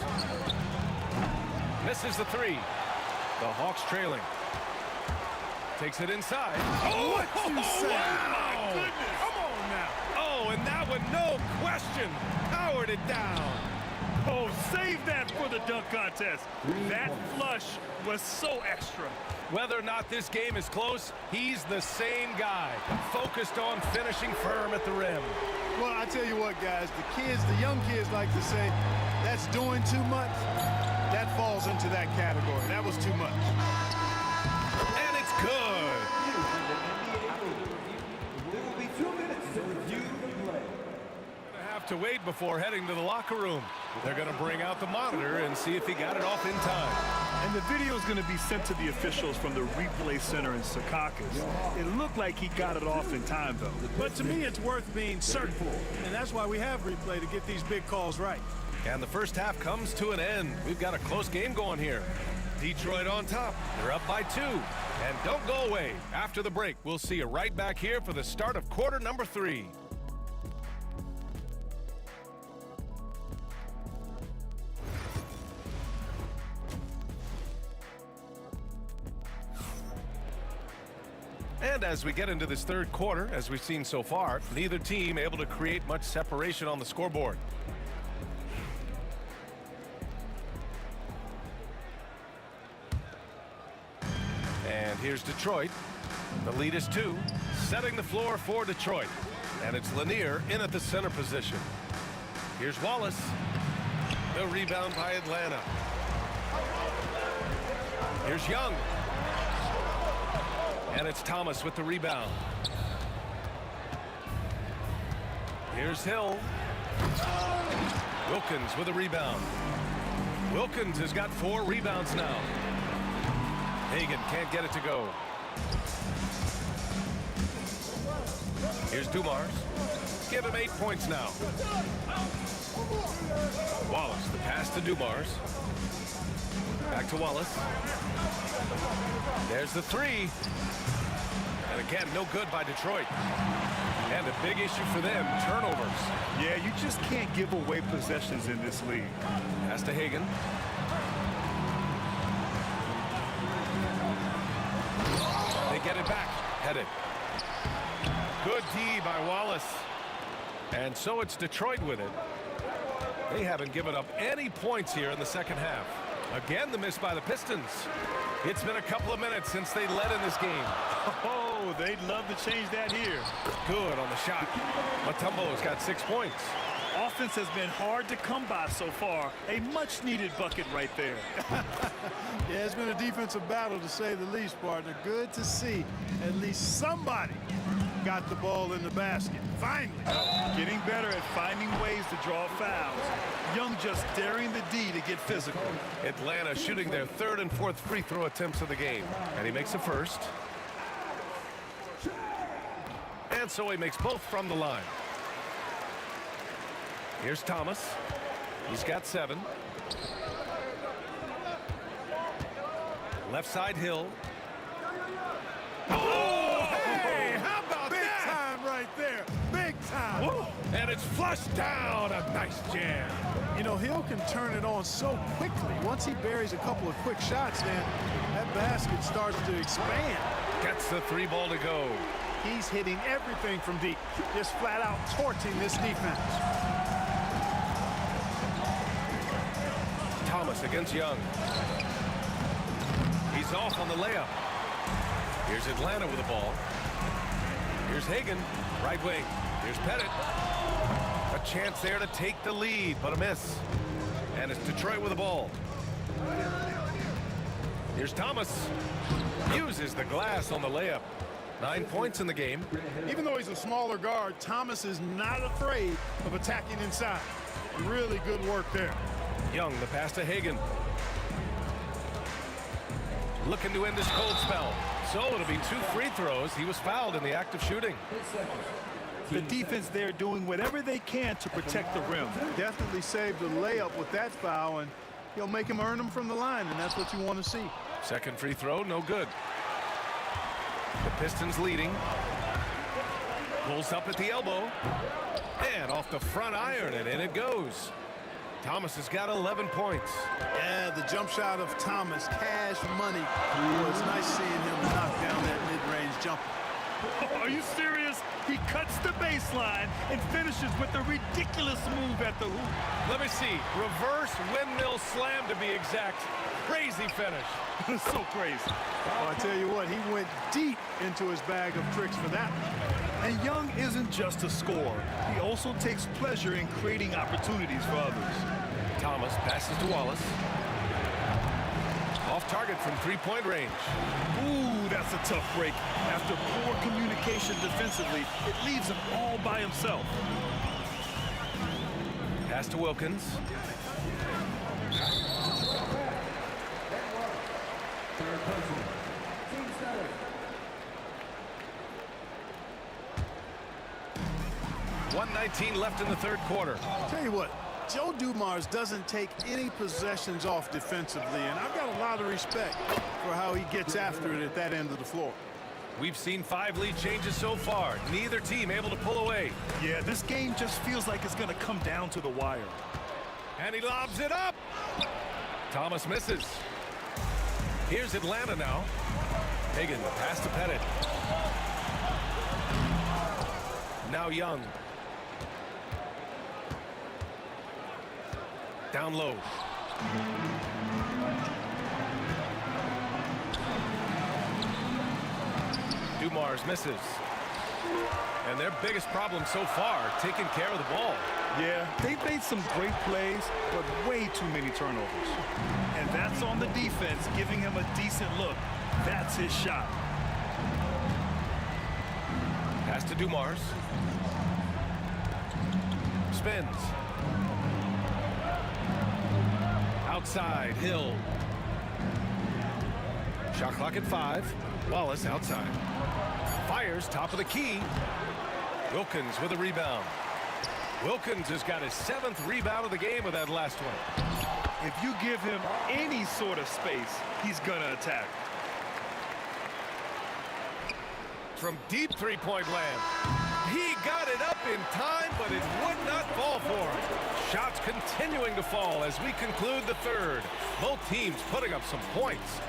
Misses the 3. The Hawks trailing. Takes it inside. Oh, what you say? Wow! My goodness. Come on now. Oh, and that one, no question, powered it down. Oh, save that for the dunk contest. That flush was so extra. Whether or not this game is close, he's the same guy, focused on finishing firm at the rim. Well, I tell you what, guys, the young kids like to say, that's doing too much. That falls into that category. That was too much. And it's good. There will be 2 minutes to review the play. Have to wait before heading to the locker room. They're going to bring out the monitor and see if he got it off in time. And the video is going to be sent to the officials from the replay center in Secaucus. It looked like he got it off in time, though. But to me, it's worth being certain. And that's why we have replay, to get these big calls right. And the first half comes to an end. We've got a close game going here. Detroit on top. They're up by 2. And don't go away. After the break, we'll see you right back here for the start of quarter number 3. And as we get into this third quarter, as we've seen so far, neither team able to create much separation on the scoreboard. And here's Detroit. The lead is 2, setting the floor for Detroit. And it's Lanier in at the center position. Here's Wallace. The rebound by Atlanta. Here's Young. And it's Thomas with the rebound. Here's Hill. Wilkins with a rebound. Wilkins has got 4 rebounds now. Hagan can't get it to go. Here's Dumars. Give him 8 points now. Wallace, the pass to Dumars. Back to Wallace. There's the 3. And again, no good by Detroit. And a big issue for them, turnovers. Yeah, you just can't give away possessions in this league. Pass to Hagan. They get it back. Headed. Good D by Wallace. And so it's Detroit with it. They haven't given up any points here in the second half. Again, the miss by the Pistons. It's been a couple of minutes since they led in this game. Oh, they'd love to change that here. Good on the shot. Mutombo's got 6 points. Offense has been hard to come by so far. A much-needed bucket right there. Yeah, it's been a defensive battle, to say the least, partner. Good to see at least somebody got the ball in the basket. Finally. Getting better at finding ways to draw fouls. Young just daring the D to get physical. Atlanta shooting their 3rd and 4th free throw attempts of the game. And he makes the first. And so he makes both from the line. Here's Thomas. He's got 7. Left side, Hill. Oh, hey, how about big that? Big time right there. Big time. Whoa. And it's flushed down. A nice jam. You know, Hill can turn it on so quickly. Once he buries a couple of quick shots, then that basket starts to expand. Gets the 3 ball to go. He's hitting everything from deep. Just flat out torching this defense. Thomas against Young. He's off on the layup. Here's Atlanta with the ball. Here's Hagan, right wing. Here's Pettit. A chance there to take the lead, but a miss. And it's Detroit with the ball. Here's Thomas. Uses the glass on the layup. 9 points in the game. Even though he's a smaller guard, Thomas is not afraid of attacking inside. Really good work there. Young, the pass to Hagan. Looking to end this cold spell. So it'll be 2 free throws. He was fouled in the act of shooting. The defense there doing whatever they can to protect the rim. Definitely saved the layup with that foul, and he'll make him earn them from the line, and that's what you want to see. Second free throw, no good. The Pistons leading. Pulls up at the elbow. And off the front iron, and in it goes. Thomas has got 11 points. Yeah, the jump shot of Thomas, cash money. Boy, it's nice seeing him knock down that mid-range jumper. Are you serious? He cuts the baseline and finishes with a ridiculous move at the hoop. Let me see. Reverse windmill slam to be exact. Crazy finish. So crazy. Oh, I tell you what, he went deep into his bag of tricks for that one. And Young isn't just a scorer. He also takes pleasure in creating opportunities for others. Thomas passes to Wallace. Off target from three-point range. Ooh, that's a tough break. After poor communication defensively, it leaves him all by himself. Pass to Wilkins. .119 left in the third quarter. Tell you what, Joe Dumars doesn't take any possessions off defensively, and I've got a lot of respect for how he gets after it at that end of the floor. We've seen 5 lead changes so far. Neither team able to pull away. Yeah, this game just feels like it's going to come down to the wire. And he lobs it up. Thomas misses. Here's Atlanta now. Hagan, pass to Pettit. Now Young. Down low. Dumars misses. And their biggest problem so far, taking care of the ball. Yeah, they've made some great plays, but way too many turnovers. And that's on the defense, giving him a decent look. That's his shot. Pass to Dumars. Spins. Outside, Hill. Shot clock at 5. Wallace outside. Fires top of the key. Wilkins with a rebound. Wilkins has got his 7th rebound of the game with that last one. If you give him any sort of space, he's going to attack. From deep three-point land. He got it up in time, but it would not fall for him. Shots continuing to fall as we conclude the third. Both teams putting up some points.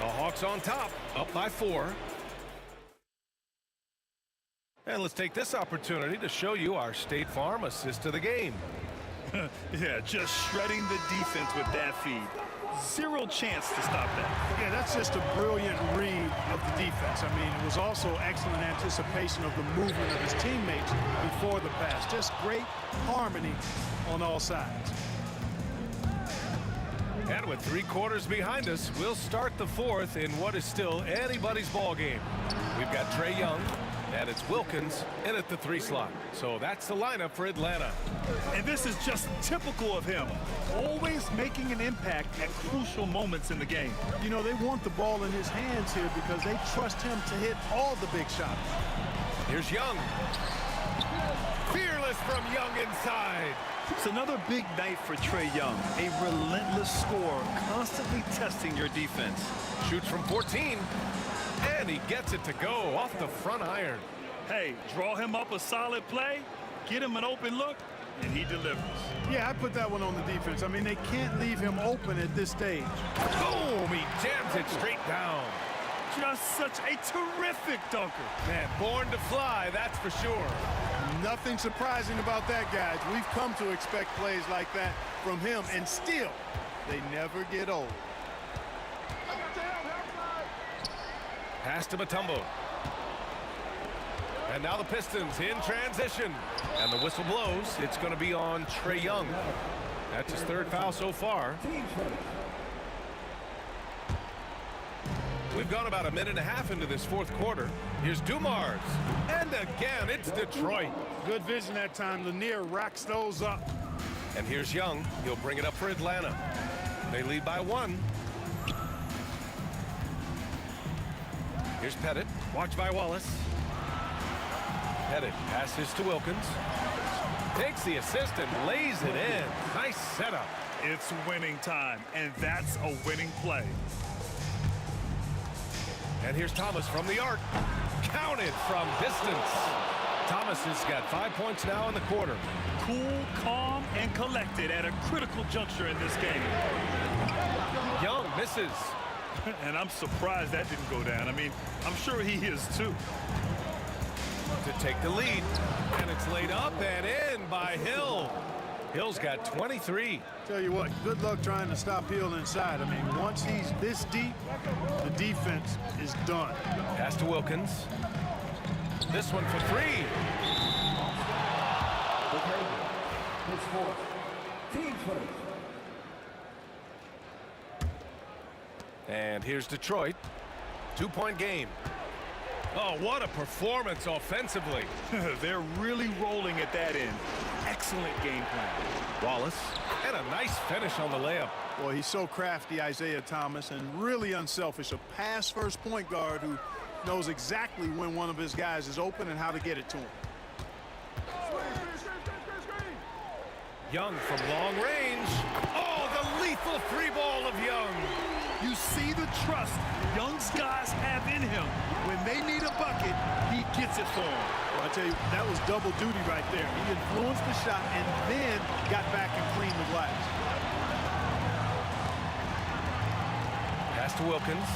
The Hawks on top, up by 4. And let's take this opportunity to show you our State Farm assist of the game. Yeah, just shredding the defense with that feed. Zero chance to stop that. Yeah, that's just a brilliant read of the defense. I mean, it was also excellent anticipation of the movement of his teammates before the pass. Just great harmony on all sides. And with 3 quarters behind us, we'll start the 4th in what is still anybody's ball game. We've got Trae Young, and it's Wilkins in at the 3 slot. So that's the lineup for Atlanta. And this is just typical of him, always making an impact at crucial moments in the game. You know, they want the ball in his hands here because they trust him to hit all the big shots. Here's Young. Fearless from Young inside. It's another big night for Trae Young, a relentless scorer, constantly testing your defense. Shoots from 14, and he gets it to go off the front iron. Hey, draw him up a solid play, get him an open look, and he delivers. Yeah, I put that one on the defense. I mean, they can't leave him open at this stage. Boom! He jams it straight down. Just such a terrific dunker. Man, born to fly, that's for sure. Nothing surprising about that, guys. We've come to expect plays like that from him, and still, they never get old. Pass to Mutombo. And now the Pistons in transition. And the whistle blows. It's going to be on Trae Young. That's his 3rd foul so far. We've gone about a minute and a half into this 4th quarter. Here's Dumars. And again, it's Detroit. Good vision that time. Lanier racks those up. And here's Young. He'll bring it up for Atlanta. They lead by 1. Here's Pettit. Watched by Wallace. Pettit passes to Wilkins. Takes the assist and lays it in. Nice setup. It's winning time, and that's a winning play. And here's Thomas from the arc. Counted from distance. Thomas has got 5 points now in the quarter. Cool, calm, and collected at a critical juncture in this game. Young misses. And I'm surprised that didn't go down. I mean, I'm sure he is too. To take the lead. And it's laid up and in by Hill. Hill's got 23. Tell you what, good luck trying to stop Hill inside. I mean, once he's this deep, the defense is done. Pass to Wilkins. This one for three. And here's Detroit. 2-point game. Oh, what a performance offensively. They're really rolling at that end. Excellent game plan. Wallace, and a nice finish on the layup. Boy, he's so crafty, Isaiah Thomas, and really unselfish. A pass-first point guard who knows exactly when one of his guys is open and how to get it to him. Young from long range. Oh, the lethal three ball of Young. You see the trust Young's guys have in him. When they need a bucket, he gets it for them. Well, I tell you, that was double duty right there. He influenced the shot and then got back and cleaned the glass. Pass to Wilkins.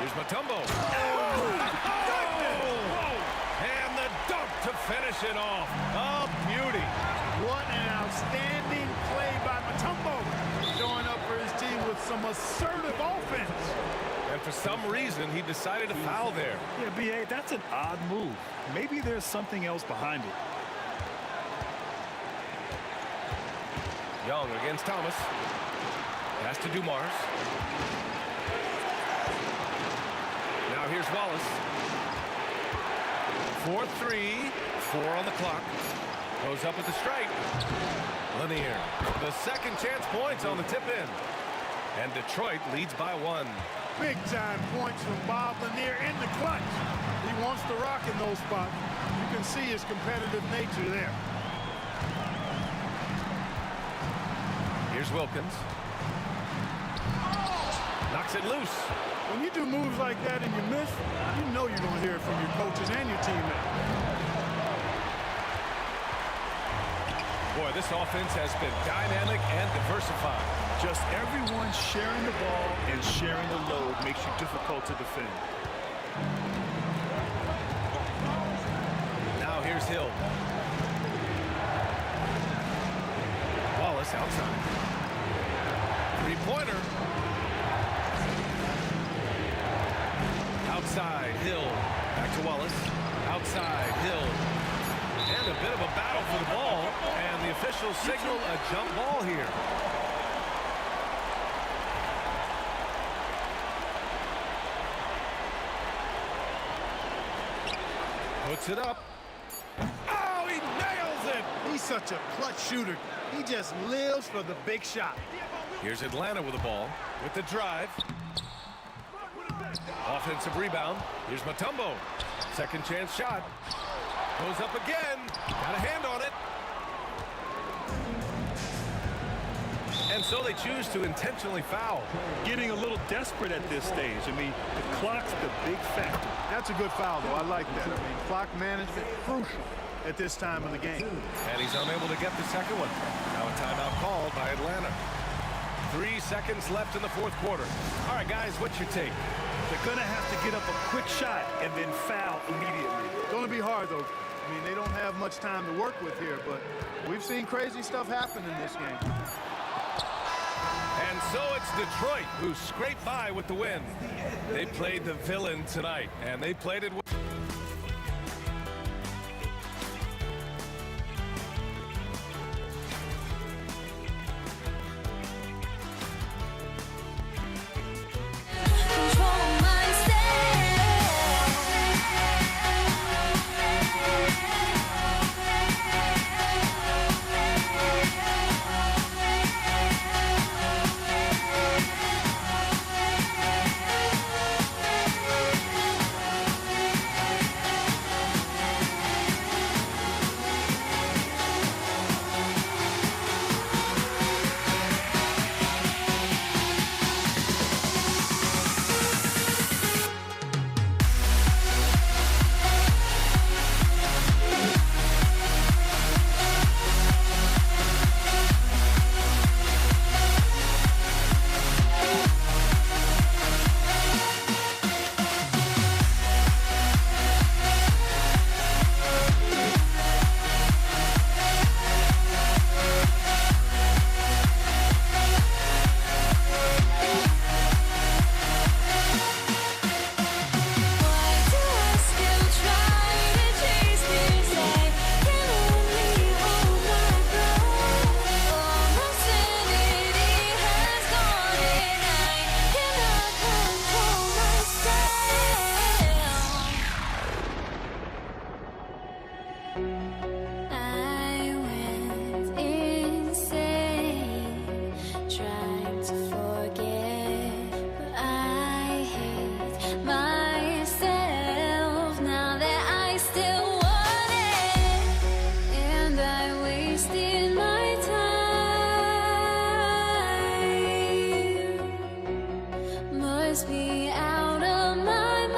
Here's Mutombo. And the dunk to finish it off. A beauty. What an outstanding play by Mutombo. Showing up for his team with some assertive offense. And for some reason, he decided to foul there. Yeah, B.A., that's an odd move. Maybe there's something else behind it. Young against Thomas. Pass to Dumars. Now here's Wallace. 4-3, 4 on the clock. Goes up with the strike. Lanier, the second chance points on the tip in. And Detroit leads by 1. Big-time points from Bob Lanier in the clutch. He wants to rock in those spots. You can see his competitive nature there. Here's Wilkins. Knocks it loose. When you do moves like that and you miss, you know you're going to hear it from your coaches and your teammates. Boy, this offense has been dynamic and diversified. Just everyone sharing the ball and sharing the load makes you difficult to defend. Now here's Hill. Wallace outside. Three-pointer. Outside, Hill. Back to Wallace. Outside, Hill. And a bit of a battle for the ball. And the officials signal a jump ball here. Puts it up. Oh, he nails it! He's such a clutch shooter. He just lives for the big shot. Here's Atlanta with the ball, with the drive. Offensive rebound. Here's Mutombo. Second chance shot. Goes up again. Got a hand on it. And so they choose to intentionally foul. Getting a little desperate at this stage. I mean, the clock's the big factor. That's a good foul, though. I like that. I mean, clock management, crucial at this time of the game. And he's unable to get the second one. Now a timeout called by Atlanta. 3 seconds left in the fourth quarter. All right, guys, what's your take? They're going to have to get up a quick shot and then foul immediately. It's going to be hard, though. I mean, they don't have much time to work with here, but we've seen crazy stuff happen in this game. And so it's Detroit who scraped by with the win. They played the villain tonight, and they played it well. must be out of my mind.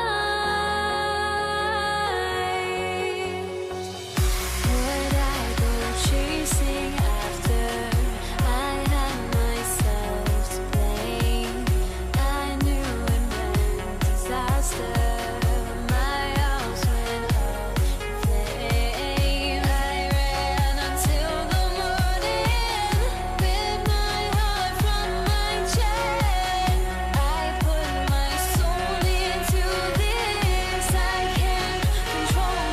Would I go chasing after? I had myself to blame. I knew it meant disaster. My house went up in flames. I ran until the morning with my heart from my chest. I put my soul into this. I can't control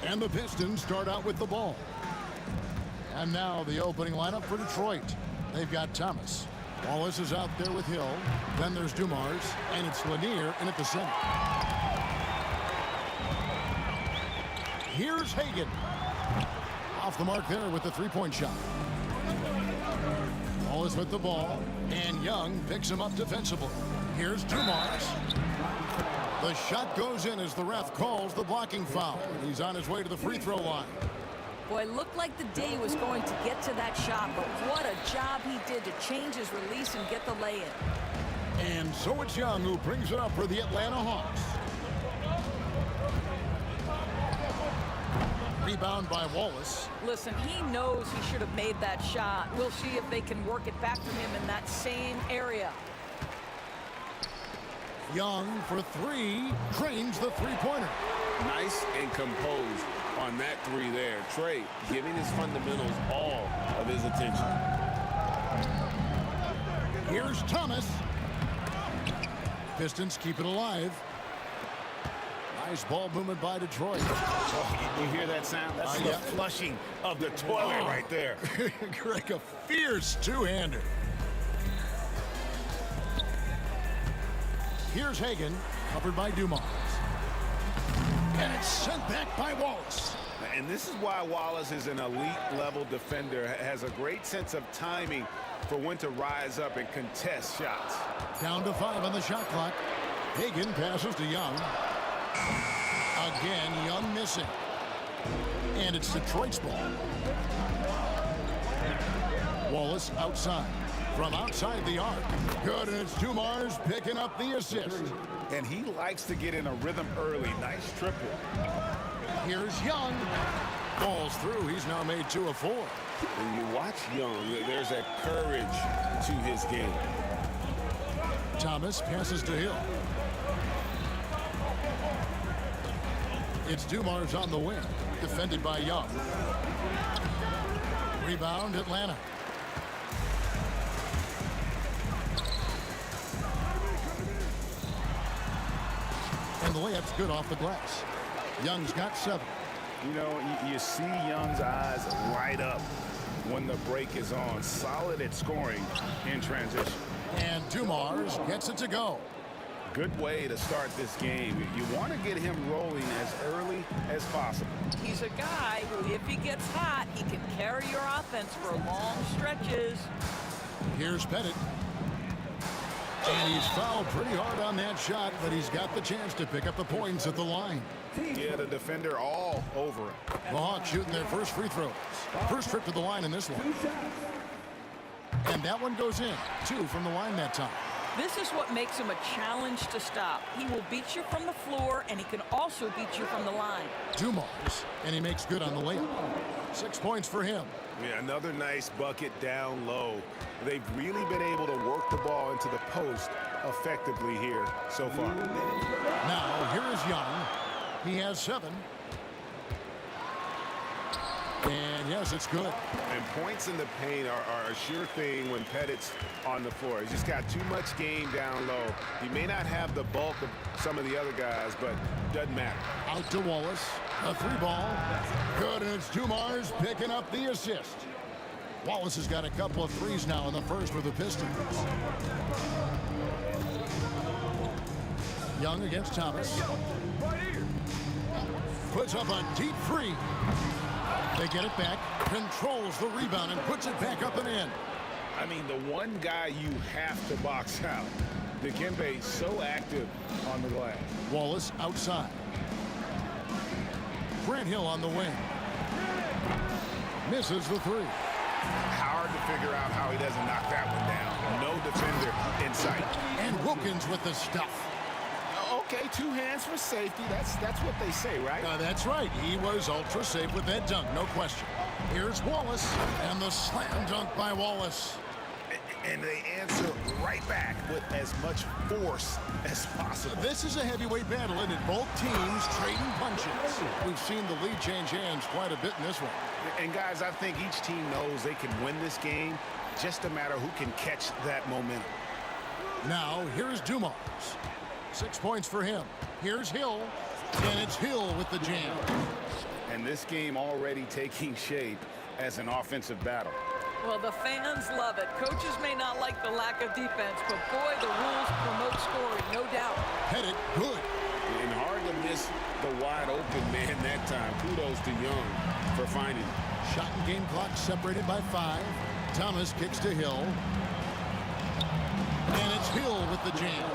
And the Pistons start out with the ball. And now the opening lineup for Detroit. They've got Thomas. Wallace is out there with Hill. Then there's Dumars, and it's Lanier in at the center. Here's Hagan. Off the mark there with the three-point shot. Wallace with the ball, and Young picks him up defensively. Here's Dumars. The shot goes in as the ref calls the blocking foul. He's on his way to the free throw line. Boy, it looked like the day was going to get to that shot, but what a job he did to change his release and get the lay-in. And so it's Young who brings it up for the Atlanta Hawks. Rebound by Wallace. Listen, he knows he should have made that shot. We'll see if they can work it back to him in that same area. Young for three, drains the three-pointer. Nice and composed on that three there. Trey giving his fundamentals all of his attention. Here's Thomas. Pistons keep it alive. Nice ball movement by Detroit. Oh, you hear that sound? That's the flushing of the toilet right there. Greg, a fierce two-hander. Here's Hagan, covered by Dumars. And it's sent back by Wallace. And this is why Wallace is an elite-level defender, has a great sense of timing for when to rise up and contest shots. Down to 5 on the shot clock. Hagan passes to Young. Again, Young missing. And it's Detroit's ball. Wallace outside. From outside the arc. Good, and it's Dumars picking up the assist. And he likes to get in a rhythm early. Nice triple. Here's Young. Falls through. He's now made 2 of 4. When you watch Young, there's a courage to his game. Thomas passes to Hill. It's Dumars on the wing, defended by Young. Rebound, Atlanta. And the layup's good off the glass. Young's got 7. You know, you see Young's eyes light up when the break is on. Solid at scoring in transition. And Dumars gets it to go. Good way to start this game. You want to get him rolling as early as possible. He's a guy who, if he gets hot, he can carry your offense for long stretches. Here's Pettit. And he's fouled pretty hard on that shot, but he's got the chance to pick up the points at the line. Yeah, the defender all over him. The Hawks shooting their first free throws. First trip to the line in this one. And that one goes in. 2 from the line that time. This is what makes him a challenge to stop. He will beat you from the floor, and he can also beat you from the line. Dumars, and he makes good on the layup. 6 points for him. Yeah, another nice bucket down low. They've really been able to work the ball into the post effectively here so far. Now, here is Young. He has 7. And yes, it's good. And points in the paint are a sure thing when Pettit's on the floor. He's just got too much game down low. He may not have the bulk of some of the other guys, but doesn't matter. Out to Wallace. A 3 ball. Good, and it's Dumars picking up the assist. Wallace has got a couple of threes now in the first with the Pistons. Young against Thomas. Puts up a deep 3. They get it back, controls the rebound, and puts it back up and in. I mean, the one guy you have to box out. Dikembe so active on the glass. Wallace outside. Grant Hill on the wing. Misses the 3. Hard to figure out how he doesn't knock that one down. No defender in sight. And Wilkins with the stuff. Okay, 2 hands for safety. That's what they say, right? That's right. He was ultra safe with that dunk, no question. Here's Wallace, and the slam dunk by Wallace. And they answer right back with as much force as possible. This is a heavyweight battle, and both teams trading punches. We've seen the lead change hands quite a bit in this one. And guys, I think each team knows they can win this game. Just a matter who can catch that momentum. Now, here's Dumars. 6 points for him. Here's Hill, and it's Hill with the jam. And this game already taking shape as an offensive battle. Well, the fans love it. Coaches may not like the lack of defense, but boy, the rules promote scoring, no doubt. Pettit, good. And hard to miss the wide open man that time. Kudos to Young for finding him. Shot and game clock separated by 5. Thomas kicks to Hill. And it's Hill with the jam.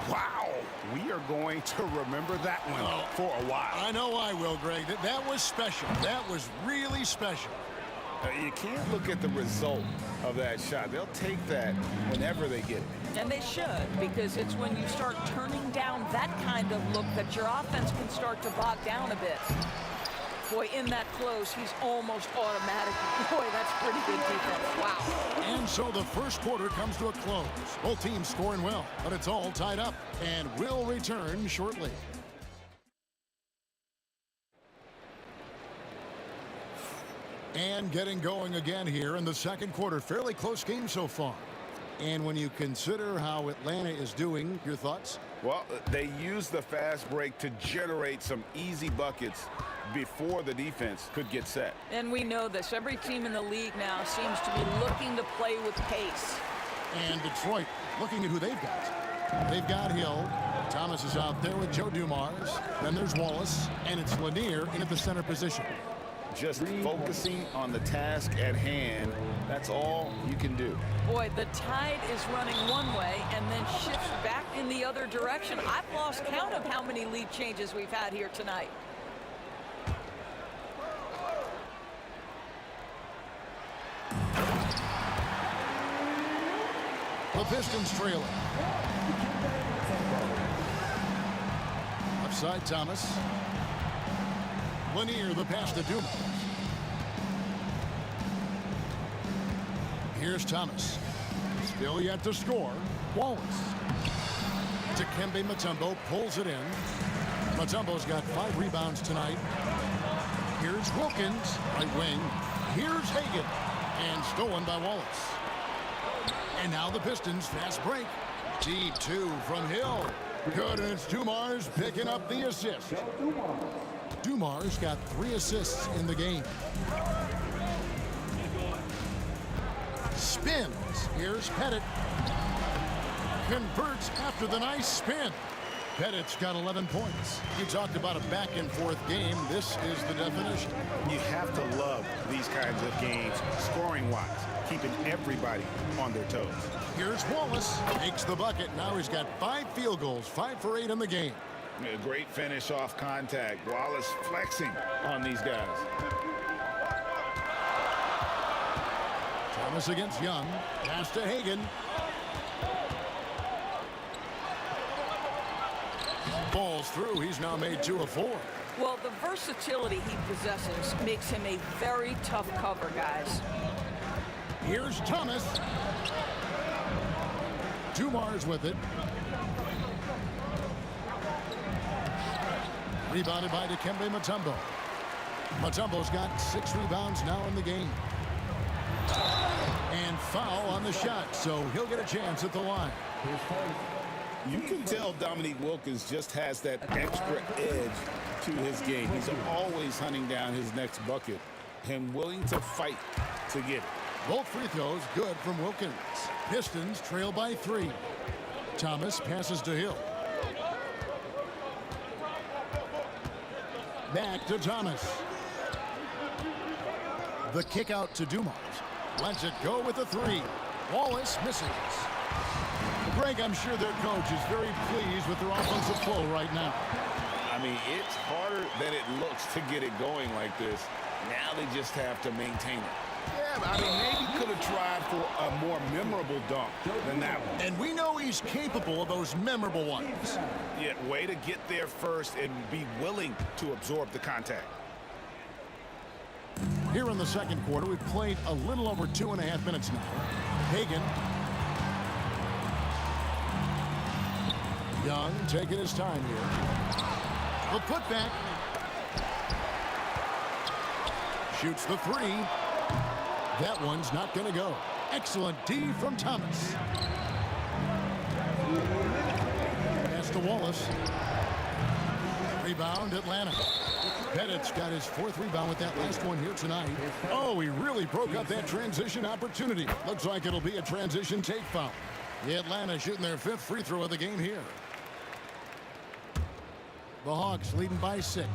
Wow, we are going to remember that one for a while. I know I will, Greg. That was special. That was really special. You can't look at the result of that shot. They'll take that whenever they get it. And they should, because it's when you start turning down that kind of look that your offense can start to bog down a bit. Boy, in that close, he's almost automatic. Boy, that's pretty good defense. Wow. And so the first quarter comes to a close. Both teams scoring well, but it's all tied up. And we'll return shortly. And getting going again here in the second quarter. Fairly close game so far. And when you consider how Atlanta is doing, your thoughts? Well, they used the fast break to generate some easy buckets before the defense could get set. And we know this. Every team in the league now seems to be looking to play with pace. And Detroit looking at who they've got. They've got Hill. Thomas is out there with Joe Dumars. Then there's Wallace. And it's Lanier in at the center position. Just focusing on the task at hand, that's all you can do. Boy, the tide is running one way and then shifts back in the other direction. I've lost count of how many lead changes we've had here tonight. The Pistons trailing. Upside Thomas. Lanier, the pass to Dumas. Here's Thomas. Still yet to score. Wallace. Dikembe Mutombo pulls it in. Mutombo's got 5 rebounds tonight. Here's Wilkins, right wing. Here's Hagan, and stolen by Wallace. And now the Pistons fast break. Deep 2 from Hill. Good, and it's Dumars picking up the assist. Dumars got 3 assists in the game. Spins. Here's Pettit. Converts after the nice spin. Pettit's got 11 points. You talked about a back-and-forth game. This is the definition. You have to love these kinds of games, scoring-wise, keeping everybody on their toes. Here's Wallace. Makes the bucket. Now he's got 5 field goals, 5 for 8 in the game. A great finish off contact. Wallace flexing on these guys. Thomas against Young. Pass to Hagan. Falls through. He's now made 2 of 4. Well, the versatility he possesses makes him a very tough cover, guys. Here's Thomas. Dumars with it. Rebounded by Dikembe Mutombo. Mutombo's got 6 rebounds now in the game. And foul on the shot, so he'll get a chance at the line. You can tell Dominique Wilkins just has that extra edge to his game. He's always hunting down his next bucket and willing to fight to get it. Both free throws good from Wilkins. Pistons trail by 3. Thomas passes to Hill. Back to Thomas. The kick out to Dumars. Lets it go with a 3. Wallace misses. Greg, I'm sure their coach is very pleased with their offensive flow right now. I mean, it's harder than it looks to get it going like this. Now they just have to maintain it. Yeah, I mean, maybe could have tried for a more memorable dunk than that one. And we know he's capable of those memorable ones. Yeah, way to get there first and be willing to absorb the contact. Here in the second quarter, we've played a little over 2.5 minutes now. Hagan. Young taking his time here. The putback. Shoots the 3. That one's not going to go. Excellent D from Thomas. Pass to Wallace. Rebound, Atlanta. Pettit's got his 4th rebound with that last one here tonight. Oh, he really broke up that transition opportunity. Looks like it'll be a transition take foul. The Atlanta shooting their 5th free throw of the game here. The Hawks leading by 6.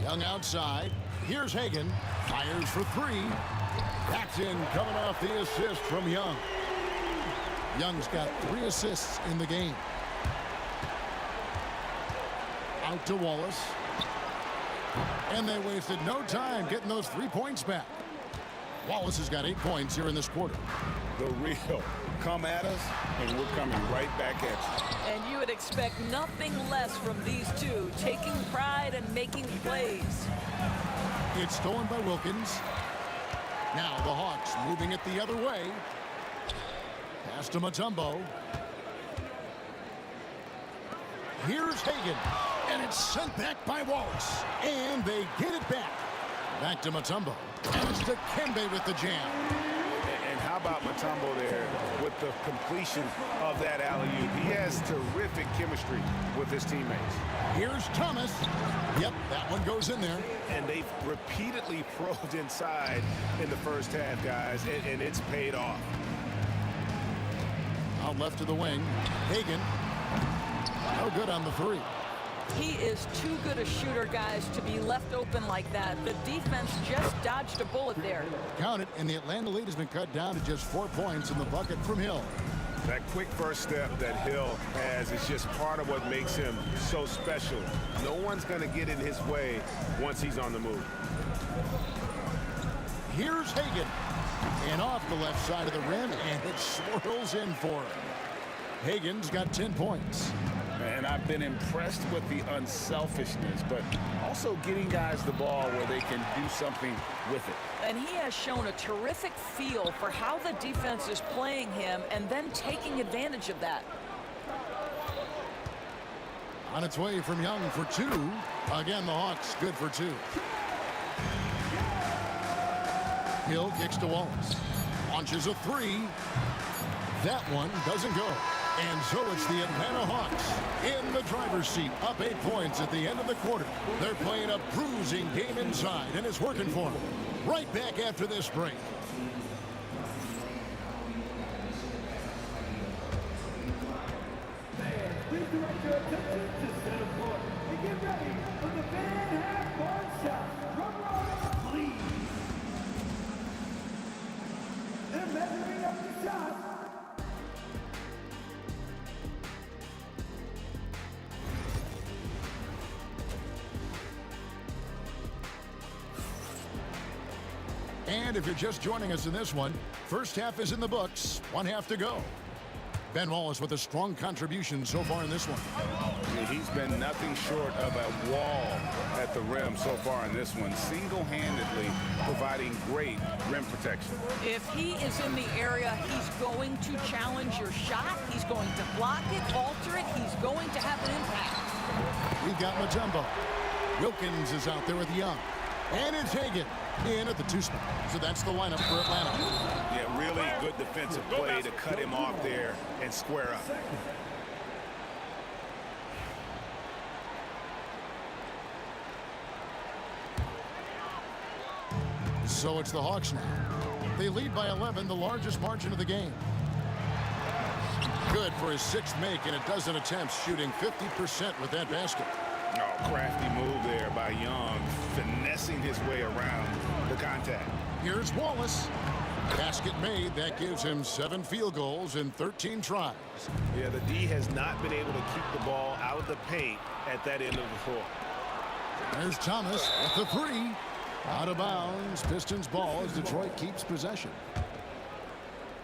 Young outside. Here's Hagan. Fires for 3. That's in, coming off the assist from Young. Young's got 3 assists in the game. Out to Wallace. And they wasted no time getting those 3 points back. Wallace has got 8 points here in this quarter. The real come at us, and we're coming right back at you. And you would expect nothing less from these two, taking pride and making plays. It's stolen by Wilkins. Now the Hawks moving it the other way. Pass to Mutombo. Here's Hagan. And it's sent back by Wallace. And they get it back. Back to Mutombo. And it's Dikembe with the jam. And how about Mutombo there with the completion of that alley-oop? He has terrific chemistry with his teammates. Here's Thomas. Yep, that one goes in there. And they've repeatedly probed inside in the first half, guys, and it's paid off. Out left to the wing. Hagan. No good on the 3. He is too good a shooter, guys, to be left open like that. The defense just dodged a bullet there. Count it, and the Atlanta lead has been cut down to just 4 points in the bucket from Hill. That quick first step that Hill has is just part of what makes him so special. No one's going to get in his way once he's on the move. Here's Hagan. And off the left side of the rim, and it swirls in for him. Hagan's got 10 points. And I've been impressed with the unselfishness, but also getting guys the ball where they can do something with it. And he has shown a terrific feel for how the defense is playing him and then taking advantage of that. On its way from Young for 2. Again, the Hawks good for 2. Hill kicks to Wallace. Launches a 3. That one doesn't go. And so it's the Atlanta Hawks in the driver's seat, up 8 points at the end of the quarter. They're playing a bruising game inside, and it's working for them. Right back after this break. Please direct your attention to center court and get ready for the fan half-court shot. Drum roll, please. They're measuring up the shot. And if you're just joining us in this one, first half is in the books, 1 half to go. Ben Wallace with a strong contribution so far in this one. Yeah, he's been nothing short of a wall at the rim so far in this one, single-handedly providing great rim protection. If he is in the area, he's going to challenge your shot. He's going to block it, alter it. He's going to have an impact. We've got Mutombo. Wilkins is out there with Young. And it's Hagan in at the 2 spot. So that's the lineup for Atlanta. Yeah, really good defensive play to cut him off there and square up. So it's the Hawks now. They lead by 11, the largest margin of the game. Good for his 6th make and a dozen attempts, shooting 50% with that basket. Oh, crafty move there by Young, finessing his way around the contact. Here's Wallace. Basket made. That gives him 7 field goals in 13 tries. Yeah, the D has not been able to keep the ball out of the paint at that end of the floor. There's Thomas with the 3. Out of bounds. Pistons ball as Detroit keeps possession.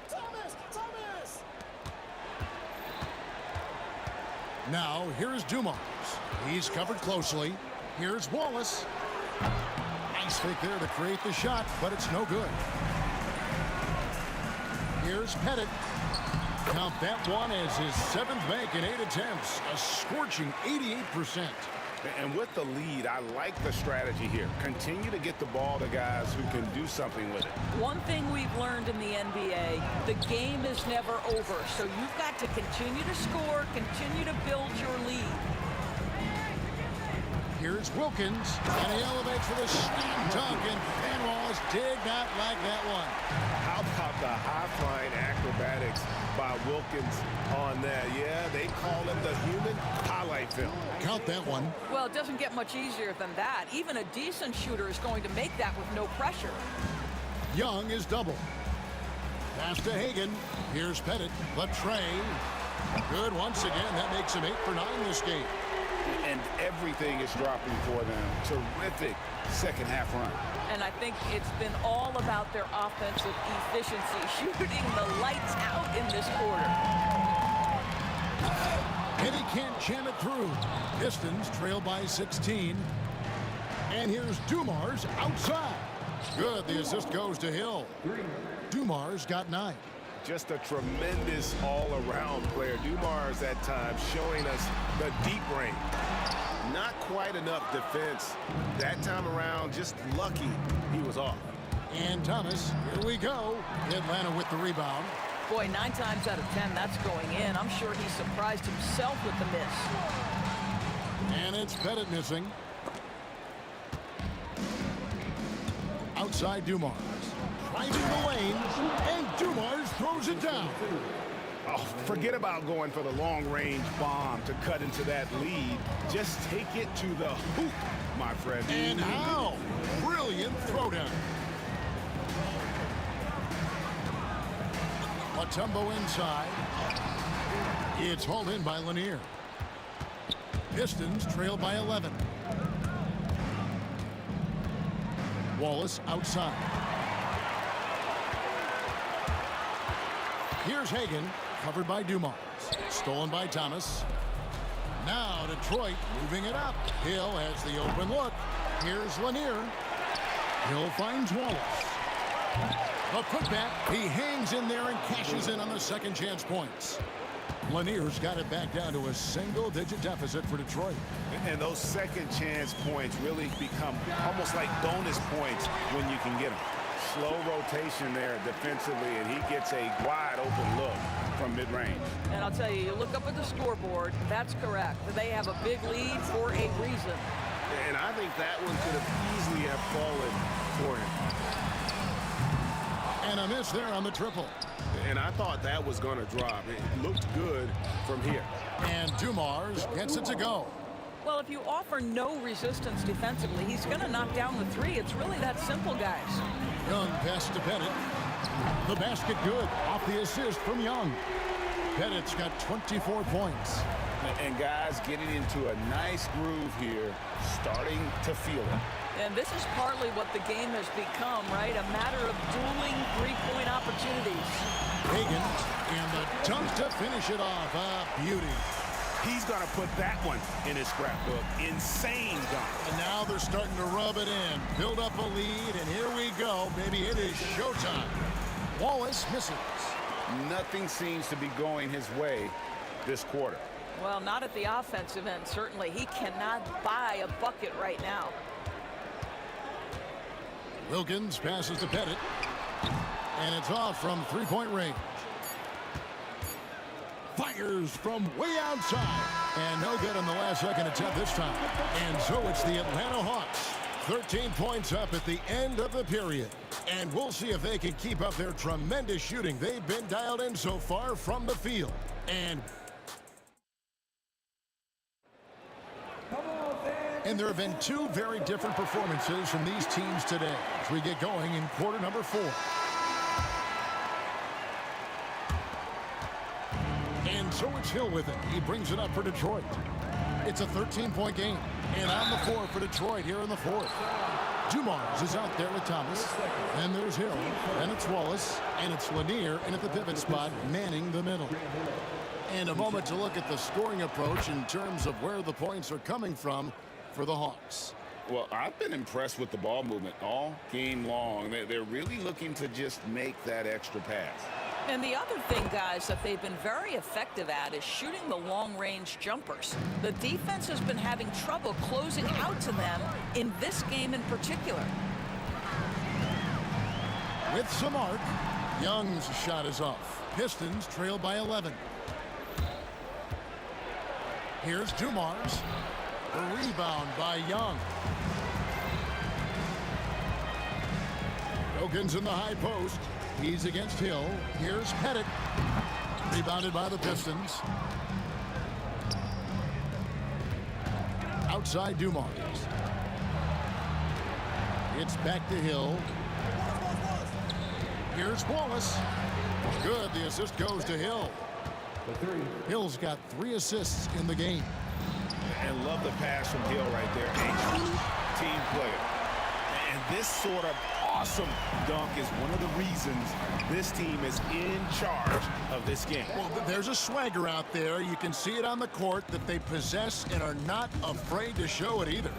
Thomas! Now, here's Dumars. He's covered closely. Here's Wallace. Nice fake there to create the shot, but it's no good. Here's Pettit. Count that one as his 7th make in 8 attempts. A scorching 88%. And with the lead, I like the strategy here. Continue to get the ball to guys who can do something with it. One thing we've learned in the NBA, the game is never over. So you've got to continue to score, continue to build your lead. Here's Wilkins, and he elevates for the slam dunk, and Van Wallace did not like that one. How about the high-flying acrobatics by Wilkins on that? Yeah, they call it the human highlight film. Count that one. Well, it doesn't get much easier than that. Even a decent shooter is going to make that with no pressure. Young is double. Pass to Hagan. Here's Pettit. Latrey. Good once again. That makes him 8 for 9 this game. And everything is dropping for them. Terrific second half run. And I think it's been all about their offensive efficiency, shooting the lights out in this quarter. And he can't jam it through. Pistons trail by 16. And here's Dumars outside. Good. The assist goes to Hill. Dumars got 9. Just a tremendous all-around player. Dumars at times showing us the deep range. Not quite enough defense. That time around, just lucky he was off. And Thomas, here we go. Atlanta with the rebound. Boy, 9 times out of 10, that's going in. I'm sure he surprised himself with the miss. And it's Pettit missing. Outside Dumars. Driving the lane, and Dumars throws it down. Oh, forget about going for the long-range bomb to cut into that lead. Just take it to the hoop, my friend. And how? Brilliant throwdown. Mutombo inside. It's hauled in by Lanier. Pistons trail by 11. Wallace outside. Here's Hagan, covered by Dumars. Stolen by Thomas. Now Detroit moving it up. Hill has the open look. Here's Lanier. Hill finds Wallace. A putback. He hangs in there and cashes in on the second chance points. Lanier's got it back down to a single-digit deficit for Detroit. And those second chance points really become almost like bonus points when you can get them. Slow rotation there defensively, and he gets a wide open look from mid-range. And I'll tell you look up at the scoreboard, that's correct. They have a big lead for a reason. And I think that one could have easily have fallen for him. And a miss there on the triple. And I thought that was going to drop. It looked good from here. And Dumars gets it to go. Well, if you offer no resistance defensively, he's going to knock down the three. It's really that simple, guys. Young pass to Pettit. The basket good off the assist from Young. Pettit's got 24 points. And guys getting into a nice groove here, starting to feel it. And this is partly what the game has become, right? A matter of dueling three-point opportunities. Hagan, and the dunk to finish it off. Beauty. He's going to put that one in his scrapbook. Insane dunk. And now they're starting to rub it in. Build up a lead, and here we go. Maybe it is showtime. Wallace misses. Nothing seems to be going his way this quarter. Well, not at the offensive end, certainly. He cannot buy a bucket right now. Wilkins passes to Pettit. And it's off from three-point range. Fires from way outside. And no good on the last second attempt this time. And so it's the Atlanta Hawks. 13 points up at the end of the period. And we'll see if they can keep up their tremendous shooting. They've been dialed in so far from the field. And there have been two very different performances from these teams today as we get going in quarter number 4. And so it's Hill with it. He brings it up for Detroit. It's a 13-point game. And on the floor for Detroit here in the fourth. Dumars is out there with Thomas. And there's Hill. And it's Wallace. And it's Lanier in at the pivot spot, manning the middle. And a moment to look at the scoring approach in terms of where the points are coming from for the Hawks. Well, I've been impressed with the ball movement all game long. They're really looking to just make that extra pass. And the other thing, guys, that they've been very effective at is shooting the long-range jumpers. The defense has been having trouble closing out to them in this game in particular. With some arc, Young's shot is off. Pistons trail by 11. Here's Dumars. The rebound by Young. Wilkins in the high post. He's against Hill. Here's Pettit. Rebounded by the Pistons. Outside Dumars. It's back to Hill. Here's Wallace. Good. The assist goes to Hill. Hill's got 3 assists in the game. And love the pass from Hill right there. A true team player. And this sort of awesome dunk is one of the reasons this team is in charge of this game. Well, there's a swagger out there. You can see it on the court that they possess and are not afraid to show it either.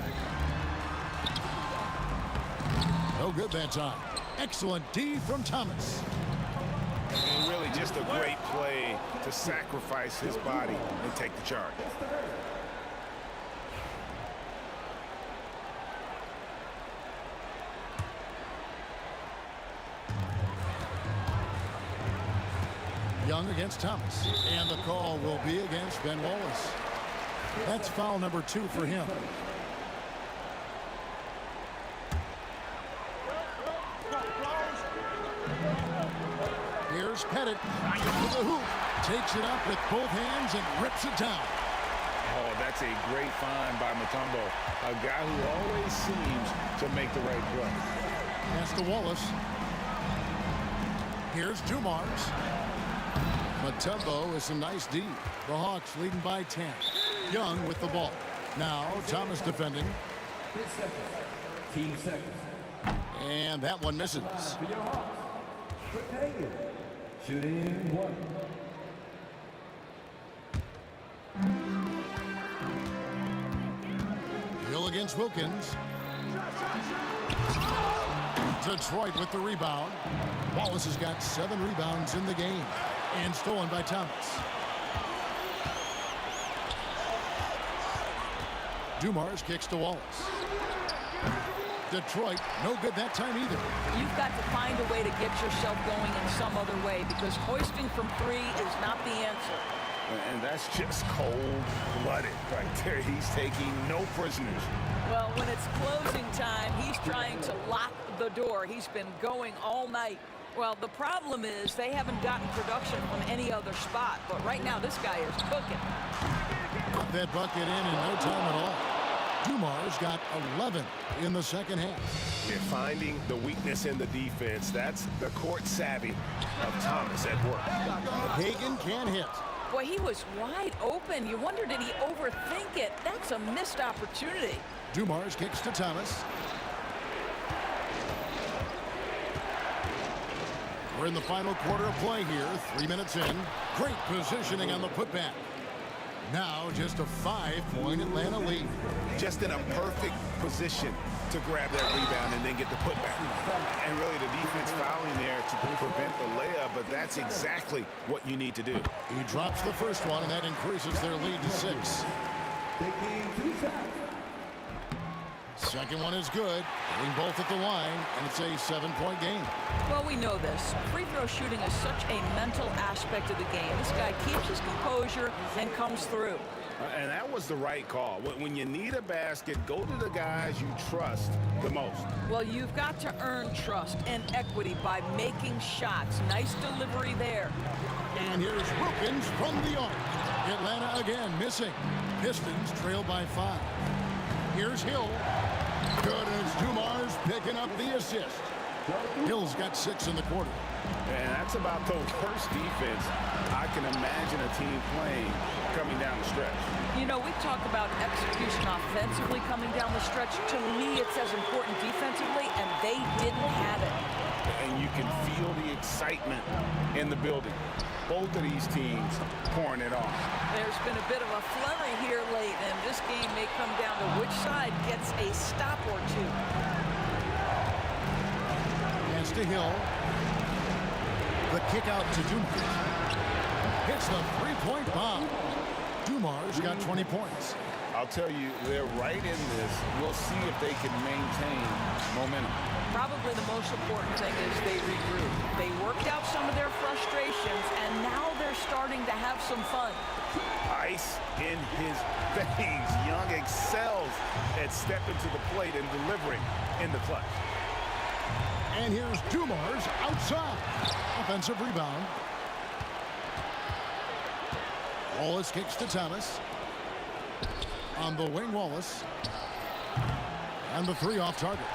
No good that time. Excellent D from Thomas. And really just a great play to sacrifice his body and take the charge. Young against Thomas. And the call will be against Ben Wallace. That's foul number 2 for him. Here's Pettit to the hoop. Takes it up with both hands and rips it down. Oh, that's a great find by Mutombo. A guy who always seems to make the right play. Pass to Wallace. Here's Dumars. Mutombo is a nice D. The Hawks leading by 10. Young with the ball. Now Thomas defending. Team seconds. And that one misses. Shooting 1. Hill against Wilkins. Detroit with the rebound. Wallace has got 7 rebounds in the game. And stolen by Thomas. Dumars kicks to Wallace. Detroit, no good that time either. You've got to find a way to get yourself going in some other way because hoisting from 3 is not the answer. And that's just cold-blooded right there. He's taking no prisoners. Well, when it's closing time, he's trying to lock the door. He's been going all night. Well, the problem is they haven't gotten production from any other spot, but right now this guy is cooking. Got that bucket in no time at all. Dumars got 11 in the second half. You're finding the weakness in the defense. That's the court savvy of Thomas at work. Hagan can't hit. Boy, he was wide open. You wonder, did he overthink it? That's a missed opportunity. Dumars kicks to Thomas. We're in the final quarter of play here. 3 minutes in. Great positioning on the putback. Now just a 5-point Atlanta lead. Just in a perfect position to grab that rebound and then get the putback. And really the defense fouling there to prevent the layup, but that's exactly what you need to do. He drops the first one, and that increases their lead to 6. Second one is good. Hitting both at the line, and it's a 7-point game. Well, we know this. Free throw shooting is such a mental aspect of the game. This guy keeps his composure and comes through. And that was the right call. When you need a basket, go to the guys you trust the most. Well, you've got to earn trust and equity by making shots. Nice delivery there. And here's Wilkins from the arc. Atlanta again missing. Pistons trail by 5. Here's Hill. Good as Dumars picking up the assist. Hill's got 6 in the quarter. And that's about the worst defense I can imagine a team playing coming down the stretch. You know, we talk about execution offensively coming down the stretch. To me, it's as important defensively, and they didn't have it. And you can feel the excitement in the building. Both of these teams pouring it on. There's been a bit of a flurry here late, and this game may come down to which side gets a stop or two. Pass to Hill. The kick out to Dumars. Hits the 3-point bomb. Dumars got 20 points. I'll tell you, they're right in this. We'll see if they can maintain momentum. Probably the most important thing is they regroup. They worked out some of their frustrations, and now they're starting to have some fun. Ice in his veins. Young excels at stepping to the plate and delivering in the clutch. And here's Dumars outside. Offensive rebound. Wallace kicks to Thomas. On the wing, Wallace. And the 3 off target.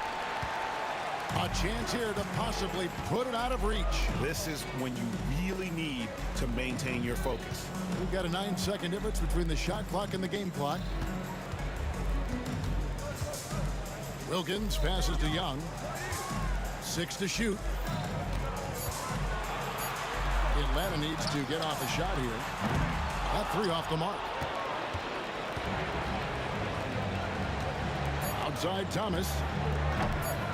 A chance here to possibly put it out of reach. This is when you really need to maintain your focus. We've got a 9-second difference between the shot clock and the game clock. Wilkins passes to Young. 6 to shoot. Atlanta needs to get off a shot here. That 3 off the mark. Outside Thomas.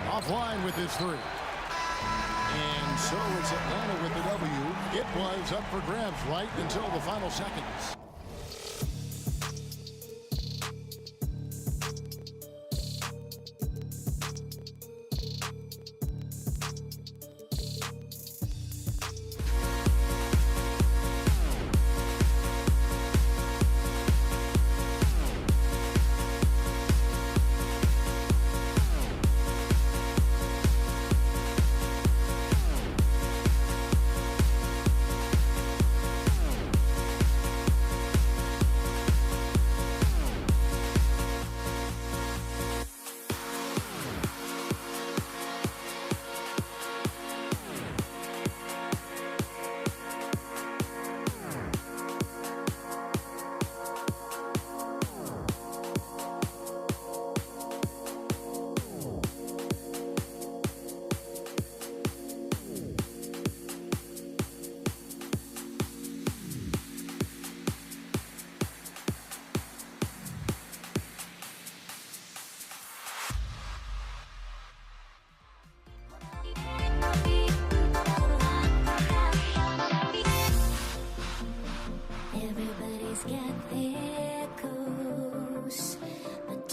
Offline with his 3. And so it's Atlanta with the W. It was up for grabs right until the final seconds. Everybody's got echoes, but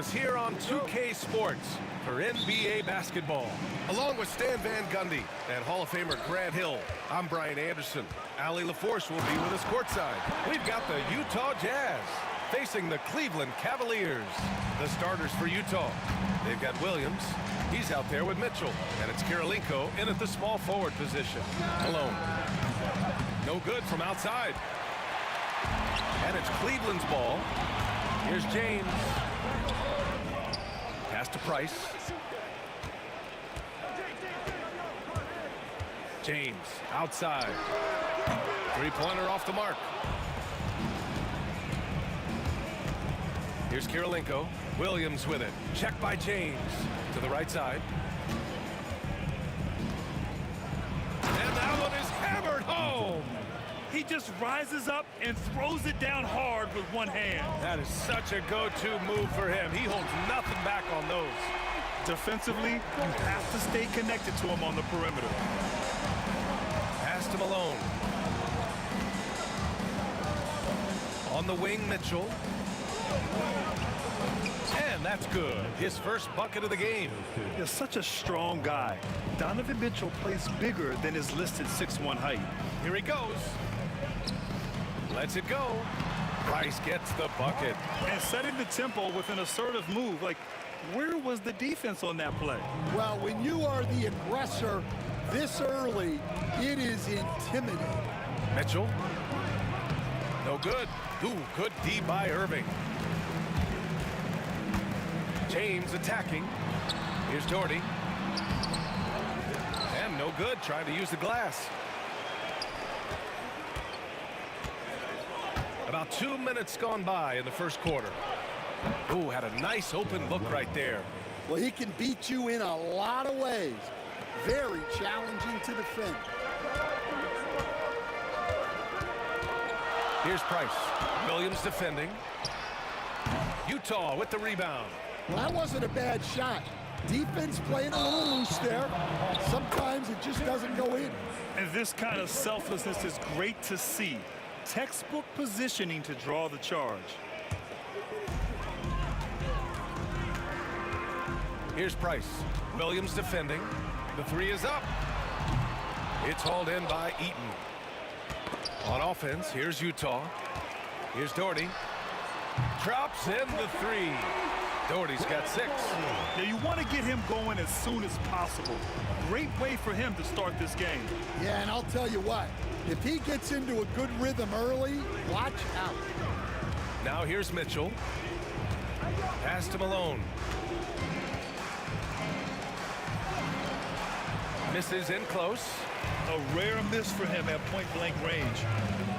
us here on 2K Sports for NBA basketball. Along with Stan Van Gundy and Hall of Famer Grant Hill, I'm Brian Anderson. Allie LaForce will be with us courtside. We've got the Utah Jazz facing the Cleveland Cavaliers. The starters for Utah. They've got Williams. He's out there with Mitchell. And it's Kirilenko in at the small forward position. Malone. No good from outside. And it's Cleveland's ball. Here's James. Pass to Price. James outside. Three-pointer off the mark. Here's Kirilenko. Williams with it. Check by James. To the right side. And that one is hammered home. He just rises up and throws it down hard with one hand. That is such a go-to move for him. He holds nothing back on those. Defensively, you have to stay connected to him on the perimeter. Pass to Malone. On the wing, Mitchell. And that's good. His first bucket of the game. He's such a strong guy. Donovan Mitchell plays bigger than his listed 6'1" height. Here he goes. Lets it go. Price gets the bucket. And setting the tempo with an assertive move. Like, where was the defense on that play? Well, when you are the aggressor this early, it is intimidating. Mitchell. No good. Ooh, good D by Irving. James attacking. Here's Doherty. And no good, trying to use the glass. About 2 minutes gone by in the first quarter. Ooh, had a nice open look right there. Well, he can beat you in a lot of ways. Very challenging to defend. Here's Price. Williams defending. Utah with the rebound. Well, that wasn't a bad shot. Defense playing a little loose there. Sometimes it just doesn't go in. And this kind of selflessness is great to see. Textbook positioning to draw the charge. Here's Price. Williams defending. The three is up. It's hauled in by Eaton. On offense, here's Utah. Here's Doherty. Drops in the three. Doherty's got 6. Now you want to get him going as soon as possible. Great way for him to start this game. Yeah, and I'll tell you what, if he gets into a good rhythm early, watch out. Now here's Mitchell. Pass to Malone. Misses in close. A rare miss for him at point-blank range.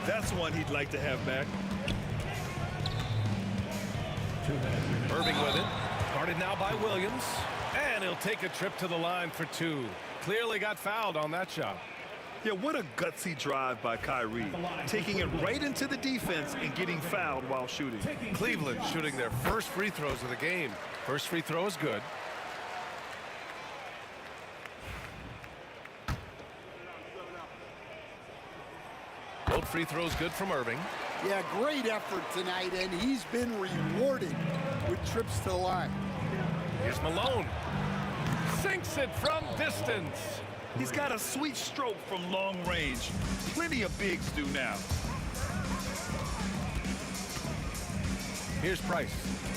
That's one he'd like to have back. Irving with it. Guarded now by Williams. And he'll take a trip to the line for 2. Clearly got fouled on that shot. Yeah, what a gutsy drive by Kyrie. Taking it right into the defense and getting fouled while shooting. Cleveland shooting their first free throws of the game. First free throw is good. Both free throws good from Irving. Yeah, great effort tonight, and he's been rewarded with trips to the line. Here's Malone. Sinks it from distance. He's got a sweet stroke from long range. Plenty of bigs do now. Here's Price.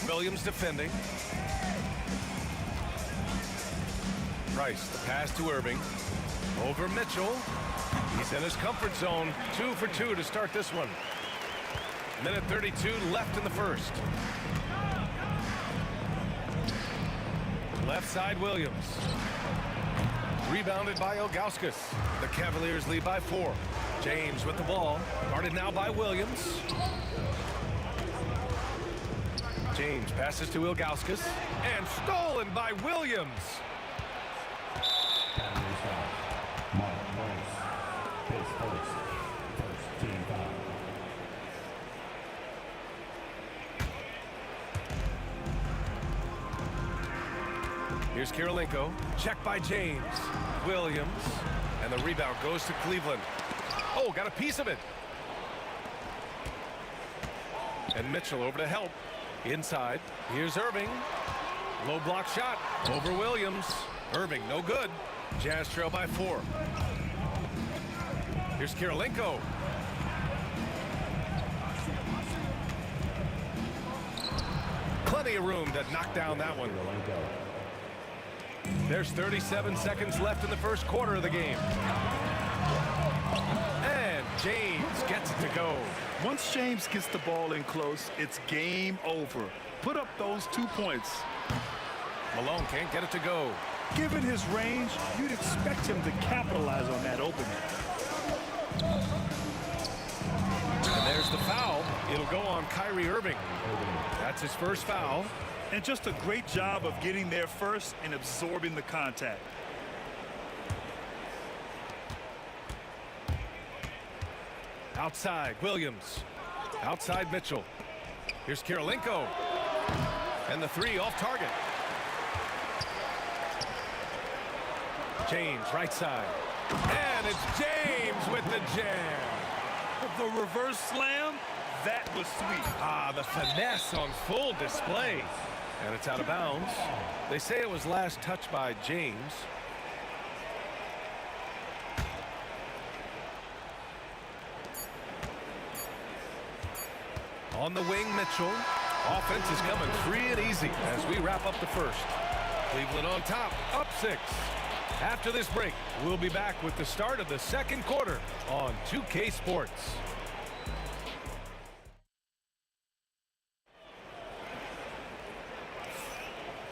Williams defending. Price, the pass to Irving. Over Mitchell. He's in his comfort zone. 2 for 2 to start this one. Minute 32 left in the first. Left side Williams. Rebounded by Ilgauskas. The Cavaliers lead by 4. James with the ball. Guarded now by Williams. James passes to Ilgauskas. And stolen by Williams. Here's Kirilenko. Check by James. Williams. And the rebound goes to Cleveland. Oh, got a piece of it. And Mitchell over to help. Inside. Here's Irving. Low block shot. Over Williams. Irving, no good. Jazz trail by 4. Here's Kirilenko. Plenty of room to knock down that one. There's 37 seconds left in the first quarter of the game. And James gets it to go. Once James gets the ball in close, it's game over. Put up those 2 points. Malone can't get it to go. Given his range, you'd expect him to capitalize on that opening. And there's the foul. It'll go on Kyrie Irving. That's his first foul. And just a great job of getting there first and absorbing the contact. Outside, Williams. Outside, Mitchell. Here's Kirilenko. And the 3 off target. James, right side. And it's James with the jam. The reverse slam, that was sweet. Ah, the finesse on full display. And it's out of bounds. They say it was last touched by James. On the wing, Mitchell. Offense is coming free and easy as we wrap up the first. Cleveland on top, up 6. After this break, we'll be back with the start of the second quarter on 2K Sports.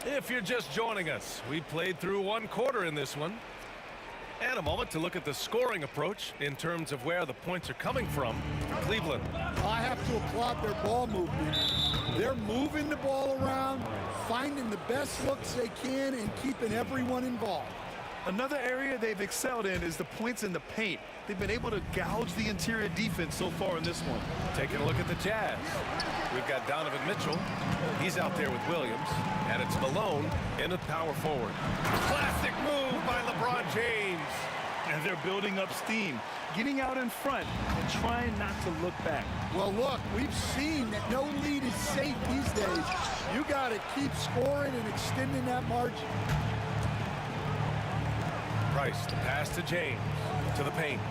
If you're just joining us, we played through 1 quarter in this one. And a moment to look at the scoring approach in terms of where the points are coming from. Cleveland. I have to applaud their ball movement. They're moving the ball around, finding the best looks they can, and keeping everyone involved. Another area they've excelled in is the points in the paint. They've been able to gouge the interior defense so far in this one. Taking a look at the Jazz. We've got Donovan Mitchell. He's out there with Williams. And it's Malone in at power forward. Classic move by LeBron James. And they're building up steam, getting out in front and trying not to look back. Well, look, we've seen that no lead is safe these days. You got to keep scoring and extending that margin. Price, the pass to James, to the paint.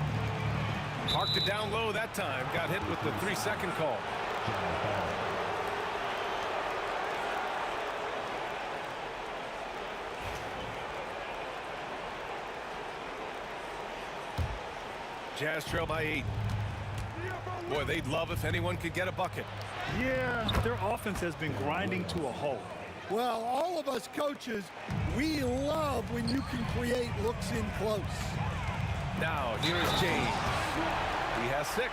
Parked it down low that time. Got hit with the 3-second call. Jazz trail by 8. Boy, they'd love if anyone could get a bucket. Yeah, their offense has been grinding to a halt. Well, all of us coaches, we love when you can create looks in close. Now, here's James. He has 6.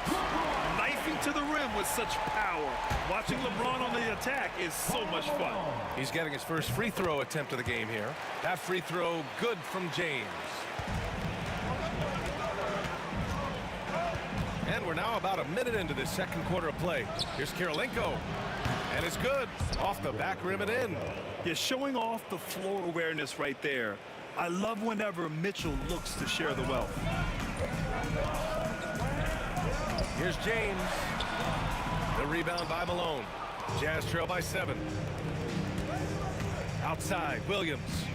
Knifing to the rim with such power. Watching LeBron on the attack is so much fun. He's getting his first free throw attempt of the game here. That free throw good from James. And we're now about a minute into this second quarter of play. Here's Kirilenko. And it's good. Off the back rim and in. Yeah, showing off the floor awareness right there. I love whenever Mitchell looks to share the wealth. Here's James. The rebound by Malone. Jazz trail by 7. Outside, Williams.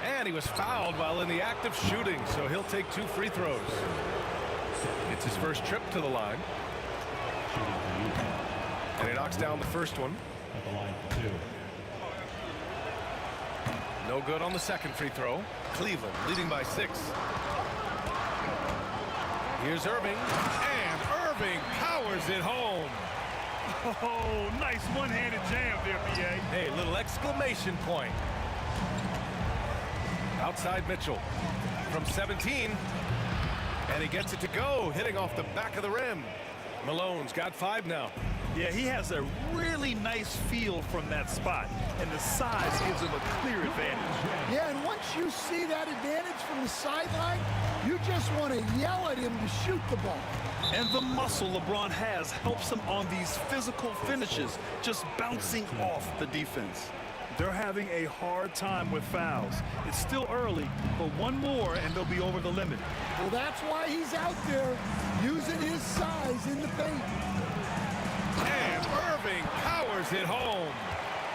And he was fouled while in the act of shooting, so he'll take 2 free throws. It's his first trip to the line. And he knocks down the first one. No good on the second free throw. Cleveland leading by 6. Here's Irving. And Irving powers it home. Oh, nice one-handed jam there, B.A. Hey, little exclamation point. Outside Mitchell from 17. And he gets it to go, hitting off the back of the rim. Malone's got 5 now. Yeah, he has a really nice feel from that spot, and the size gives him a clear advantage. Yeah, and once you see that advantage from the sideline, you just want to yell at him to shoot the ball. And the muscle LeBron has helps him on these physical finishes, just bouncing off the defense. They're having a hard time with fouls. It's still early, but one more and they'll be over the limit. Well, that's why he's out there using his size in the paint. And Irving powers it home.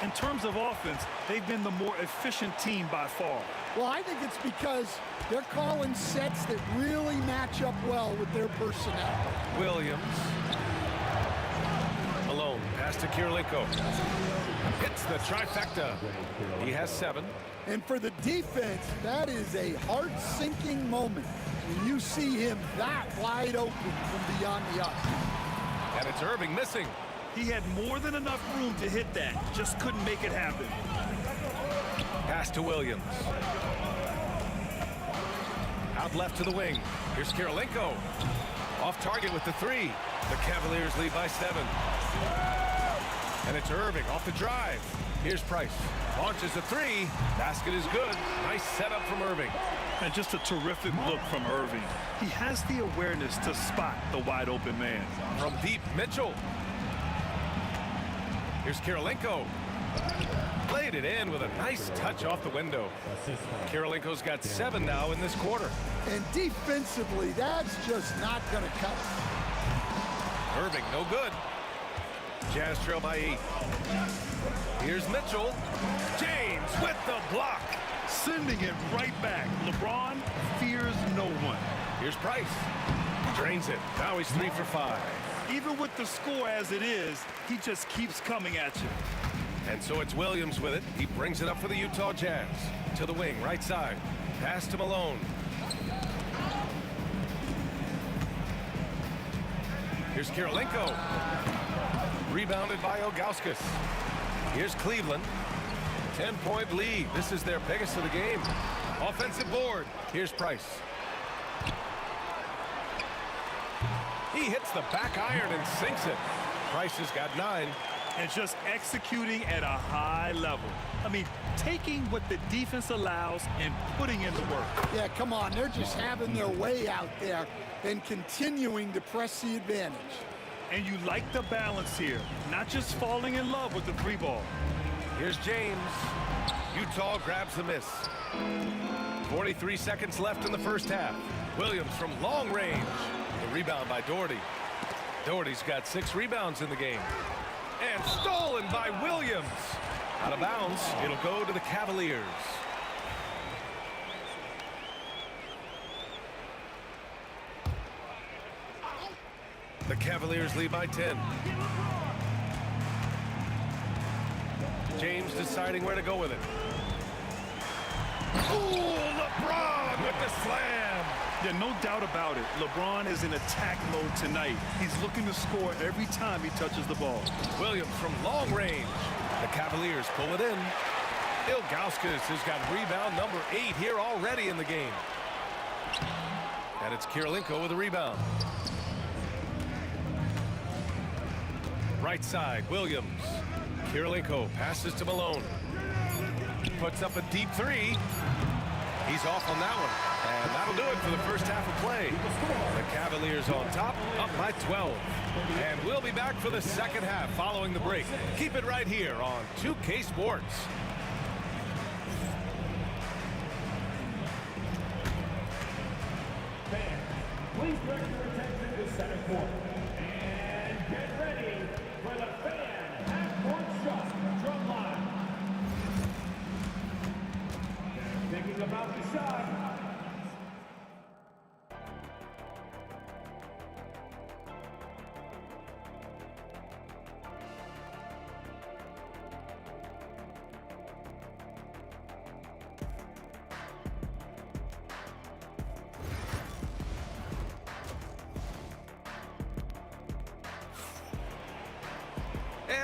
In terms of offense, they've been the more efficient team by far. Well, I think it's because they're calling sets that really match up well with their personnel. Williams. Malone, pass to Kirilenko. Hits the trifecta. He has 7. And for the defense, that is a heart-sinking moment when you see him that wide open from beyond the arc. And it's Irving missing. He had more than enough room to hit that, just couldn't make it happen. Pass to Williams. Out left to the wing. Here's Kirilenko. Off target with the 3. The Cavaliers lead by 7. And it's Irving off the drive. Here's Price. Launches a 3. Basket is good. Nice setup from Irving. And just a terrific look from Irving. He has the awareness to spot the wide open man. From deep, Mitchell. Here's Kirilenko. Played it in with a nice touch off the window. Kirilenko's got 7 now in this quarter. And defensively, that's just not going to cut. Irving, no good. Jazz trail by 8. Here's Mitchell. James with the block. Sending it right back. LeBron fears no one. Here's Price. Drains it. Now he's 3 for 5. Even with the score as it is, he just keeps coming at you. And so it's Williams with it. He brings it up for the Utah Jazz. To the wing, right side. Pass to Malone. Here's Kirilenko. Rebounded by Ilgauskas. Here's Cleveland. 10-point lead. This is their biggest of the game. Offensive board. Here's Price. He hits the back iron and sinks it. Price has got 9. And just executing at a high level. I mean, taking what the defense allows and putting in the work. Yeah, come on. They're just having their way out there and continuing to press the advantage. And you like the balance here, not just falling in love with the 3-ball. Here's James. Utah grabs the miss. 43 seconds left in the first half. Williams from long range. The rebound by Doherty. Doherty's got 6 rebounds in the game. And stolen by Williams. Out of bounds. It'll go to the Cavaliers. The Cavaliers lead by 10. James deciding where to go with it. Ooh, LeBron with the slam. Yeah, no doubt about it. LeBron is in attack mode tonight. He's looking to score every time he touches the ball. Williams from long range. The Cavaliers pull it in. Ilgauskas has got rebound number 8 here already in the game. And it's Kirilenko with a rebound. Right side, Williams. Kirilenko passes to Malone. Puts up a deep 3. He's off on that one. And that'll do it for the first half of play. The Cavaliers on top, up by 12. And we'll be back for the second half following the break. Keep it right here on 2K Sports. Fans, please direct your attention to center court. And get ready for the fan half-court shot drum line. Thinking about the shot.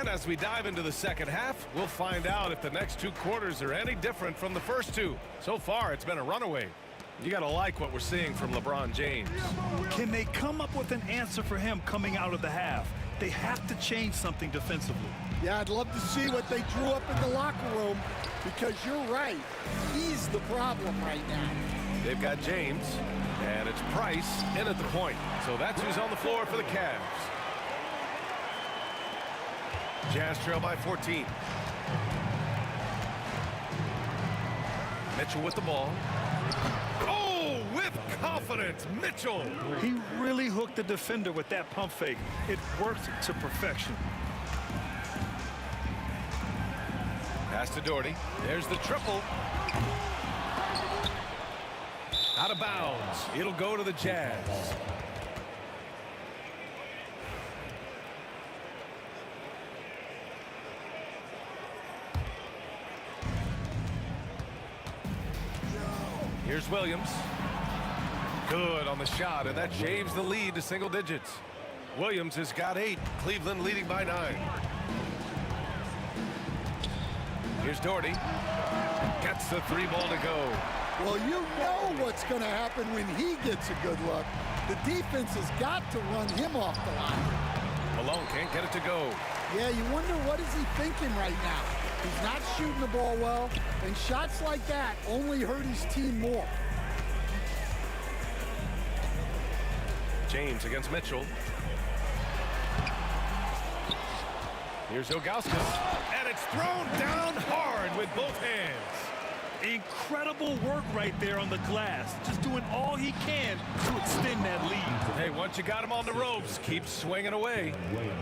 And as we dive into the second half, we'll find out if the next 2 quarters are any different from the first 2. So far, it's been a runaway. You got to like what we're seeing from LeBron James. Can they come up with an answer for him coming out of the half? They have to change something defensively. Yeah, I'd love to see what they drew up in the locker room, because you're right. He's the problem right now. They've got James, and it's Price in at the point. So that's who's on the floor for the Cavs. Jazz trail by 14. Mitchell with the ball. Oh, with confidence, Mitchell. He really hooked the defender with that pump fake. It worked to perfection. Pass to Doherty. There's the triple. Out of bounds. It'll go to the Jazz. Here's Williams. Good on the shot, and that shaves the lead to single digits. Williams has got 8. Cleveland leading by 9. Here's Doherty. Gets the 3 ball to go. Well, you know what's going to happen when he gets a good look. The defense has got to run him off the line. Malone can't get it to go. Yeah, you wonder what is he thinking right now. He's not shooting the ball well, and shots like that only hurt his team more. James against Mitchell. Here's Ilgauskas, and it's thrown down hard with both hands. Incredible work right there on the glass. Just doing all he can to extend that lead. Hey, once you got him on the ropes, keep swinging away.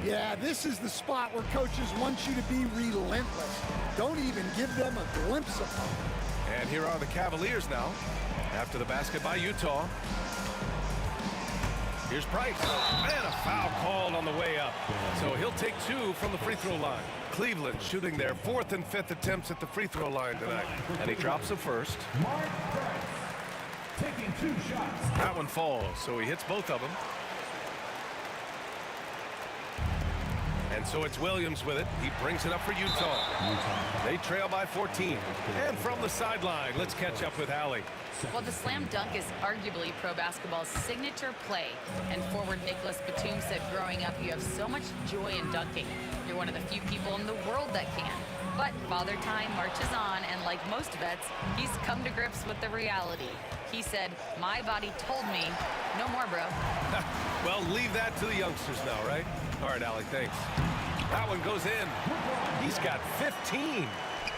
Yeah, this is the spot where coaches want you to be relentless. Don't even give them a glimpse of hope. And here are the Cavaliers now, after the basket by Utah. Here's Price, and a foul called on the way up. So he'll take 2 from the free throw line. Cleveland shooting their 4th and 5th attempts at the free throw line tonight. And he drops the first. Mark Price taking 2 shots. That one falls, so he hits both of them. And so it's Williams with it. He brings it up for Utah. They trail by 14. And from the sideline, let's catch up with Allie. Well, the slam dunk is arguably pro basketball's signature play. And forward Nicholas Batum said growing up, you have so much joy in dunking. You're one of the few people in the world that can. But Father Time marches on, and like most vets, he's come to grips with the reality. He said, my body told me, no more, bro. Well, leave that to the youngsters now, right? All right, Allie, thanks. That one goes in. He's got 15.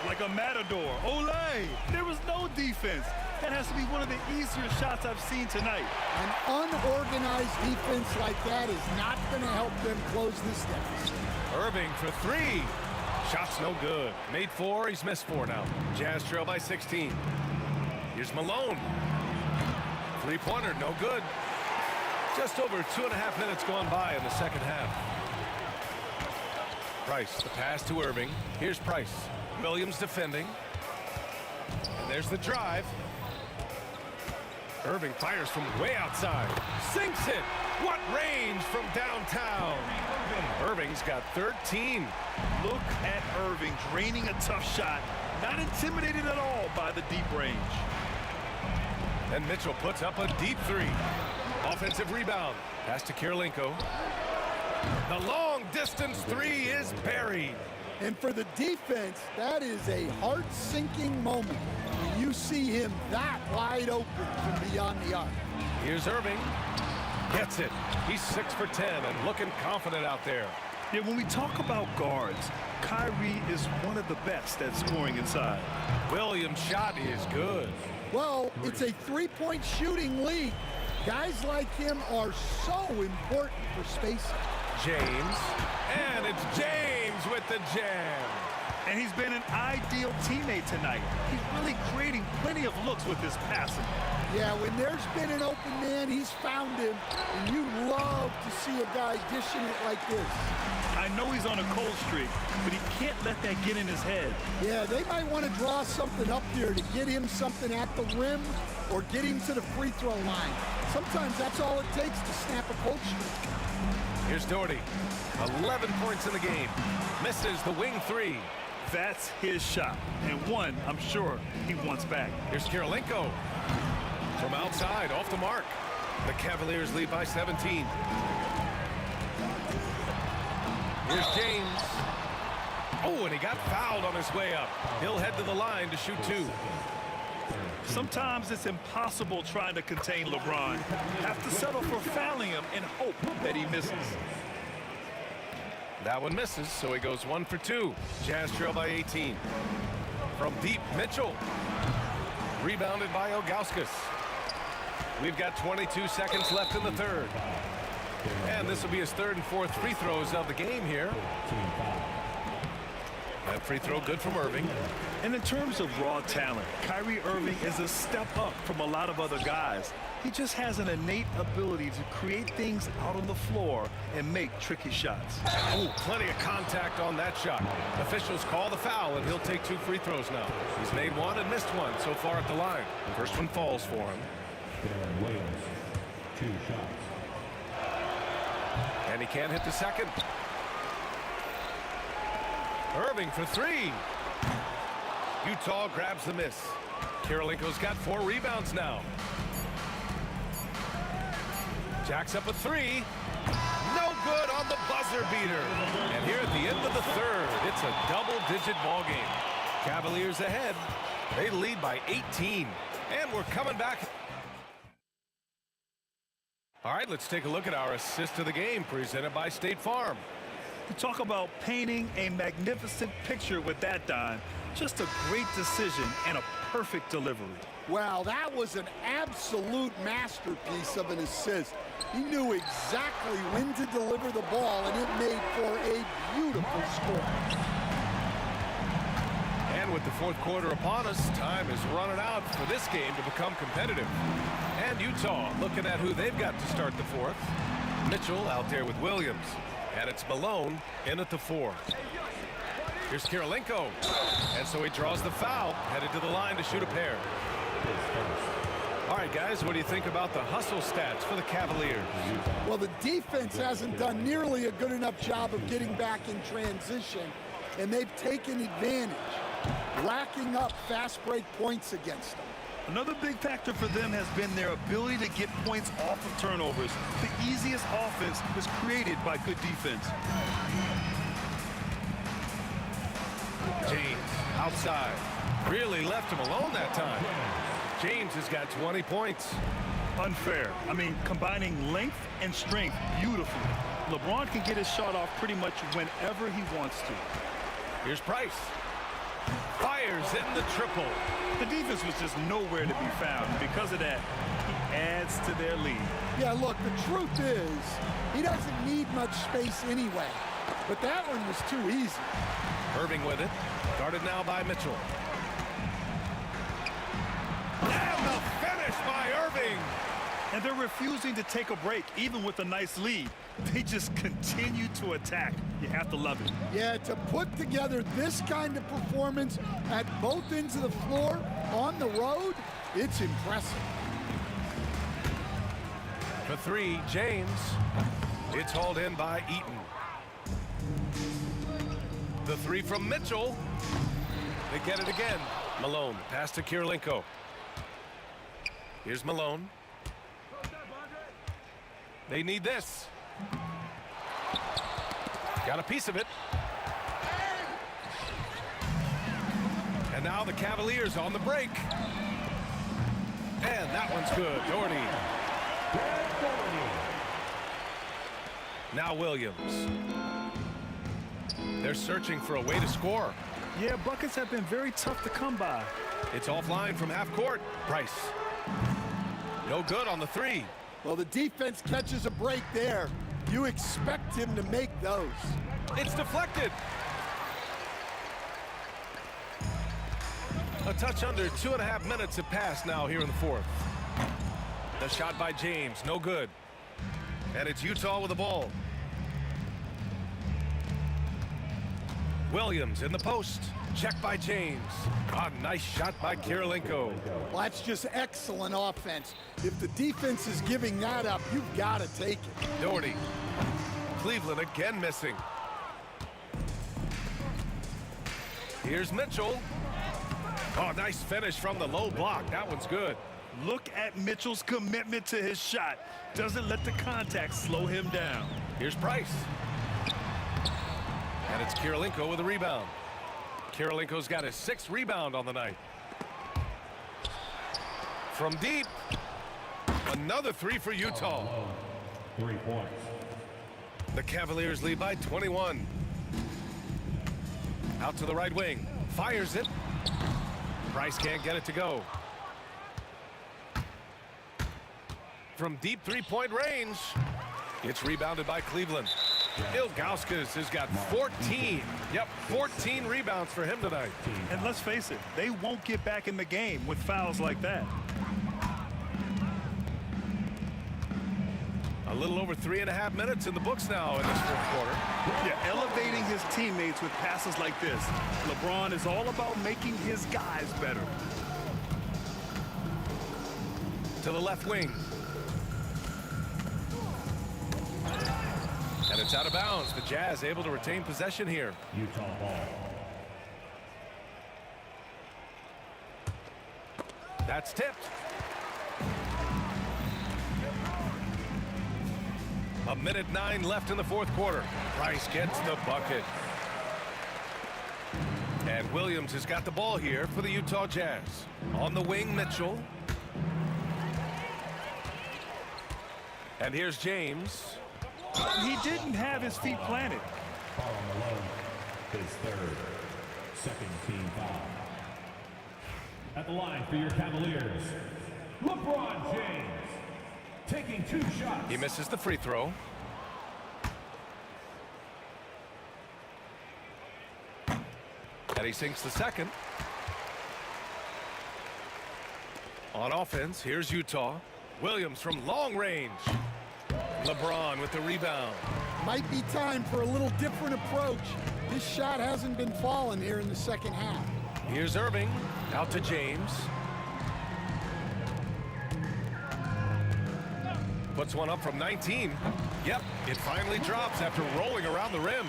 Like a matador. Olay! There was no defense. That has to be one of the easier shots I've seen tonight. An unorganized defense like that is not going to help them close this deficit. Irving for 3. Shot's no good. Made 4. He's missed 4 now. Jazz trail by 16. Here's Malone. 3-pointer, no good. Just over 2.5 minutes gone by in the second half. Price, the pass to Irving. Here's Price. Williams defending. And There's the drive. Irving fires from way outside. Sinks it. What range from downtown. Irving's got 13. Look at Irving draining a tough shot. Not intimidated at all by the deep range. And Mitchell puts up a deep three. Offensive rebound. Pass to Kirilenko. The long distance three is buried. And for the defense, that is a heart-sinking moment when you see him that wide open from beyond the arc. Here's Irving. Gets it. He's 6 for 10 and looking confident out there. Yeah, when we talk about guards, Kyrie is one of the best at scoring inside. Williams' shot is good. Well, it's a three-point shooting league. Guys like him are so important for spacing. James. And it's James with the jam. And he's been an ideal teammate tonight. He's really creating plenty of looks with his passing. Yeah, when there's been an open man, he's found him. And you love to see a guy dishing it like this. I know he's on a cold streak, but he can't let that get in his head. Yeah, they might want to draw something up here to get him something at the rim or get him to the free throw line. Sometimes that's all it takes to snap a cold streak. Here's Doherty. 11 points in the game. Misses the wing three. That's his shot, and one I'm sure he wants back. Here's Kirilenko. From outside, off the mark. The Cavaliers lead by 17. Here's James. Oh, and he got fouled on his way up. He'll head to the line to shoot two. Sometimes it's impossible trying to contain LeBron. Have to settle for fouling him and hope that he misses. That one misses, so he goes 1 for 2. Jazz trail by 18. From deep, Mitchell. Rebounded by Ilgauskas. We've got 22 seconds left in the third. And this will be his third and fourth free throws of the game here. That free throw good from Irving. And in terms of raw talent, Kyrie Irving is a step up from a lot of other guys. He just has an innate ability to create things out on the floor and make tricky shots. Oh, plenty of contact on that shot. Officials call the foul, and he'll take 2 free throws now. He's made one and missed one so far at the line. First one falls for him. Williams, 2 shots. And he can't hit the second. Irving for 3. Utah grabs the miss. Kirilenko's got 4 rebounds now. Jacks up a 3. No good on the buzzer beater. And here at the end of the third, it's a double-digit ball game. Cavaliers ahead. They lead by 18. And we're coming back. All right, let's take a look at our assist of the game presented by State Farm. You talk about painting a magnificent picture with that dime. Just a great decision and a perfect delivery. Wow, that was an absolute masterpiece of an assist. He knew exactly when to deliver the ball, and it made for a beautiful score. And with the fourth quarter upon us, time is running out for this game to become competitive. And Utah looking at who they've got to start the fourth. Mitchell out there with Williams. And it's Malone in at the 4. Here's Kirilenko. And so he draws the foul, headed to the line to shoot a pair. All right, guys, what do you think about the hustle stats for the Cavaliers? Well, the defense hasn't done nearly a good enough job of getting back in transition, and they've taken advantage, racking up fast break points against them. Another big factor for them has been their ability to get points off of turnovers. The easiest offense is created by good defense. James outside. Really left him alone that time. James has got 20 points. Unfair. I mean, combining length and strength beautifully. LeBron can get his shot off pretty much whenever he wants to. Here's Price. Fires in the triple. The defense was just nowhere to be found. And because of that, he adds to their lead. Yeah, look, the truth is, he doesn't need much space anyway. But that one was too easy. Irving with it. Guarded now by Mitchell. And the finish by Irving. And they're refusing to take a break, even with a nice lead. They just continue to attack. You have to love it. Yeah, to put together this kind of performance at both ends of the floor on the road, it's impressive. For three, James. It's hauled in by Eaton. The three from Mitchell. They get it again. Malone, pass to Kirilenko. Here's Malone. They need this. Got a piece of it. And now the Cavaliers on the break. And that one's good. Doherty. Now Williams. They're searching for a way to score. Yeah, buckets have been very tough to come by. It's offline from half court. Price. No good on the three. Well, the defense catches a break there. You expect him to make those. It's deflected. A touch under 2.5 minutes have passed now here in the fourth. The shot by James, no good. And it's Utah with the ball. Williams in the post. Check by James. A nice shot by Kirilenko. Well, that's just excellent offense. If the defense is giving that up, you've got to take it. Doherty. Cleveland again missing. Here's Mitchell. Oh, nice finish from the low block. That one's good. Look at Mitchell's commitment to his shot. Doesn't let the contact slow him down. Here's Price. And it's Kirilenko with a rebound. Kirilenko's got his 6th rebound on the night. From deep. Another three for Utah. 3 points. The Cavaliers lead by 21. Out to the right wing. Fires it. Price can't get it to go. From deep three-point range. It's rebounded by Cleveland. Ilgauskas has got 14. Yep, 14 rebounds for him tonight. And let's face it, they won't get back in the game with fouls like that. A little over 3.5 minutes in the books now in this fourth quarter. Yeah, elevating his teammates with passes like this. LeBron is all about making his guys better. To the left wing. And it's out of bounds. The Jazz able to retain possession here. Utah ball. That's tipped. A minute 9 left in the fourth quarter. Price gets the bucket. And Williams has got the ball here for the Utah Jazz. On the wing, Mitchell. And here's James. He didn't have his feet planted. Karl Malone, his 3rd. Second team foul. At the line for your Cavaliers, LeBron James. Taking 2 shots. He misses the free throw. And he sinks the second. On offense, here's Utah. Williams from long range. LeBron with the rebound. Might be time for a little different approach. This shot hasn't been falling here in the second half. Here's Irving. Out to James. Puts one up from 19. Yep, it finally drops after rolling around the rim.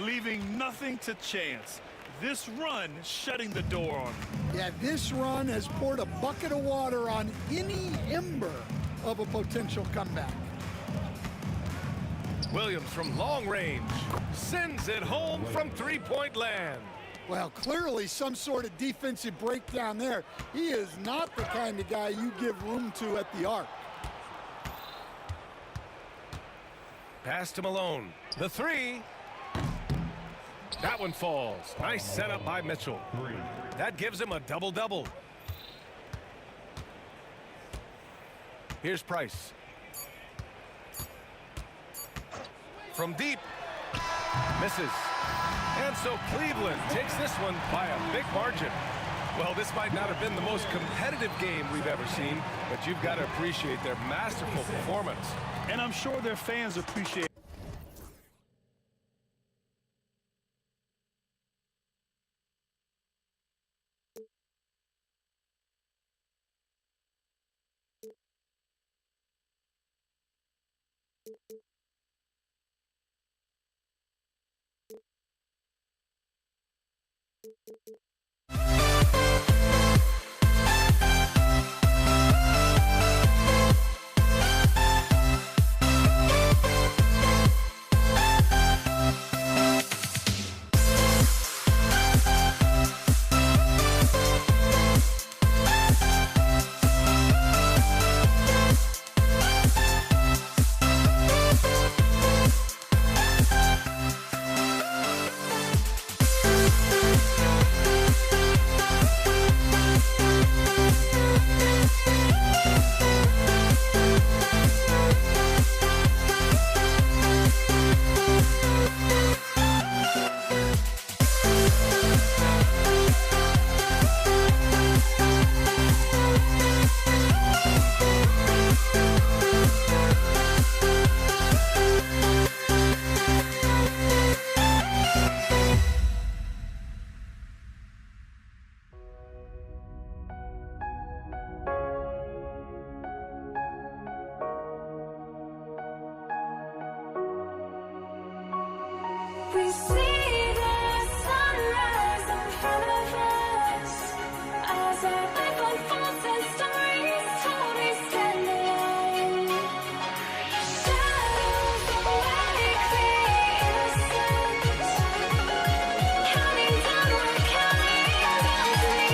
Leaving nothing to chance. This run shutting the door on him. Yeah, this run has poured a bucket of water on any ember of a potential comeback. Williams from long range sends it home from three-point land. Well, clearly some sort of defensive breakdown there. He is not the kind of guy you give room to at the arc. Pass to Malone. The three. That one falls. Nice setup by Mitchell. That gives him a double-double. Here's Price. From deep. Misses. And so Cleveland takes this one by a big margin. Well, this might not have been the most competitive game we've ever seen, but you've got to appreciate their masterful performance. And I'm sure their fans appreciate We see the sunrise in front of us as our life unfolds and stories told. We stand alone. Shadows awake the innocent, counting down, we're counting down to the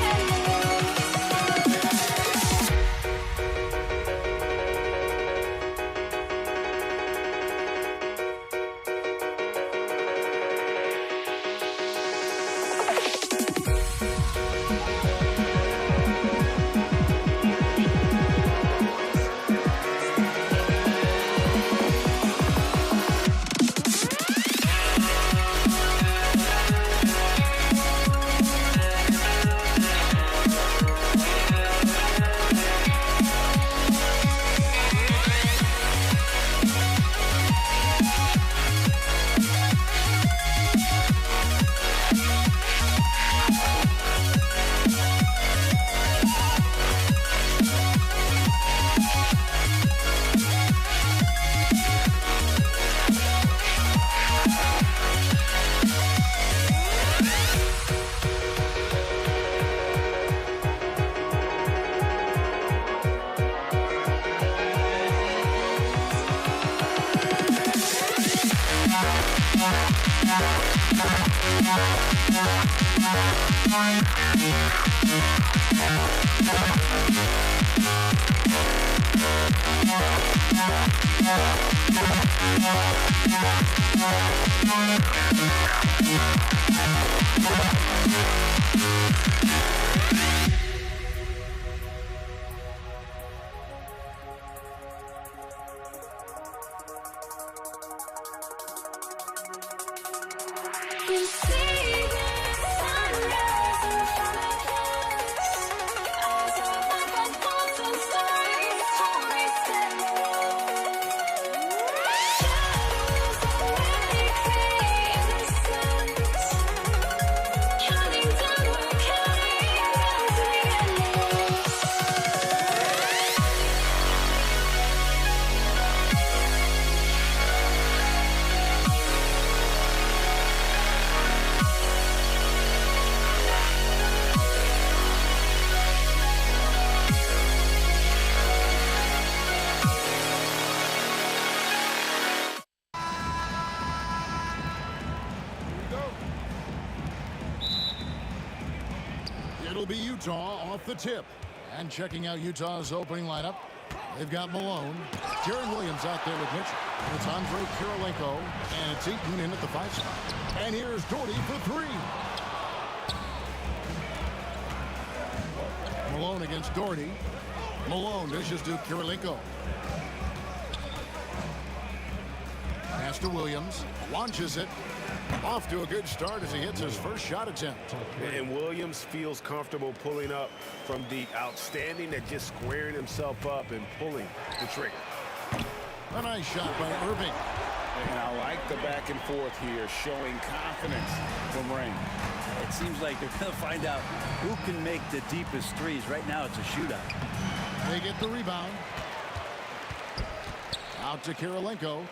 We see the sunrise in front of us as our life unfolds and stories told. We stand alone. Shadows awake the innocent, counting down, we're counting down to the endless. It'll be Utah off the tip. And checking out Utah's opening lineup, they've got Malone. Jaron Williams out there with Mitchell. It's Andre Kirilenko, and it's Eaton in at the 5 spot. And here's Doherty for 3. Malone against Doherty. Malone dishes to Kirilenko. Pass Pass to Williams. Launches it. Off to a good start as he hits his first shot attempt. And Williams feels comfortable pulling up from deep. Outstanding at just squaring himself up and pulling the trigger. A nice shot by Irving. And I like the back and forth here, showing confidence from Rain. It seems like they're going to find out who can make the deepest threes. Right now, it's a shootout. They get the rebound. Out to Kirilenko.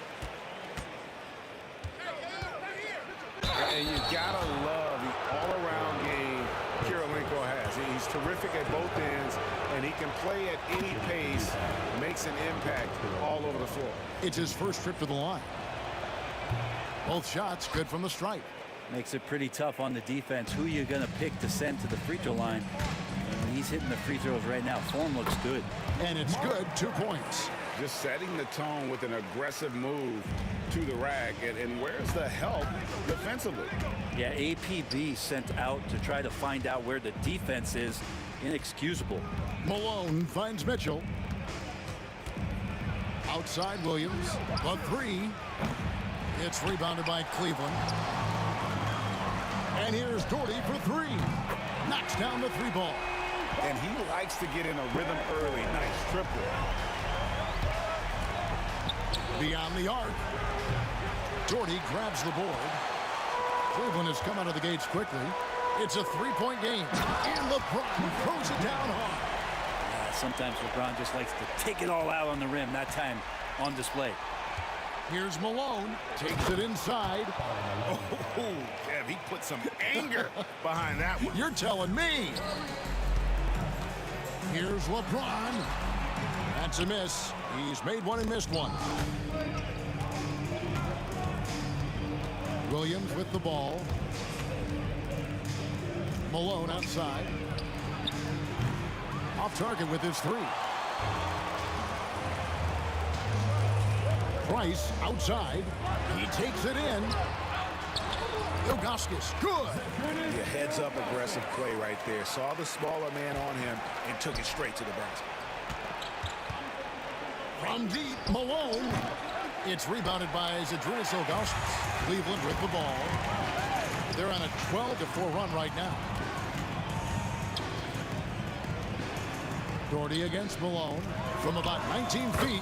And you gotta love the all-around game Kirilenko has. He's terrific at both ends, and he can play at any pace, makes an impact all over the floor. It's his first trip to the line. Both shots good from the stripe. Makes it pretty tough on the defense. Who you're going to pick to send to the free throw line? And he's hitting the free throws right now. Form looks good. And it's good. 2 points. Just setting the tone with an aggressive move to the rack. And where's the help defensively? Yeah, APB sent out to try to find out where the defense is. Inexcusable. Malone finds Mitchell. Outside Williams. A three. It's rebounded by Cleveland. And here's Doherty for three. Knocks down the three ball. And he likes to get in a rhythm early. Nice triple. Beyond the arc. Doherty grabs the board. Cleveland has come out of the gates quickly. It's a three-point game. And LeBron throws it down hard. Sometimes LeBron just likes to take it all out on the rim. That time on display. Here's Malone. Takes it inside. Oh, damn, he put some anger behind that one. You're telling me. Here's LeBron. That's a miss. He's made one and missed one. Williams with the ball. Malone outside. Off target with his three. Price outside. He takes it in. Ilgauskas, good. Yeah, heads up aggressive play right there. Saw the smaller man on him and took it straight to the basket. From deep, Malone. It's rebounded by Zydrunas Ilgauskas. Cleveland with the ball. They're on a 12-4 run right now. Doherty against Malone from about 19 feet.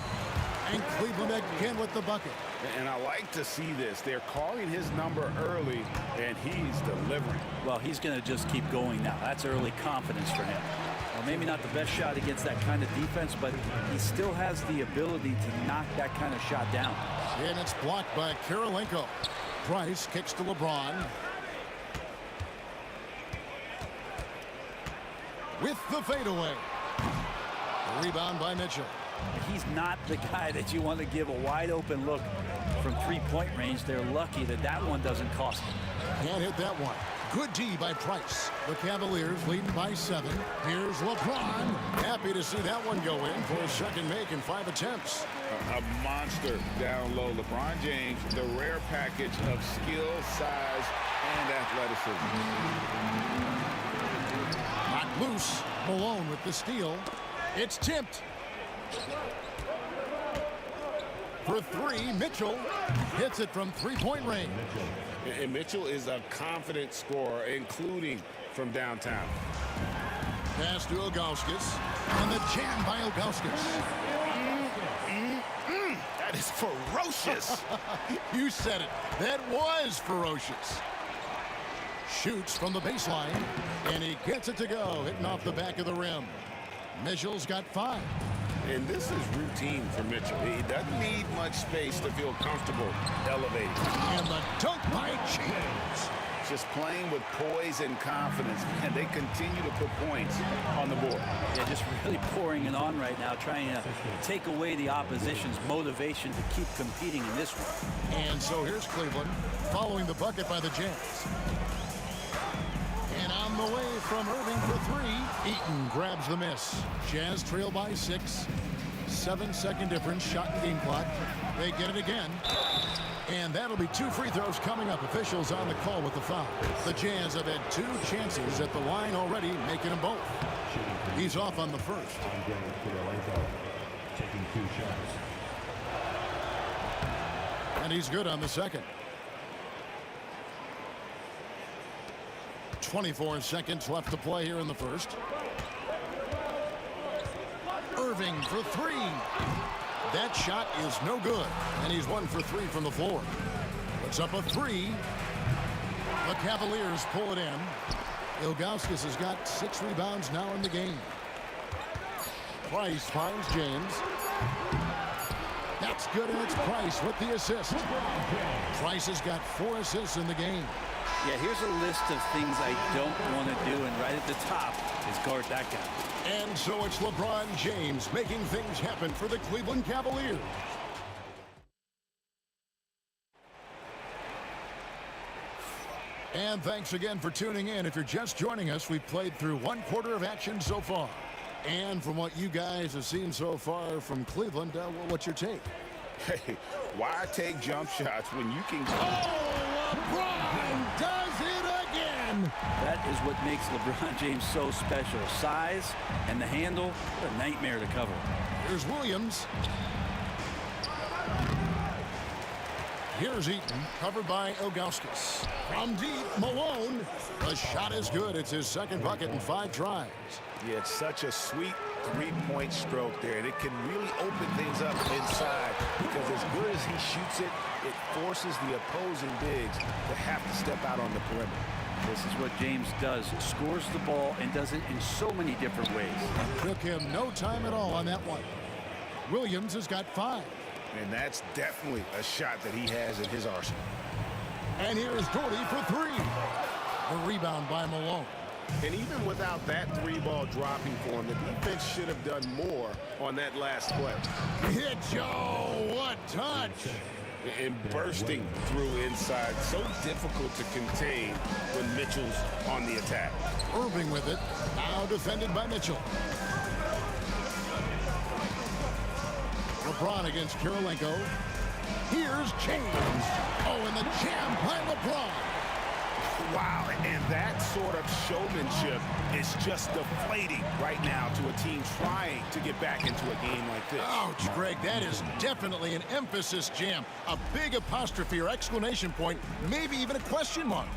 And Cleveland again with the bucket. And I like to see this. They're calling his number early, and he's delivering. Well, he's going to just keep going now. That's early confidence for him. Well, maybe not the best shot against that kind of defense, but he still has the ability to knock that kind of shot down. And it's blocked by Kirilenko. Price kicks to LeBron. With the fadeaway. Rebound by Mitchell. He's not the guy that you want to give a wide open look from three-point range. They're lucky that that one doesn't cost them. Can't hit that one. Good D by Price. The Cavaliers leading by 7. Here's LeBron. Happy to see that one go in for a second make in 5 attempts. A monster down low. LeBron James, the rare package of skill, size, and athleticism. Not loose. Malone with the steal. It's tipped. For three, Mitchell hits it from three-point range. And Mitchell is a confident scorer, including from downtown. Pass to Ilgauskas. And the jam by Ilgauskas. That is ferocious. You said it. That was ferocious. Shoots from the baseline. And he gets it to go, hitting off the back of the rim. Mitchell's got 5. And this is routine for Mitchell. He doesn't need much space to feel comfortable elevating. And the dunk by James. Just playing with poise and confidence, and they continue to put points on the board. Yeah, just really pouring it on right now, trying to take away the opposition's motivation to keep competing in this one. And so here's Cleveland following the bucket by the Jazz. And on the way from Irving for 3. Eaton grabs the miss. Jazz trail by 6. 7-second difference, shot and game clock. They get it again. And that'll be 2 free throws coming up. Officials on the call with the foul. The Jazz have had 2 chances at the line already, making them both. He's off on the first. Taking 2 shots. And he's good on the second. 24 seconds left to play here in the first. Irving for three. That shot is no good, and he's 1 for 3 from the floor. Puts up a three. The Cavaliers pull it in. Ilgauskas has got 6 rebounds now in the game. Price finds James. That's good, and it's Price with the assist. Price has got 4 assists in the game. Yeah, here's a list of things I don't want to do, and right at the top is guard that guy. And so it's LeBron James making things happen for the Cleveland Cavaliers. And thanks again for tuning in. If you're just joining us, we've played through 1/4 of action so far. And from what you guys have seen so far from Cleveland, what's your take? Hey, why take jump shots when you can... Oh, LeBron does it again! That is what makes LeBron James so special. Size and the handle, a nightmare to cover. Here's Williams. Here's Eaton, covered by Ilgauskas. From deep, Malone. The shot is good. It's his second bucket in 5 tries. Yeah, it's such a sweet three-point stroke there, and it can really open things up inside because as good as he shoots it, it forces the opposing bigs to have to step out on the perimeter. This is what James does. Scores the ball and does it in so many different ways. Took him no time at all on that one. Williams has got 5. And that's definitely a shot that he has in his arsenal. And here's Gordy for 3. The rebound by Malone. And even without that 3-ball dropping for him, the defense should have done more on that last play. Hit Joe, what touch! And bursting through inside, so difficult to contain when Mitchell's on the attack. Irving with it, now defended by Mitchell. LeBron against Kirilenko. Here's James. Oh, and the jam by LeBron. Wow, and that sort of showmanship is just deflating right now to a team trying to get back into a game like this. Ouch, Greg, that is definitely an emphasis jam. A big apostrophe or exclamation point, maybe even a question mark.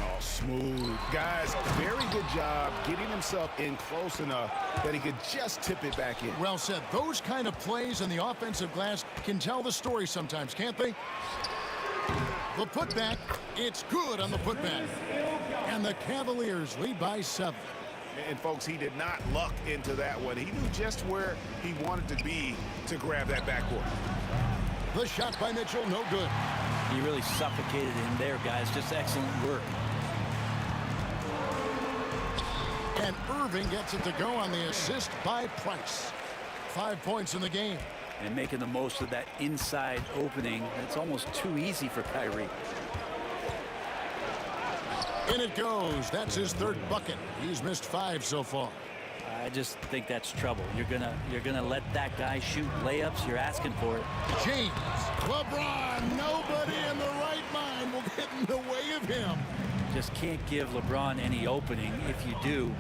Oh, smooth. Guys, very good job getting himself in close enough that he could just tip it back in. Well said. Those kind of plays in the offensive glass can tell the story sometimes, can't they? The putback, it's good on the putback. And the Cavaliers lead by 7. And folks, he did not luck into that one. He knew just where he wanted to be to grab that backcourt. The shot by Mitchell, no good. He really suffocated him there, guys. Just excellent work. And Irving gets it to go on the assist by Price. 5 points in the game. And making the most of that inside opening. It's almost too easy for Kyrie. In it goes. That's his 3rd bucket. He's missed 5 so far. I just think that's trouble. You're gonna let that guy shoot layups. You're asking for it. James, LeBron, nobody in the right mind will get in the way of him. Just can't give LeBron any opening. If you do,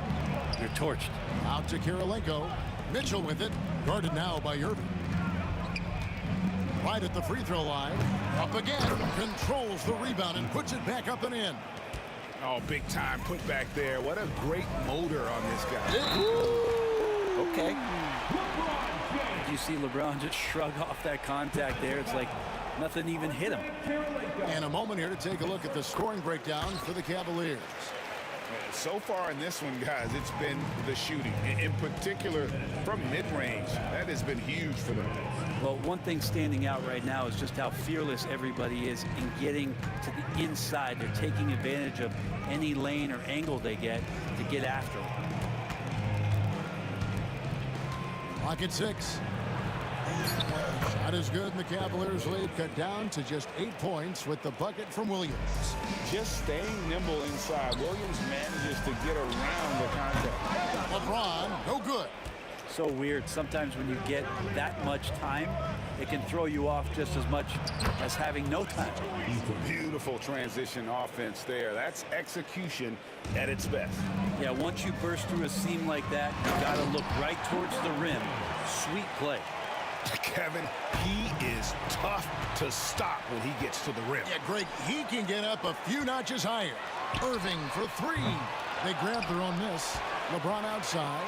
you're torched. Out to Kirilenko. Mitchell with it. Guarded now by Irving. Right at the free throw line. Up again. Controls the rebound and puts it back up and in. Oh, big time put back there. What a great motor on this guy. Okay. Did you see LeBron just shrug off that contact there? It's like nothing even hit him. And a moment here to take a look at the scoring breakdown for the Cavaliers. So far in this one, guys, it's been the shooting. In particular, from mid-range. That has been huge for them. Well, one thing standing out right now is just how fearless everybody is in getting to the inside. They're taking advantage of any lane or angle they get to get after it. Clock at 6. Shot is good, and the Cavaliers lead cut down to just 8 points with the bucket from Williams. Just staying nimble inside. Williams manages to get around the contact. LeBron, no good. So weird. Sometimes when you get that much time, it can throw you off just as much as having no time. Beautiful transition offense there. That's execution at its best. Yeah, once you burst through a seam like that, you got to look right towards the rim. Sweet play. Kevin, he is tough to stop when he gets to the rim. Yeah, Greg, he can get up a few notches higher. Irving for three. They grab their own miss. LeBron outside.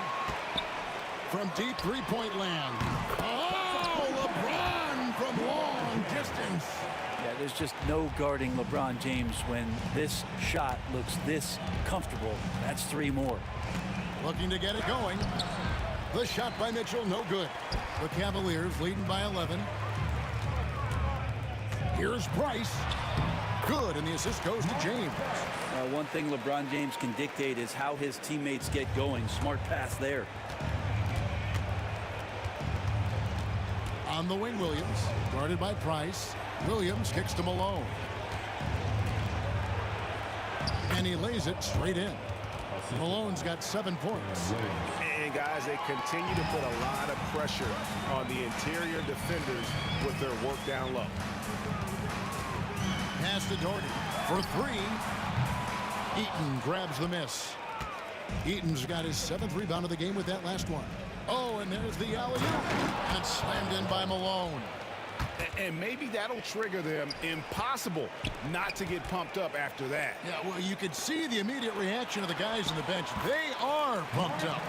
From deep three-point land. Oh, LeBron from long distance. Yeah, there's just no guarding LeBron James when this shot looks this comfortable. That's three more. Looking to get it going. The shot by Mitchell, no good. The Cavaliers leading by 11. Here's Price. Good, and the assist goes to James. One thing LeBron James can dictate is how his teammates get going. Smart pass there. On the wing, Williams, guarded by Price. Williams kicks to Malone. And he lays it straight in. Malone's got 7 points. And guys, they continue to put a lot of pressure on the interior defenders with their work down low. Pass to Doherty for three. Eaton grabs the miss. Eaton's got his 7th rebound of the game with that last one. Oh, and there's the alley-oop. And it's slammed in by Malone. And maybe that'll trigger them. Impossible not to get pumped up after that. Yeah, well, you could see the immediate reaction of the guys on the bench. They are pumped up.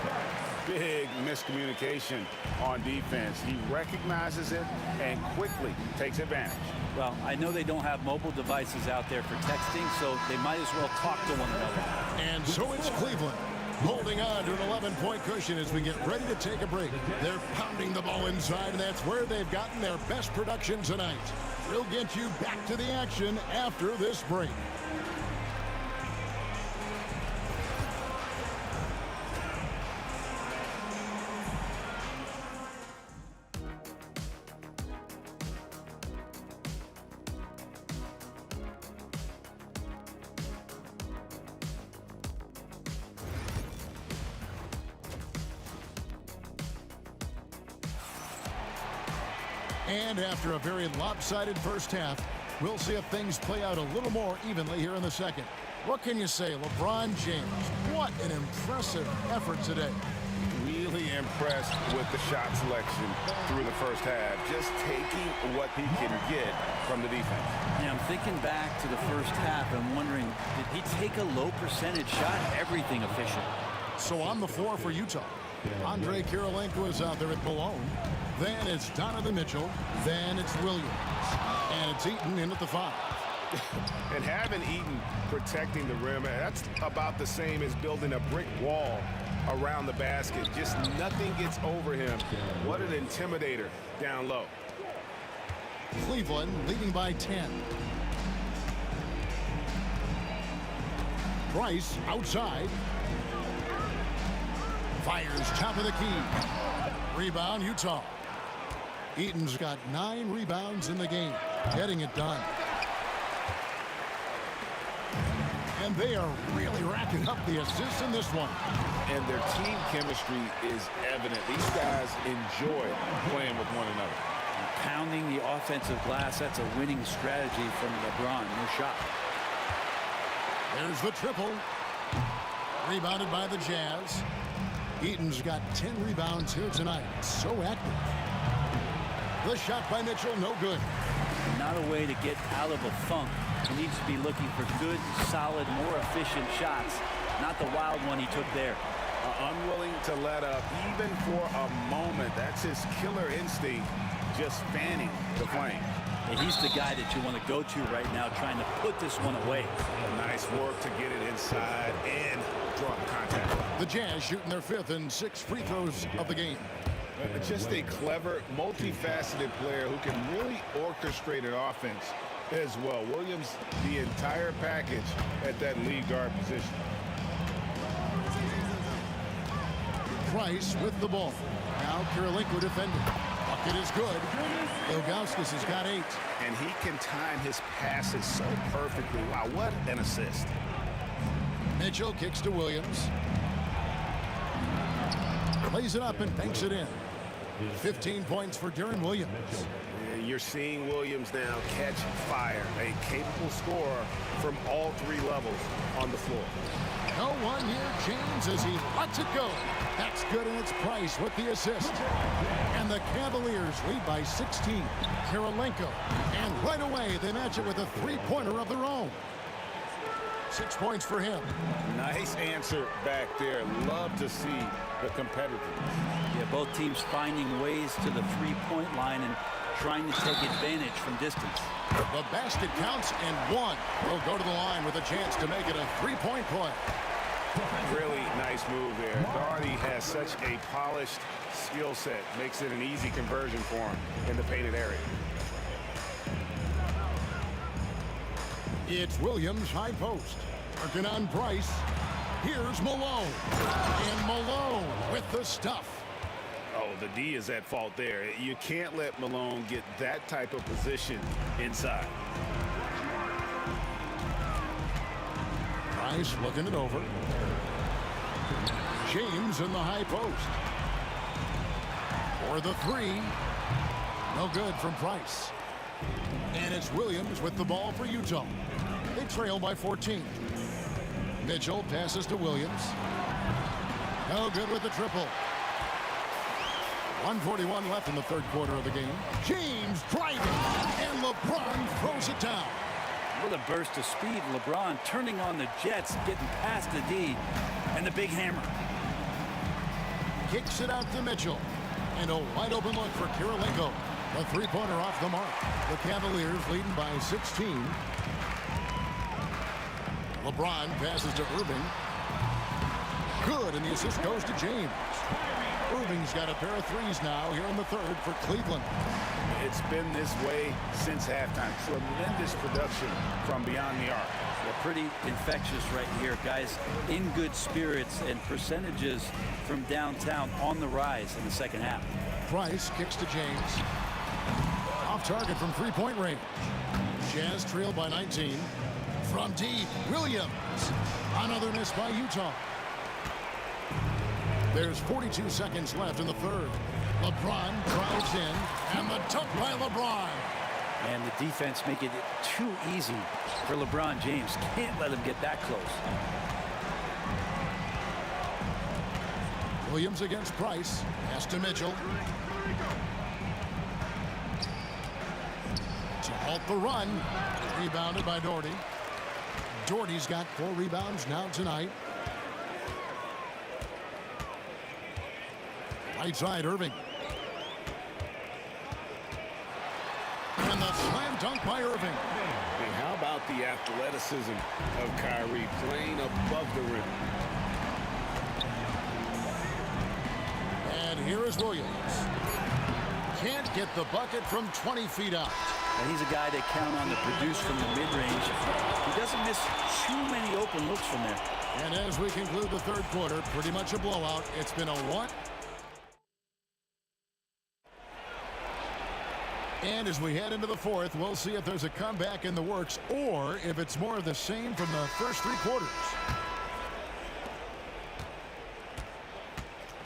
Big miscommunication on defense. He recognizes it and quickly takes advantage. Well, I know they don't have mobile devices out there for texting, so they might as well talk to one another. And so it's Cleveland holding on to an 11-point cushion as we get ready to take a break. They're pounding the ball inside, and that's where they've gotten their best production tonight. We'll get you back to the action after this break. And after a very lopsided first half, we'll see if things play out a little more evenly here in the second. What can you say, LeBron James? What an impressive effort today. Really impressed with the shot selection through the first half. Just taking what he can get from the defense. Yeah, I'm thinking back to the first half and wondering, did he take a low percentage shot? Everything efficient. So on the floor for Utah, Andre Kirilenko is out there at Malone. Then it's Donovan Mitchell. Then it's Williams. And it's Eaton in at the 5. And having Eaton protecting the rim, that's about the same as building a brick wall around the basket. Just nothing gets over him. What an intimidator down low. Cleveland leading by 10. Price outside. Fires top of the key. Rebound, Utah. Eaton's got 9 rebounds in the game, getting it done. And they are really racking up the assists in this one. And their team chemistry is evident. These guys enjoy playing with one another. Pounding the offensive glass, that's a winning strategy from LeBron. No shot. There's the triple. Rebounded by the Jazz. Eaton's got 10 rebounds here tonight. So active. The shot by Mitchell, no good. Not a way to get out of a funk. He needs to be looking for good, solid, more efficient shots. Not the wild one he took there. Unwilling to let up even for a moment. That's his killer instinct, just fanning the flame. And he's the guy that you want to go to right now, trying to put this one away. Nice work to get it inside and draw contact. The Jazz shooting their 5th and 6th free throws of the game. Just a clever, multifaceted player who can really orchestrate an offense as well. Williams, the entire package at that lead guard position. Price with the ball. Now Kirilenko defending. Bucket is good. Ilgauskas has got 8. And he can time his passes so perfectly. Wow, what an assist. Mitchell kicks to Williams. Plays it up and banks it in. 15 points for Darren Williams. And you're seeing Williams now catch fire, a capable scorer from all three levels on the floor. No one near James as he lets it go. That's good, and it's Price with the assist. And the Cavaliers lead by 16. Kirilenko. And right away, they match it with a three-pointer of their own. 6 points for him. Nice answer back there. Love to see the competitiveness. Yeah, both teams finding ways to the three-point line and trying to take advantage from distance. The basket counts, and one will go to the line with a chance to make it a three-point play. Really nice move there. Doherty has such a polished skill set. Makes it an easy conversion for him in the painted area. It's Williams high post. Working on Price. Here's Malone. And Malone with the stuff. Oh, the D is at fault there. You can't let Malone get that type of position inside. Price looking it over. James in the high post. For the three. No good from Price. And it's Williams with the ball for Utah. They trail by 14. Mitchell passes to Williams. No good with the triple. 1:41 left in the third quarter of the game. James driving, and LeBron throws it down. With a burst of speed, LeBron turning on the Jets, getting past the D, and the big hammer. Kicks it out to Mitchell. And a wide open look for Kirilenko. A three-pointer off the mark. The Cavaliers leading by 16. LeBron passes to Irving. Good, and the assist goes to James. Irving's got a pair of threes now here in the third for Cleveland. It's been this way since halftime. Tremendous production from beyond the arc. They're pretty infectious right here, guys. In good spirits, and percentages from downtown on the rise in the second half. Price kicks to James. Off target from three-point range. Jazz trail by 19. From deep, Williams. Another miss by Utah. There's 42 seconds left in the third. LeBron drives in, and the dunk by LeBron. And the defense making it too easy for LeBron James. Can't let him get that close. Williams against Price. Pass to Mitchell. To halt the run. Rebounded by Doherty. Doherty's got 4 rebounds now tonight. Right side, Irving. And the slam dunk by Irving. And how about the athleticism of Kyrie playing above the rim? And here is Williams. Can't get the bucket from 20 feet out. And he's a guy they count on to produce from the mid-range. He doesn't miss too many open looks from there. And as we conclude the third quarter, pretty much a blowout. It's been a 1. And as we head into the fourth, we'll see if there's a comeback in the works or if it's more of the same from the first 3 quarters.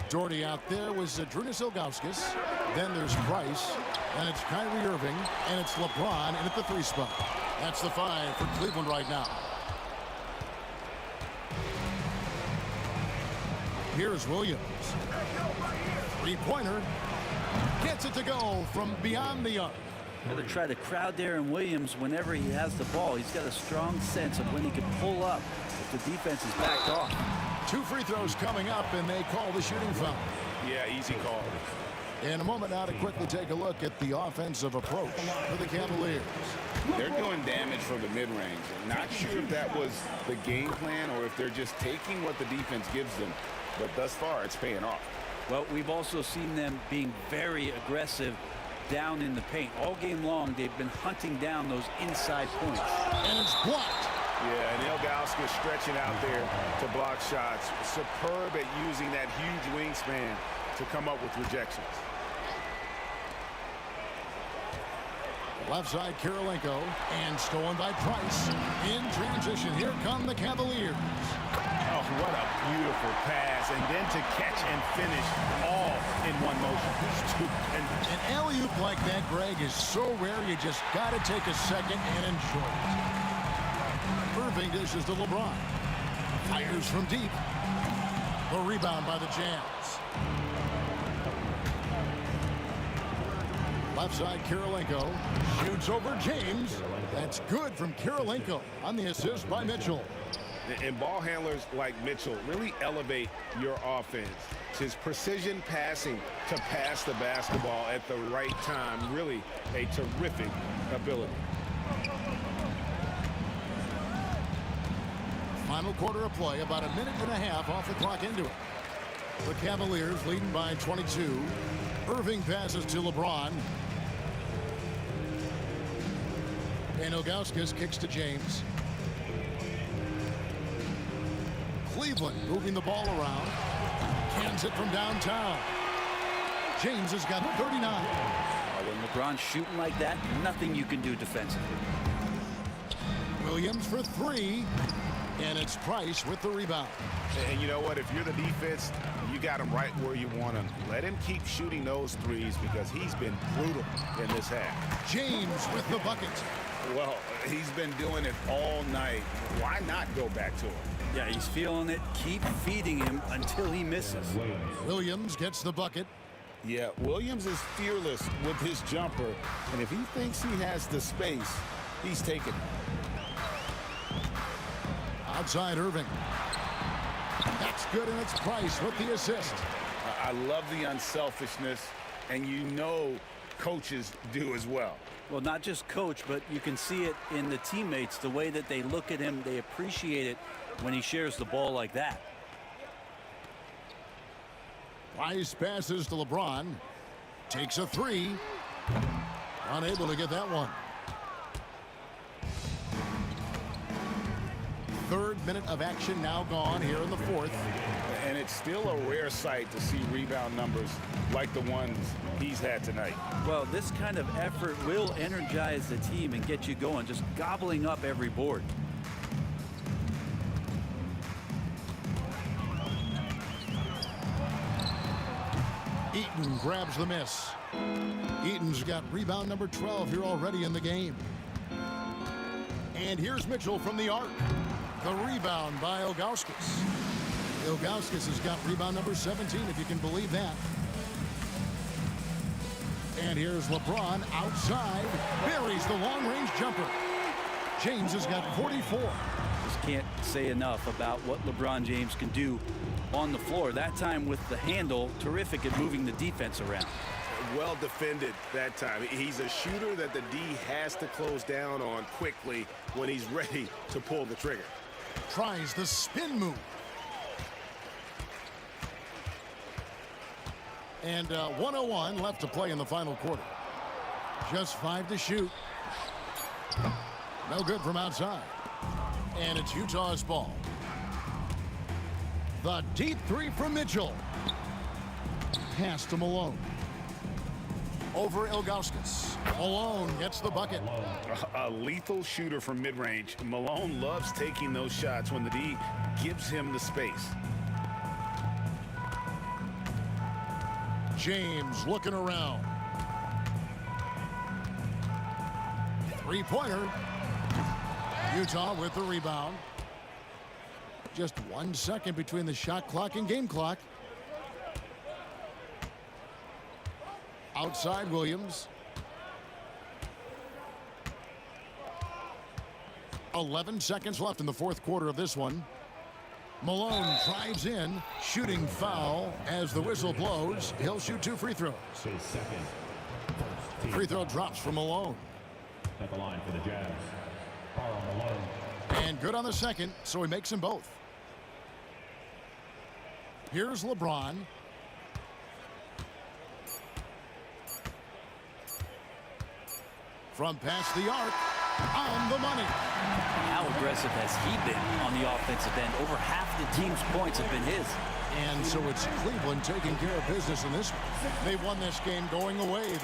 Doherty out there was Drunas Ilgauskas. Then there's Price. And it's Kyrie Irving. And it's LeBron in at the 3 spot. That's the 5 for Cleveland right now. Here's Williams. 3-pointer. Gets it to go from beyond the arc. Going to try to crowd there in Williams whenever he has the ball. He's got a strong sense of when he can pull up if the defense is backed off. 2 free throws coming up, and they call the shooting foul. Yeah, easy call. In a moment now to quickly take a look at the offensive approach for the Cavaliers. They're doing damage from the mid-range. Not sure if that was the game plan or if they're just taking what the defense gives them. But thus far, it's paying off. Well, we've also seen them being very aggressive down in the paint. All game long, they've been hunting down those inside points. And it's blocked. Yeah, and Ilgauskas stretching out there to block shots. Superb at using that huge wingspan to come up with rejections. Left side, Kirilenko, and stolen by Price. In transition, here come the Cavaliers. Oh, what a beautiful pass, and then to catch and finish all in one motion. Stupendous. An alley-oop like that, Greg, is so rare you just got to take a second and enjoy it. Irving dishes to LeBron. Fires from deep. The rebound by the Jazz. Left side, Kirilenko shoots over James. That's good from Kirilenko on the assist by Mitchell. And ball handlers like Mitchell really elevate your offense. It's his precision passing to pass the basketball at the right time. Really a terrific ability. Final quarter of play, about a minute and a half off the clock into it. The Cavaliers leading by 22. Irving passes to LeBron. And Ilgauskas kicks to James. Cleveland moving the ball around. Cans it from downtown. James has got 39. When LeBron's shooting like that, nothing you can do defensively. Williams for three. And it's Price with the rebound. And you know what? If you're the defense, you got him right where you want him. Let him keep shooting those threes because he's been brutal in this half. James with the bucket. Well, he's been doing it all night. Why not go back to him? Yeah, he's feeling it. Keep feeding him until he misses. Williams gets the bucket. Yeah, Williams is fearless with his jumper. And if he thinks he has the space, he's taking it. Outside Irving. That's good, and it's Price with the assist. I love the unselfishness, and you know coaches do as well. Well, not just coach, but you can see it in the teammates, the way that they look at him. They appreciate it when he shares the ball like that. Price passes to LeBron. Takes a three. Unable to get that one. Third minute of action now gone here in the fourth. And it's still a rare sight to see rebound numbers like the ones he's had tonight. Well, this kind of effort will energize the team and get you going, just gobbling up every board. Eaton grabs the miss. Eaton's got rebound number 12 here already in the game. And here's Mitchell from the arc. The rebound by Ilgauskas. Ilgauskas has got rebound number 17, if you can believe that. And here's LeBron outside. Buries the long-range jumper. James has got 44. Just can't say enough about what LeBron James can do on the floor. That time with the handle, terrific at moving the defense around. Well defended that time. He's a shooter that the D has to close down on quickly when he's ready to pull the trigger. Tries the spin move. And 1:01 left to play in the final quarter. Just 5 to shoot. No good from outside. And it's Utah's ball. The deep three from Mitchell. Pass to Malone. Over Ilgauskas. Malone gets the bucket. A lethal shooter from mid-range. Malone loves taking those shots when the D gives him the space. James looking around. Three-pointer. Utah with the rebound. Just 1 second between the shot clock and game clock. Outside Williams. 11 seconds left in the fourth quarter of this one. Malone drives in, shooting foul as the whistle blows. He'll shoot 2 free throws. Free throw drops from Malone. At the line for the Jazz, Karl Malone. And good on the second, so he makes them both. Here's LeBron. From past the arc, on the money. How aggressive has he been on the offensive end? Over half the team's points have been his. And so it's Cleveland taking care of business in this one. They won this game going away.